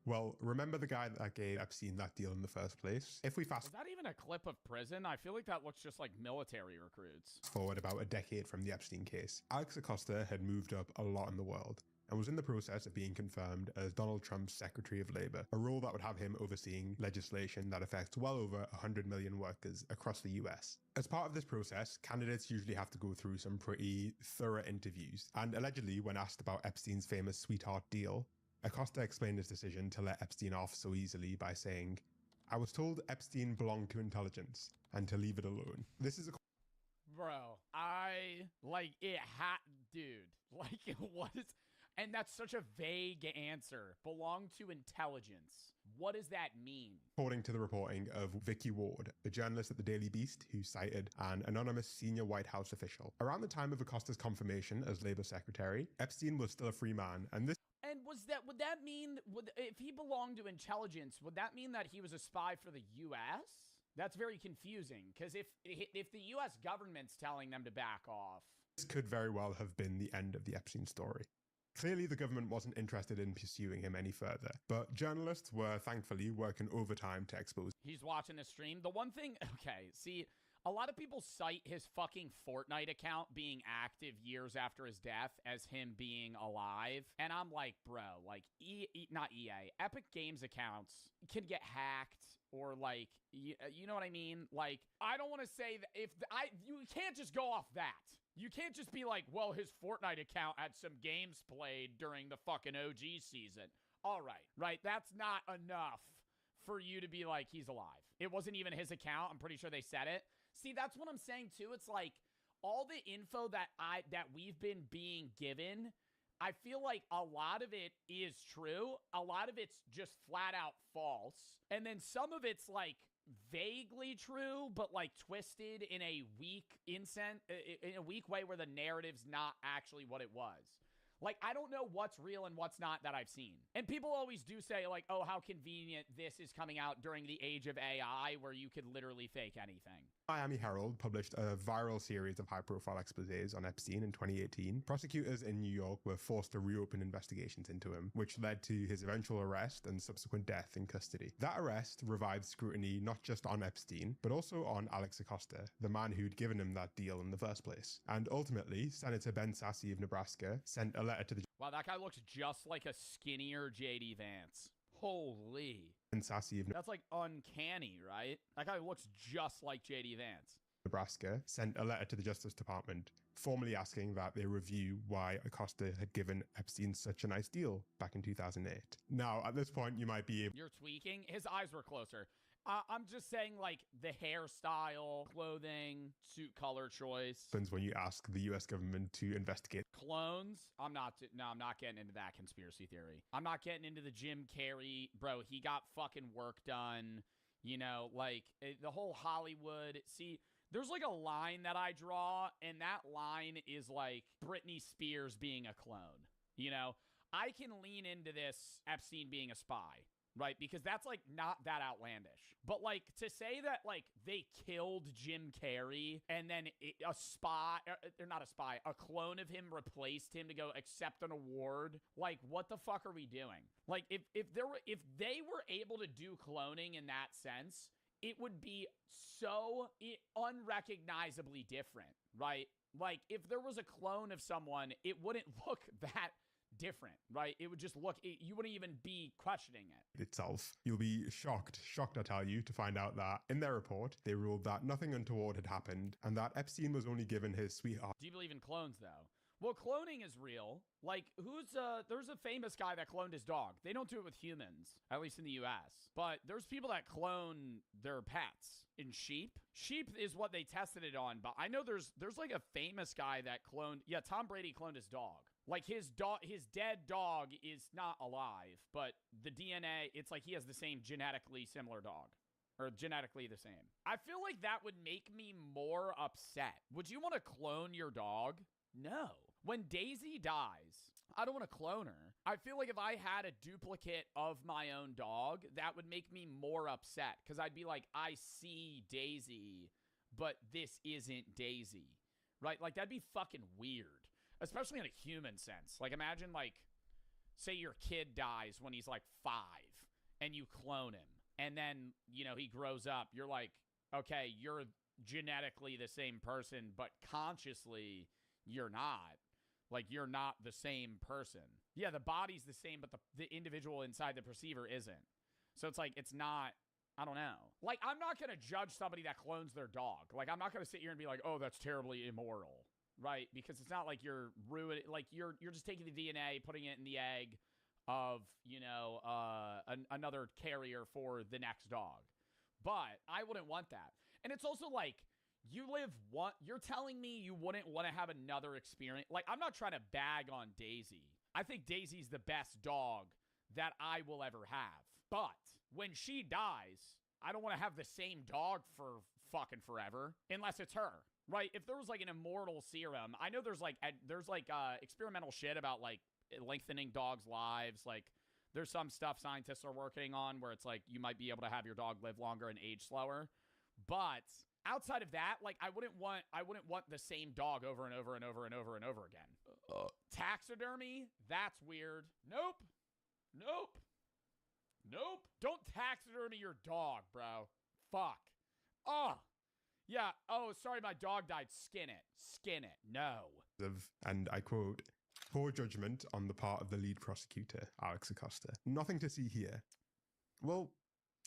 Speaker 15: Well, remember the guy that gave Epstein that deal in the first place? If we fast...
Speaker 11: Is that even a clip of prison? I feel like that looks just like military recruits.
Speaker 15: Forward about a decade from the Epstein case, Alex Acosta had moved up a lot in the world and was in the process of being confirmed as Donald Trump's Secretary of Labor, a role that would have him overseeing legislation that affects well over 100 million workers across the US. As part of this process, candidates usually have to go through some pretty thorough interviews, and allegedly, when asked about Epstein's famous sweetheart deal, Acosta explained his decision to let Epstein off so easily by saying, "I was told Epstein belonged to intelligence, and to leave it alone." This is a...
Speaker 11: Bro, dude, like, what is... And that's such a vague answer. Belong to intelligence. What does that mean?
Speaker 15: According to the reporting of Vicky Ward, a journalist at the Daily Beast who cited an anonymous senior White House official. Around the time of Acosta's confirmation as Labor Secretary, Epstein was still a free man, and this...
Speaker 11: And would that mean, if he belonged to intelligence, would that mean that he was a spy for the U.S.? That's very confusing, because if the U.S. government's telling them to back off...
Speaker 15: This could very well have been the end of the Epstein story. Clearly, the government wasn't interested in pursuing him any further, but journalists were thankfully working overtime to expose.
Speaker 11: He's watching the stream. The one thing, okay, see, a lot of people cite his fucking Fortnite account being active years after his death as him being alive, and I'm like, bro, like, not EA, Epic Games accounts can get hacked, or like, you know what I mean? Like, I don't want to say that you can't just go off that. You can't just be like, well, his Fortnite account had some games played during the fucking OG season. All right, right? That's not enough for you to be like, he's alive. It wasn't even his account. I'm pretty sure they said it. See, that's what I'm saying too. It's like all the info that we've been being given, I feel like a lot of it is true. A lot of it's just flat out false. And then some of it's like vaguely true, but like twisted in a weak way where the narrative's not actually what it was. Like, I don't know what's real and what's not that I've seen. And people always do say, like, oh, how convenient this is coming out during the age of AI where you could literally fake anything.
Speaker 15: Miami Herald published a viral series of high-profile exposés on Epstein in 2018. Prosecutors in New York were forced to reopen investigations into him, which led to his eventual arrest and subsequent death in custody. That arrest revived scrutiny not just on Epstein, but also on Alex Acosta, the man who'd given him that deal in the first place. And ultimately, Senator Ben Sasse of Nebraska sent a letter to the...
Speaker 11: Wow, that guy looks just like a skinnier J.D. Vance. Holy.
Speaker 15: That's
Speaker 11: like uncanny, right? That guy looks just like J.D. Vance.
Speaker 15: Nebraska sent a letter to the Justice Department, formally asking that they review why Acosta had given Epstein such a nice deal back in 2008. Now, at this point, you might be able...
Speaker 11: You're tweaking? His eyes were closer. I'm just saying, like, the hairstyle, clothing, suit color choice.
Speaker 15: When you ask the US government to investigate
Speaker 11: clones, I'm not getting into that conspiracy theory. I'm not getting into the Jim Carrey, bro, he got fucking work done, you know, like, the whole Hollywood, see, there's like a line that I draw, and that line is like Britney Spears being a clone, you know? I can lean into this Epstein being a spy, right? Because that's like not that outlandish. But like to say that like they killed Jim Carrey and then a spy, or not a spy, a clone of him replaced him to go accept an award. Like what the fuck are we doing? Like if they were able to do cloning in that sense, it would be so unrecognizably different, right? Like if there was a clone of someone, it wouldn't look that different, right? It would just look, you wouldn't even be questioning it
Speaker 15: itself. You'll be shocked, I tell you, to find out that in their report, they ruled that nothing untoward had happened and that Epstein was only given his sweetheart.
Speaker 11: Do you believe in clones though? Well, cloning is real. Like, there's a famous guy that cloned his dog. They don't do it with humans, at least in the US. But there's people that clone their pets. In sheep. Sheep is what they tested it on, but I know there's like a famous guy that cloned, yeah, Tom Brady cloned his dog. Like his dead dog is not alive, but the DNA, it's like he has the same genetically similar dog. Or genetically the same. I feel like that would make me more upset. Would you want to clone your dog? No. When Daisy dies, I don't want to clone her. I feel like if I had a duplicate of my own dog, that would make me more upset. Because I'd be like, I see Daisy, but this isn't Daisy. Right? Like, that'd be fucking weird. Especially in a human sense. Like, imagine, like, say your kid dies when he's, like, 5, and you clone him. And then, you know, he grows up. You're like, okay, you're genetically the same person, but consciously, you're not. Like, you're not the same person. Yeah, the body's the same, but the individual inside the perceiver isn't. So it's like, it's not, I don't know. Like, I'm not going to judge somebody that clones their dog. Like, I'm not going to sit here and be like, oh, that's terribly immoral. Right? Because it's not like you're ruining, like, you're just taking the DNA, putting it in the egg of, you know, another carrier for the next dog. But I wouldn't want that. And it's also like, you're telling me you wouldn't want to have another experience. Like, I'm not trying to bag on Daisy. I think Daisy's the best dog that I will ever have. But when she dies, I don't want to have the same dog for fucking forever, unless it's her. Right? If there was like an immortal serum, I know there's like experimental shit about like lengthening dogs' lives. Like there's some stuff scientists are working on where it's like you might be able to have your dog live longer and age slower. But outside of that, like I wouldn't want the same dog over and over and over and over and over again. Taxidermy? That's weird. Nope. Don't taxidermy your dog, bro. Fuck. Oh. Yeah. Oh, sorry, my dog died. Skin it. No.
Speaker 15: And I quote, poor judgment on the part of the lead prosecutor, Alex Acosta. Nothing to see here. Well,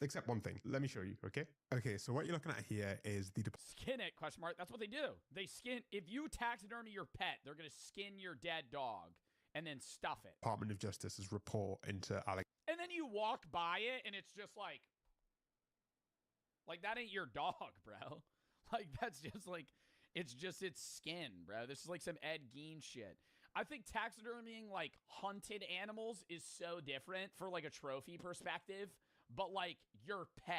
Speaker 15: except one thing. Let me show you, okay? Okay, so what you're looking at here is the...
Speaker 11: Skin it, question mark. That's what they do. They skin... If you taxidermy your pet, they're going to skin your dead dog and then stuff it.
Speaker 15: Department of Justice's report into Alex...
Speaker 11: And then you walk by it and it's just like... Like, that ain't your dog, bro. Like, that's just like... It's just its skin, bro. This is like some Ed Gein shit. I think taxidermying like hunted animals is so different for like a trophy perspective, but like your pet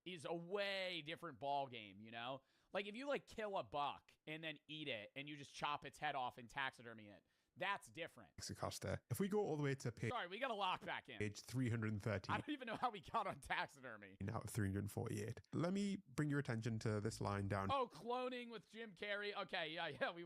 Speaker 11: is a way different ball game, you know? Like if you like kill a buck and then eat it and you just chop its head off and taxidermy it, that's different.
Speaker 15: Acosta. If we go all the way to
Speaker 11: Sorry, we got to lock back in.
Speaker 15: page 330.
Speaker 11: I don't even know how we got on taxidermy.
Speaker 15: Out of 348. Let me bring your attention to this line down.
Speaker 11: Oh, cloning with Jim Carrey. Okay, yeah. We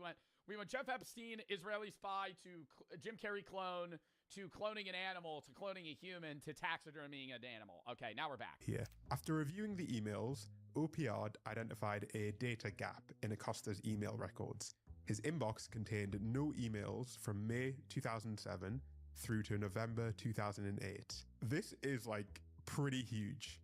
Speaker 11: went Jeff Epstein, Israeli spy, to Jim Carrey clone, to cloning an animal, to cloning a human, to taxidermying an animal. Okay, now we're back.
Speaker 15: Here. After reviewing the emails, OPR identified a data gap in Acosta's email records. His inbox contained no emails from May 2007 through to November 2008. This is like pretty huge.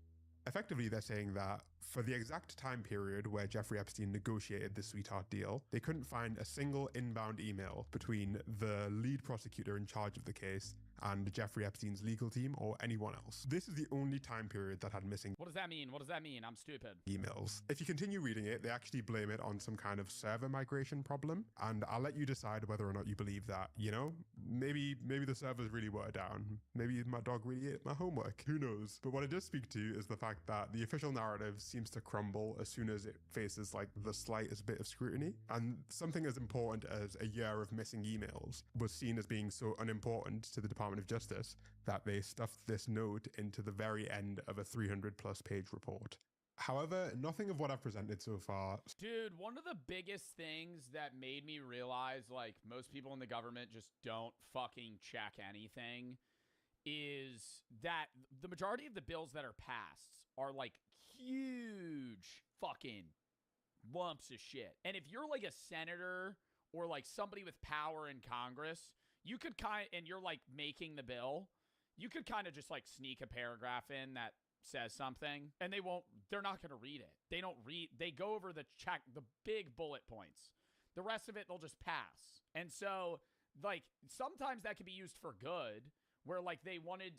Speaker 15: Effectively, they're saying that for the exact time period where Jeffrey Epstein negotiated the sweetheart deal, they couldn't find a single inbound email between the lead prosecutor in charge of the case and Jeffrey Epstein's legal team or anyone else. This is the only time period that had missing.
Speaker 11: What does that mean? What does that mean? I'm stupid.
Speaker 15: Emails. If you continue reading it, they actually blame it on some kind of server migration problem, and I'll let you decide whether or not you believe that. You know, maybe the servers really were down. Maybe my dog really ate my homework. Who knows? But what it does speak to is the fact that the official narrative seems to crumble as soon as it faces like the slightest bit of scrutiny. And something as important as a year of missing emails was seen as being so unimportant to the Department of Justice that they stuffed this note into the very end of a 300+ page report. However, nothing of what I've presented so far.
Speaker 11: Dude, one of the biggest things that made me realize like most people in the government just don't fucking check anything is that the majority of the bills that are passed are like huge fucking lumps of shit. And if you're like a senator or like somebody with power in Congress, you could and you're like making the bill, you could kind of just like sneak a paragraph in that says something and they're not going to read it. They go over the big bullet points. The rest of it, they'll just pass. And so like sometimes that could be used for good, where like they wanted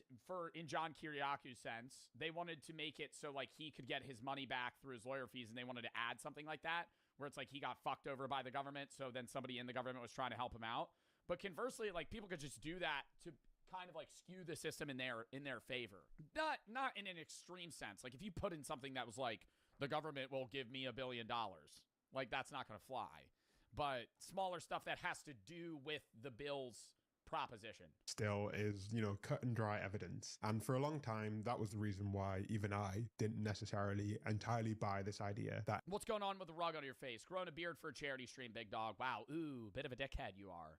Speaker 11: in John Kiriaku's sense, they wanted to make it so like he could get his money back through his lawyer fees, and they wanted to add something like that where it's like he got fucked over by the government, so then somebody in the government was trying to help him out. But conversely, like people could just do that to kind of like skew the system in their favor. Not in an extreme sense. Like if you put in something that was like the government will give me $1 billion, like that's not going to fly. But smaller stuff that has to do with the bill's proposition
Speaker 15: still is, you know, cut and dry evidence. And for a long time, that was the reason why even I didn't necessarily entirely buy this idea that...
Speaker 11: What's going on with the rug on your face? Growing a beard for a charity stream, big dog. Wow, ooh, bit of a dickhead you are.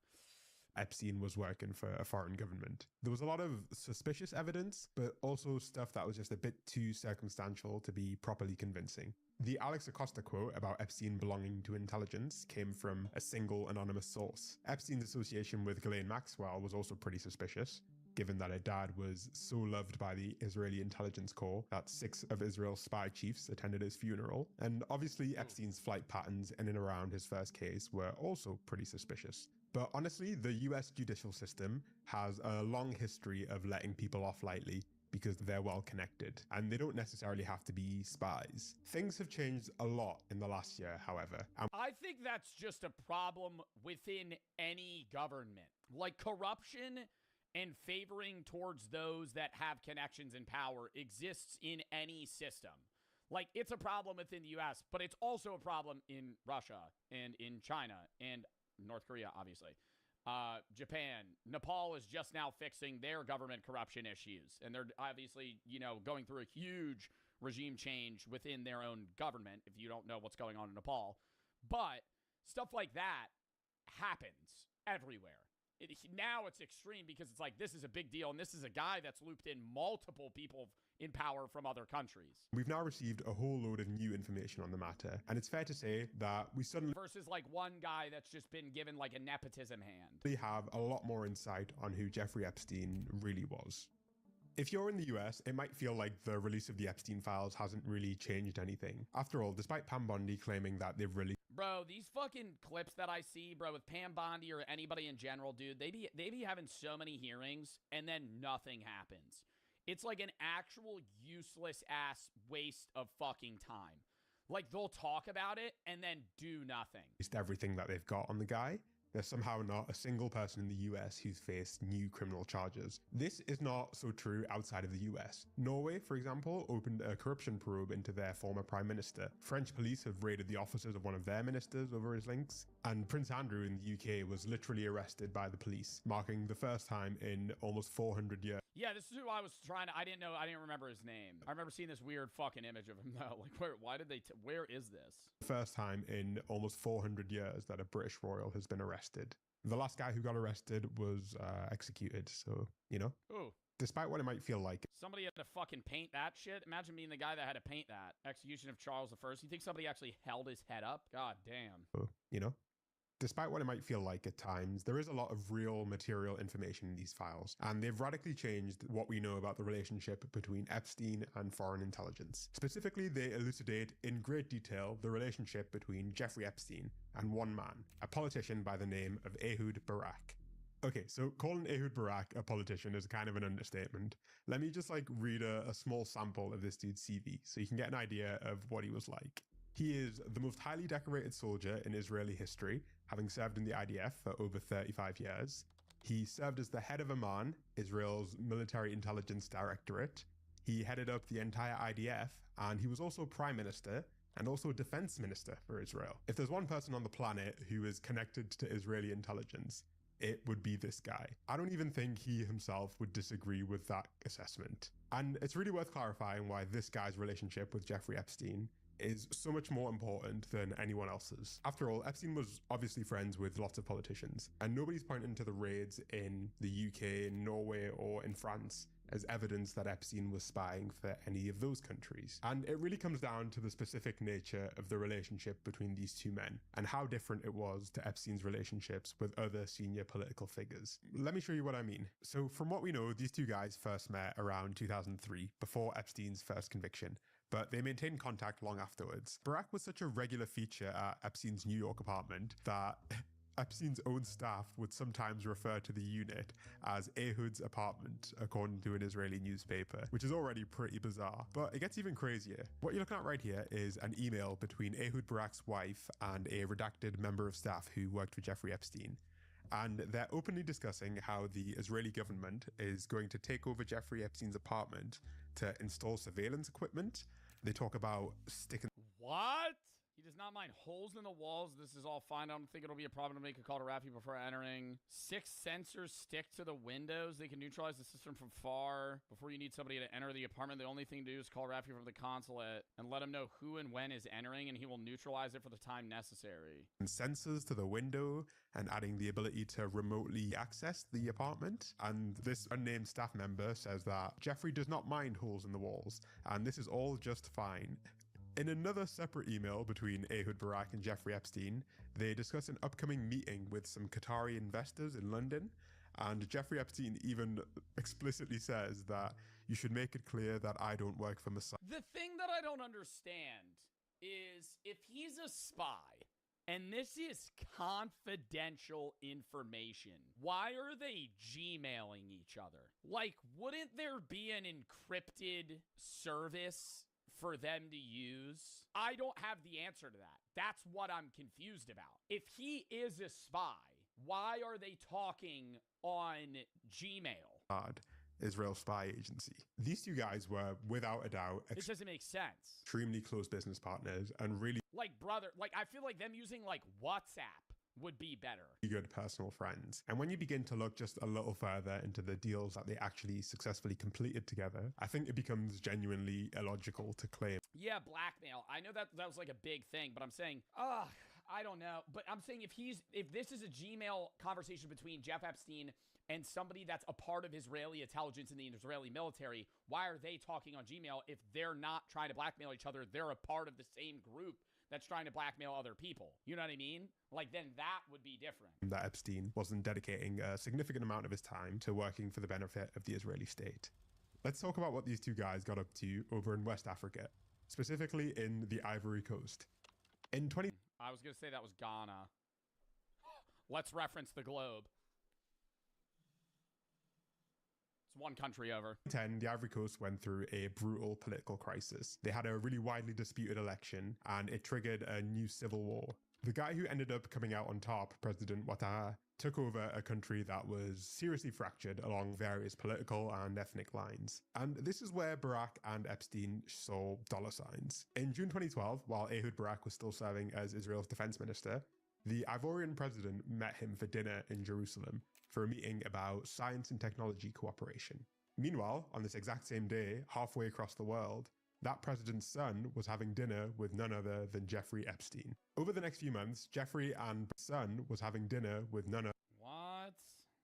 Speaker 15: Epstein was working for a foreign government. There was a lot of suspicious evidence, but also stuff that was just a bit too circumstantial to be properly convincing. The Alex Acosta quote about Epstein belonging to intelligence came from a single anonymous source. Epstein's association with Ghislaine Maxwell was also pretty suspicious, given that her dad was so loved by the Israeli intelligence corps that 6 of Israel's spy chiefs attended his funeral. And obviously Epstein's flight patterns in and around his first case were also pretty suspicious. But honestly, the US judicial system has a long history of letting people off lightly because they're well connected, and they don't necessarily have to be spies. Things have changed a lot in the last year, however.
Speaker 11: I think that's just a problem within any government. Like corruption and favoring towards those that have connections and power exists in any system. Like it's a problem within the US, but it's also a problem in Russia and in China and North Korea, obviously. Japan, Nepal is just now fixing their government corruption issues. And they're obviously, you know, going through a huge regime change within their own government, if you don't know what's going on in Nepal. But stuff like that happens everywhere. Now it's extreme because it's like, this is a big deal. And this is a guy that's looped in multiple people in power from other countries.
Speaker 15: We've now received a whole load of new information on the matter, and it's fair to say that we suddenly
Speaker 11: versus like one guy that's just been given like a nepotism hand.
Speaker 15: We have a lot more insight on who Jeffrey Epstein really was. If you're in the US, it might feel like the release of the Epstein files hasn't really changed anything. After all, despite Pam Bondi claiming that they've released...
Speaker 11: Bro, these fucking clips that I see, bro, with Pam Bondi or anybody in general, dude, they be having so many hearings and then nothing happens. It's like an actual useless ass waste of fucking time. Like they'll talk about it and then do nothing.
Speaker 15: Everything that they've got on the guy. there's somehow not a single person in the US who's faced new criminal charges. This is not so true outside of the US. Norway, for example, opened a corruption probe into their former prime minister. French police have raided the offices of one of their ministers over his links, and Prince Andrew in the UK was literally arrested by the police, marking the first time in almost 400 years.
Speaker 11: Yeah, this is who I was trying to. I didn't remember his name. I remember seeing this weird fucking image of him though. Like, why did they? Where is this?
Speaker 15: First time in almost 400 years that a British royal has been arrested. The last guy who got arrested was executed, so, you know.
Speaker 11: Ooh.
Speaker 15: Despite what it might feel like.
Speaker 11: Somebody had to fucking paint that shit. Imagine being the guy that had to paint that. Execution of Charles I. You think somebody actually held his head up? God damn.
Speaker 15: So, you know. Despite what it might feel like at times, there is a lot of real material information in these files, and they've radically changed what we know about the relationship between Epstein and foreign intelligence. Specifically, they elucidate in great detail the relationship between Jeffrey Epstein and one man, a politician by the name of Ehud Barak. Okay, so calling Ehud Barak a politician is kind of an understatement. Let me just read a small sample of this dude's CV so you can get an idea of what he was like. He is the most highly decorated soldier in Israeli history, having served in the IDF for over 35 years. He served as the head of Amman, Israel's military intelligence directorate. He headed up the entire IDF, and he was also prime minister and also defense minister for Israel. If there's one person on the planet who is connected to Israeli intelligence, it would be this guy. I don't even think he himself would disagree with that assessment. And it's really worth clarifying why this guy's relationship with Jeffrey Epstein is so much more important than anyone else's. After all, Epstein was obviously friends with lots of politicians, and nobody's pointing to the raids in the UK, in Norway, or in France as evidence that Epstein was spying for any of those countries. And it really comes down to the specific nature of the relationship between these two men, and how different it was to Epstein's relationships with other senior political figures. Let me show you what I mean. So from what we know, these two guys first met around 2003, before Epstein's first conviction, but they maintained contact long afterwards. Barak was such a regular feature at Epstein's New York apartment that Epstein's own staff would sometimes refer to the unit as Ehud's apartment, according to an Israeli newspaper, which is already pretty bizarre. But it gets even crazier. What you're looking at right here is an email between Ehud Barak's wife and a redacted member of staff who worked with Jeffrey Epstein. And they're openly discussing how the Israeli government is going to take over Jeffrey Epstein's apartment to install surveillance equipment. They talk about sticking...
Speaker 11: What? He does not mind holes in the walls. This is all fine. I don't think it'll be a problem to make a call to Rafi before entering. 6 sensors stick to the windows. They can neutralize the system from far. Before you need somebody to enter the apartment, the only thing to do is call Rafi from the consulate and let him know who and when is entering, and he will neutralize it for the time necessary.
Speaker 15: Sensors to the window and adding the ability to remotely access the apartment. And this unnamed staff member says that Jeffrey does not mind holes in the walls, and this is all just fine. In another separate email between Ehud Barak and Jeffrey Epstein, they discuss an upcoming meeting with some Qatari investors in London, and Jeffrey Epstein even explicitly says that you should make it clear that I don't work for Mossad.
Speaker 11: The thing that I don't understand is if he's a spy, and this is confidential information, why are they Gmailing each other? Like, wouldn't there be an encrypted service for them to use? I don't have the answer to that. That's what I'm confused about. If he is a spy, why are they talking on Gmail?
Speaker 15: Israel spy agency. These two guys were, without a doubt,
Speaker 11: It doesn't make sense.
Speaker 15: extremely close business partners and really
Speaker 11: Like, brother, like, I feel like them using, like, WhatsApp would be better.
Speaker 15: good personal friends. And when you begin to look just a little further into the deals that they actually successfully completed together, I think it becomes genuinely illogical to claim.
Speaker 11: Yeah, blackmail. I know that was like a big thing, but I'm saying, I don't know. But I'm saying if this is a Gmail conversation between Jeff Epstein and somebody that's a part of Israeli intelligence in the Israeli military, why are they talking on Gmail if they're not trying to blackmail each other? They're a part of the same group that's trying to blackmail other people. You know what I mean? Like, then that would be different.
Speaker 15: That Epstein wasn't dedicating a significant amount of his time to working for the benefit of the Israeli state. Let's talk about what these two guys got up to over in West Africa, specifically in the Ivory Coast. In
Speaker 11: I was going to say that was Ghana. Let's reference the globe. It's one country over.
Speaker 15: 2010, the Ivory Coast went through a brutal political crisis. They had a really widely disputed election, and it triggered a new civil war. The guy who ended up coming out on top, President Ouattara, took over a country that was seriously fractured along various political and ethnic lines. And this is where Barak and Epstein saw dollar signs. In June 2012, while Ehud Barak was still serving as Israel's defense minister, the Ivorian president met him for dinner in Jerusalem for a meeting about science and technology cooperation. Meanwhile, on this exact same day, halfway across the world, that president's son was having dinner with none other than Jeffrey Epstein. Over the next few months, Jeffrey and son was having dinner with none other.
Speaker 11: What?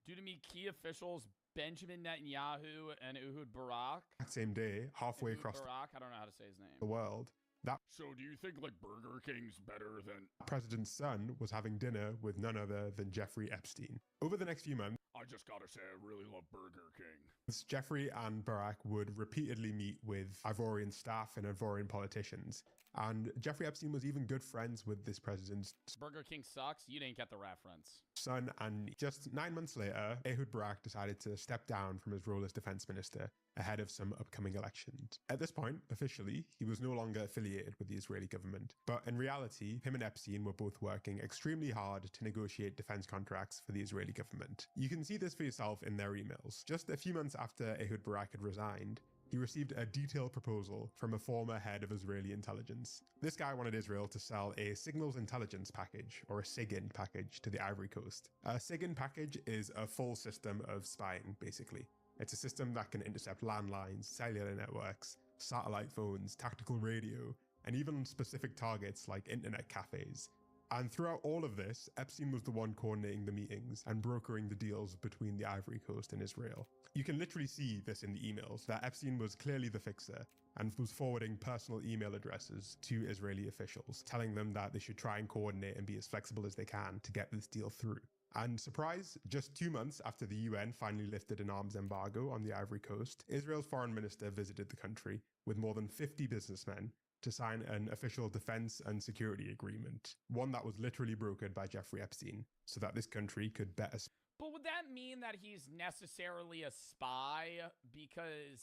Speaker 11: Due to meet key officials Benjamin Netanyahu and Ehud Barak.
Speaker 15: That same day, halfway across
Speaker 11: Barak, I don't know how to say his name.
Speaker 15: the world, that
Speaker 11: So do you think like Burger King's better than
Speaker 15: president's son was having dinner with none other than Jeffrey Epstein. Over the next few months,
Speaker 11: I just gotta say I really love Burger King.
Speaker 15: Jeffrey and Barak would repeatedly meet with Ivorian staff and Ivorian politicians. And Jeffrey Epstein was even good friends with this president's
Speaker 11: Burger King sucks. You didn't get the reference.
Speaker 15: son, and just 9 months later, Ehud Barak decided to step down from his role as defense minister ahead of some upcoming elections. At this point, officially, he was no longer affiliated with the Israeli government, but in reality, him and Epstein were both working extremely hard to negotiate defense contracts for the Israeli government. You can see this for yourself in their emails. Just a few months after Ehud Barak had resigned, he received a detailed proposal from a former head of Israeli intelligence. This guy wanted Israel to sell a signals intelligence package, or a SIGINT package, to the Ivory Coast. A SIGINT package is a full system of spying, basically. It's a system that can intercept landlines, cellular networks, satellite phones, tactical radio, and even specific targets like internet cafes. And throughout all of this, Epstein was the one coordinating the meetings and brokering the deals between the Ivory Coast and Israel. You can literally see this in the emails, that Epstein was clearly the fixer and was forwarding personal email addresses to Israeli officials, telling them that they should try and coordinate and be as flexible as they can to get this deal through. And surprise, just 2 months after the UN finally lifted an arms embargo on the Ivory Coast, Israel's foreign minister visited the country with more than 50 businessmen to sign an official defense and security agreement, one that was literally brokered by Jeffrey Epstein, so that this country could better.
Speaker 11: But would that mean that he's necessarily a spy? Because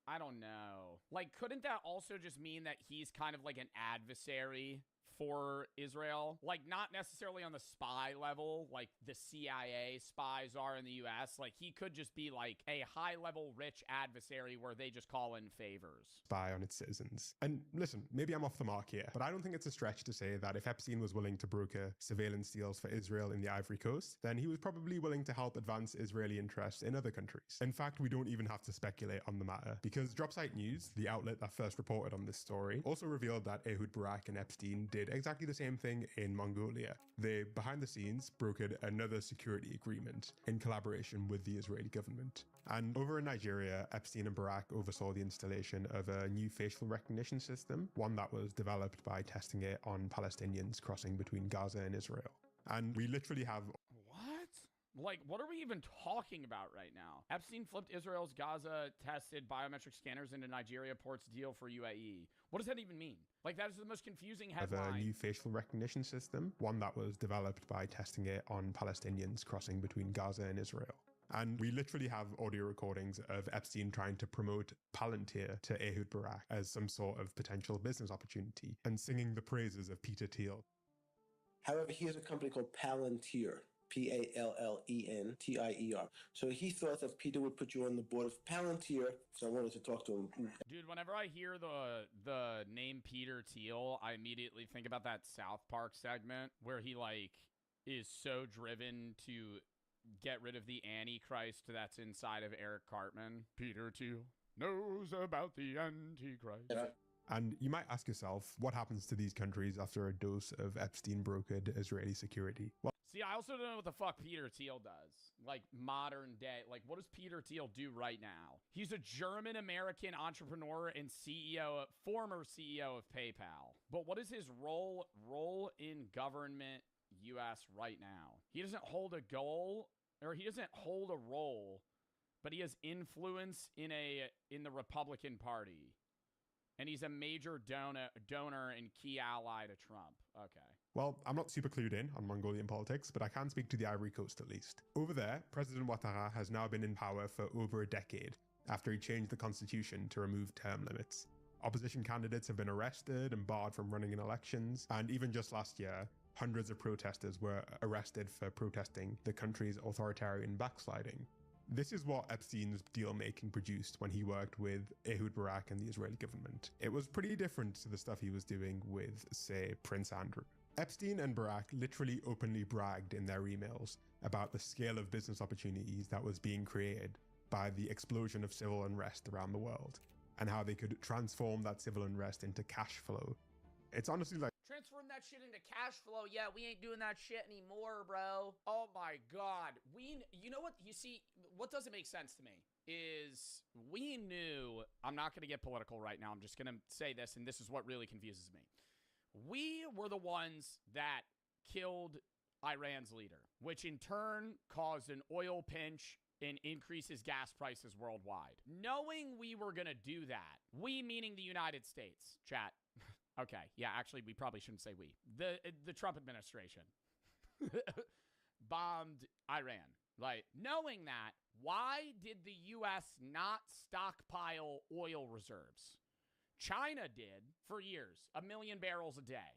Speaker 11: I don't know. Like, couldn't that also just mean that he's kind of like an adversary for Israel? Like, not necessarily on the spy level, like the CIA spies are in the US. Like, he could just be like a high-level rich adversary where they just call in favors.
Speaker 15: Spy on its citizens. And listen, maybe I'm off the mark here, but I don't think it's a stretch to say that if Epstein was willing to broker surveillance deals for Israel in the Ivory Coast, then he was probably willing to help advance Israeli interests in other countries. In fact, we don't even have to speculate on the matter, because Dropsite News, the outlet that first reported on this story, also revealed that Ehud Barak and Epstein did exactly the same thing in Mongolia. They, behind the scenes, brokered another security agreement in collaboration with the Israeli government. And over in Nigeria, Epstein and Barak oversaw the installation of a new facial recognition system, one that was developed by testing it on Palestinians crossing between Gaza and Israel. And we literally have...
Speaker 11: What? Like, what are we even talking about right now? Epstein flipped Israel's Gaza-tested biometric scanners into Nigeria ports deal for UAE. What does that even mean? Like, that is the most confusing headline.
Speaker 15: Of a new facial recognition system, one that was developed by testing it on Palestinians crossing between Gaza and Israel. And we literally have audio recordings of Epstein trying to promote Palantir to Ehud Barak as some sort of potential business opportunity and singing the praises of Peter Thiel.
Speaker 16: However, he has a company called Palantir. Palentir. So he thought that Peter would put you on the board of Palantir, so I wanted to talk to him.
Speaker 11: Dude, whenever I hear the name Peter Thiel, I immediately think about that South Park segment where he, like, is so driven to get rid of the Antichrist that's inside of Eric Cartman. Peter Thiel knows about the Antichrist.
Speaker 16: Yeah.
Speaker 15: And you might ask yourself, what happens to these countries after a dose of Epstein-brokered Israeli security? Well,
Speaker 11: see, I also don't know what the fuck Peter Thiel does. Like, modern day. Like, what does Peter Thiel do right now? He's a German-American entrepreneur and former CEO of PayPal. But what is his role in government U.S. right now? He doesn't hold a goal, or he doesn't hold a role, but he has influence in the Republican Party. And he's a major donor and key ally to Trump. Okay.
Speaker 15: Well, I'm not super clued in on Mongolian politics, but I can speak to the Ivory Coast at least. Over there, President Ouattara has now been in power for over a decade, after he changed the constitution to remove term limits. Opposition candidates have been arrested and barred from running in elections, and even just last year, hundreds of protesters were arrested for protesting the country's authoritarian backsliding. This is what Epstein's deal-making produced when he worked with Ehud Barak and the Israeli government. It was pretty different to the stuff he was doing with, say, Prince Andrew. Epstein and Barak literally openly bragged in their emails about the scale of business opportunities that was being created by the explosion of civil unrest around the world, and how they could transform that civil unrest into cash flow. It's honestly like,
Speaker 11: Transform that shit into cash flow. Yeah, we ain't doing that shit anymore, bro. Oh my God. You know what? You see, what doesn't make sense to me is we knew, I'm not going to get political right now. I'm just going to say this, and this is what really confuses me. We were the ones that killed Iran's leader, which in turn caused an oil pinch and increases gas prices worldwide. Knowing we were going to do that, we meaning the United States, chat. Okay, yeah, actually, we probably shouldn't say we. The Trump administration bombed Iran. Like, knowing that, why did the U.S. not stockpile oil reserves? China did for years, 1 million barrels a day.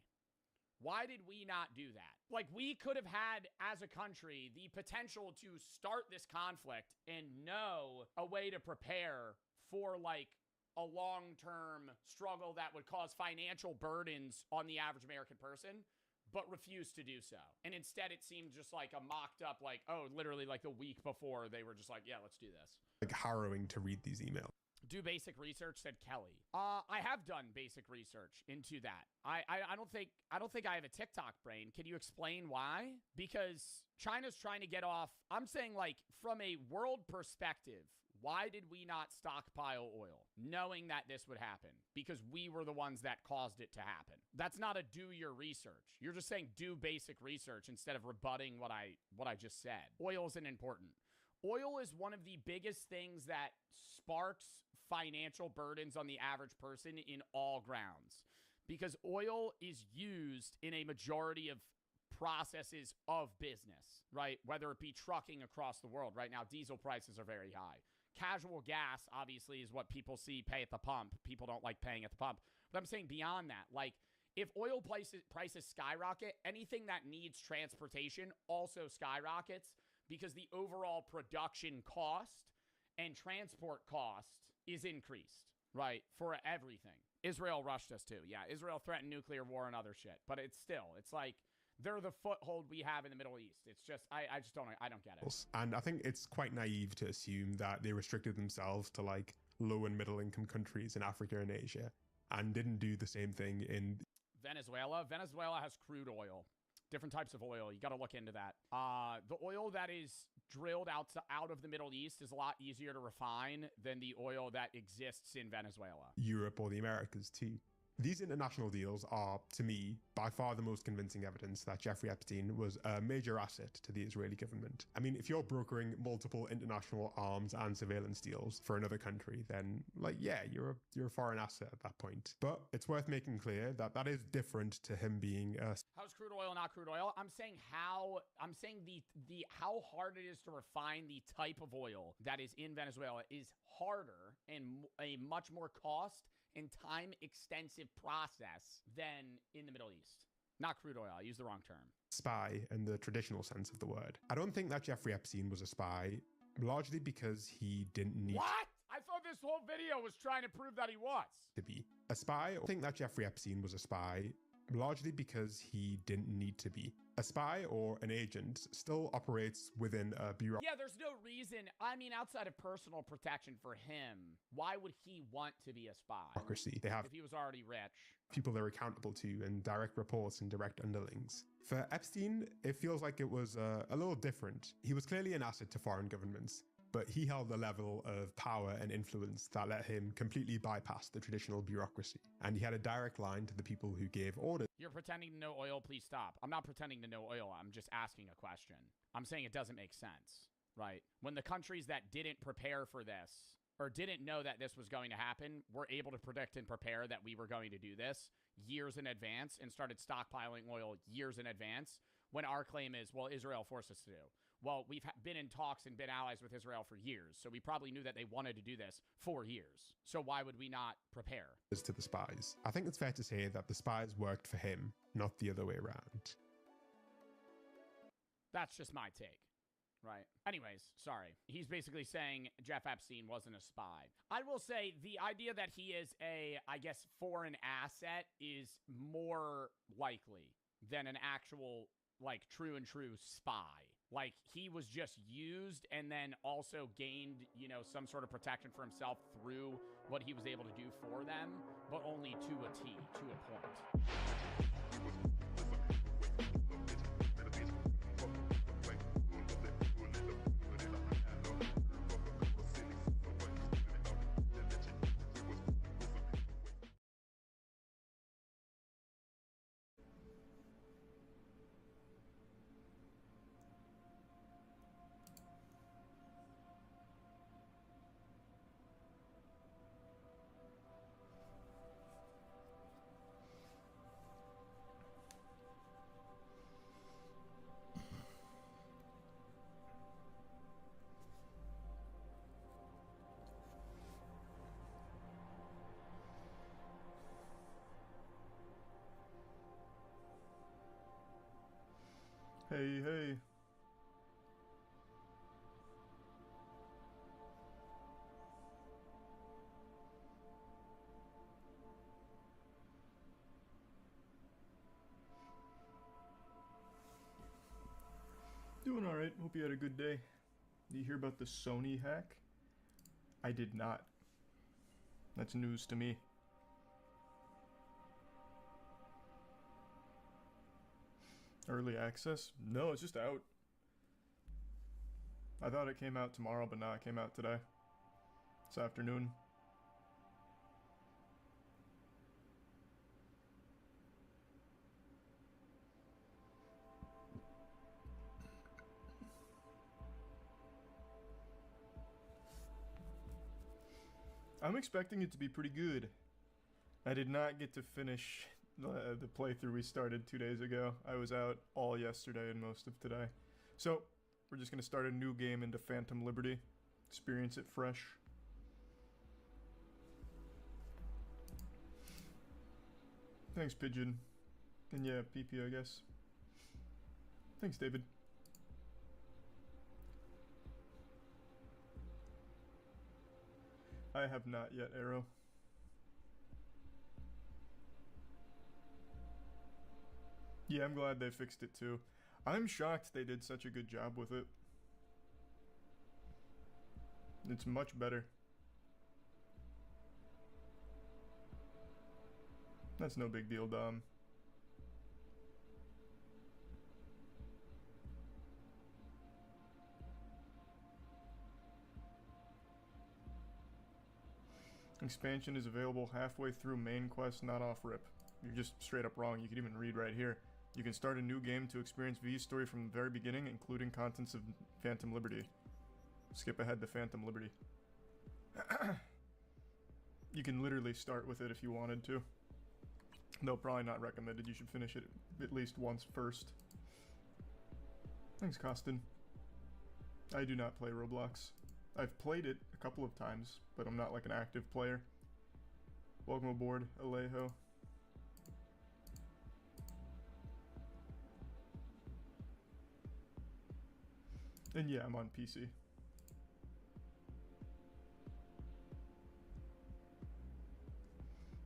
Speaker 11: Why did we not do that? Like, we could have had, as a country, the potential to start this conflict and know a way to prepare for, like, a long-term struggle that would cause financial burdens on the average American person, but refused to do so. And instead, it seemed just like a mocked up, like, oh, literally like the week before, they were just like, yeah, let's do this.
Speaker 15: like harrowing to read these emails.
Speaker 11: Do basic research, said Kelly. I have done basic research into that. I don't think I have a TikTok brain. Can you explain why? Because China's trying to get off. I'm saying, like, from a world perspective, why did we not stockpile oil, knowing that this would happen? Because we were the ones that caused it to happen. That's not a do your research. You're just saying do basic research instead of rebutting what I just said. Oil isn't important. Oil is one of the biggest things that sparks financial burdens on the average person in all grounds, because oil is used in a majority of processes of business, right? Whether it be trucking across the world. Right now, diesel prices are very high. Casual gas, obviously, is what people see pay at the pump. People don't like paying at the pump. But I'm saying beyond that, like, if oil prices skyrocket, anything that needs transportation also skyrockets, because the overall production cost and transport cost is increased, right, for everything. Israel rushed us too. Yeah, Israel threatened nuclear war and other shit. But it's like, they're the foothold we have in the Middle East. It's just, I just don't get it.
Speaker 15: And I think it's quite naive to assume that they restricted themselves to like low and middle income countries in Africa and Asia and didn't do the same thing in
Speaker 11: Venezuela. Venezuela has crude oil. Different types of oil. You got to look into that. The oil that is drilled out of the Middle East is a lot easier to refine than the oil that exists in Venezuela.
Speaker 15: Europe or the Americas too. These international deals are, to me, by far the most convincing evidence that Jeffrey Epstein was a major asset to the Israeli government. I mean, if you're brokering multiple international arms and surveillance deals for another country, then, like, yeah, you're a foreign asset at that point. But it's worth making clear that that is different to him being a...
Speaker 11: How's crude oil not crude oil? I'm saying how hard it is to refine the type of oil that is in Venezuela is harder and a much more cost and time-extensive process than in the Middle East. Not crude oil. I used the wrong term.
Speaker 15: Spy in the traditional sense of the word. I don't think that Jeffrey Epstein was a spy, largely because he didn't need...
Speaker 11: What? I thought this whole video was trying to prove that he was.
Speaker 15: ...to be a spy. I think that Jeffrey Epstein was a spy, largely because he didn't need to be. A spy or an agent still operates within a bureaucracy.
Speaker 11: Yeah, there's no reason. I mean, outside of personal protection for him, why would he want to be a spy?
Speaker 15: They have
Speaker 11: if he was already rich.
Speaker 15: People they're accountable to and direct reports and direct underlings. For Epstein, it feels like it was a little different. He was clearly an asset to foreign governments, but he held a level of power and influence that let him completely bypass the traditional bureaucracy. And he had a direct line to the people who gave orders.
Speaker 11: You're pretending to know oil, please stop. I'm not pretending to know oil, I'm just asking a question. I'm saying it doesn't make sense, right? When the countries that didn't prepare for this, or didn't know that this was going to happen, were able to predict and prepare that we were going to do this years in advance and started stockpiling oil years in advance, when our claim is, well, Israel forced us to do. well, we've been in talks and been allies with Israel for years, so we probably knew that they wanted to do this for years. So why would we not prepare?
Speaker 15: To the spies. I think it's fair to say that the spies worked for him, not the other way around.
Speaker 11: That's just my take. Right. Anyways, sorry. He's basically saying Jeff Epstein wasn't a spy. I will say the idea that he is a, I guess, foreign asset is more likely than an actual, like, true spy. Like, he was just used and then also gained, you know, some sort of protection for himself through what he was able to do for them, but only to a T, to a point.
Speaker 17: Hey. Doing alright. Hope you had a good day. Did you hear about the Sony hack? I did not. That's news to me. Early access? No, it's just out. I thought it came out tomorrow, but no, it came out today. This afternoon. I'm expecting it to be pretty good. I did not get to finish the playthrough we started 2 days ago. I was out all yesterday and most of today. So, we're just going to start a new game into Phantom Liberty. Experience it fresh. Thanks, Pigeon. And yeah, PP, I guess. Thanks, David. I have not yet, Arrow. Yeah, I'm glad they fixed it too. I'm shocked they did such a good job with it. It's much better. That's no big deal, Dom. Expansion is available halfway through main quest, not off rip. You're just straight up wrong. You can even read right here. You can start a new game to experience V's story from the very beginning, including contents of Phantom Liberty. Skip ahead to Phantom Liberty. You can literally start with it if you wanted to. Though probably not recommended. You should finish it at least once first. Thanks, Costin. I do not play Roblox. I've played it a couple of times, but I'm not like an active player. Welcome aboard, Alejo. And yeah, I'm on PC.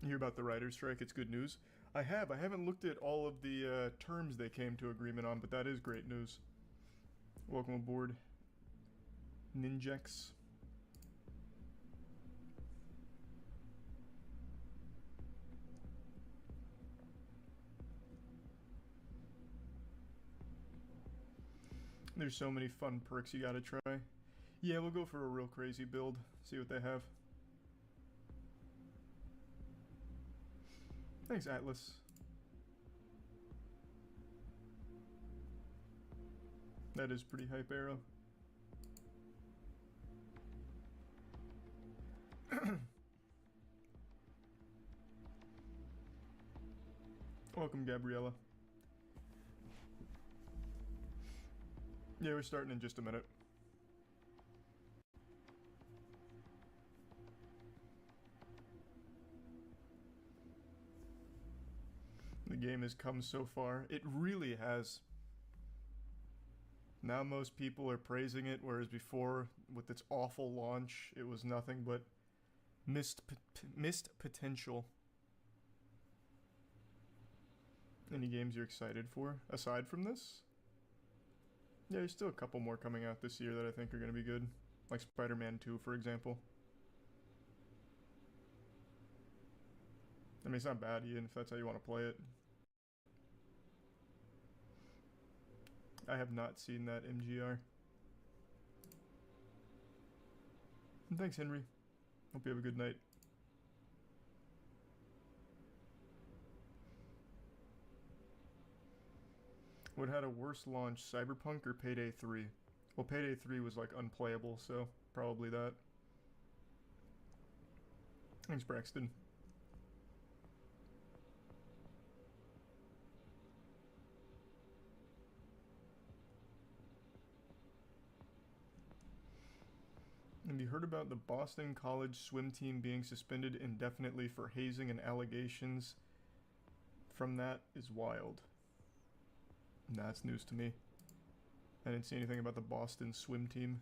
Speaker 17: You hear about the writer's strike? It's good news. I haven't looked at all of the terms they came to agreement on, but that is great news. Welcome aboard, Ninjex. There's so many fun perks you gotta try. Yeah, we'll go for a real crazy build. See what they have. Thanks, Atlas. That is pretty hype, Arrow. Welcome, Gabriella. Yeah, we're starting in just a minute. The game has come so far. It really has. Now most people are praising it, whereas before, with its awful launch, it was nothing but missed potential. Any games you're excited for, aside from this? Yeah, there's still a couple more coming out this year that I think are going to be good. Like Spider-Man 2, for example. I mean, it's not bad, Ian, if that's how you want to play it. I have not seen that MGR. And thanks, Henry. Hope you have a good night. What had a worse launch, Cyberpunk or Payday 3? Well, Payday 3 was like unplayable, so probably that. Thanks, Braxton. Have you heard about the Boston College swim team being suspended indefinitely for hazing and allegations from that is wild. That's news to me. I didn't see anything about the Boston swim team.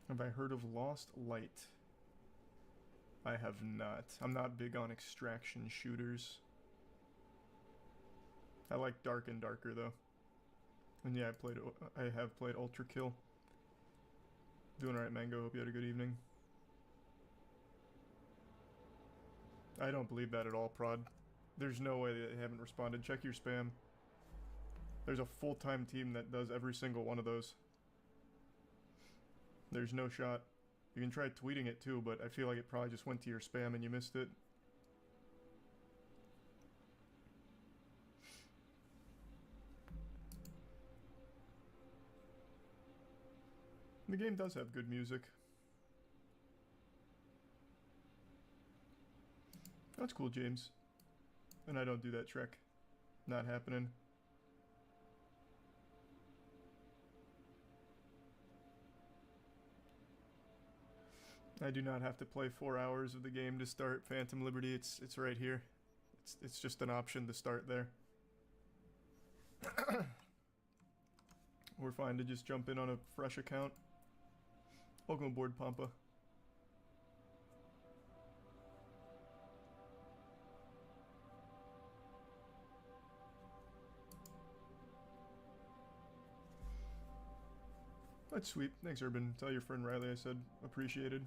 Speaker 17: Have I heard of Lost Light? I have not. I'm not big on extraction shooters. I like Dark and Darker though. And yeah, I have played Ultra Kill. Doing alright, Mango. Hope you had a good evening. I don't believe that at all, Prod. There's no way they haven't responded. Check your spam. There's a full-time team that does every single one of those. There's no shot. You can try tweeting it too, but I feel like it probably just went to your spam and you missed it. The game does have good music. That's cool, James. And I don't do that trick. Not happening. I do not have to play 4 hours of the game to start Phantom Liberty. It's right here. It's just an option to start there. We're fine to just jump in on a fresh account. Welcome aboard, Pampa. That's sweet. Thanks, Urban. Tell your friend Riley I said appreciated.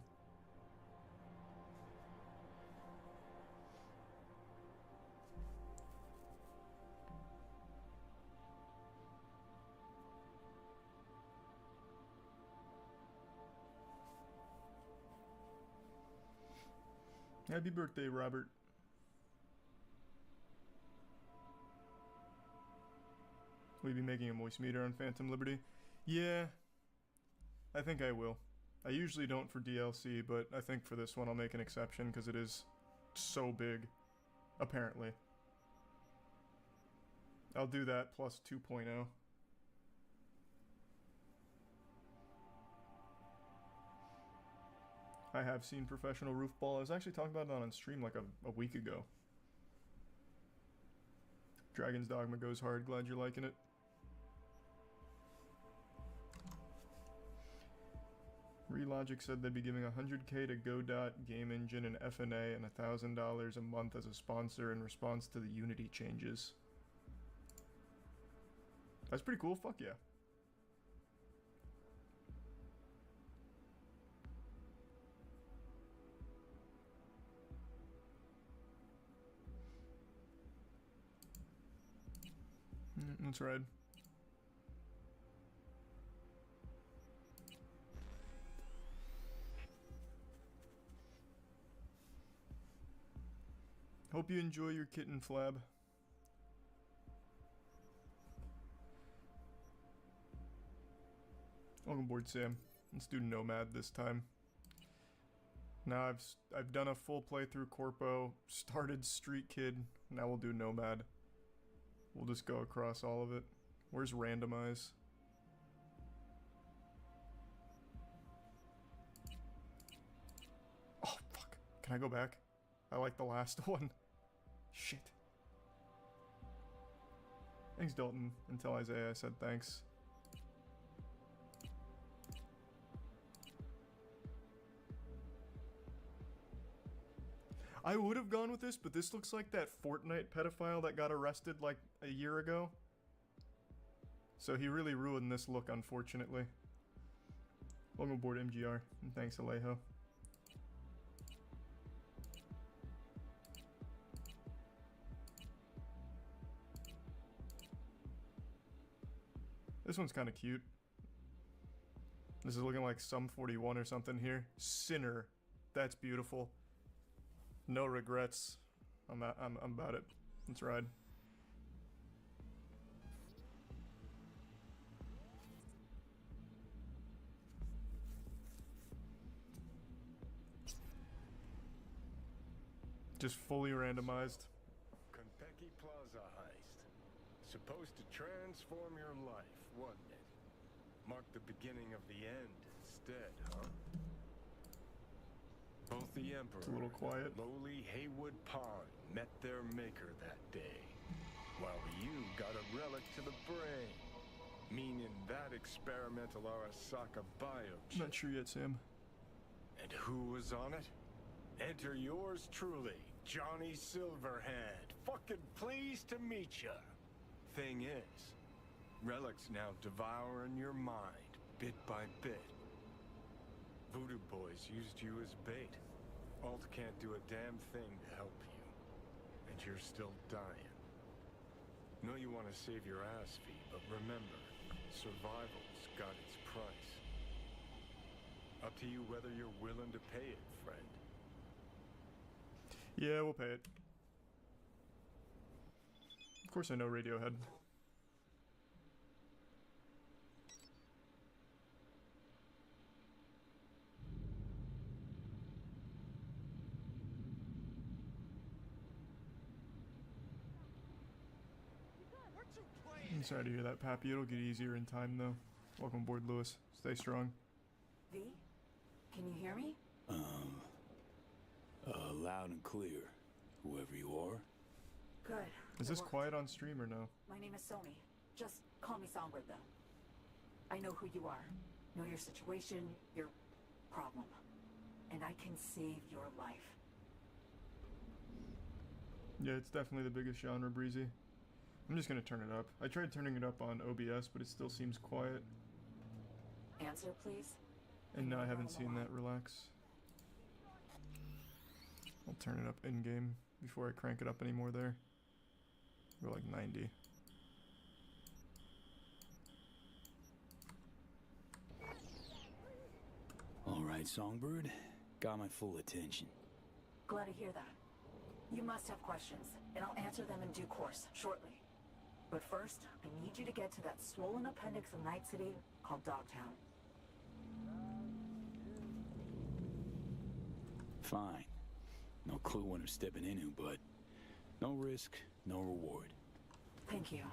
Speaker 17: Happy birthday, Robert. Will you be making a moist meter on Phantom Liberty? Yeah, I think I will. I usually don't for DLC, but I think for this one I'll make an exception because it is so big, apparently. I'll do that plus 2.0. I have seen Professional Roof Ball. I was actually talking about it on stream like a week ago. Dragon's Dogma goes hard. Glad you're liking it. Relogic said they'd be giving $100K to Godot Game Engine and FNA and $1,000 a month as a sponsor in response to the Unity changes. That's pretty cool. Fuck yeah. That's right. Hope you enjoy your kitten, Flab. Welcome aboard, Sam. Let's do Nomad this time. Now I've done a full playthrough Corpo, started Street Kid, now we'll do Nomad. We'll just go across all of it. Where's Randomize? Oh, fuck. Can I go back? I like the last one. Shit. Thanks, Dalton. Until Isaiah, I said thanks. I would have gone with this, but this looks like that Fortnite pedophile that got arrested like a year ago. So he really ruined this look, unfortunately. Welcome aboard, MGR, and thanks, Alejo. This one's kind of cute. This is looking like Sum 41 or something here. Sinner. That's beautiful. No regrets. I'm about it. Let's ride. Just fully randomized.
Speaker 18: Konpeki Plaza heist. Supposed to transform your life, wasn't it? Mark the beginning of the end instead, huh? Both the Emperor
Speaker 17: It's a little quiet.
Speaker 18: and lowly Haywood Pond met their maker that day, while you got a relic to the brain, meaning that experimental Arasaka biochip.
Speaker 17: Not sure yet, Sam.
Speaker 18: And who was on it? Enter yours truly, Johnny Silverhand. Fucking pleased to meet ya. Thing is, relics now devouring your mind, bit by bit. Voodoo Boys used you as bait. Alt can't do a damn thing to help you. And you're still dying. Know you want to save your ass feet, but remember, survival's got its price. Up to you whether you're willing to pay it, friend.
Speaker 17: Yeah, we'll pay it. Of course I know Radiohead. I'm sorry to hear that, Pappy. It'll get easier in time, though. Welcome aboard, Lewis. Stay strong.
Speaker 19: V? Can you hear me?
Speaker 20: Loud and clear, whoever you are.
Speaker 19: Good.
Speaker 17: Is this quiet on stream or no?
Speaker 19: My name is Sony. Just call me Songbird, though. I know who you are. Know your situation, your problem. And I can save your life.
Speaker 17: Yeah, it's definitely the biggest genre, Breezy. I'm just gonna turn it up. I tried turning it up on OBS, but it still seems quiet.
Speaker 19: Answer, please.
Speaker 17: And no, I haven't seen that. Relax. I'll turn it up in-game before I crank it up anymore there. Go like 90.
Speaker 20: Alright, Songbird. Got my full attention.
Speaker 19: Glad to hear that. You must have questions, and I'll answer them in due course, shortly. But first, I need you to get to that swollen appendix of Night City called Dogtown.
Speaker 20: Fine. No clue what I'm stepping into, but no risk, no reward.
Speaker 19: Thank you.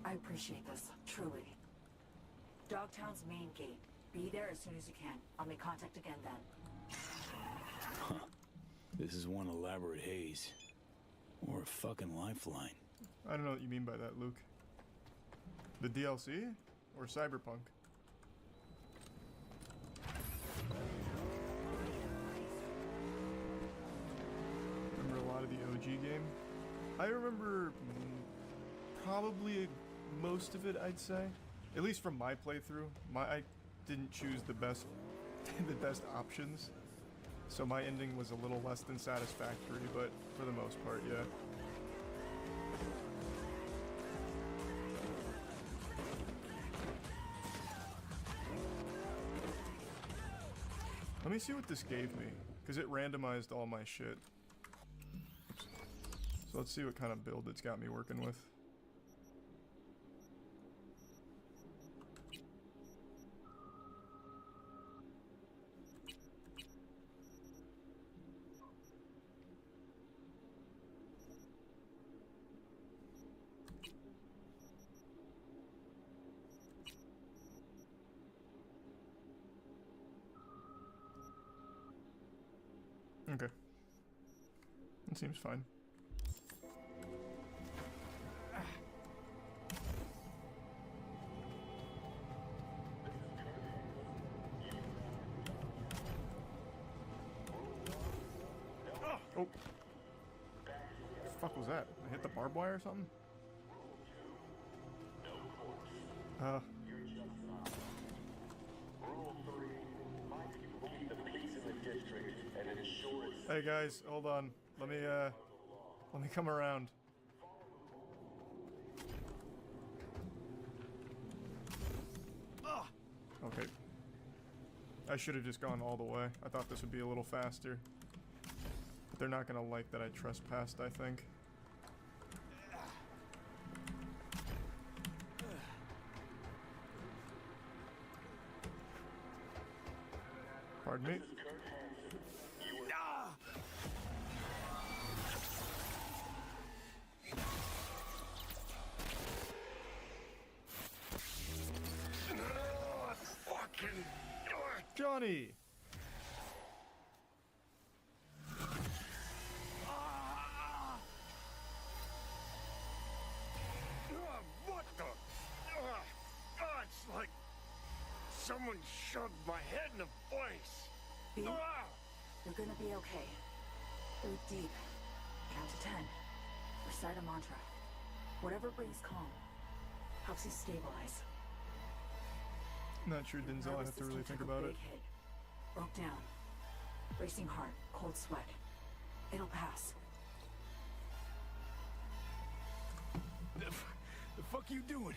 Speaker 19: I appreciate this, truly. Dogtown's main gate. Be there as soon as you can. I'll make contact again then.
Speaker 20: Huh. This is one elaborate haze. Or a fucking lifeline.
Speaker 17: I don't know what you mean by that, Luke. The DLC? Or Cyberpunk? Remember a lot of the OG game? I remember probably most of it, I'd say. At least from my playthrough. I didn't choose the best the best options. So my ending was a little less than satisfactory, but for the most part, yeah. Let me see what this gave me, because it randomized all my shit. So let's see what kind of build it's got me working with. Okay. That seems fine. Oh. The fuck was that? I hit the barbed wire or something? Hey guys, hold on. Let me come around. Okay. I should have just gone all the way. I thought this would be a little faster. But they're not gonna like that I trespassed, I think. Pardon me? Johnny!
Speaker 18: What the? It's like someone shoved my head in a place.
Speaker 19: B, you're gonna be okay. Breathe deep. Count to 10. Recite a mantra. Whatever brings calm. Helps you stabilize.
Speaker 17: Not sure, Denzel. I have to really think about it.
Speaker 19: Hit. Broke down. Racing heart. Cold sweat. It'll pass.
Speaker 18: The fuck you doing?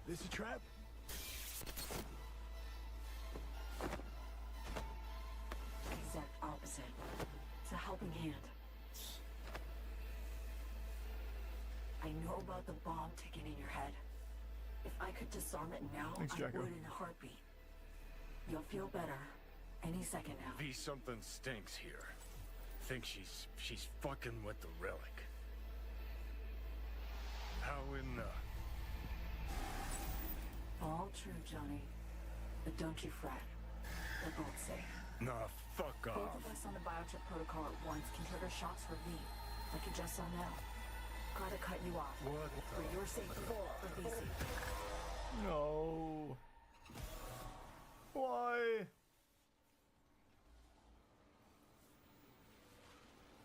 Speaker 18: This a trap?
Speaker 19: Exact opposite. It's a helping hand. I know about the bomb ticking in your head. If I could disarm it now,
Speaker 17: Thanks,
Speaker 19: I
Speaker 17: Jacko.
Speaker 19: would in a heartbeat. You'll feel better any second now.
Speaker 18: V, something stinks here. Think she's fucking with the relic. How in the...
Speaker 19: All true, Johnny. But don't you fret. They're both safe.
Speaker 18: Nah, fuck
Speaker 19: Both
Speaker 18: off.
Speaker 19: of us on the biochip protocol at once can trigger shocks for V, like you just saw now. Gotta cut you off.
Speaker 18: What
Speaker 19: for your safety, for V's safety.
Speaker 17: No. Why?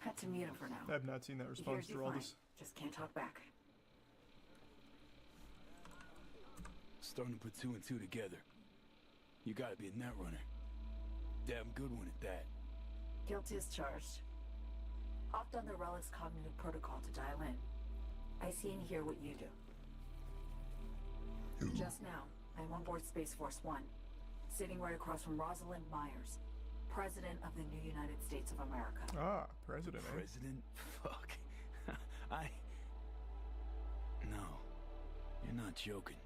Speaker 19: Had to mute him for now.
Speaker 17: I have not seen that response
Speaker 19: Here's you
Speaker 17: through all
Speaker 19: fine.
Speaker 17: this.
Speaker 19: Just can't talk back.
Speaker 20: Starting to put two and two together. You gotta be a net runner. Damn good one at that.
Speaker 19: Guilt is charged. Opt on the Relic's cognitive protocol to dial in. I see and hear what you do. Just now, I'm on board Space Force One, sitting right across from Rosalind Myers, President of the new United States of America.
Speaker 17: Ah, President, eh?
Speaker 20: President? Fuck. No. You're not joking.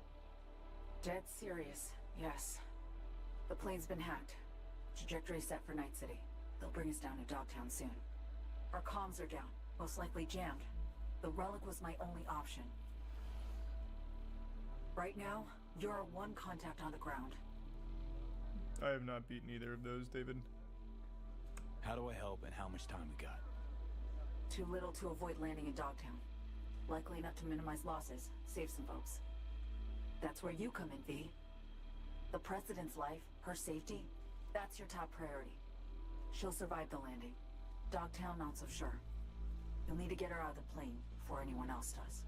Speaker 19: Dead serious, yes. The plane's been hacked. Trajectory set for Night City. They'll bring us down to Dogtown soon. Our comms are down, most likely jammed. The Relic was my only option. Right now, you're our one contact on the ground.
Speaker 17: I have not beaten either of those, David.
Speaker 20: How do I help and how much time we got?
Speaker 19: Too little to avoid landing in Dogtown. Likely enough to minimize losses, save some folks. That's where you come in, V. The President's life, her safety, that's your top priority. She'll survive the landing. Dogtown, not so sure. You'll need to get her out of the plane before anyone else does.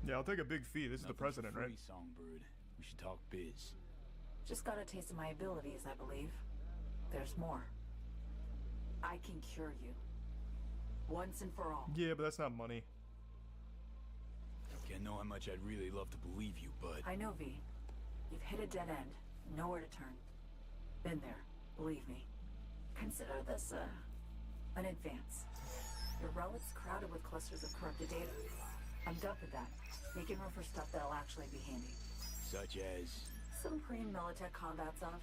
Speaker 17: Yeah, I'll take a big fee. This is the President, right?
Speaker 20: Songbird. We should talk biz.
Speaker 19: Just got a taste of my abilities, I believe. There's more. I can cure you. Once and for all.
Speaker 17: Yeah, but that's not money.
Speaker 20: Can't know how much I'd really love to believe you, but...
Speaker 19: I know, V. You've hit a dead end. Nowhere to turn. Been there. Believe me. Consider this, an advance. Your relic's crowded with clusters of corrupted data. I'm done with that. Making room for stuff that'll actually be handy.
Speaker 20: Such as...
Speaker 19: Some pre-militech combat stuff.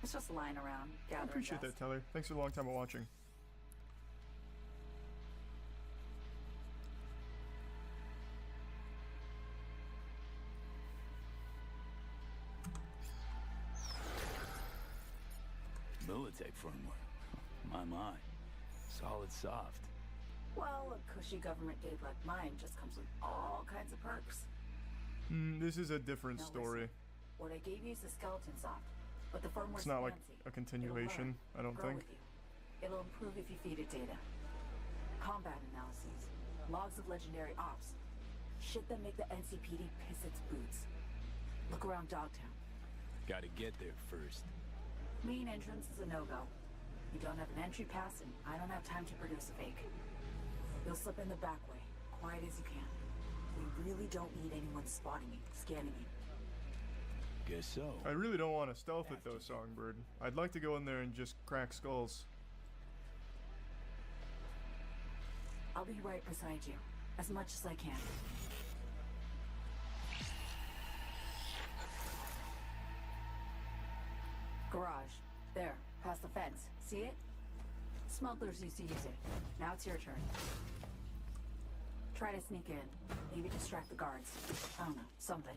Speaker 19: It's just lying around,
Speaker 17: I
Speaker 19: gathering
Speaker 17: appreciate
Speaker 19: dust.
Speaker 17: that, Teller. Thanks for the long time of watching.
Speaker 20: Militech firmware. My. Solid soft.
Speaker 19: Well, a cushy government gig like mine just comes with all kinds of perks.
Speaker 17: This is a different
Speaker 19: Now
Speaker 17: story.
Speaker 19: listen, what I gave you is the skeleton soft, but the firmware's
Speaker 17: It's not like
Speaker 19: fancy.
Speaker 17: a continuation, I don't
Speaker 19: Grow
Speaker 17: think.
Speaker 19: with you. It'll improve if you feed it data. Combat analyses, logs of legendary ops, shit that make the NCPD piss its boots. Look around Dogtown.
Speaker 20: Gotta get there first.
Speaker 19: Main entrance is a no-go. You don't have an entry pass, and I don't have time to produce a fake. You'll slip in the back way, quiet as you can. We really don't need anyone spotting you, scanning you.
Speaker 20: Guess so.
Speaker 17: I really don't want to stealth it though, Songbird. I'd like to go in there and just crack skulls.
Speaker 19: I'll be right beside you, as much as I can. Garage. There, past the fence. See it? Smugglers used to use it. Now it's your turn. Try to sneak in. Maybe distract the guards. I don't know, something.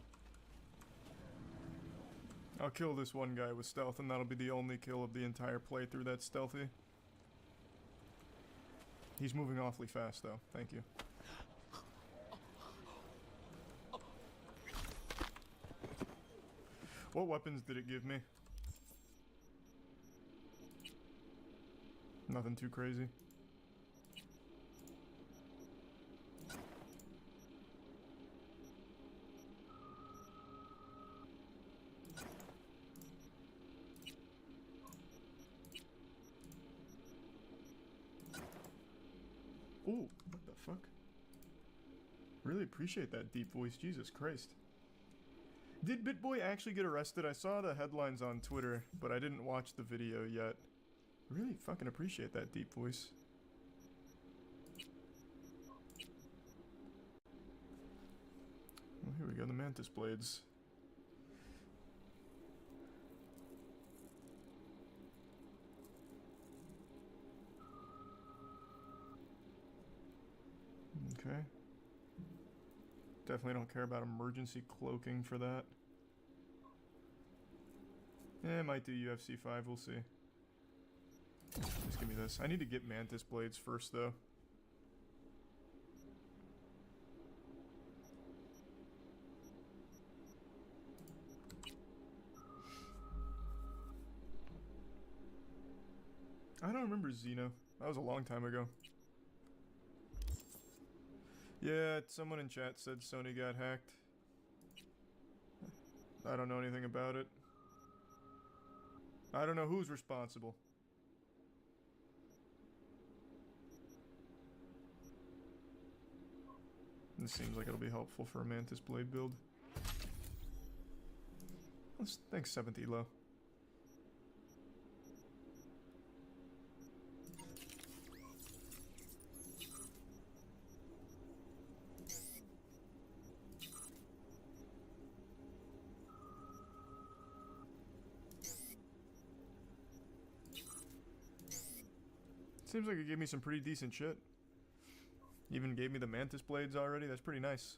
Speaker 17: I'll kill this one guy with stealth, and that'll be the only kill of the entire playthrough that's stealthy. He's moving awfully fast, though. Thank you. What weapons did it give me? Nothing too crazy. Ooh, what the fuck? Really appreciate that deep voice, Jesus Christ. Did BitBoy actually get arrested? I saw the headlines on Twitter, but I didn't watch the video yet. Really fucking appreciate that deep voice. Well, here we go, the Mantis Blades. Okay. Definitely don't care about emergency cloaking for that. Eh, might do UFC 5, we'll see. Just give me this. I need to get Mantis Blades first, though. I don't remember Xeno. That was a long time ago. Yeah, someone in chat said Sony got hacked. I don't know anything about it. I don't know who's responsible. This seems like it'll be helpful for a Mantis Blade build. Thanks, 7th Elo. Seems like it gave me some pretty decent shit. Even gave me the Mantis Blades already. That's pretty nice.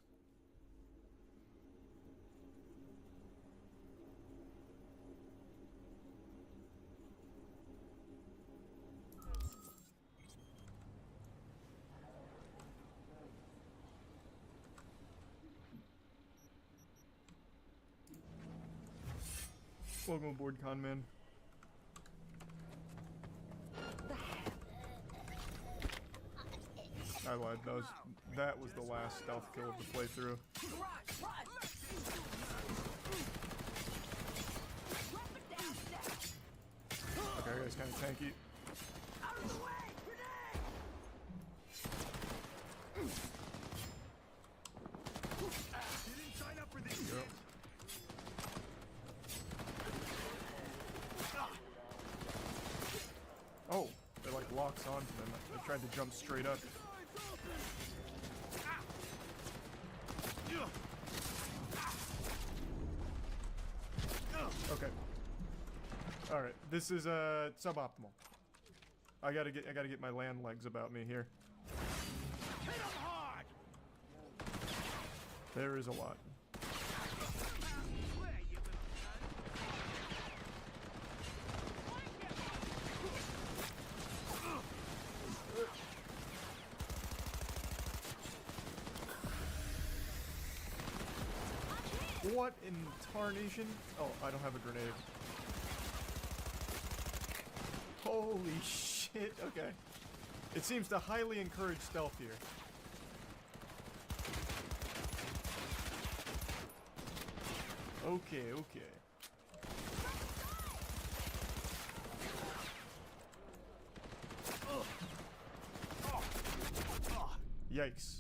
Speaker 17: Welcome aboard, Conman. I lied. That was the last stealth kill of the playthrough. Okay, that guy's kind of tanky. Yep. Oh, it like locks onto them. I tried to jump straight up. Okay. All right. This is suboptimal. I gotta get my land legs about me here. There is a lot. What in tarnation? Oh, I don't have a grenade. Holy shit, okay. It seems to highly encourage stealth here. Okay, okay. Yikes.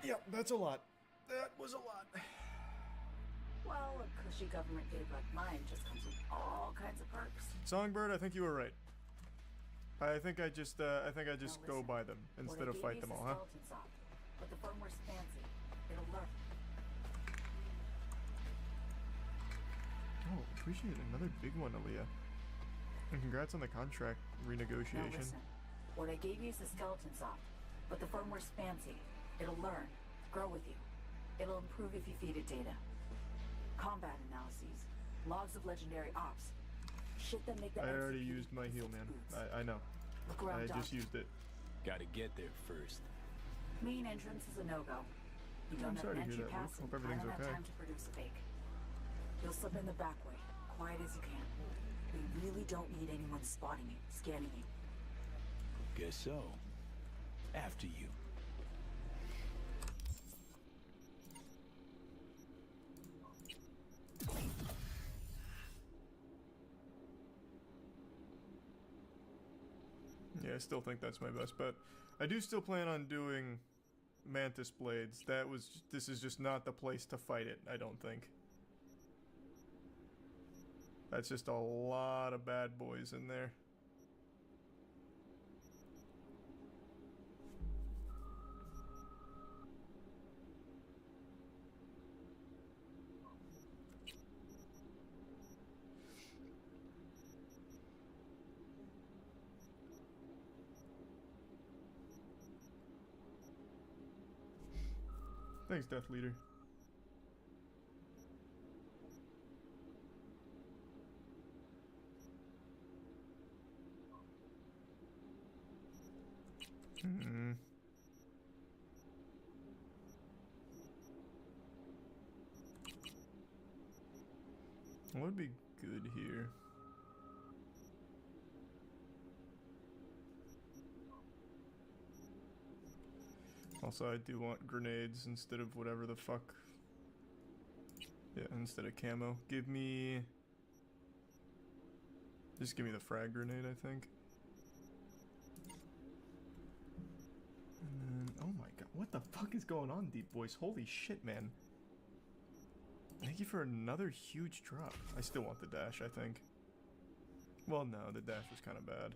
Speaker 17: Yep, that's a lot. That was a lot.
Speaker 19: Well, a cushy government gig like mine just comes with all kinds of perks.
Speaker 17: Songbird, I think you were right. I think I just go by them instead of fight them all, huh?
Speaker 19: But the firmware's fancy. It'll learn.
Speaker 17: Oh, appreciate another big one, Aaliyah. And congrats on the contract renegotiation.
Speaker 19: Now listen, what I gave you is the skeleton soft, but the firmware's fancy. It'll learn, grow with you. It'll improve if you feed it data. Combat analyses, logs of legendary ops. Shit that make the
Speaker 17: I already used my heal, man. I know.
Speaker 19: Look around,
Speaker 17: I just used it.
Speaker 20: Gotta get there first.
Speaker 19: Main entrance is a no-go. You don't
Speaker 17: I'm
Speaker 19: have
Speaker 17: sorry
Speaker 19: an
Speaker 17: to hear
Speaker 19: entry
Speaker 17: that,
Speaker 19: pass,
Speaker 17: Luke. Hope
Speaker 19: and I
Speaker 17: everything's
Speaker 19: don't have
Speaker 17: okay.
Speaker 19: time to produce a bake. You'll slip in the back way, quiet as you can. We really don't need anyone spotting you, scanning you.
Speaker 20: Guess so. After you.
Speaker 17: Yeah, I still think that's my best bet. I do still plan on doing Mantis Blades. This is just not the place to fight it, I don't think. That's just a lot of bad boys in there. Thanks, Death Leader. What would be good here? Also, I do want grenades instead of whatever the fuck. Yeah, instead of camo. Give me... Just give me the frag grenade, I think. And then... Oh my god, what the fuck is going on, Deep Voice? Holy shit, man. Thank you for another huge drop. I still want the dash, I think. Well, no, the dash was kind of bad.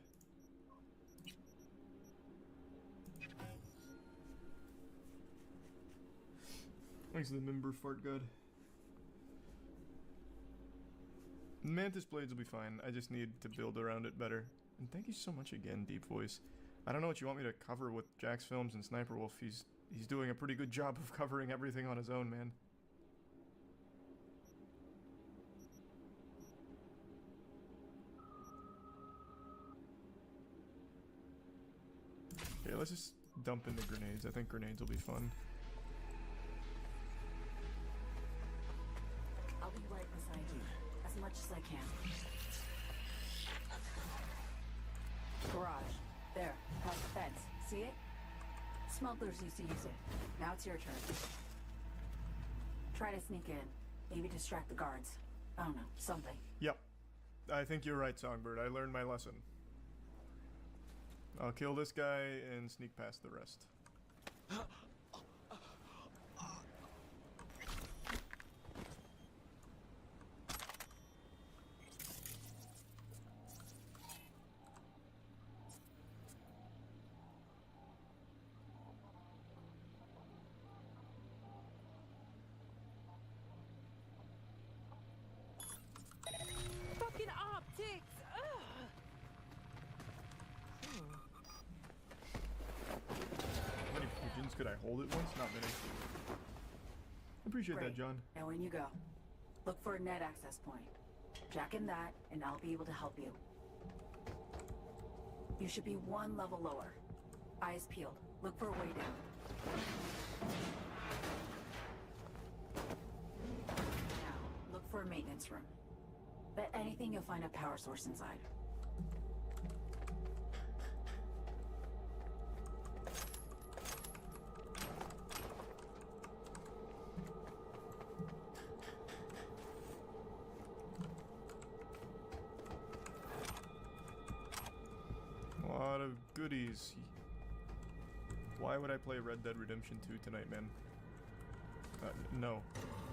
Speaker 17: Thanks to the member, Fart God. Mantis Blades will be fine. I just need to build around it better. And thank you so much again, Deep Voice. I don't know what you want me to cover with Jack's Films and Sniper Wolf. He's doing a pretty good job of covering everything on his own, man. Okay, let's just dump in the grenades. I think grenades will be fun.
Speaker 19: I'll be right beside you, as much as I can. Garage. There, past the fence. See it? Smugglers used to use it. Now it's your turn. Try to sneak in. Maybe distract the guards. I don't know, something.
Speaker 17: Yep. I think you're right, Songbird. I learned my lesson. I'll kill this guy and sneak past the rest.
Speaker 10: Fucking optics! Ugh.
Speaker 17: How many pigeons could I hold at once? Not many. Appreciate that, John.
Speaker 19: Now in you go. Look for a net access point. Jack in that, and I'll be able to help you. You should be one level lower. Eyes peeled. Look for a way down. Now, look for a maintenance room. Bet anything you'll find a power source inside.
Speaker 17: A lot of goodies. Why would I play Red Dead Redemption 2 tonight, man? No.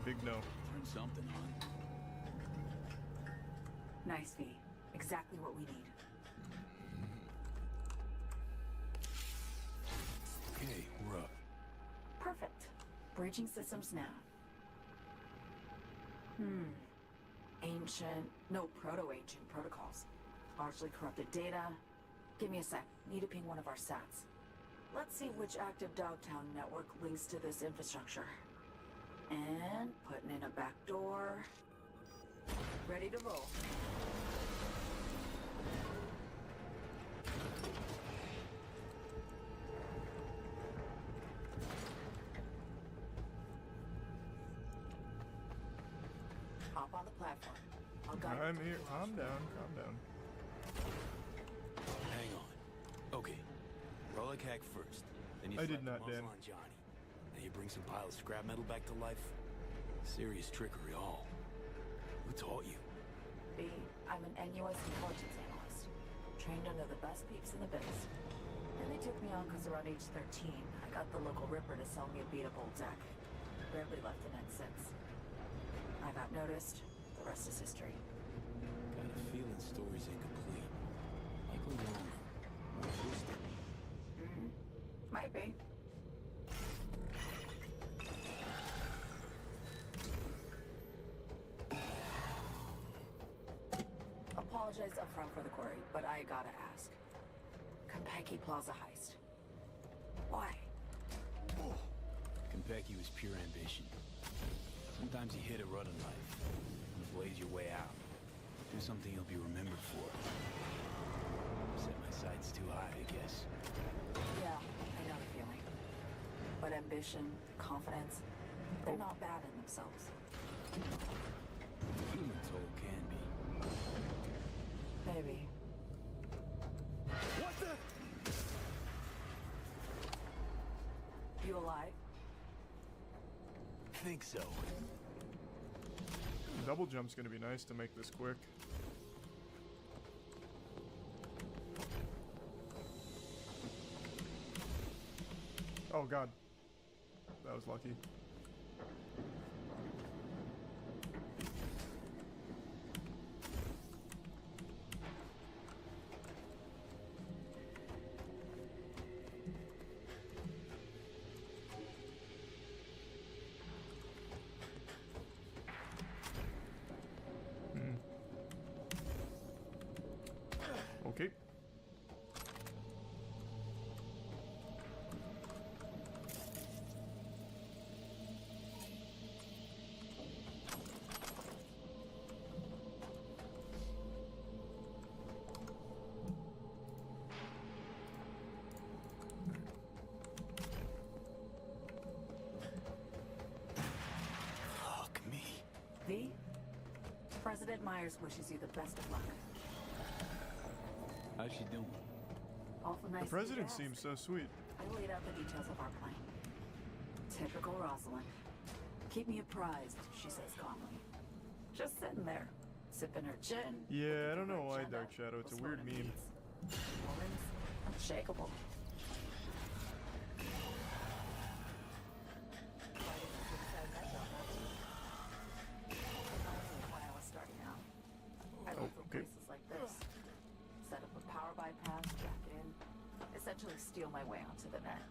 Speaker 17: Big no.
Speaker 20: Turn something on.
Speaker 19: Nice, V. Exactly what we need.
Speaker 20: Okay, we're up.
Speaker 19: Perfect. Bridging systems now. Ancient, no, proto-ancient protocols. Largely corrupted data. Give me a sec. Need to ping one of our sats. Let's see which active Dogtown network links to this infrastructure. And putting in a back door. Ready to roll. Hop on the platform. I'll guide
Speaker 17: I'm
Speaker 19: you.
Speaker 17: here. Calm down, calm down.
Speaker 20: Hang on. Okay. Relic hack first. Then you
Speaker 17: I did
Speaker 20: slap
Speaker 17: not,
Speaker 20: the
Speaker 17: Dan.
Speaker 20: muzzle on Johnny. Then you bring some pile of scrap metal back to life. Serious trickery all. Who taught you?
Speaker 19: B, I'm an NUS intelligence analyst. Trained under the best peeps in the biz. And they took me on because around age 13, I got the local Ripper to sell me a beat-up-old deck. Barely left the net since. I got noticed. The rest is history.
Speaker 20: Got a feeling story's incomplete. Likely longer. More twisted.
Speaker 19: Might be. Apologize upfront for the query, but I gotta ask. Compeki Plaza heist. Why?
Speaker 20: Konpeki was pure ambition. Sometimes you hit a rut in life, and blaze your way out. Do something you'll be remembered for. Set my sights too high, I guess.
Speaker 19: Yeah, I know the feeling. But ambition, confidence, they're not bad in themselves.
Speaker 20: Human soul can be.
Speaker 19: Maybe.
Speaker 20: What the?
Speaker 19: You alive?
Speaker 20: Think so.
Speaker 17: Double jump's gonna be nice to make this quick. Oh god. That was lucky. Okay.
Speaker 20: Fuck me.
Speaker 19: V? President Myers wishes you the best of luck.
Speaker 20: How's she doing?
Speaker 19: Awful nice.
Speaker 17: The
Speaker 19: of you to
Speaker 17: president
Speaker 19: ask.
Speaker 17: seems so sweet.
Speaker 19: I laid out the details of our plan. Typical Rosalind. Keep me apprised, she says calmly. Just sitting there, sipping her gin.
Speaker 17: Yeah, I don't know why Dark Shadow. It's a weird meme.
Speaker 19: Woman's unshakable. When I was starting out, I looked for
Speaker 17: okay.
Speaker 19: places like this. Set up a power bypass, jack in, essentially steal my way onto the net.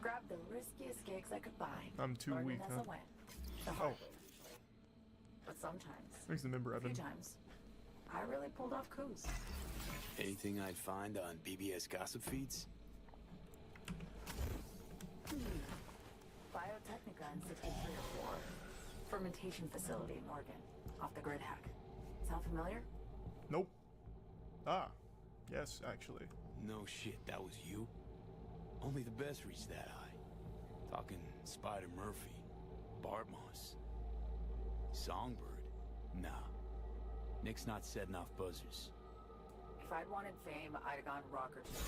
Speaker 19: Grab the riskiest gigs I could buy.
Speaker 17: I'm too
Speaker 19: learning
Speaker 17: weak,
Speaker 19: as
Speaker 17: huh?
Speaker 19: I went. The hard way, usually. But sometimes,
Speaker 17: Thanks, the member
Speaker 19: a few
Speaker 17: Evan.
Speaker 19: times, I really pulled off coups.
Speaker 20: Anything I'd find on BBS gossip feeds?
Speaker 19: Biotechnica in 6304. Fermentation facility in Oregon. Off the grid hack. Sound familiar?
Speaker 17: Nope. Ah, yes, actually.
Speaker 20: No shit, that was you? Only the best reach that high. Talking Spider Murphy, Bart Moss, Songbird. Nah. Nick's not setting off buzzers.
Speaker 19: If I'd wanted fame, I'd have gone rocker too.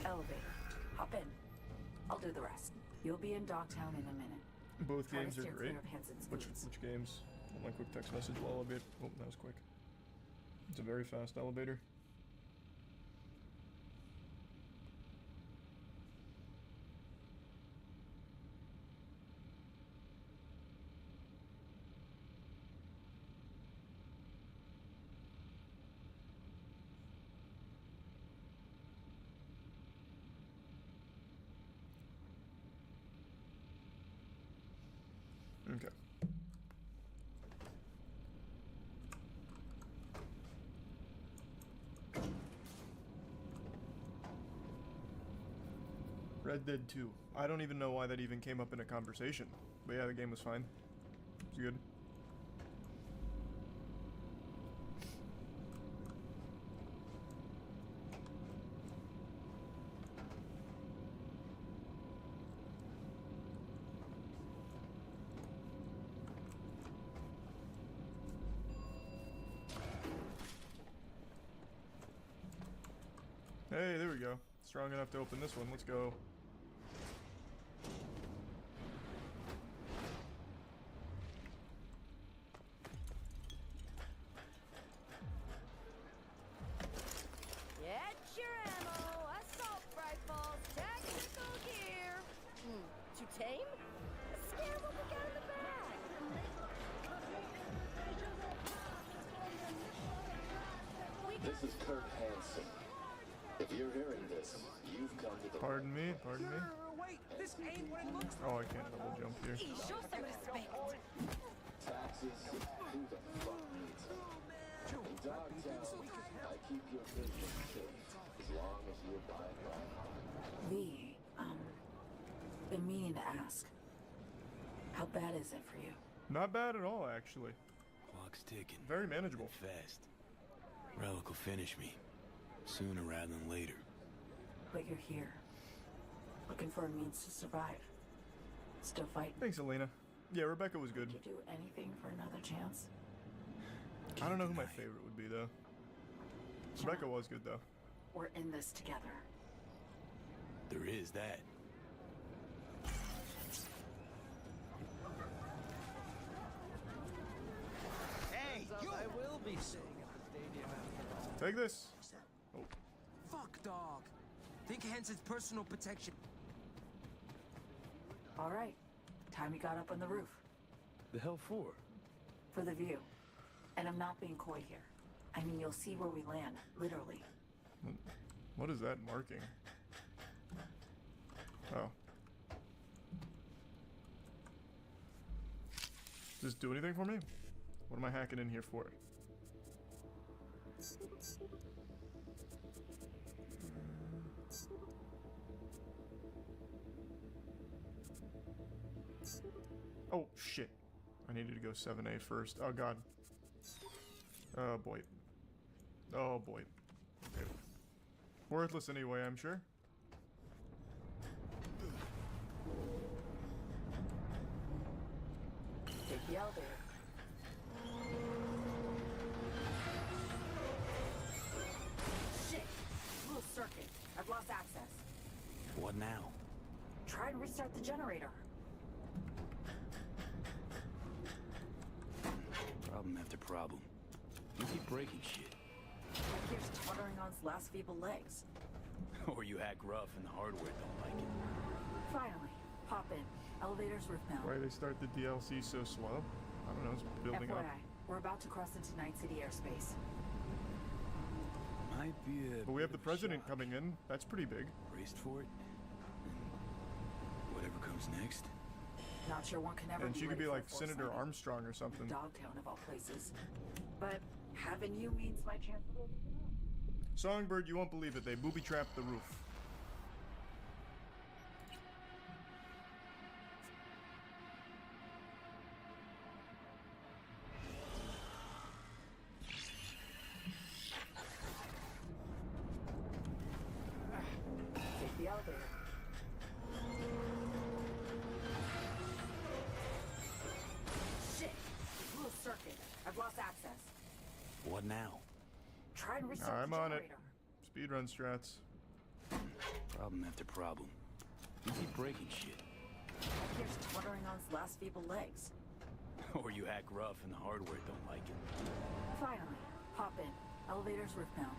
Speaker 19: Elevator. Hop in. I'll do the rest. You'll be in Dogtown in a minute.
Speaker 17: Both
Speaker 19: Try to
Speaker 17: games are
Speaker 19: steer
Speaker 17: great.
Speaker 19: clear of Hansen's
Speaker 17: Which
Speaker 19: boots.
Speaker 17: games? Oh, my quick text message will elevate. Oh, that was quick. It's a very fast elevator. Okay. Red Dead 2. I don't even know why that even came up in a conversation. But yeah, the game was fine. It's good. Hey, there we go. Strong enough to open this one. Let's go.
Speaker 10: Get your ammo, assault rifles, tactical gear. Too tame? Scare what we got in the bag.
Speaker 21: This is Kurt Hansen. If you're hearing this, you've come to the
Speaker 17: Pardon me, pardon me.
Speaker 21: Wait, this ain't what it looks
Speaker 17: Oh, I can't double jump here.
Speaker 10: Show some respect.
Speaker 21: Taxes, who the fuck needs them? In Dogtown, I keep your business safe as long as you abide by law.
Speaker 19: V, been meaning to ask. How bad is it for you?
Speaker 17: Not bad at all, actually.
Speaker 20: Clock's ticking.
Speaker 17: Very manageable.
Speaker 20: Fast. Relic will finish me. Sooner rather than later.
Speaker 19: But you're here. Looking for a means to survive. Still fighting.
Speaker 17: Thanks, Elena. Yeah, Rebecca was good.
Speaker 19: Would you do anything for another chance?
Speaker 17: I don't know who my favorite would be, though. Rebecca was good, though.
Speaker 19: We're in this together.
Speaker 20: There is that.
Speaker 22: Hey, you! I will be staying at the stadium after all.
Speaker 17: Take this. Oh.
Speaker 22: Fuck, dog. Think Hansen's personal protection.
Speaker 19: All right. Time you got up on the roof.
Speaker 20: The hell for?
Speaker 19: For the view. And I'm not being coy here. I mean, you'll see where we land, literally.
Speaker 17: What is that marking? Oh. Does this do anything for me? What am I hacking in here for? Oh, shit. I needed to go 7A first. Oh, God. Oh, boy. Oh, boy. Okay. Worthless anyway, I'm sure.
Speaker 19: Take the elevator. Shit! Little circuit. I've lost access.
Speaker 20: What now?
Speaker 19: Try and restart the generator.
Speaker 20: Problem after problem. You keep breaking shit.
Speaker 19: Like here's tottering on its last feeble legs.
Speaker 20: Or you hack rough and the hardware don't like it.
Speaker 19: Finally, pop in. Elevator's roof now.
Speaker 17: Why they start the DLC so slow? I don't know, it's building
Speaker 19: FYI,
Speaker 17: up.
Speaker 19: we're about to cross into Night City airspace.
Speaker 20: Might be a
Speaker 17: But we have the president coming in. That's pretty big.
Speaker 20: braced for it. And whatever comes next.
Speaker 19: Not sure one can ever
Speaker 17: And
Speaker 19: be
Speaker 17: she could
Speaker 19: ready
Speaker 17: be
Speaker 19: for a
Speaker 17: like
Speaker 19: force
Speaker 17: Senator
Speaker 19: landing.
Speaker 17: Armstrong or something.
Speaker 19: Dogtown of all places. But having you means my chance of
Speaker 17: Songbird, you won't believe it. They booby-trapped the roof.
Speaker 19: I've lost access.
Speaker 20: What now?
Speaker 19: Try and reset
Speaker 17: I'm
Speaker 19: the
Speaker 17: on it.
Speaker 19: generator.
Speaker 17: Speedrun strats.
Speaker 20: Problem after problem. You keep breaking shit.
Speaker 19: I hear fluttering on his last feeble legs.
Speaker 20: Or you act rough and the hardware don't like it.
Speaker 19: Finally, hop in. Elevator's roof-bound.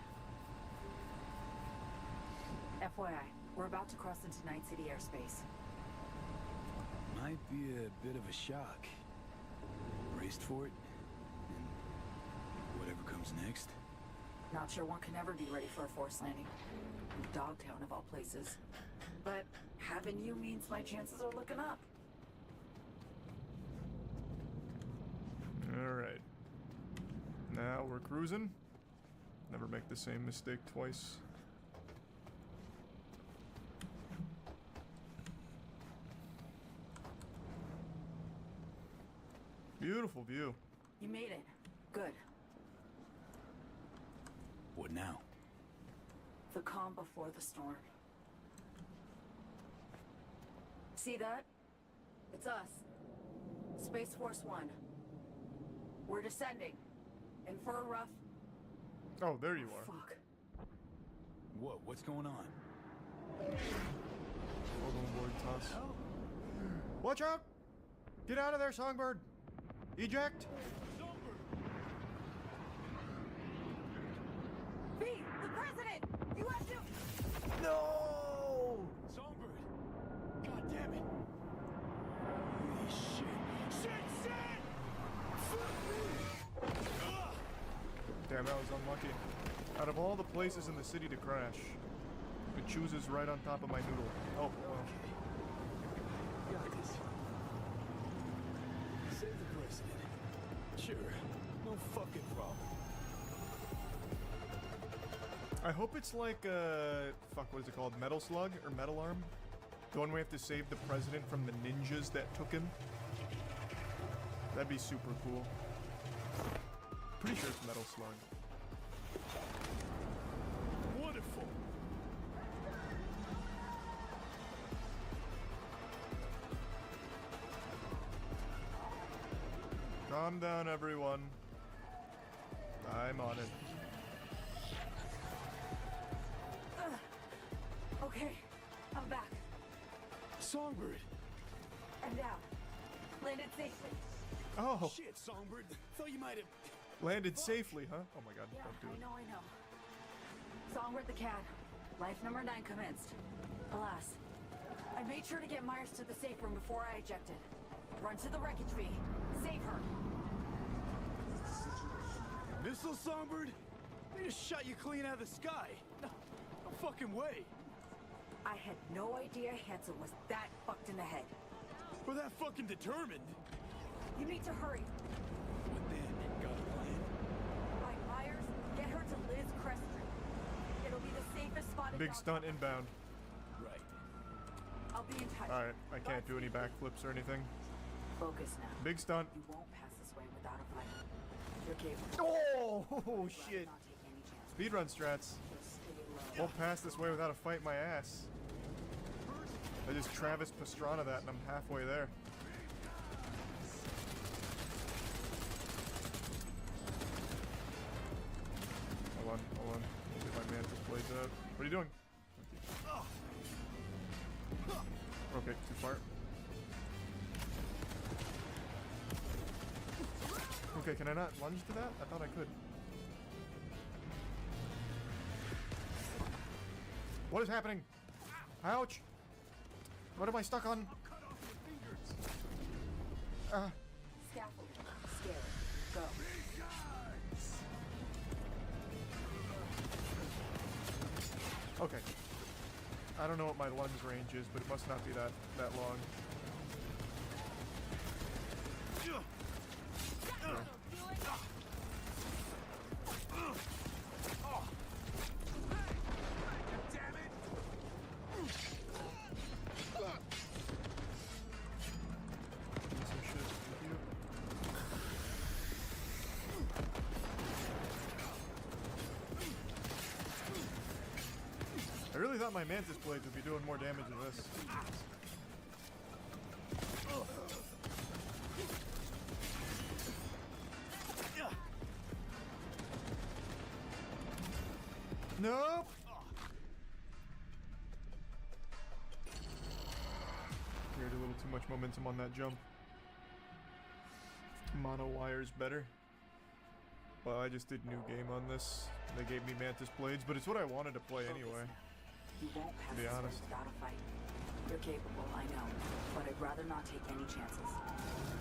Speaker 19: FYI, we're about to cross into Night City airspace.
Speaker 20: Might be a bit of a shock. Braced for it, and whatever comes next.
Speaker 19: Not sure one can ever be ready for a forced landing. Dogtown of all places. But having you means my chances are looking up.
Speaker 17: Alright. Now we're cruising. Never make the same mistake twice. Beautiful view.
Speaker 19: You made it. Good.
Speaker 20: What now?
Speaker 19: The calm before the storm. See that? It's us. Space Force 1. We're descending. In for a rough...
Speaker 17: Oh, there you are.
Speaker 19: Fuck.
Speaker 20: What's going on?
Speaker 17: Overboard toss. Watch out! Get out of there, Songbird! Eject!
Speaker 19: V, the president! You have to...
Speaker 20: No! Songbird! God damn it! Holy shit! Shit!
Speaker 17: Damn, that was unlucky. Out of all the places in the city to crash, it chooses right on top of my noodle. Oh, well.
Speaker 20: Got this. Save the president. Sure. No fucking problem.
Speaker 17: I hope it's like, fuck, what is it called? Metal Slug or Metal Arm? The one we have to save the president from the ninjas that took him. That'd be super cool. Pretty sure it's Metal Slug.
Speaker 20: Wonderful.
Speaker 17: Calm down, everyone. I'm on it.
Speaker 19: Okay, I'm back.
Speaker 20: Songbird.
Speaker 19: And down. Landed safely.
Speaker 17: Oh.
Speaker 20: Shit, Songbird. Thought you might have...
Speaker 17: Landed safely, huh? Oh my god,
Speaker 19: Yeah,
Speaker 17: don't do it.
Speaker 19: I know. Songbird the cat. Life number 9 commenced. Alas, I made sure to get Myers to the safe room before I ejected. Run to the wreckage, V. Save her.
Speaker 20: Missile, Songbird? They just shot you clean out of the sky. No fucking way.
Speaker 19: I had no idea Hanson was that fucked in the head.
Speaker 20: We're that fucking determined.
Speaker 19: You need to hurry.
Speaker 20: What then? Got a plan?
Speaker 19: Find Myers, get her to Liz Crest Street. It'll be the safest spot in
Speaker 17: Big
Speaker 19: downtown.
Speaker 17: stunt inbound.
Speaker 20: Right.
Speaker 19: I'll be in touch.
Speaker 17: Alright, I can't do any backflips or anything.
Speaker 19: Focus now.
Speaker 17: Big stunt.
Speaker 19: You won't pass this way without a fight. You're capable.
Speaker 17: Oh, shit. Speedrun strats. Won't pass this way without a fight my ass. I just Travis Pastrana that and I'm halfway there. Hold on. Get my mantis blades out. What are you doing? Okay, too far. Okay, can I not lunge to that? I thought I could. What is happening? Ouch! What am I stuck on?
Speaker 19: Scaffold. Scale it. Go.
Speaker 17: Okay. I don't know what my lunge range is, but it must not be that long. Okay. I really thought my mantis blades would be doing more damage than this. Nope. Created a little too much momentum on that jump. Mono wire's better. Well, I just did new game on this. They gave me Mantis Blades, but it's what I wanted to play anyway.
Speaker 19: You won't pass
Speaker 17: To be
Speaker 19: this way
Speaker 17: honest.
Speaker 19: without a fight. You're capable, I know, but I'd rather not take any chances.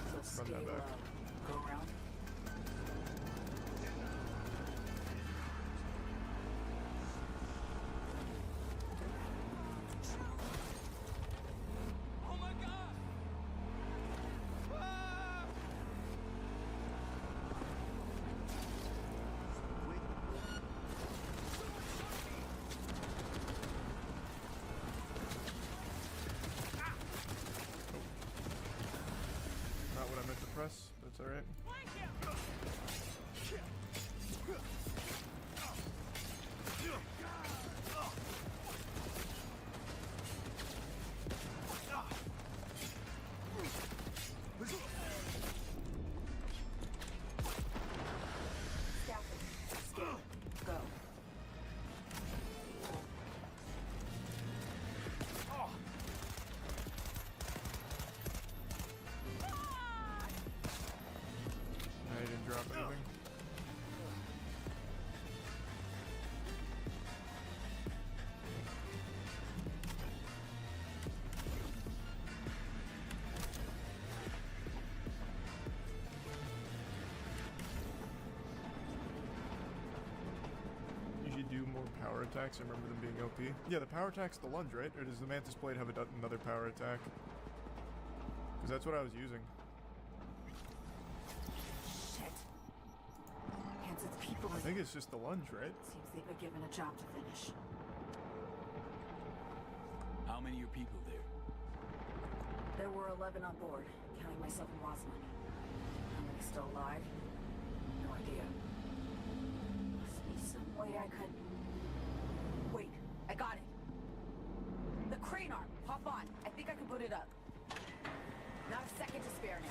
Speaker 19: So
Speaker 17: Run
Speaker 19: stay
Speaker 17: that
Speaker 19: low.
Speaker 17: back.
Speaker 19: Go around.
Speaker 9: Oh my god! Ah!
Speaker 17: Not what I meant to press. That's alright.
Speaker 19: Scaffold. Go.
Speaker 17: I didn't drop anything. You should do more power attacks. I remember them being OP. Yeah, the power attack's the lunge, right? Or does the Mantis Blade have another power attack? Because that's what I was using.
Speaker 19: Shit. Hansen's people.
Speaker 17: I think it's just the lunge, right?
Speaker 19: Seems they've been given a job to finish.
Speaker 20: How many are people there?
Speaker 19: There were 11 on board, counting myself and Rosalind. How many still alive? No idea. Must be some way I could... Wait, I got it. The crane arm. Hop on. I think I can put it up. Not a second to spare now.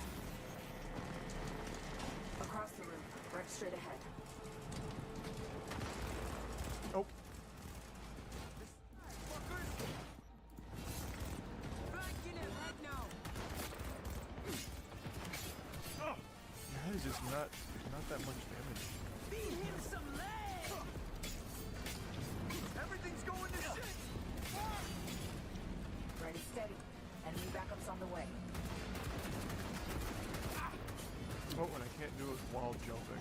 Speaker 19: Across the room, right straight ahead.
Speaker 17: Oh. That is just not that much damage.
Speaker 9: Feed him some lead! Everything's going to shit!
Speaker 19: Ready, steady. Enemy backups on the way.
Speaker 17: Oh, and I can't do it while jumping.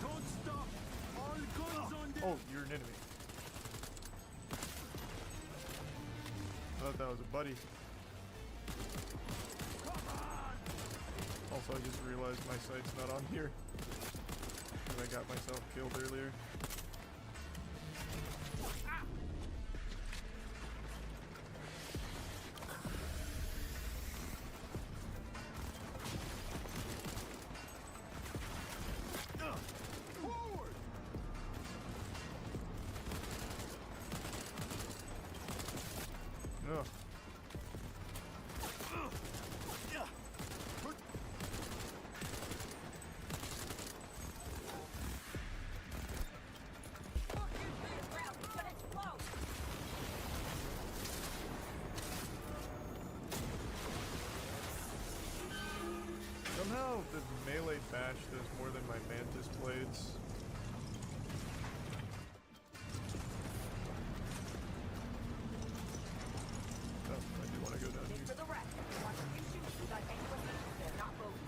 Speaker 9: Don't stop! All guns on deck!
Speaker 17: Oh, you're an enemy. I thought that was a buddy. Also, I just realized my sight's not on here. Because I got myself killed earlier.
Speaker 9: Forward!
Speaker 17: No. Somehow the melee bash does more than my Mantis Blades. Oh, I do want to go down here.
Speaker 19: For the rest, contributions without any weapons, they're not bogus.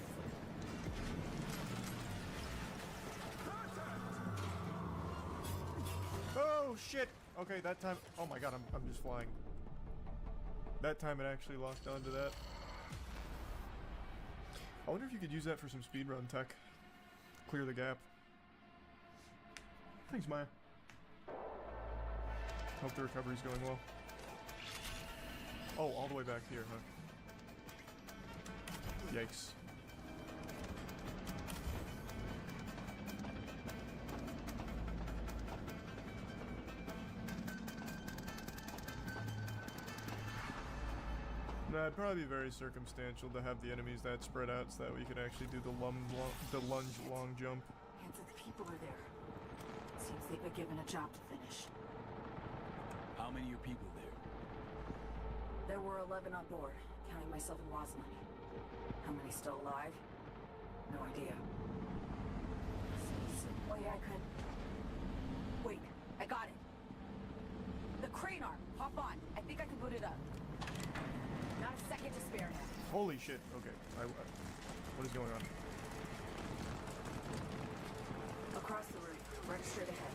Speaker 17: Oh shit! Okay, that time. Oh my god, I'm just flying. That time it actually locked onto that. I wonder if you could use that for some speedrun tech. Clear the gap. Thanks, Maya. Hope the recovery's going well. Oh, all the way back here, huh? Yikes. No, it'd probably be very circumstantial to have the enemies that spread out so that we could actually do the lunge long jump.
Speaker 19: Hands of the people are there. Seems they've been given a job to finish.
Speaker 20: How many are people there?
Speaker 19: There were 11 on board, counting myself and Rosalind. How many still alive? No idea. Some way I could... Wait, I got it. The crane arm. Hop on. I think I can put it up. Not a second to spare now.
Speaker 17: Holy shit. Okay. What is going on?
Speaker 19: Across the room. Right straight ahead.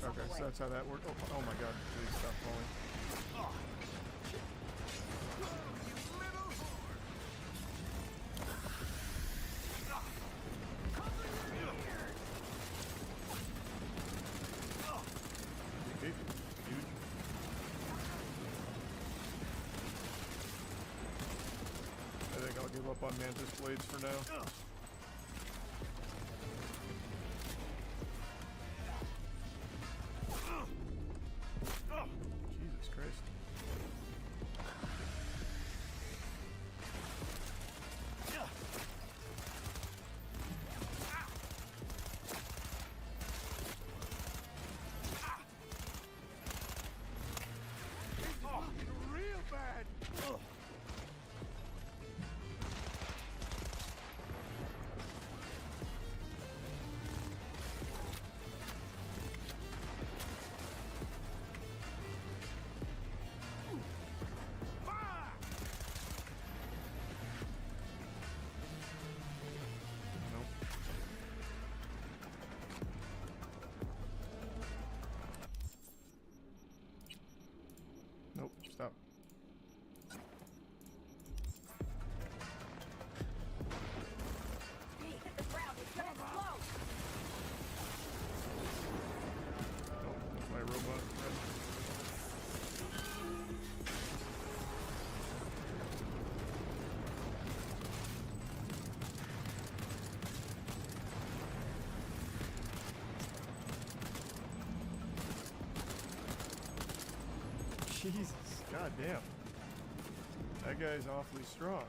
Speaker 17: Okay, so that's how that works. Oh my god, please stop falling. Okay, huge. I think I'll give up on Mantis Blades for now. Jesus Christ.
Speaker 18: Real bad.
Speaker 17: Nope, stop.
Speaker 19: Hey, hit the ground. It's gonna explode.
Speaker 17: Oh, that's my robot. Jesus, goddamn. That guy's awfully strong.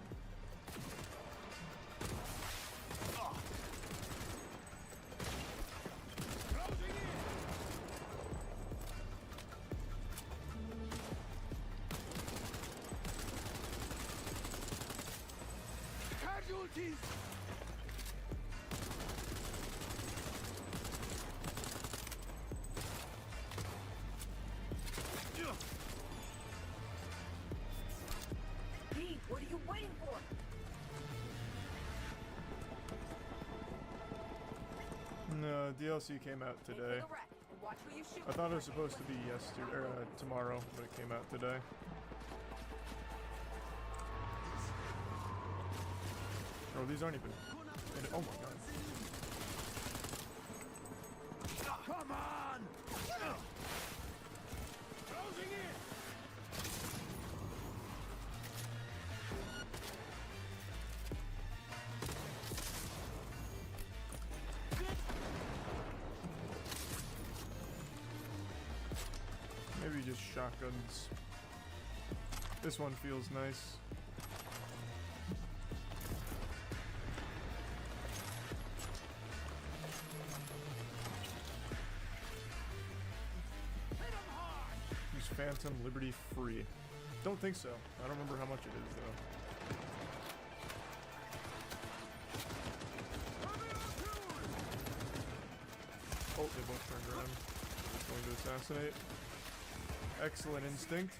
Speaker 18: Casualties!
Speaker 19: Pete, what are you waiting for?
Speaker 17: No, DLC came out today. I thought it was supposed to be yesterday or tomorrow, but it came out today. Oh, these aren't even. Oh my god.
Speaker 18: Come on! Closing in!
Speaker 17: Maybe just shotguns. This one feels nice. Use Phantom Liberty free. Don't think so. I don't remember how much it is though. Oh, they both turned around. Going to assassinate. Excellent instinct.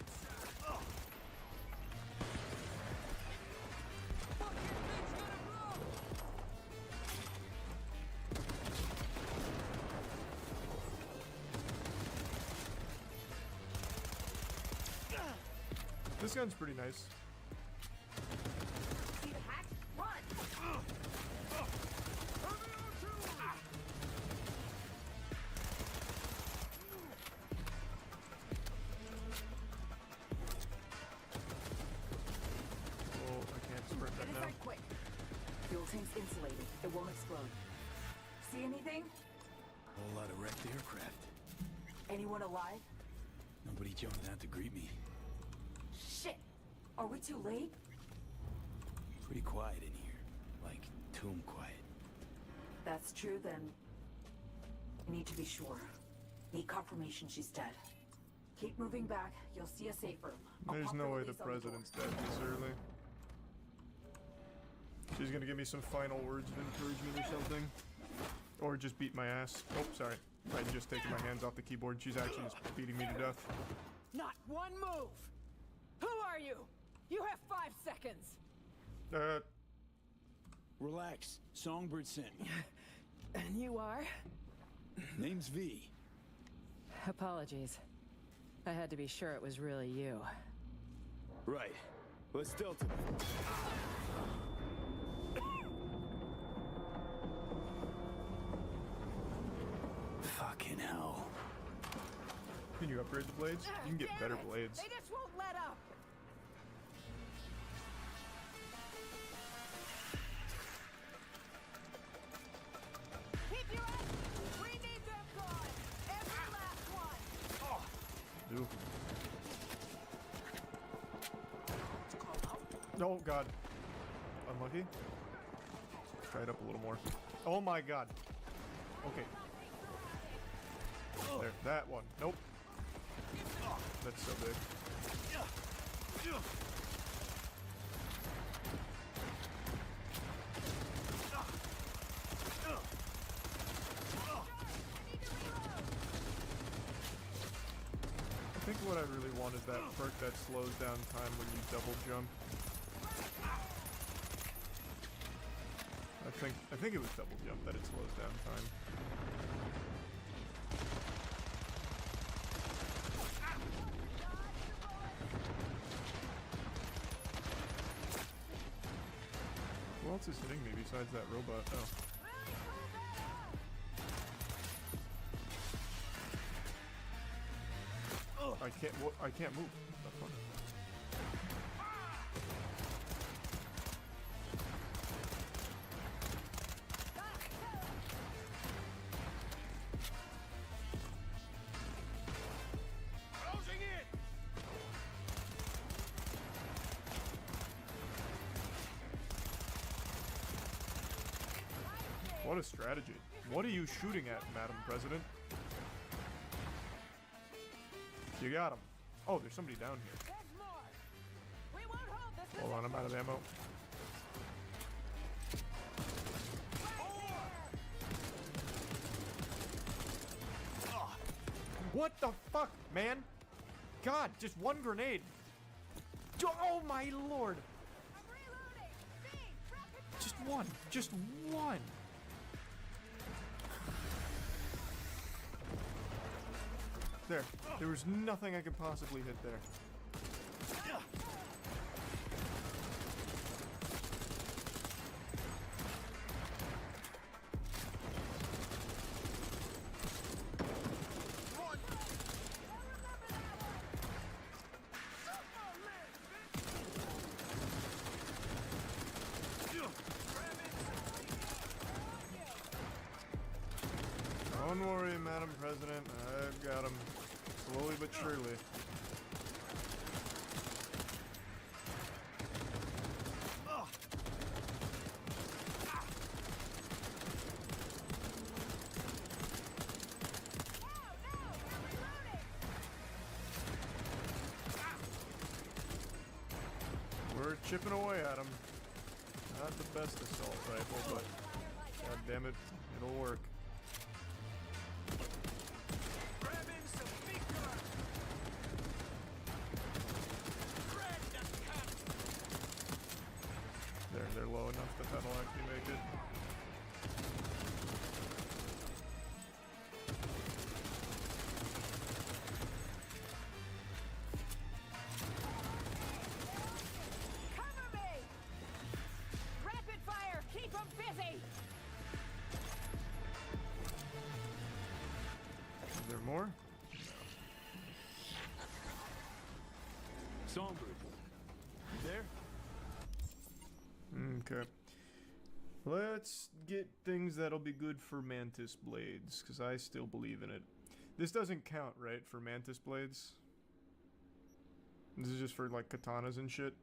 Speaker 17: This gun's pretty nice.
Speaker 19: See the hatch? Run! tank's insulated. It won't explode. See anything?
Speaker 20: Whole lot of wrecked aircraft.
Speaker 19: Anyone alive?
Speaker 20: Nobody jumping out to greet me.
Speaker 19: Shit! Are we too late?
Speaker 20: Pretty quiet in here. Like, tomb quiet.
Speaker 19: That's true, then. We need to be sure. Need confirmation she's dead. Keep moving back. You'll see a safe room.
Speaker 17: There's no way the president's dead this early. She's gonna give me some final words of encouragement or something. Or just beat my ass. Oh, sorry. I'm just taking my hands off the keyboard. She's actually just beating me to death.
Speaker 2: Not one move! Who are you? You have 5 seconds!
Speaker 20: Relax. Songbird sent me.
Speaker 2: And you are?
Speaker 20: Name's V.
Speaker 2: Apologies. I had to be sure it was really you.
Speaker 20: Right. Let's Delta. Fucking hell.
Speaker 17: Can you upgrade the blades? You can get better blades.
Speaker 2: They just won't let up! Keep your eyes! We need them gone! Every last one!
Speaker 17: Ooh. Oh god. Unlucky. Try it up a little more. Oh my god. Okay. There, that one. Nope. That's so big. I think what I really want is that perk that slows down time when you double jump. I think it was double jump that it slows down time. Who else is hitting me besides that robot? Oh. I can't move. That's fun.
Speaker 9: Closing in!
Speaker 17: What a strategy. What are you shooting at, Madam President? You got him. Oh, there's somebody down here. Hold on, I'm out of ammo. What the fuck, man? God, just one grenade. Oh my lord. Just one. Just one. There was nothing I could possibly hit there. Don't worry, Madam President. I've got him. Slowly but surely. We're chipping away at him. Not the best assault rifle, but god damn it, it'll work. They're low enough that that'll actually make it.
Speaker 2: Cover me! Rapid fire! Keep them busy!
Speaker 17: Is there more?
Speaker 20: Songbird. You there?
Speaker 17: Okay. Let's get things that'll be good for Mantis Blades, because I still believe in it. This doesn't count, right, for Mantis Blades? This is just for, like, katanas and shit.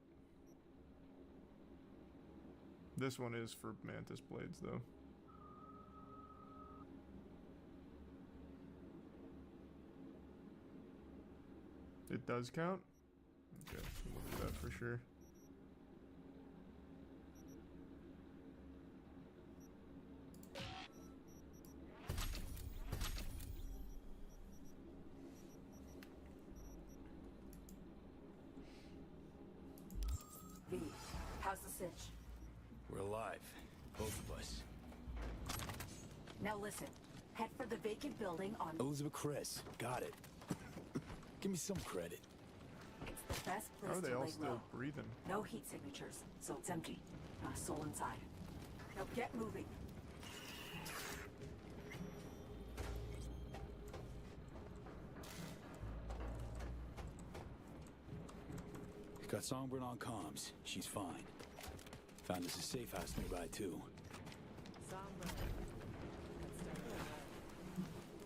Speaker 17: This one is for Mantis Blades, though. It does count? Okay, we'll do that for sure.
Speaker 19: V, how's the cinch?
Speaker 20: We're alive. Both of us.
Speaker 19: Now listen, head for the vacant building on...
Speaker 20: Elizabeth Chris. Got it. Give me some credit.
Speaker 19: It's the best place
Speaker 17: How are they
Speaker 19: to
Speaker 17: all
Speaker 19: lay
Speaker 17: still
Speaker 19: low.
Speaker 17: breathing?
Speaker 19: No heat signatures, so it's empty. Not a soul inside. Now get moving.
Speaker 20: Got Songbird on comms. She's fine. Found us a safe house nearby, too.
Speaker 1: Songbird.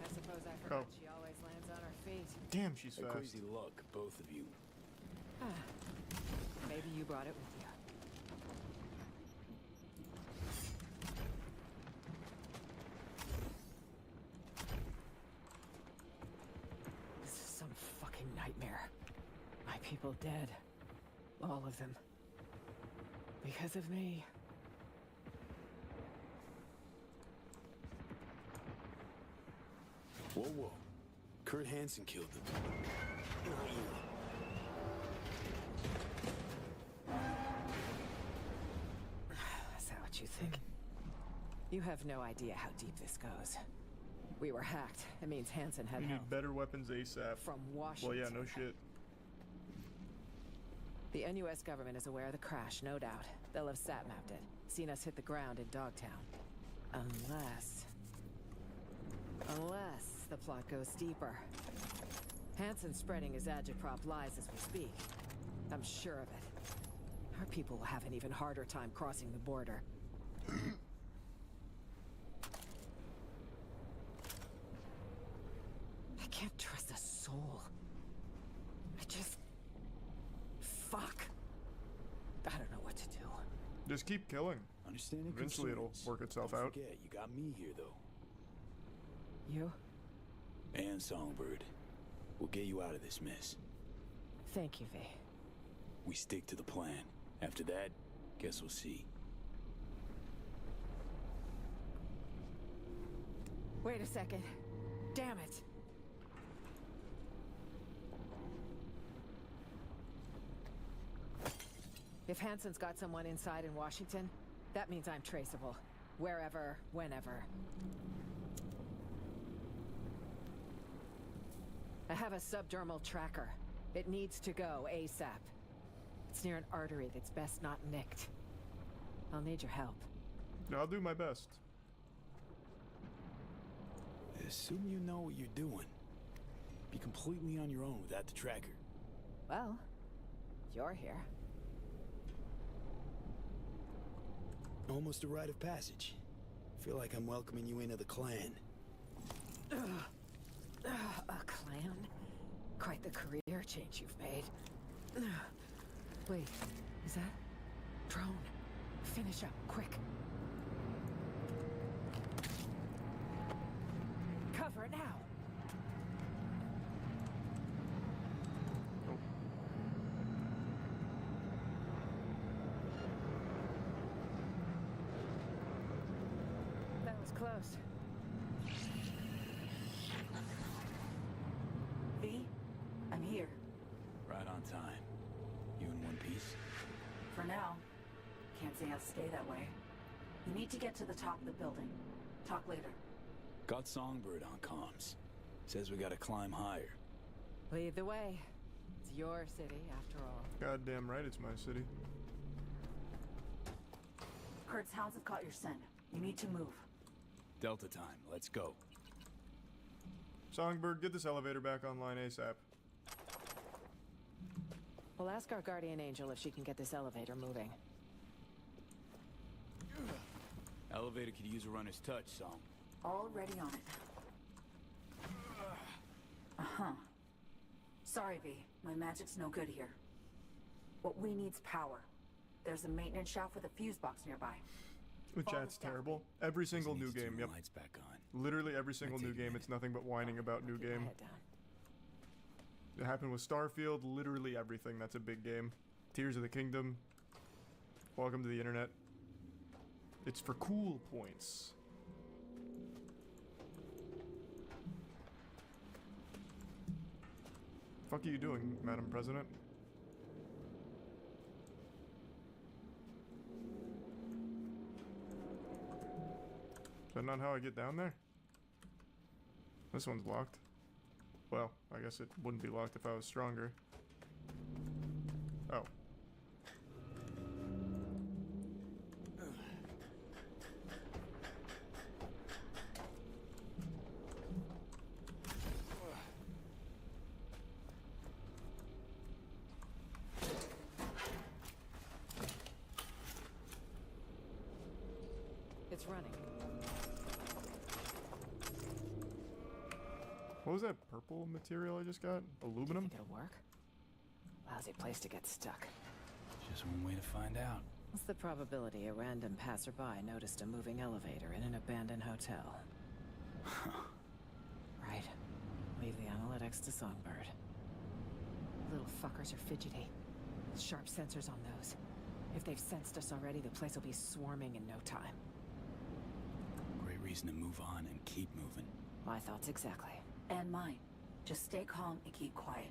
Speaker 1: I suppose I forgot she always lands on her feet.
Speaker 17: Damn, she's
Speaker 20: A
Speaker 17: fast.
Speaker 20: crazy luck, both of you.
Speaker 1: Maybe you brought it with you. This is some fucking nightmare. My people dead. All of them. Because of me.
Speaker 20: Whoa, whoa. Kurt Hansen killed them. Not you.
Speaker 1: Is that what you think? You have no idea how deep this goes. We were hacked. It means Hansen had
Speaker 17: We
Speaker 1: help.
Speaker 17: need better weapons ASAP.
Speaker 1: From Washington.
Speaker 17: Well, yeah, no shit.
Speaker 1: The NUS government is aware of the crash, no doubt. They'll have sat-mapped it, seen us hit the ground in Dogtown. Unless the plot goes deeper. Hansen's spreading his agitprop lies as we speak. I'm sure of it. Our people will have an even harder time crossing the border. I can't trust a soul. I just... Fuck. I don't know what to do.
Speaker 17: Just keep killing.
Speaker 20: Understanding
Speaker 17: Eventually it'll
Speaker 20: concerns.
Speaker 17: work itself
Speaker 20: Don't
Speaker 17: out.
Speaker 20: forget, you got me here, though.
Speaker 1: You?
Speaker 20: And Songbird. We'll get you out of this mess.
Speaker 1: Thank you, V.
Speaker 20: We stick to the plan. After that, guess we'll see.
Speaker 1: Wait a second. Damn it. If Hansen's got someone inside in Washington, that means I'm traceable. Wherever, whenever. I have a subdermal tracker. It needs to go ASAP. It's near an artery that's best not nicked. I'll need your help.
Speaker 17: I'll do my best.
Speaker 20: Assume you know what you're doing. Be completely on your own without the tracker.
Speaker 1: Well, you're here.
Speaker 20: Almost a rite of passage. Feel like I'm welcoming you into the clan.
Speaker 1: A clan? Quite the career change you've made. Wait, is that? Drone. Finish up, quick. Cover it now. That was close.
Speaker 19: V, I'm here.
Speaker 20: Right on time. You in one piece?
Speaker 19: For now. Can't say I'll stay that way. You need to get to the top of the building. Talk later.
Speaker 20: Got Songbird on comms. Says we gotta climb higher.
Speaker 1: Lead the way. It's your city, after all.
Speaker 17: Goddamn right, it's my city.
Speaker 19: Kurt's hounds have caught your scent. You need to move.
Speaker 20: Delta time. Let's go.
Speaker 17: Songbird, get this elevator back online ASAP.
Speaker 1: We'll ask our guardian angel if she can get this elevator moving.
Speaker 20: Elevator could use a runner's touch, Song.
Speaker 19: Already on it. Uh-huh. Sorry, V. My magic's no good here. What we need's power. There's a maintenance shaft with a fuse box nearby.
Speaker 17: Which chat's terrible. Every single new game, yep.
Speaker 20: Lights back on.
Speaker 17: Literally every single new game, it's nothing but whining about new game. It happened with Starfield, literally everything that's a big game. Tears of the Kingdom. Welcome to the internet. It's for cool points. Fuck are you doing, Madam President? Is that not how I get down there? This one's locked. Well, I guess it wouldn't be locked if I was stronger. Oh.
Speaker 1: It's running.
Speaker 17: What was that purple material I just got? Aluminum?
Speaker 1: Think it'll work? Lousy place to get stuck.
Speaker 20: Just one way to find out.
Speaker 1: What's the probability a random passerby noticed a moving elevator in an abandoned hotel? Right. Leave the analytics to Songbird. Little fuckers are fidgety. Sharp sensors on those. If they've sensed us already, the place will be swarming in no time.
Speaker 20: Great reason to move on and keep moving.
Speaker 1: My thoughts exactly.
Speaker 19: And mine. Just stay calm and keep quiet.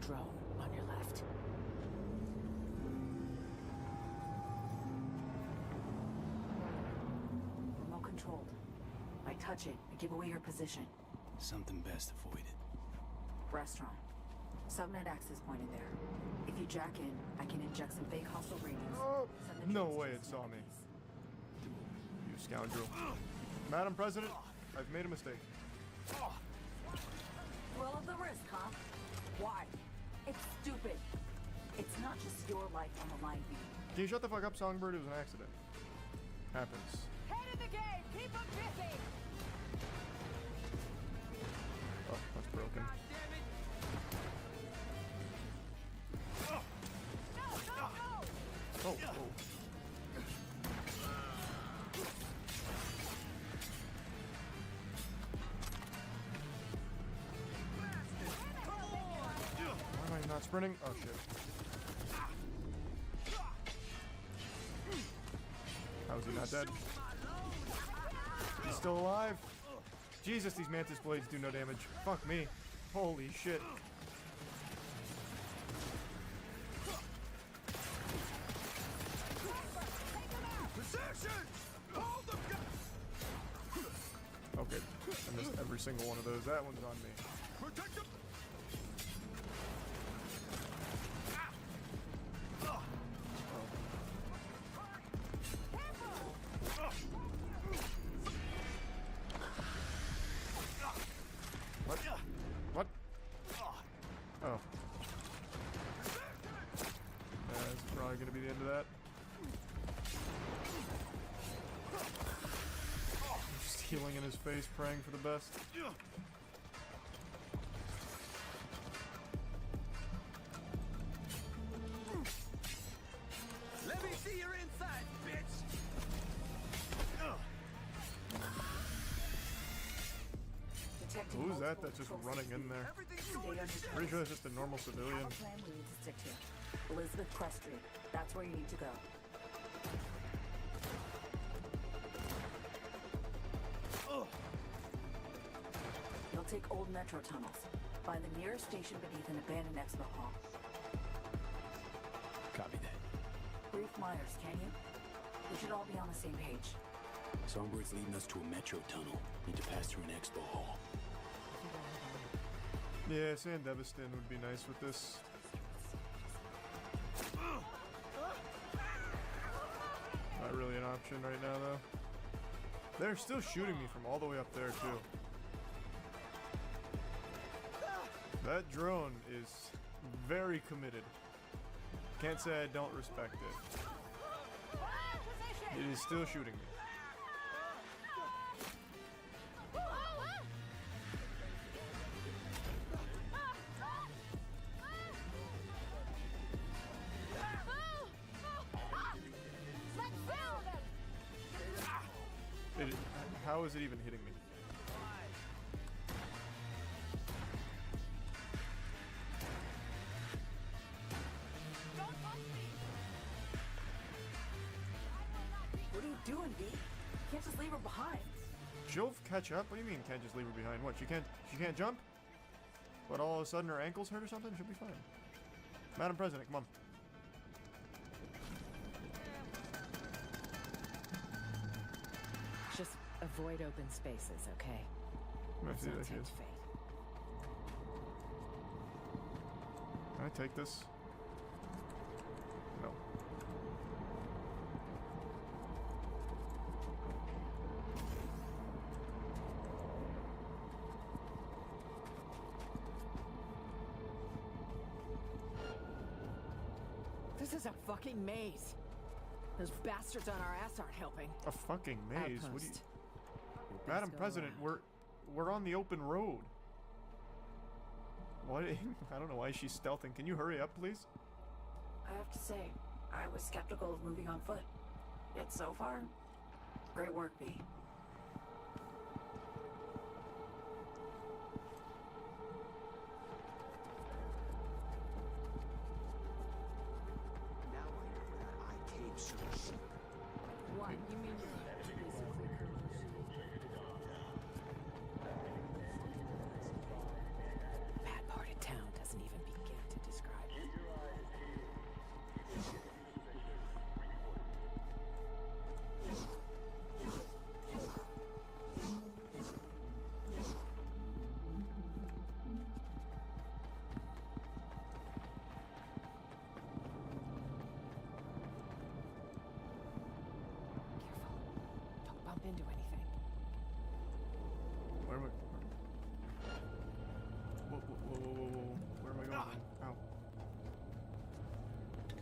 Speaker 1: Drone on your left.
Speaker 19: Remote controlled. I touch it, I give away your position.
Speaker 20: Something best avoided.
Speaker 19: Restaurant. Subnet access point in there. If you jack in, I can inject some fake hostile ratings.
Speaker 17: No way it saw me. You scoundrel. Madam President, I've made a mistake.
Speaker 19: Thrill of the risk, huh? Why? It's stupid. It's not just your life on the line, V.
Speaker 17: Can you shut the fuck up, Songbird? It was an accident. Happens.
Speaker 2: Head of the game, keep them busy.
Speaker 17: Oh, that's broken. Oh, oh. Why am I not sprinting? Oh shit. How is he not dead? He's still alive. Jesus, these mantis blades do no damage. Fuck me. Holy shit. Okay, I missed every single one of those. That one's on me. What? What? Oh. That's probably gonna be the end of that. Just healing in his face, praying for the best.
Speaker 2: Let me see your inside, bitch.
Speaker 17: Who's that that's just running in there? Pretty sure that's just a normal civilian.
Speaker 19: Have a plan we need to stick to. Elizabeth Crest Street. That's where you need to go. You'll take old metro tunnels. Find the nearest station beneath an abandoned expo hall.
Speaker 20: Copy that.
Speaker 19: Brief Myers, can you? We should all be on the same page.
Speaker 20: Songbird's leading us to a metro tunnel. Need to pass through an expo hall.
Speaker 17: Yeah, San Deviston would be nice with this. Not really an option right now, though. They're still shooting me from all the way up there, too. That drone is very committed. Can't say I don't respect it. It is still shooting me. How is it even hitting me?
Speaker 19: What are you doing, V? You can't just leave her behind.
Speaker 17: She'll catch up? What do you mean can't just leave her behind? What, she can't jump? But all of a sudden her ankles hurt or something? She'll be fine. Madam President, come on.
Speaker 1: Just avoid open spaces, okay?
Speaker 17: Let's see, there she is.
Speaker 1: Fate.
Speaker 17: Can I take this? No.
Speaker 1: This is a fucking maze. Those bastards on our ass aren't helping.
Speaker 17: A fucking maze? What do you...
Speaker 1: Outpost.
Speaker 17: Madam
Speaker 1: go
Speaker 17: President, we're on the open road. What? I don't know why she's stealthing. Can you hurry up, please?
Speaker 19: I have to say, I was skeptical of moving on foot. Yet so far, great work, V.
Speaker 1: What? You mean you're basically bad part of town doesn't even begin to describe it. Bump into anything.
Speaker 17: Where am I? Whoa. Where am I going? Ow.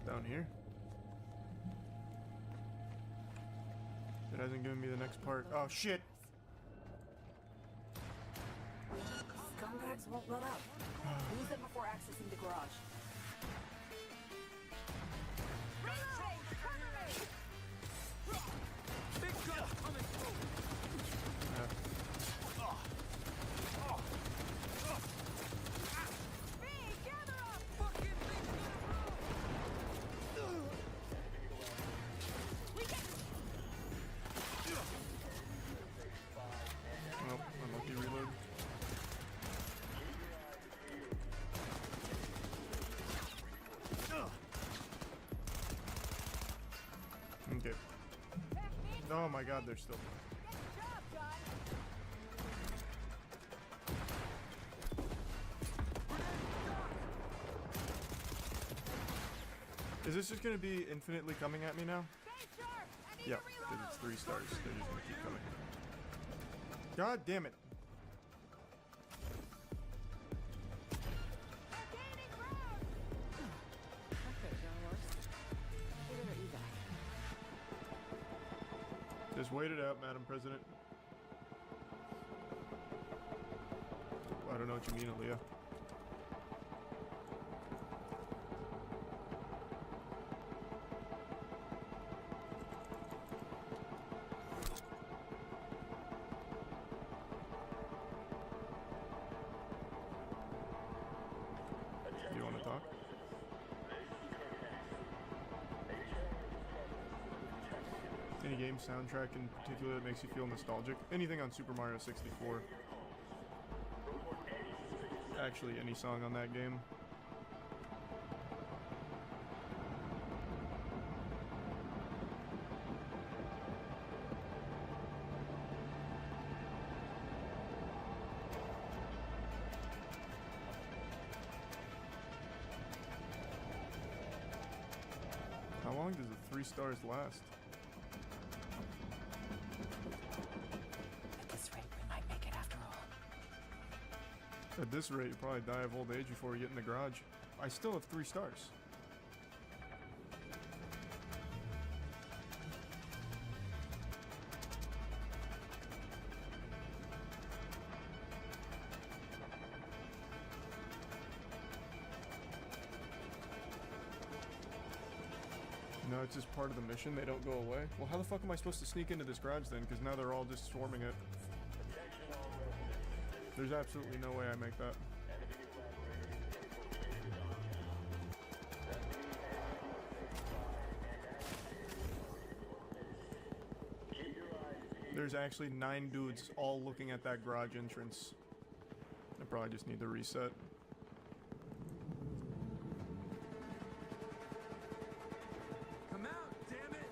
Speaker 17: Down here? It hasn't given me the next part. Oh, shit!
Speaker 19: Scumbags won't let up. Lose them before accessing the garage.
Speaker 17: Nope, unlucky reload. Okay. Oh my god, they're still. Is this just gonna be infinitely coming at me now? Yeah, because it's 3 stars. They're just gonna keep coming. God damn it. Just wait it out, Madam President. I don't know what you mean, Aaliyah. You want to talk? Any game soundtrack in particular that makes you feel nostalgic? Anything on Super Mario 64. Actually, any song on that game. How long does the 3 stars last?
Speaker 1: At this rate, we might make it after all.
Speaker 17: At this rate, you'll probably die of old age before you get in the garage. I still have 3 stars. No, it's just part of the mission. They don't go away. Well, how the fuck am I supposed to sneak into this garage then? Because now they're all just swarming it. There's absolutely no way I make that. There's actually 9 dudes all looking at that garage entrance. I probably just need to reset.
Speaker 18: Come out, damn it!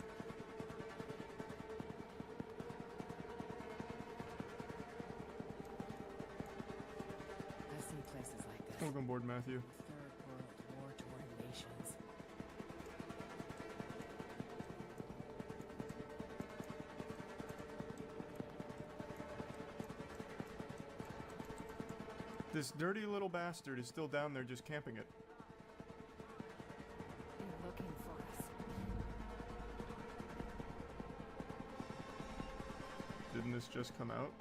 Speaker 1: I've seen places like this.
Speaker 17: Welcome aboard, Matthew.
Speaker 1: Third world war-torn nations.
Speaker 17: This dirty little bastard is still down there just camping it.
Speaker 1: They're looking for us.
Speaker 17: Didn't this just come out?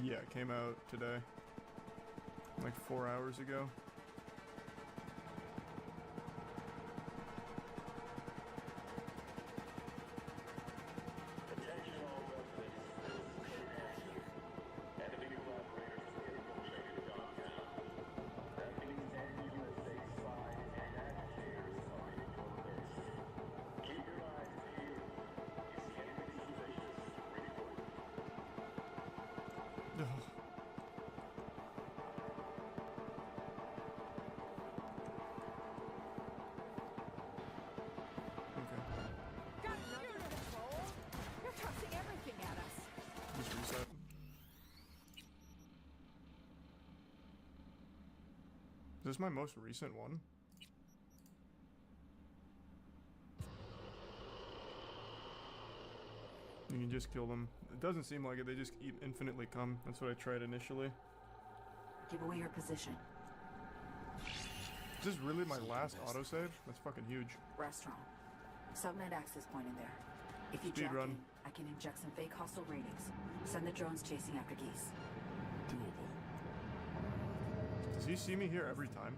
Speaker 17: Yeah, it came out today. Like 4 hours ago.
Speaker 1: Got it under control. You're tossing everything at us.
Speaker 17: Just reset. Is this my most recent one? You can just kill them. It doesn't seem like it, they just infinitely come. That's what I tried initially.
Speaker 19: Give away your position.
Speaker 17: Is this really my last autosave? That's fucking huge.
Speaker 19: Restaurant. Subnet access point in there. If you
Speaker 17: Speed
Speaker 19: jack
Speaker 17: run.
Speaker 19: in, I can inject some fake hostile ratings. Send the drones chasing after geese.
Speaker 20: Doable.
Speaker 17: Does he see me here every time?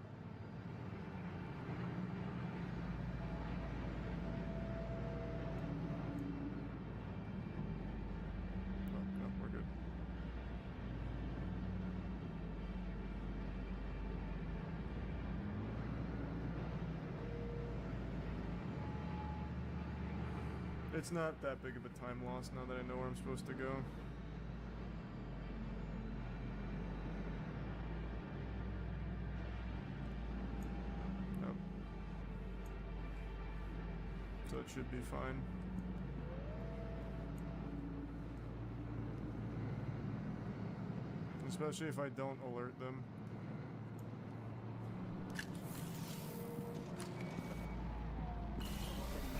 Speaker 17: Oh, no, we're good. It's not that big of a time loss now that I know where I'm supposed to go. Nope. So it should be fine. Especially if I don't alert them.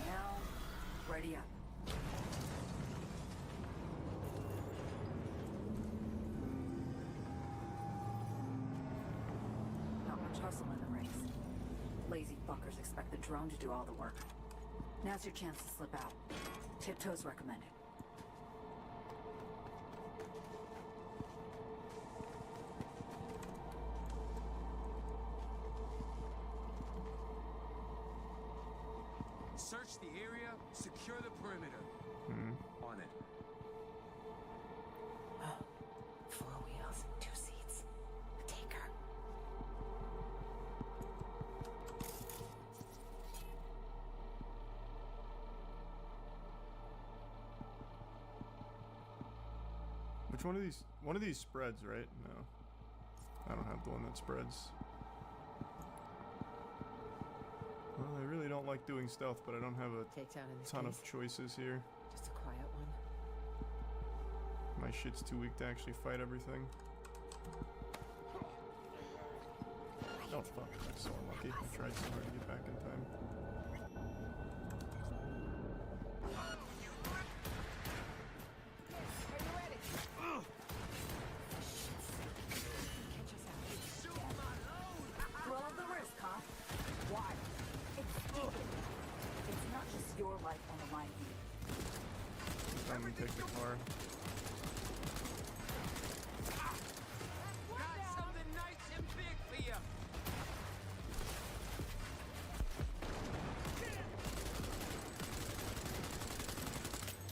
Speaker 19: Now, ready up. Not much hustle in the race. Lazy fuckers expect the drone to do all the work. Now's your chance to slip out. Tiptoes recommended.
Speaker 18: Search the area, secure the perimeter. On it.
Speaker 1: Oh, 4 wheels, 2 seats. A taker.
Speaker 17: Which one of these? One of these spreads, right? No. I don't have the one that spreads. Well, I really don't like doing stealth, but I don't have a
Speaker 1: Takedown in this
Speaker 17: ton
Speaker 1: case?
Speaker 17: of choices here.
Speaker 1: Just a quiet one.
Speaker 17: My shit's too weak to actually fight everything. Oh fuck, I'm so unlucky. I tried so hard to get back in time.
Speaker 1: Are you ready? Catch us out.
Speaker 17: them take the car.
Speaker 9: Got something nice and big for you.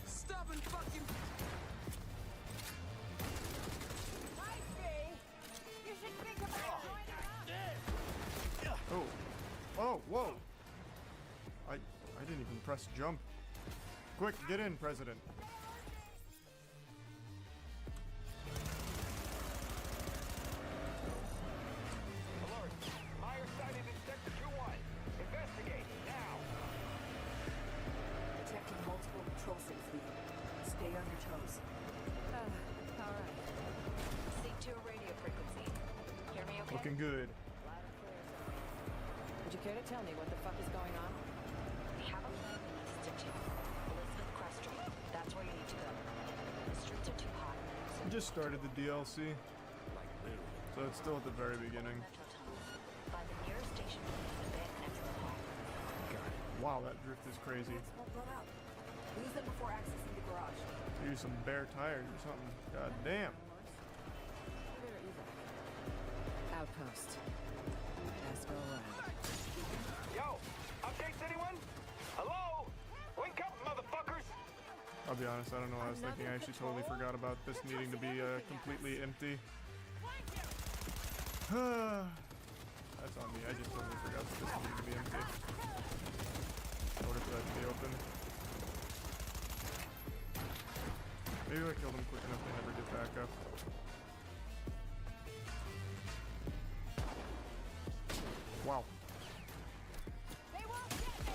Speaker 9: Stubborn fucking.
Speaker 2: Nice, V. You should think about joining up.
Speaker 17: Oh. Oh, whoa. I didn't even press jump. Quick, get in, President.
Speaker 9: Alert. Meyer sighted in sector 2-1. Investigate now.
Speaker 19: Detecting multiple patrol ships, V. Stay on your toes.
Speaker 10: All right.
Speaker 8: Sync to a radio frequency. Hear me okay?
Speaker 17: Looking good.
Speaker 1: Loud and clear, sir. Would you care to tell me what the fuck is going on?
Speaker 8: We have a plan we need to stick to. Elizabeth Crest Street. That's where you need to go. The streets are too hot.
Speaker 17: We just started the DLC,
Speaker 20: Like literally.
Speaker 17: so it's still at the very beginning.
Speaker 8: Metro tunnels. Find the nearest station and then exit the hall.
Speaker 20: Got it.
Speaker 17: Wow, that drift is crazy.
Speaker 19: Lights won't run out. Use them before accessing the garage.
Speaker 17: Use some bare tires or something. God damn.
Speaker 1: Outpost. Let's go around.
Speaker 9: Yo, updates anyone? Hello? Wake up, motherfuckers!
Speaker 17: I'll be honest, I don't know what I was thinking. I actually totally forgot about this needing to be completely empty. That's on me. I just totally forgot that this needed to be empty. In order for that to be open. Maybe I killed them quick enough they never get back up. Wow.
Speaker 2: They won't get me.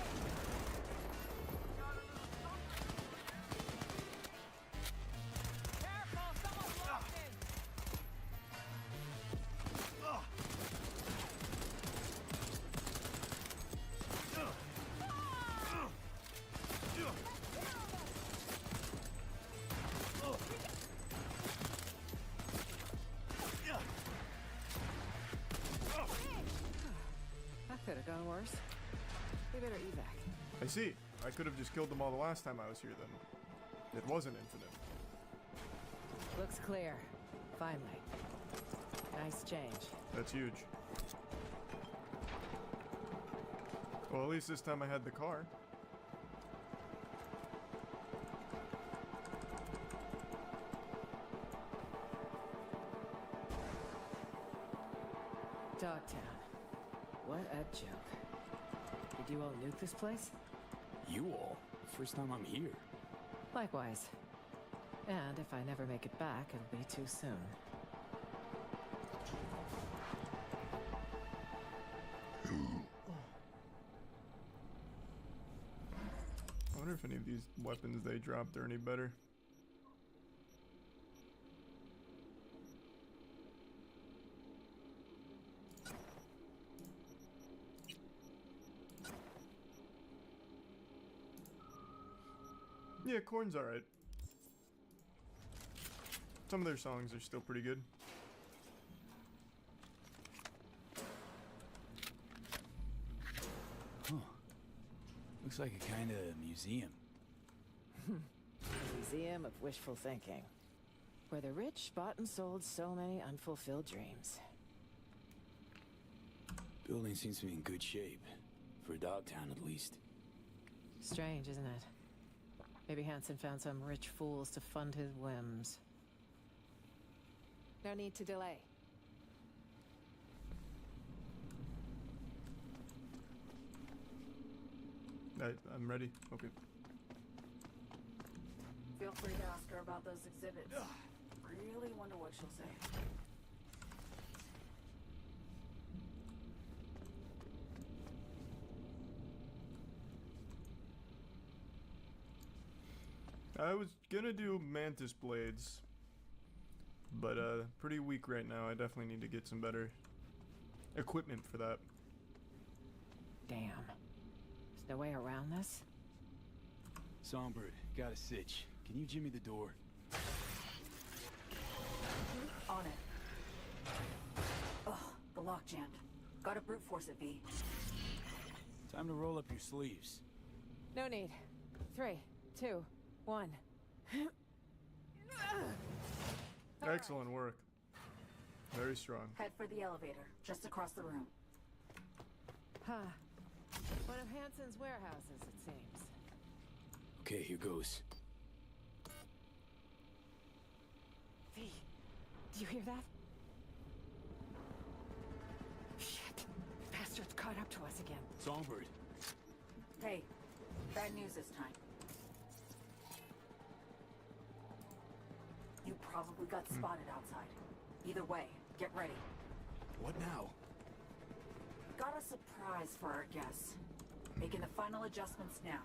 Speaker 2: Careful, someone's locked in.
Speaker 1: That could have gone worse. We better evac.
Speaker 17: I see. I could have just killed them all the last time I was here then. It wasn't infinite.
Speaker 1: Looks clear. Finally. Nice change.
Speaker 17: That's huge. Well, at least this time I had the car.
Speaker 1: Dogtown. What a joke. Did you all nuke this place?
Speaker 20: You all? First time I'm here.
Speaker 1: Likewise. And if I never make it back, it'll be too soon.
Speaker 17: I wonder if any of these weapons they dropped are any better. Yeah, Korn's alright. Some of their songs are still pretty good.
Speaker 20: Huh. Looks like a kind of museum.
Speaker 1: Museum of wishful thinking. Where the rich bought and sold so many unfulfilled dreams.
Speaker 20: Building seems to be in good shape. For Dogtown, at least.
Speaker 1: Strange, isn't it? Maybe Hansen found some rich fools to fund his whims. No need to delay.
Speaker 17: I'm ready. Okay.
Speaker 19: Feel free to ask her about those exhibits. Really wonder what she'll say.
Speaker 17: I was gonna do Mantis Blades, but pretty weak right now. I definitely need to get some better equipment for that.
Speaker 1: Damn. There's no way around this?
Speaker 20: Songbird, got a sitch. Can you jimmy the door?
Speaker 19: On it. Ugh, the lock jammed. Gotta brute force it, V.
Speaker 20: Time to roll up your sleeves.
Speaker 1: No need. 3, 2, 1.
Speaker 17: Excellent work. Very strong.
Speaker 19: Head for the elevator, just across the room.
Speaker 1: Huh. One of Hansen's warehouses, it seems.
Speaker 20: Okay, here goes.
Speaker 1: V, do you hear that? Shit. Bastard's caught up to us again.
Speaker 20: Songbird.
Speaker 19: Hey, bad news this time. You probably got spotted outside. Either way, get ready.
Speaker 20: What now?
Speaker 19: Got a surprise for our guests. Making the final adjustments now.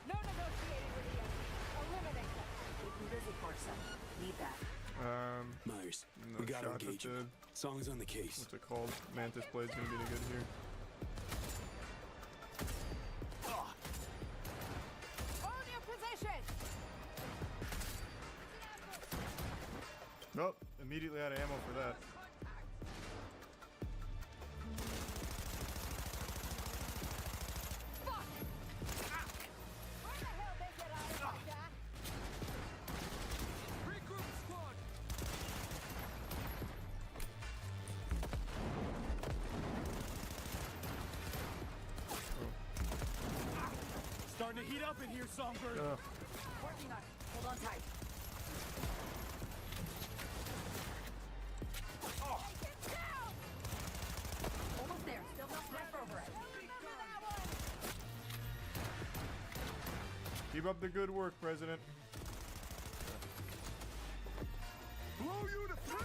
Speaker 10: No negotiating with the enemy. Eliminate them.
Speaker 19: Keep them busy for a second. Need that.
Speaker 20: Myers,
Speaker 17: no
Speaker 20: we gotta
Speaker 17: shot
Speaker 20: engage
Speaker 17: at the,
Speaker 20: him. Song's on the case.
Speaker 17: what's it called? Mantis Blade's gonna be the good here.
Speaker 10: Hold your position.
Speaker 17: Nope, immediately out of ammo for that.
Speaker 10: Fuck. Where the hell they get out of like that?
Speaker 9: Regroup squad. Starting to heat up in here, Songbird.
Speaker 19: Working on it. Hold on tight. Almost there. Still no left over it.
Speaker 17: Keep up the good work, President.
Speaker 9: Blow you to pieces.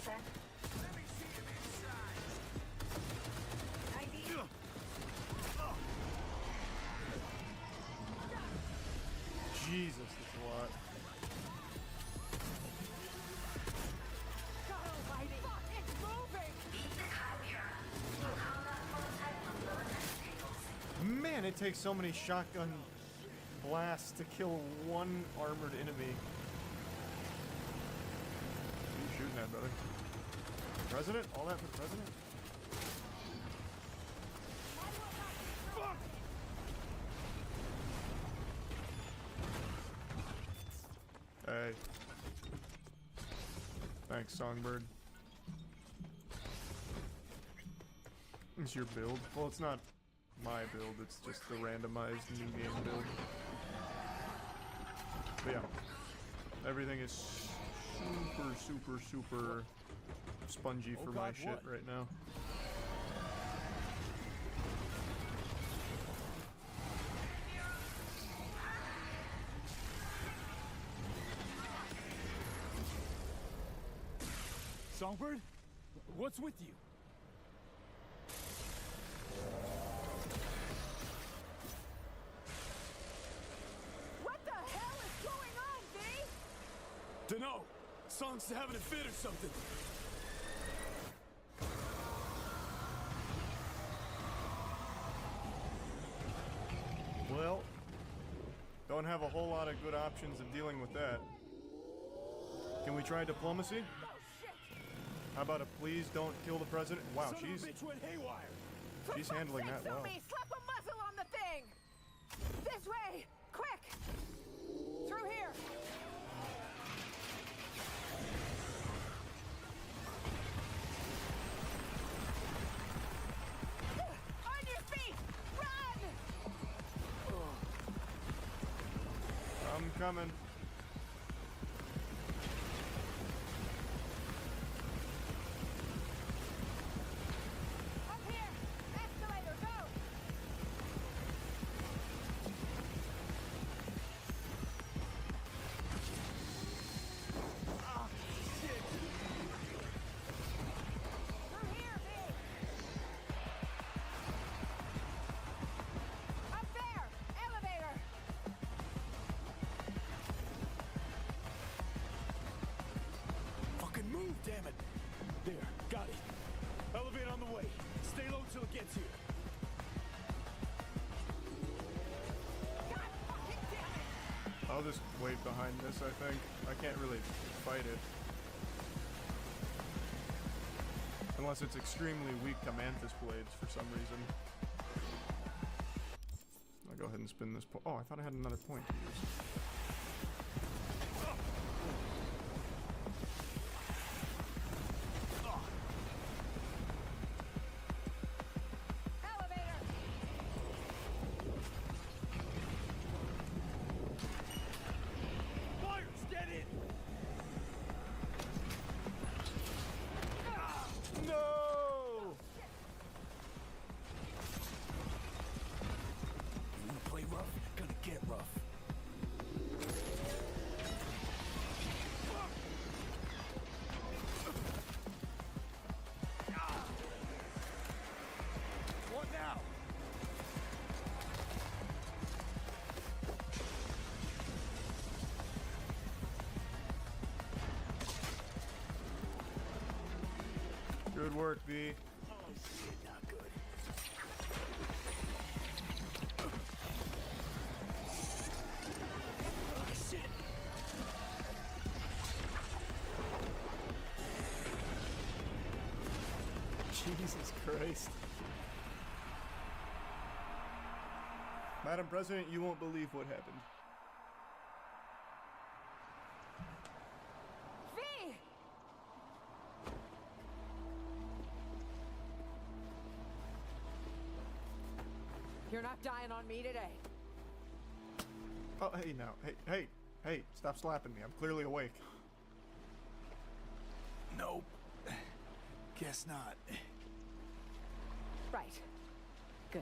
Speaker 19: 70%.
Speaker 9: Let me see him inside.
Speaker 19: 90.
Speaker 17: Jesus, that's a lot.
Speaker 10: God almighty. Fuck, it's moving.
Speaker 17: Man, it takes so many shotgun blasts to kill one armored enemy. What are you shooting at, brother? President? All that for the president? Hey. Thanks, Songbird. It's your build. Well, it's not my build, it's just the randomized new game build. But yeah. Everything is super spongy for my shit right now.
Speaker 9: Songbird, what's with you?
Speaker 10: What the hell is going on, V?
Speaker 9: Dunno. Song's having a fit or something.
Speaker 17: Well, don't have a whole lot of good options of dealing with that. Can we try diplomacy? How about a please don't kill the president? Wow,
Speaker 9: Son of a bitch went haywire.
Speaker 17: she's handling that well.
Speaker 10: Somebody slap a muzzle on the thing. This way, quick. Through here. On your feet. Run.
Speaker 17: I'm coming.
Speaker 10: Up here. Escalator, go.
Speaker 9: Ah, shit.
Speaker 10: Through here, V. Up there. Elevator.
Speaker 9: Fucking move, damn it. There, got it. Elevator on the way. Stay low till it gets here.
Speaker 10: God fucking damn it.
Speaker 17: I'll just wait behind this, I think. I can't really fight it. Unless it's extremely weak to mantis blades for some reason. I'll go ahead and spin this oh, I thought I had another point to use. Good work, V.
Speaker 20: Oh shit, not good. Oh shit.
Speaker 17: Jesus Christ. Madam President, you won't believe what happened.
Speaker 10: V!
Speaker 1: You're not dying on me today.
Speaker 17: Oh, hey now. Hey, stop slapping me. I'm clearly awake.
Speaker 20: Nope. Guess not.
Speaker 1: Right. Good.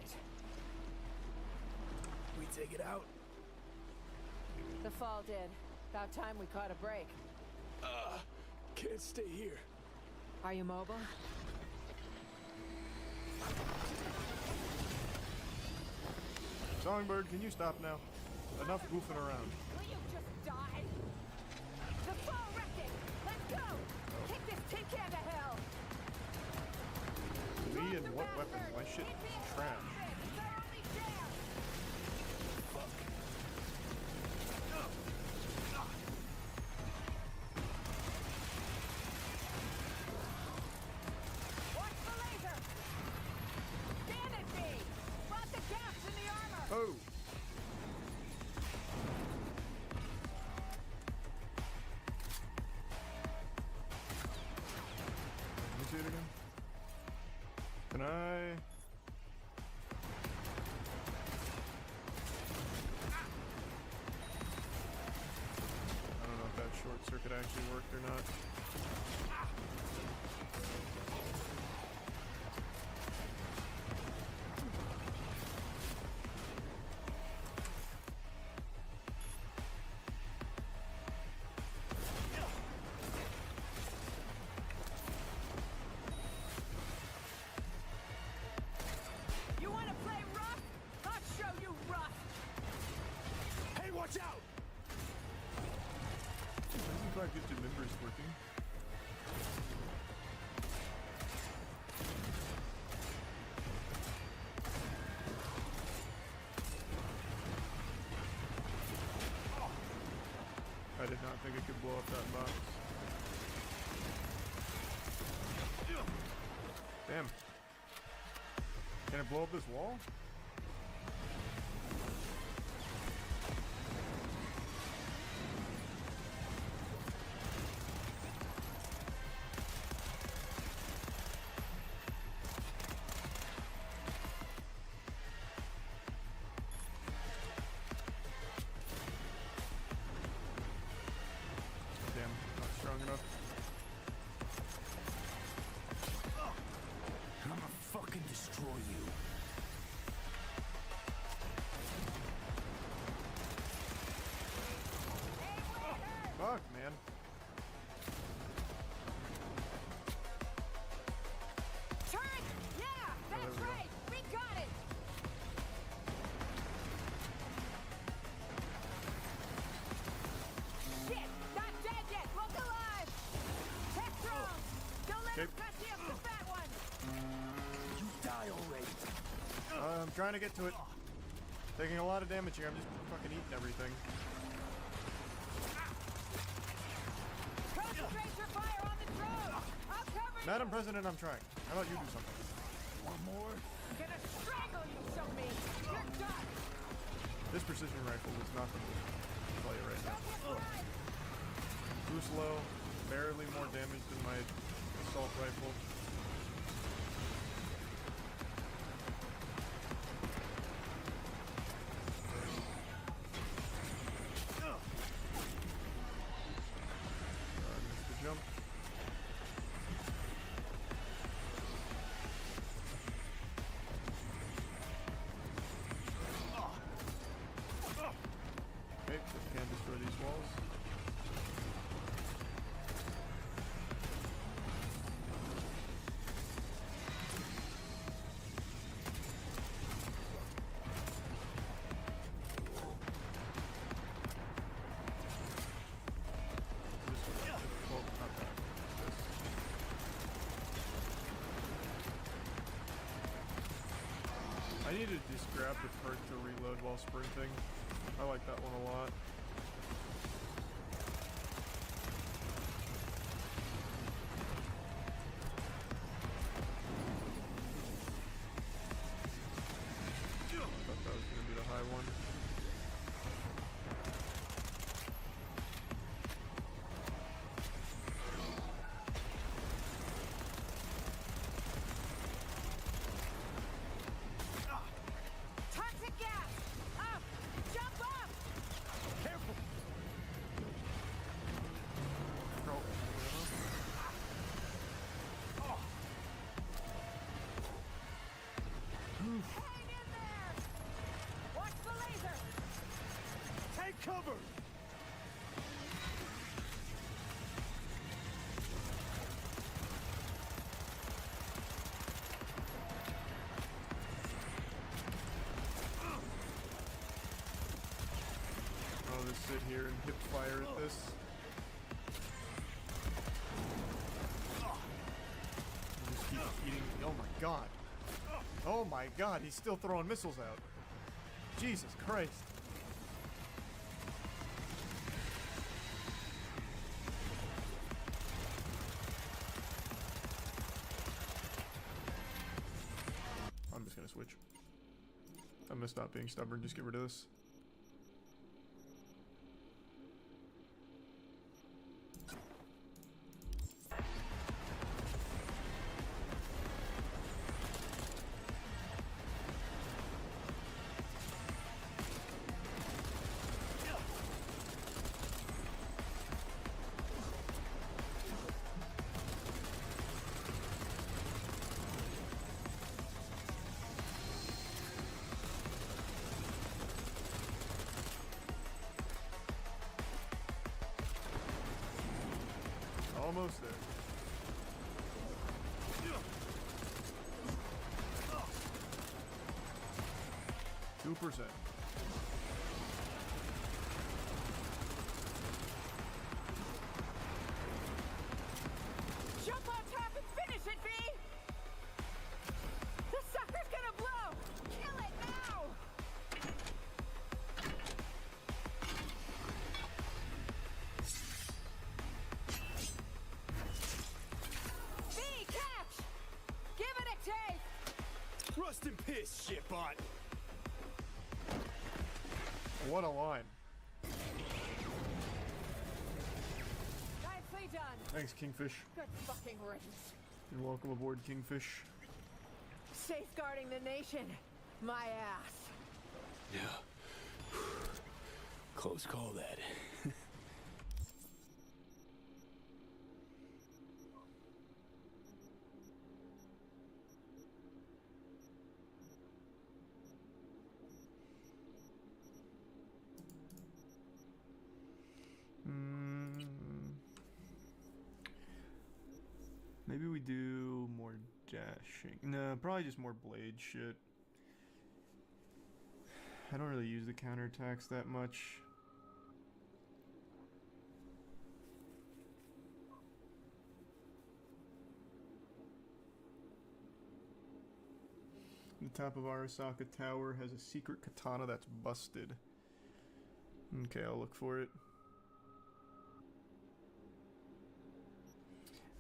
Speaker 20: We take it out?
Speaker 1: The fall did. About time we caught a break.
Speaker 20: Can't stay here.
Speaker 1: Are you mobile?
Speaker 17: Songbird, can you stop now? Enough goofing around.
Speaker 10: Will you just die? The fall wrecking! Let's go! Kick this tin can to hell!
Speaker 17: Me and what weapon? My shit is trash.
Speaker 10: Watch the laser! Damn it, V! Spot the gaps in the armor!
Speaker 17: Oh! Let me see it again. Can I? I don't know if that short circuit actually worked or not.
Speaker 10: You wanna play rough? I'll show you rough!
Speaker 20: Hey, watch out!
Speaker 17: Doesn't quite get your members working. I did not think it could blow up that box. Damn. Can it blow up this wall? Damn, not strong enough.
Speaker 20: I'ma fucking destroy you.
Speaker 17: Fuck, man.
Speaker 10: Turret! Yeah! That's
Speaker 17: there we go.
Speaker 10: right! We got it! Shit! Not dead yet! Look alive! Test drones! Don't let
Speaker 17: Okay.
Speaker 10: him cut you up the fat one!
Speaker 20: You die already.
Speaker 17: I'm trying to get to it. Taking a lot of damage here. I'm just fucking eating everything.
Speaker 10: Concentrate your fire on the drone! I'll cover
Speaker 17: Madam President, I'm trying. How about you do something?
Speaker 2: One more. I'm gonna strangle you, show me. You're done.
Speaker 17: This precision rifle is not the move. I'll tell you right now. Too slow, barely more damage than my assault rifle. Missed the jump. Okay, can't destroy these walls. I need to just grab the perk to reload while sprinting. I like that one a lot. Thought that was gonna be the high one.
Speaker 2: Toxic gas! Up! Jump up!
Speaker 17: Careful!
Speaker 2: Hang in there! Watch the laser!
Speaker 17: Take cover! I'll just sit here and hip fire at this. And just keep eating. Oh my god. Oh my god, he's still throwing missiles out. Jesus Christ. I'm just gonna switch. I'm gonna stop being stubborn, just get rid of this. Almost there. %.
Speaker 2: Jump on top and finish it, V! The sucker's gonna blow! Kill it now! V, catch! Give it a taste!
Speaker 18: Rust and piss, shitbot.
Speaker 17: What a line.
Speaker 2: Nicely done.
Speaker 17: Thanks, Kingfish.
Speaker 2: Good fucking riddance.
Speaker 17: You're welcome aboard, Kingfish.
Speaker 2: Safeguarding the nation. My ass.
Speaker 20: Yeah. Close call, that.
Speaker 17: Maybe we do more dashing. No, probably just more blade shit. I don't really use the counterattacks that much. The top of Arasaka Tower has a secret katana that's busted. Okay, I'll look for it.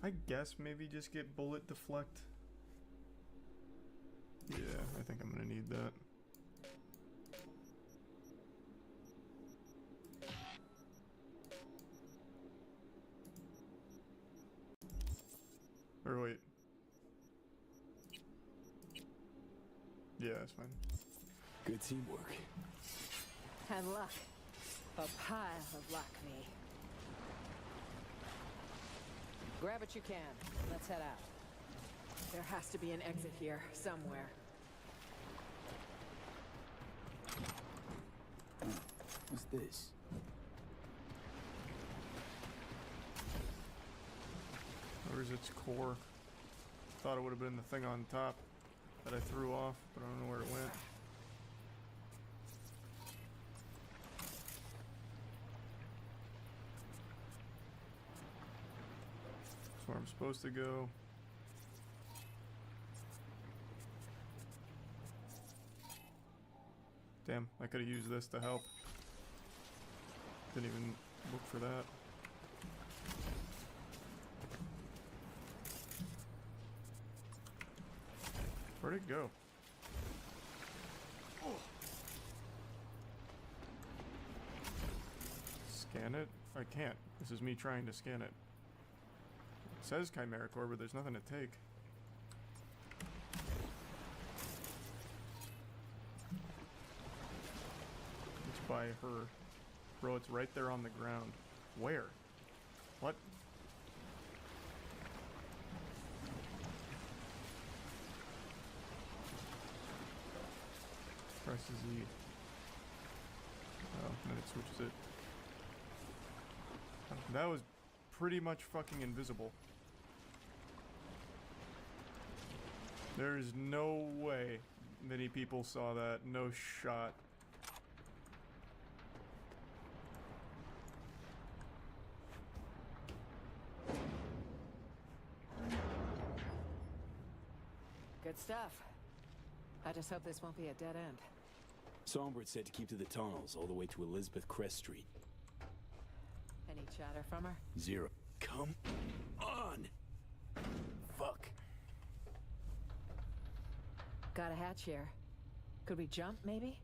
Speaker 17: I guess maybe just get bullet deflect. Yeah, I think I'm gonna need that. Or wait. Yeah, that's fine.
Speaker 20: Good teamwork.
Speaker 1: And luck. A pile of luck, V. Grab what you can. Let's head out. There has to be an exit here, somewhere.
Speaker 20: What's this?
Speaker 17: Where's its core? Thought it would have been the thing on top that I threw off, but I don't know where it went. That's where I'm supposed to go. Damn, I could have used this to help. Didn't even look for that. Where'd it go? Scan it? I can't. This is me trying to scan it. It says Chimera Core, but there's nothing to take. It's by her. Bro, it's right there on the ground. Where? What? Press Z. Oh, and then it switches it. That was pretty much fucking invisible. There's no way many people saw that. No shot.
Speaker 1: Good stuff. I just hope this won't be a dead end.
Speaker 20: Songbird said to keep to the tunnels all the way to Elizabeth Crest Street.
Speaker 1: Any chatter from her?
Speaker 20: Zero. Come on! Fuck.
Speaker 1: Got a hatch here. Could we jump, maybe?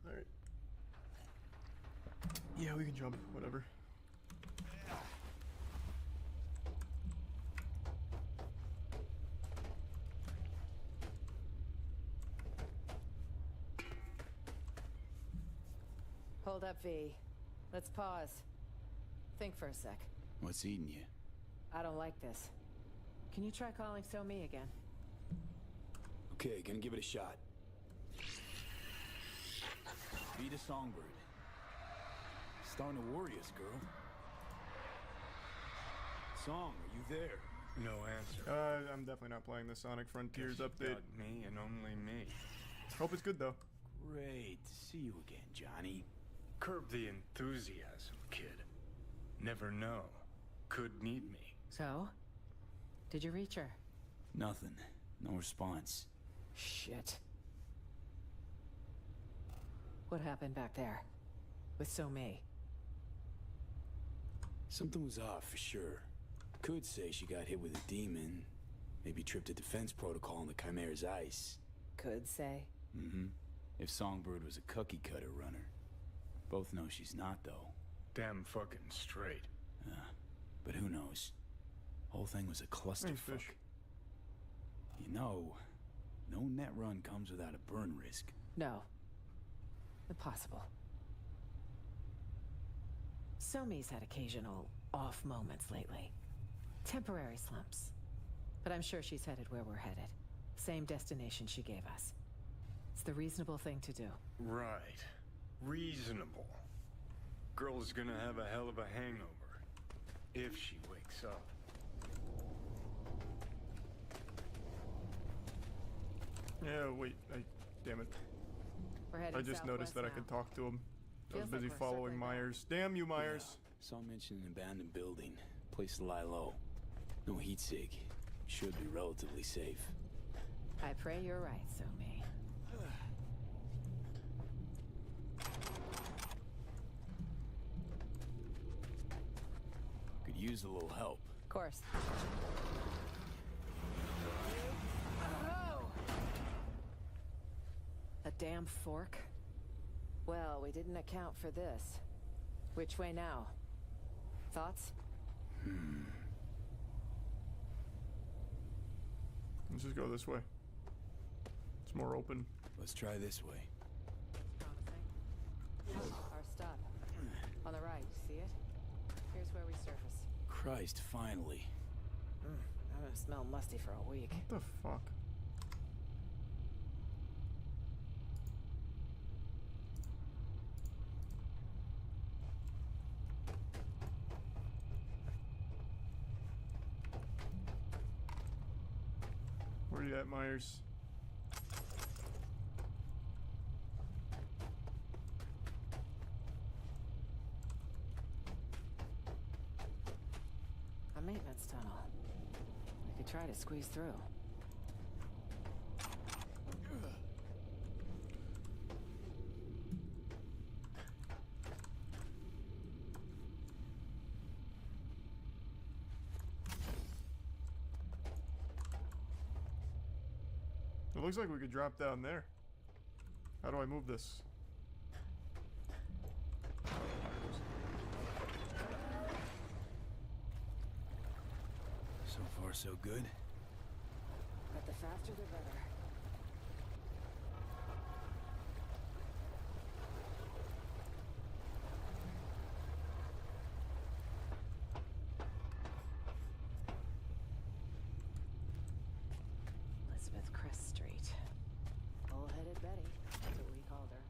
Speaker 17: Alright. Yeah, we can jump. Whatever.
Speaker 1: Hold up, V. Let's pause. Think for a sec.
Speaker 20: What's eating you?
Speaker 1: I don't like this. Can you try calling So-Mi again?
Speaker 20: Okay, gonna give it a shot. Beat a Songbird. Starting to worry us, girl. Song, are you there?
Speaker 18: No answer.
Speaker 17: I'm definitely not playing the Sonic Frontiers
Speaker 18: Guess you
Speaker 17: update.
Speaker 18: got me and only me.
Speaker 17: Hope it's good though.
Speaker 20: Great to see you again, Johnny.
Speaker 18: Curb the enthusiasm, kid. Never know. Could need me.
Speaker 1: So? Did you reach her?
Speaker 20: Nothing. No response.
Speaker 1: Shit. What happened back there? With So-Mi?
Speaker 20: Something was off for sure. Could say she got hit with a demon. Maybe tripped a defense protocol on the Chimera's ice.
Speaker 1: Could say?
Speaker 20: Mm-hmm. If Songbird was a cookie cutter runner. Both know she's not, though.
Speaker 18: Damn fucking straight.
Speaker 20: But who knows? Whole thing was a clusterfuck. You know, no net run comes without a burn risk.
Speaker 1: No. Impossible. So-Mi's had occasional off moments lately. Temporary slumps. But I'm sure she's headed where we're headed. Same destination she gave us. It's the reasonable thing to do.
Speaker 18: Right. Reasonable. Girl's gonna have a hell of a hangover. If she wakes up.
Speaker 17: Yeah, wait. Damn it.
Speaker 1: We're heading
Speaker 17: I just noticed that I could talk to him. I was busy following Myers. Damn you, Myers.
Speaker 20: Yeah. Saw mention an abandoned building. Place to lie low. No heat sig. Should be relatively safe.
Speaker 1: I pray you're right, So-Mi.
Speaker 20: use a little help.
Speaker 1: Of course. A damn fork? Well, we didn't account for this. Which way now? Thoughts?
Speaker 17: Let's just go this way. It's more open.
Speaker 20: Let's try this way.
Speaker 1: Our stop. On the right, see it? Here's where we surface.
Speaker 20: Christ, finally.
Speaker 1: I'm gonna smell musty for a week.
Speaker 17: What the fuck? Where are you at, Myers?
Speaker 1: A maintenance tunnel. We could try to squeeze through.
Speaker 17: It looks like we could drop down there. How do I move this?
Speaker 20: So far, so good.
Speaker 1: But the faster the better. Elizabeth Crest Street. Bull-headed Betty. That's what we called her.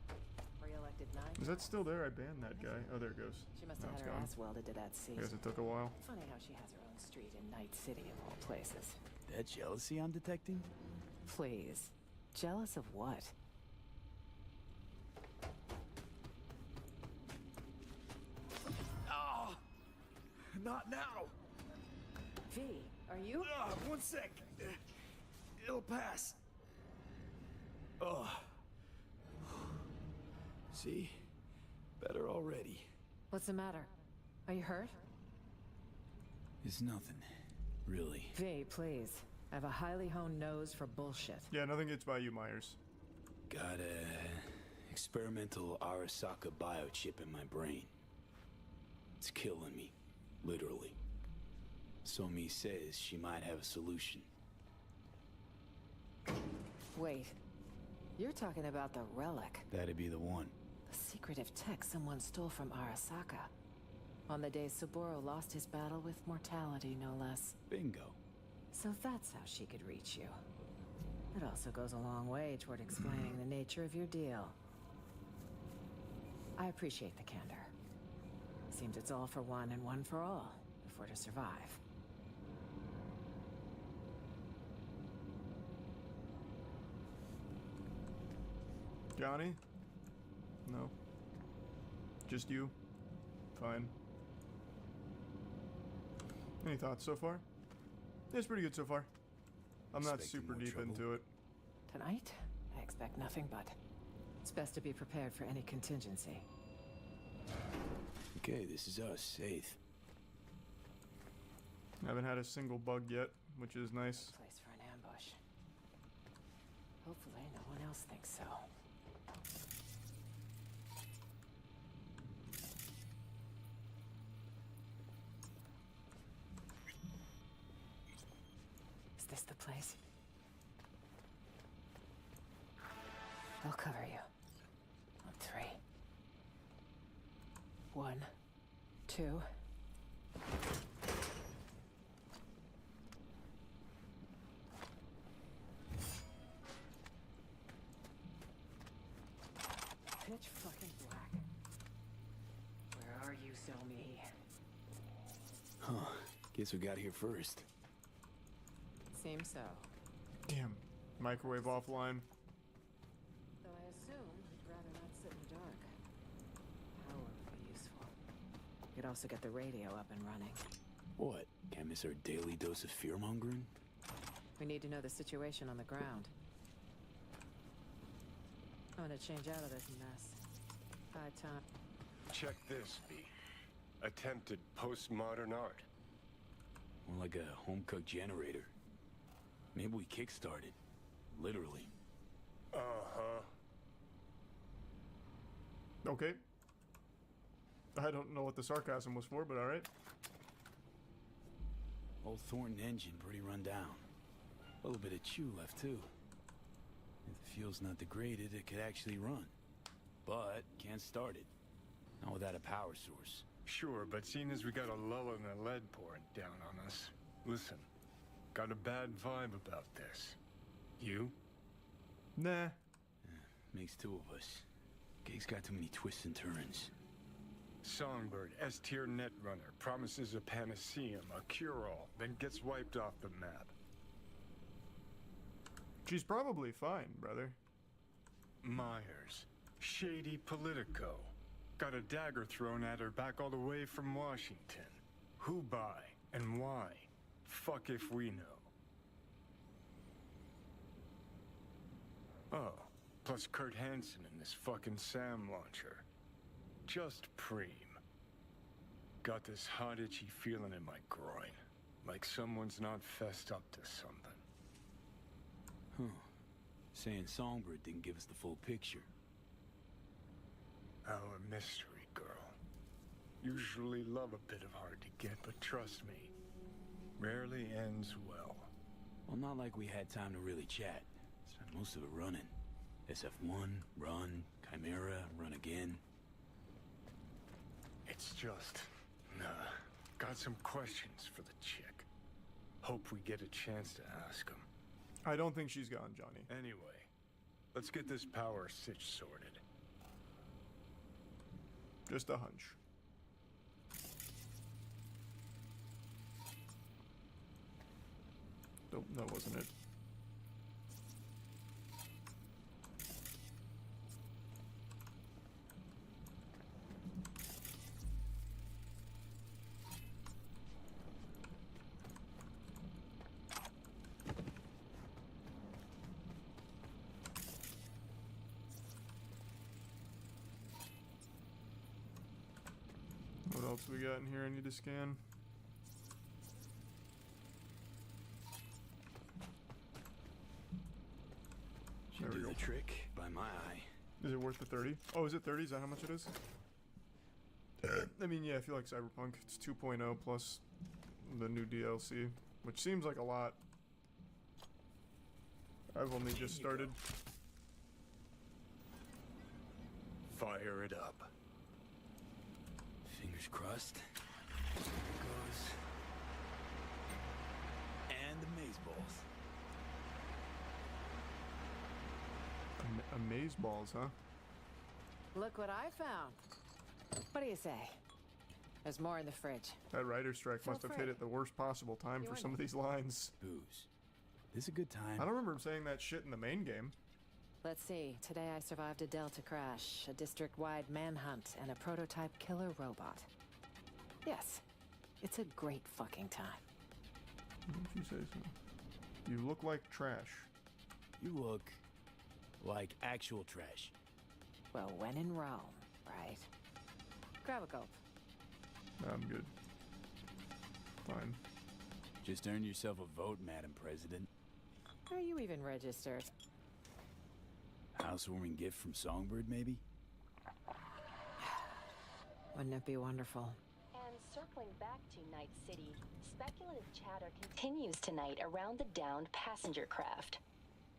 Speaker 1: Re-elected 9
Speaker 17: Is that still there? I banned that guy. Oh, there it goes.
Speaker 1: She must
Speaker 17: Now
Speaker 1: have
Speaker 17: it's
Speaker 1: had her
Speaker 17: gone.
Speaker 1: ass welded to that seat.
Speaker 17: I guess it took a while.
Speaker 1: Funny how she has her own street in Night City of all places.
Speaker 20: That jealousy I'm detecting?
Speaker 1: Please. Jealous of what?
Speaker 20: Ah! Not now!
Speaker 1: V, are you?
Speaker 20: 1 sec. It'll pass. Oh. See? Better already.
Speaker 1: What's the matter? Are you hurt?
Speaker 20: It's nothing. Really.
Speaker 1: V, please. I have a highly honed nose for bullshit.
Speaker 17: Yeah, nothing gets by you, Myers.
Speaker 20: Got a experimental Arasaka biochip in my brain. It's killing me, literally. Somi says she might have a solution.
Speaker 1: Wait. You're talking about the relic.
Speaker 20: That'd be the one.
Speaker 1: The secretive tech someone stole from Arasaka. On the day Saburo lost his battle with mortality, no less.
Speaker 20: Bingo.
Speaker 1: So that's how she could reach you. It also goes a long way toward explaining the nature of your deal. I appreciate the candor. Seems it's all for one and one for all, if we're to survive.
Speaker 17: Johnny? No. Just you? Fine. Any thoughts so far? It's pretty good so far. I'm not
Speaker 20: Expecting
Speaker 17: super
Speaker 20: more
Speaker 17: deep
Speaker 20: trouble?
Speaker 17: into it.
Speaker 1: Tonight, I expect nothing but. It's best to be prepared for any contingency.
Speaker 20: Okay, this is us, 8th.
Speaker 17: I haven't had a single bug yet, which is nice.
Speaker 1: Place for an ambush. Hopefully no one else thinks so. Is this the place? I'll cover you. On 3. 1, 2. Pitch fucking black. Where are you, Somi?
Speaker 20: Huh. Guess we got here first.
Speaker 1: Seems so.
Speaker 17: Damn. Microwave offline.
Speaker 1: Though I assume you'd rather not sit in the dark. Power would be useful. You could also get the radio up and running.
Speaker 20: What? Can't miss our daily dose of fear-mongering?
Speaker 1: We need to know the situation on the ground. I'm gonna change out of this mess. High time.
Speaker 18: Check this, B. Attempted postmodern art.
Speaker 20: More like a home-cooked generator. Maybe we kick-started. Literally.
Speaker 18: Uh-huh.
Speaker 17: Okay. I don't know what the sarcasm was for, but alright.
Speaker 20: Old Thornton engine pretty run down. A little bit of chew left, too. If the fuel's not degraded, it could actually run. But can't start it. Not without a power source.
Speaker 18: Sure, but seeing as we got a lull in the lead pouring down on us, listen, got a bad vibe about this. You?
Speaker 17: Nah.
Speaker 20: Makes two of us. Gig's got too many twists and turns.
Speaker 18: Songbird, S-tier netrunner, promises a panaceum, a cure-all, then gets wiped off the map.
Speaker 17: She's probably fine, brother.
Speaker 18: Myers, shady politico. Got a dagger thrown at her back all the way from Washington. Who by and why? Fuck if we know. Oh, plus Kurt Hansen and this fucking SAM launcher. Just preem. Got this hot itchy feeling in my groin. Like someone's not fessed up to something.
Speaker 20: Huh. Saying Songbird didn't give us the full picture.
Speaker 18: Our mystery girl. Usually love a bit of hard to get, but trust me, rarely ends well.
Speaker 20: Well, not like we had time to really chat. Spent most of it running. SF1, run, Chimera, run again.
Speaker 18: It's just, got some questions for the chick. Hope we get a chance to ask them.
Speaker 17: I don't think she's gone, Johnny.
Speaker 18: Anyway, let's get this power sitch sorted.
Speaker 17: Just a hunch. Nope, that wasn't it. What else we got in here I need to scan?
Speaker 20: Should do the trick by my eye.
Speaker 17: Is it worth the 30? Oh, is it 30? Is that how much it is? I mean, yeah, I feel like Cyberpunk. It's 2.0 plus the new DLC, which seems like a lot. I've only just started.
Speaker 18: Fire it up.
Speaker 20: Fingers crossed. There it goes. And the maze balls.
Speaker 17: Amaze balls, huh?
Speaker 1: Look what I found. What do you say? There's more in the fridge.
Speaker 17: That writer's strike must have hit at the worst possible time for some of these lines.
Speaker 20: Booze. This is a good time.
Speaker 17: I don't remember him saying that shit in the main game.
Speaker 1: Let's see. Today I survived a Delta crash, a district-wide manhunt, and a prototype killer robot. Yes, it's a great fucking time.
Speaker 17: If you say so. You look like trash.
Speaker 20: You look like actual trash.
Speaker 1: Well, when in Rome, right? Grab a gulp.
Speaker 17: I'm good. Fine.
Speaker 20: Just earned yourself a vote, Madam President.
Speaker 1: Are you even registered?
Speaker 20: Housewarming gift from Songbird, maybe?
Speaker 1: Wouldn't it be wonderful?
Speaker 8: And circling back to Night City, speculative chatter continues tonight around the downed passenger craft.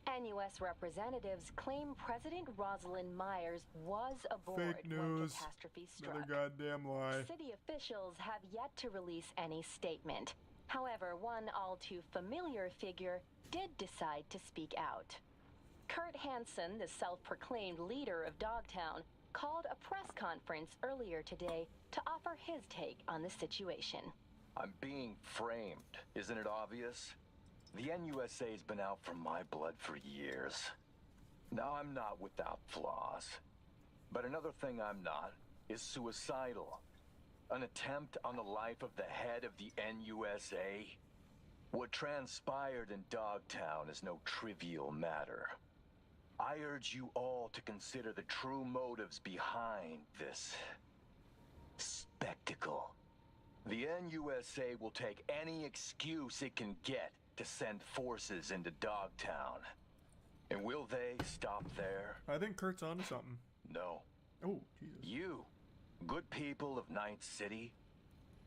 Speaker 8: NUS representatives claim President Rosalind Myers was aboard
Speaker 17: Fake
Speaker 8: when
Speaker 17: news.
Speaker 8: catastrophe struck.
Speaker 17: Another goddamn lie.
Speaker 8: City officials have yet to release any statement. However, one all too familiar figure did decide to speak out. Kurt Hansen, the self-proclaimed leader of Dogtown, called a press conference earlier today to offer his take on the situation.
Speaker 3: I'm being framed. Isn't it obvious? The NUSA's been out for my blood for years. Now, I'm not without flaws. But another thing I'm not is suicidal. An attempt on the life of the head of the NUSA. What transpired in Dogtown is no trivial matter. I urge you all to consider the true motives behind this spectacle. The NUSA will take any excuse it can get to send forces into Dogtown. And will they stop there?
Speaker 17: I think Kurt's onto something.
Speaker 3: No.
Speaker 17: Oh, Jesus.
Speaker 3: You, good people of Night City,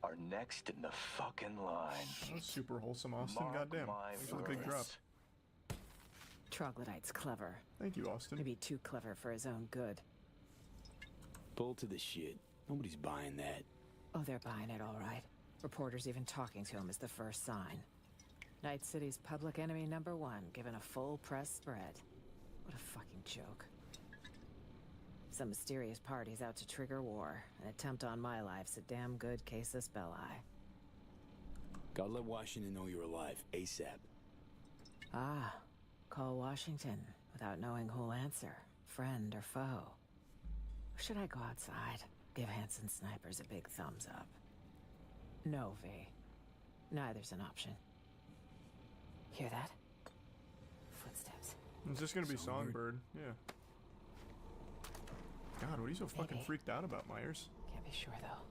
Speaker 3: are next in the fucking line.
Speaker 17: That's super wholesome, Austin.
Speaker 3: Mark
Speaker 17: Goddamn.
Speaker 3: my
Speaker 17: Thanks for the big drop.
Speaker 3: words.
Speaker 1: Troglodyte's clever.
Speaker 17: Thank you, Austin.
Speaker 1: Maybe too clever for his own good.
Speaker 20: Pull to the shit. Nobody's buying that.
Speaker 1: Oh, they're buying it all right. Reporters even talking to him is the first sign. Night City's public enemy #1, given a full press spread. What a fucking joke. Some mysterious party's out to trigger war. An attempt on my life's a damn good casus belli.
Speaker 20: Gotta let Washington know you're alive, ASAP.
Speaker 1: Ah, call Washington without knowing who'll answer, friend or foe. Or should I go outside? Give Hanson snipers a big thumbs up. No, V. Neither's an option. Hear that? Footsteps.
Speaker 17: It's just gonna be Songbird. Yeah. God, what are you so fucking
Speaker 1: Maybe.
Speaker 17: freaked out about, Myers?
Speaker 1: Can't be sure, though.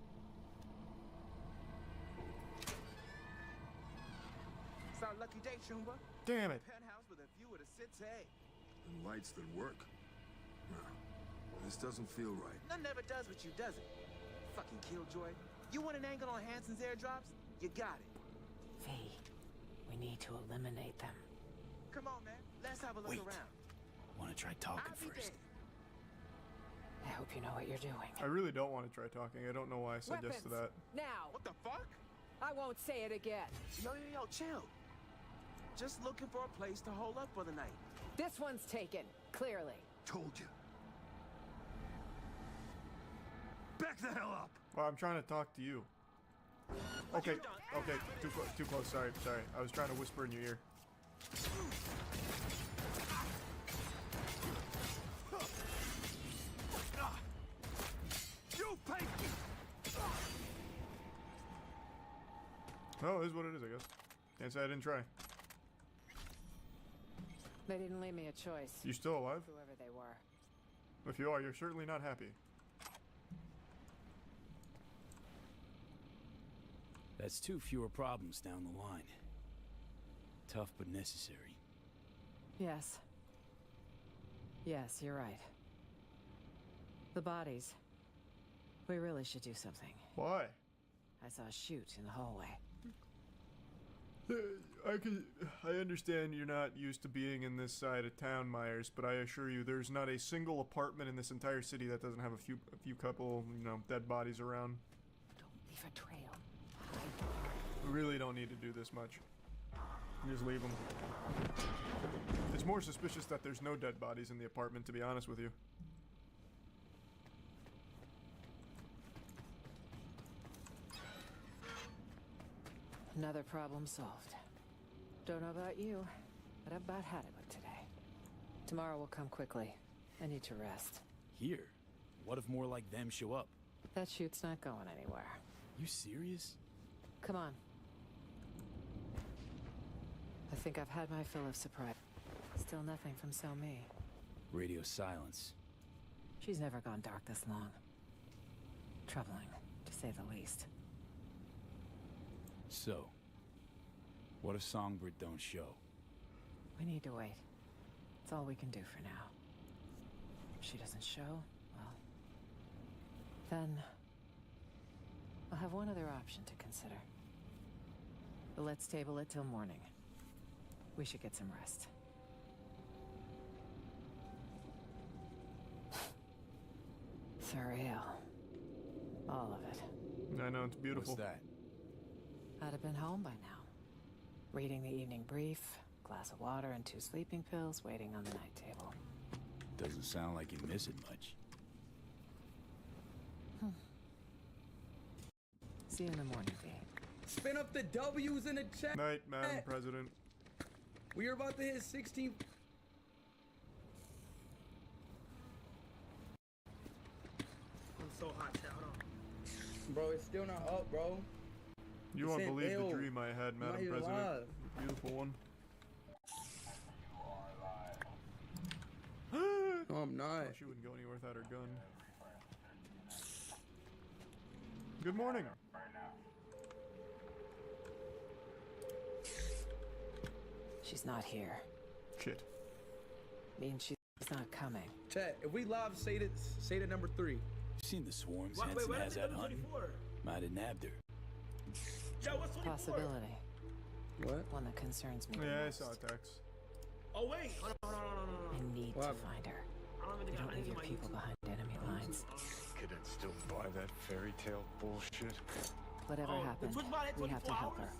Speaker 4: It's our lucky day, Shumba.
Speaker 17: Damn it.
Speaker 4: Penthouse with a view of the city.
Speaker 6: And lights that work. No, this doesn't feel right.
Speaker 4: None never does with you, does it? Fucking killjoy. You want an angle on Hanson's airdrops? You got it.
Speaker 1: V, we need to eliminate them.
Speaker 4: Come on, man. Let's have a look around.
Speaker 20: Wanna try talking
Speaker 4: I'll be
Speaker 20: first?
Speaker 4: there.
Speaker 1: I hope you know what you're doing.
Speaker 17: I really don't want to try talking. I don't know why I said yes to that.
Speaker 2: Now.
Speaker 4: What the fuck?
Speaker 2: I won't say it again.
Speaker 4: Yo, chill. Just looking for a place to hold up for the night.
Speaker 2: This one's taken, clearly.
Speaker 6: Told you. Back the hell up!
Speaker 17: Well, I'm trying to talk to you. Okay, okay, too close. Sorry. I was trying to whisper in your ear.
Speaker 6: You pay.
Speaker 17: Oh, it is what it is, I guess. Can't say I didn't try.
Speaker 1: They didn't leave me a choice.
Speaker 17: You still alive?
Speaker 1: Whoever they were.
Speaker 17: If you are, you're certainly not happy.
Speaker 20: That's 2 fewer problems down the line. Tough but necessary.
Speaker 1: Yes. Yes, you're right. The bodies. We really should do something.
Speaker 17: Why?
Speaker 1: I saw a chute in the hallway.
Speaker 17: I understand you're not used to being in this side of town, Myers, but I assure you there's not a single apartment in this entire city that doesn't have a few couple, dead bodies around.
Speaker 1: Don't leave a trail.
Speaker 17: We really don't need to do this much. Just leave them. It's more suspicious that there's no dead bodies in the apartment, to be honest with you.
Speaker 1: Another problem solved. Don't know about you, but I've about had it with today. Tomorrow will come quickly. I need to rest.
Speaker 20: Here? What if more like them show up?
Speaker 1: That chute's not going anywhere.
Speaker 20: You serious?
Speaker 1: Come on. I think I've had my fill of surprise. Still nothing from Selmy.
Speaker 20: Radio silence.
Speaker 1: She's never gone dark this long. Troubling, to say the least.
Speaker 20: So, what if Songbird don't show?
Speaker 1: We need to wait. It's all we can do for now. If she doesn't show, well... then... I'll have one other option to consider. But let's table it till morning. We should get some rest. Surreal. All of it.
Speaker 17: I know, it's beautiful.
Speaker 20: What's that?
Speaker 1: I'd have been home by now. Reading the evening brief, glass of water and 2 sleeping pills waiting on the night table.
Speaker 20: Doesn't sound like you miss it much.
Speaker 1: See you in the morning, V.
Speaker 23: Spin up the W's in the chat.
Speaker 17: Night, Madam President.
Speaker 23: We are about to hit 16.
Speaker 7: I'm so hot, chat. Hold on.
Speaker 23: Bro, it's still not up, bro.
Speaker 17: You
Speaker 23: It
Speaker 17: won't
Speaker 23: said
Speaker 17: believe the
Speaker 23: failed.
Speaker 17: dream I had,
Speaker 23: I'm
Speaker 17: Madam
Speaker 23: not even
Speaker 17: President.
Speaker 23: live.
Speaker 17: Beautiful one.
Speaker 23: No, I'm not.
Speaker 17: Oh, she wouldn't go anywhere without her gun. Good morning.
Speaker 1: She's not here.
Speaker 17: Shit.
Speaker 1: Means she's not coming.
Speaker 23: Chat, if we live, say that number 3.
Speaker 20: You seen the swarms
Speaker 7: Wait,
Speaker 20: Hanson
Speaker 7: what
Speaker 20: has
Speaker 7: happened
Speaker 20: out
Speaker 7: to
Speaker 20: hunting?
Speaker 7: 24?
Speaker 20: Might have nabbed her.
Speaker 7: Yo, what's 24?
Speaker 1: Possibility.
Speaker 23: What?
Speaker 1: One that concerns me.
Speaker 17: Yeah, I
Speaker 1: most.
Speaker 17: saw a text.
Speaker 7: Oh, wait. Hold on.
Speaker 1: I need
Speaker 23: What?
Speaker 1: to find her.
Speaker 7: I don't
Speaker 1: You
Speaker 7: even
Speaker 1: don't leave your
Speaker 7: my
Speaker 1: people
Speaker 7: YouTube.
Speaker 1: behind enemy lines.
Speaker 18: Could I still buy that fairy tale bullshit?
Speaker 1: Whatever
Speaker 7: Oh, the
Speaker 1: happened,
Speaker 7: Twitch bot at
Speaker 1: we have to
Speaker 7: 24
Speaker 1: help her.
Speaker 7: hours?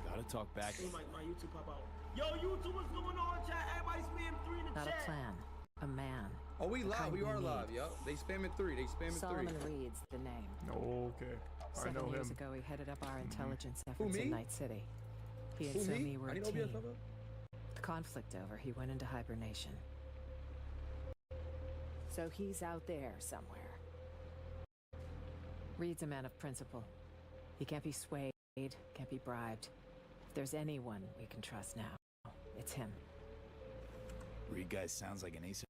Speaker 20: Gotta talk back.
Speaker 7: See my YouTube pop out. Yo, YouTube, what's going on, chat? Everybody spam 3 in the
Speaker 1: Not
Speaker 7: chat.
Speaker 1: a plan. A man.
Speaker 23: Oh, we
Speaker 1: The
Speaker 23: live.
Speaker 1: kind
Speaker 23: We are
Speaker 1: need.
Speaker 23: live. Yup. They spamming 3. They spamming 3.
Speaker 1: Solomon Reed's the name.
Speaker 17: Okay. I
Speaker 1: 7
Speaker 17: know
Speaker 1: years
Speaker 17: him.
Speaker 1: ago, he headed up our intelligence
Speaker 23: Who,
Speaker 1: efforts
Speaker 23: me?
Speaker 1: in Night City. He and
Speaker 23: Who, me?
Speaker 1: Somi were
Speaker 23: I
Speaker 1: a
Speaker 23: didn't know we
Speaker 1: team.
Speaker 23: had something.
Speaker 1: The conflict over, he went into hibernation. So he's out there somewhere. Reed's a man of principle. He can't be swayed, can't be bribed. If there's anyone we can trust now, it's him.
Speaker 20: Reed guy sounds like an ace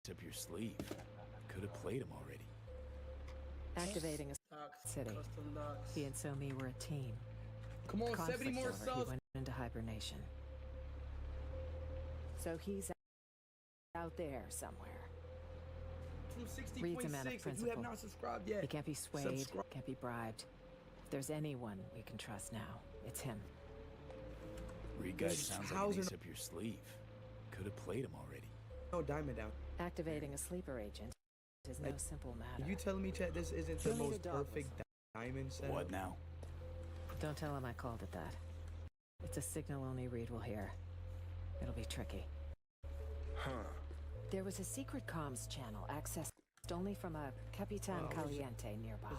Speaker 20: up your sleeve. Could have played him already.
Speaker 1: Activating a city. He and Somi were a team.
Speaker 23: Come on,
Speaker 1: Conflict
Speaker 23: 70 more
Speaker 1: over, he
Speaker 23: subs.
Speaker 1: went into hibernation. So he's out there somewhere.
Speaker 23: From
Speaker 1: Reed's a man of
Speaker 23: 60.6. If you
Speaker 1: principle.
Speaker 23: have not subscribed yet,
Speaker 1: He can't be swayed,
Speaker 23: subscribe.
Speaker 1: can't be bribed. If there's anyone we can trust now, it's him.
Speaker 20: Reed guy sounds like an ace up your sleeve. Could have played him already.
Speaker 23: No diamond out.
Speaker 1: Activating a sleeper agent is no simple matter.
Speaker 23: Are you telling me, Chat, this isn't the
Speaker 1: You'll need
Speaker 23: most
Speaker 1: a dog
Speaker 23: perfect diamond setup?
Speaker 20: What now?
Speaker 1: Don't tell him I called it that. It's a signal only Reed will hear. It'll be tricky.
Speaker 18: Huh.
Speaker 1: There was a secret comms channel accessed only from a Capitan Caliente nearby.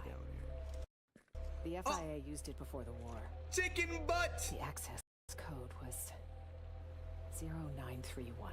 Speaker 1: The FIA used it before the war.
Speaker 23: Chicken butt!
Speaker 1: The access code was 0931.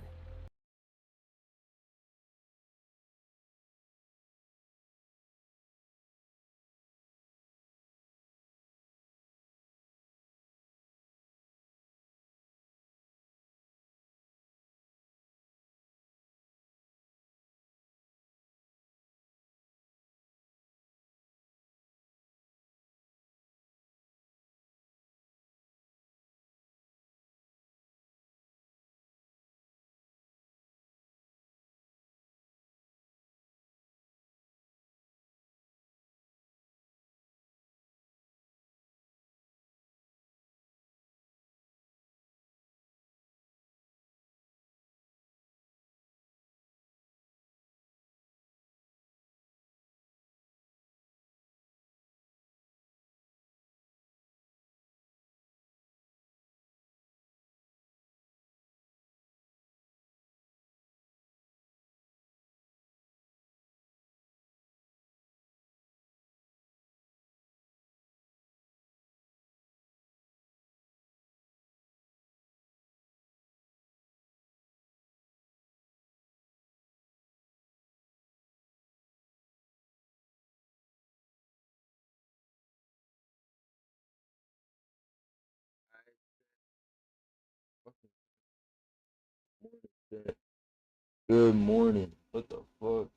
Speaker 5: Good morning. What the fuck?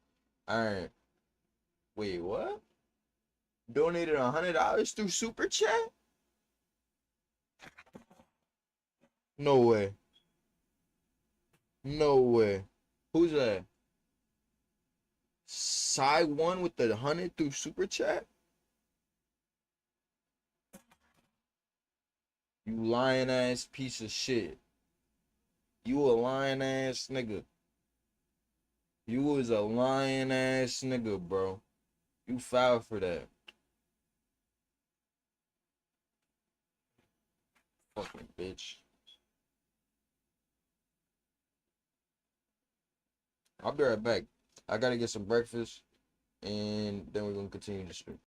Speaker 5: Alright. Wait, what? Donated $100 through Super Chat? No way. No way. Who's that? Side one with the 100 through Super Chat? You lying ass piece of shit. You a lying ass nigga. You was a lying ass nigga, bro. You foul for that. Fucking bitch. I'll be right back. I gotta get some breakfast, and then we're gonna continue the stream.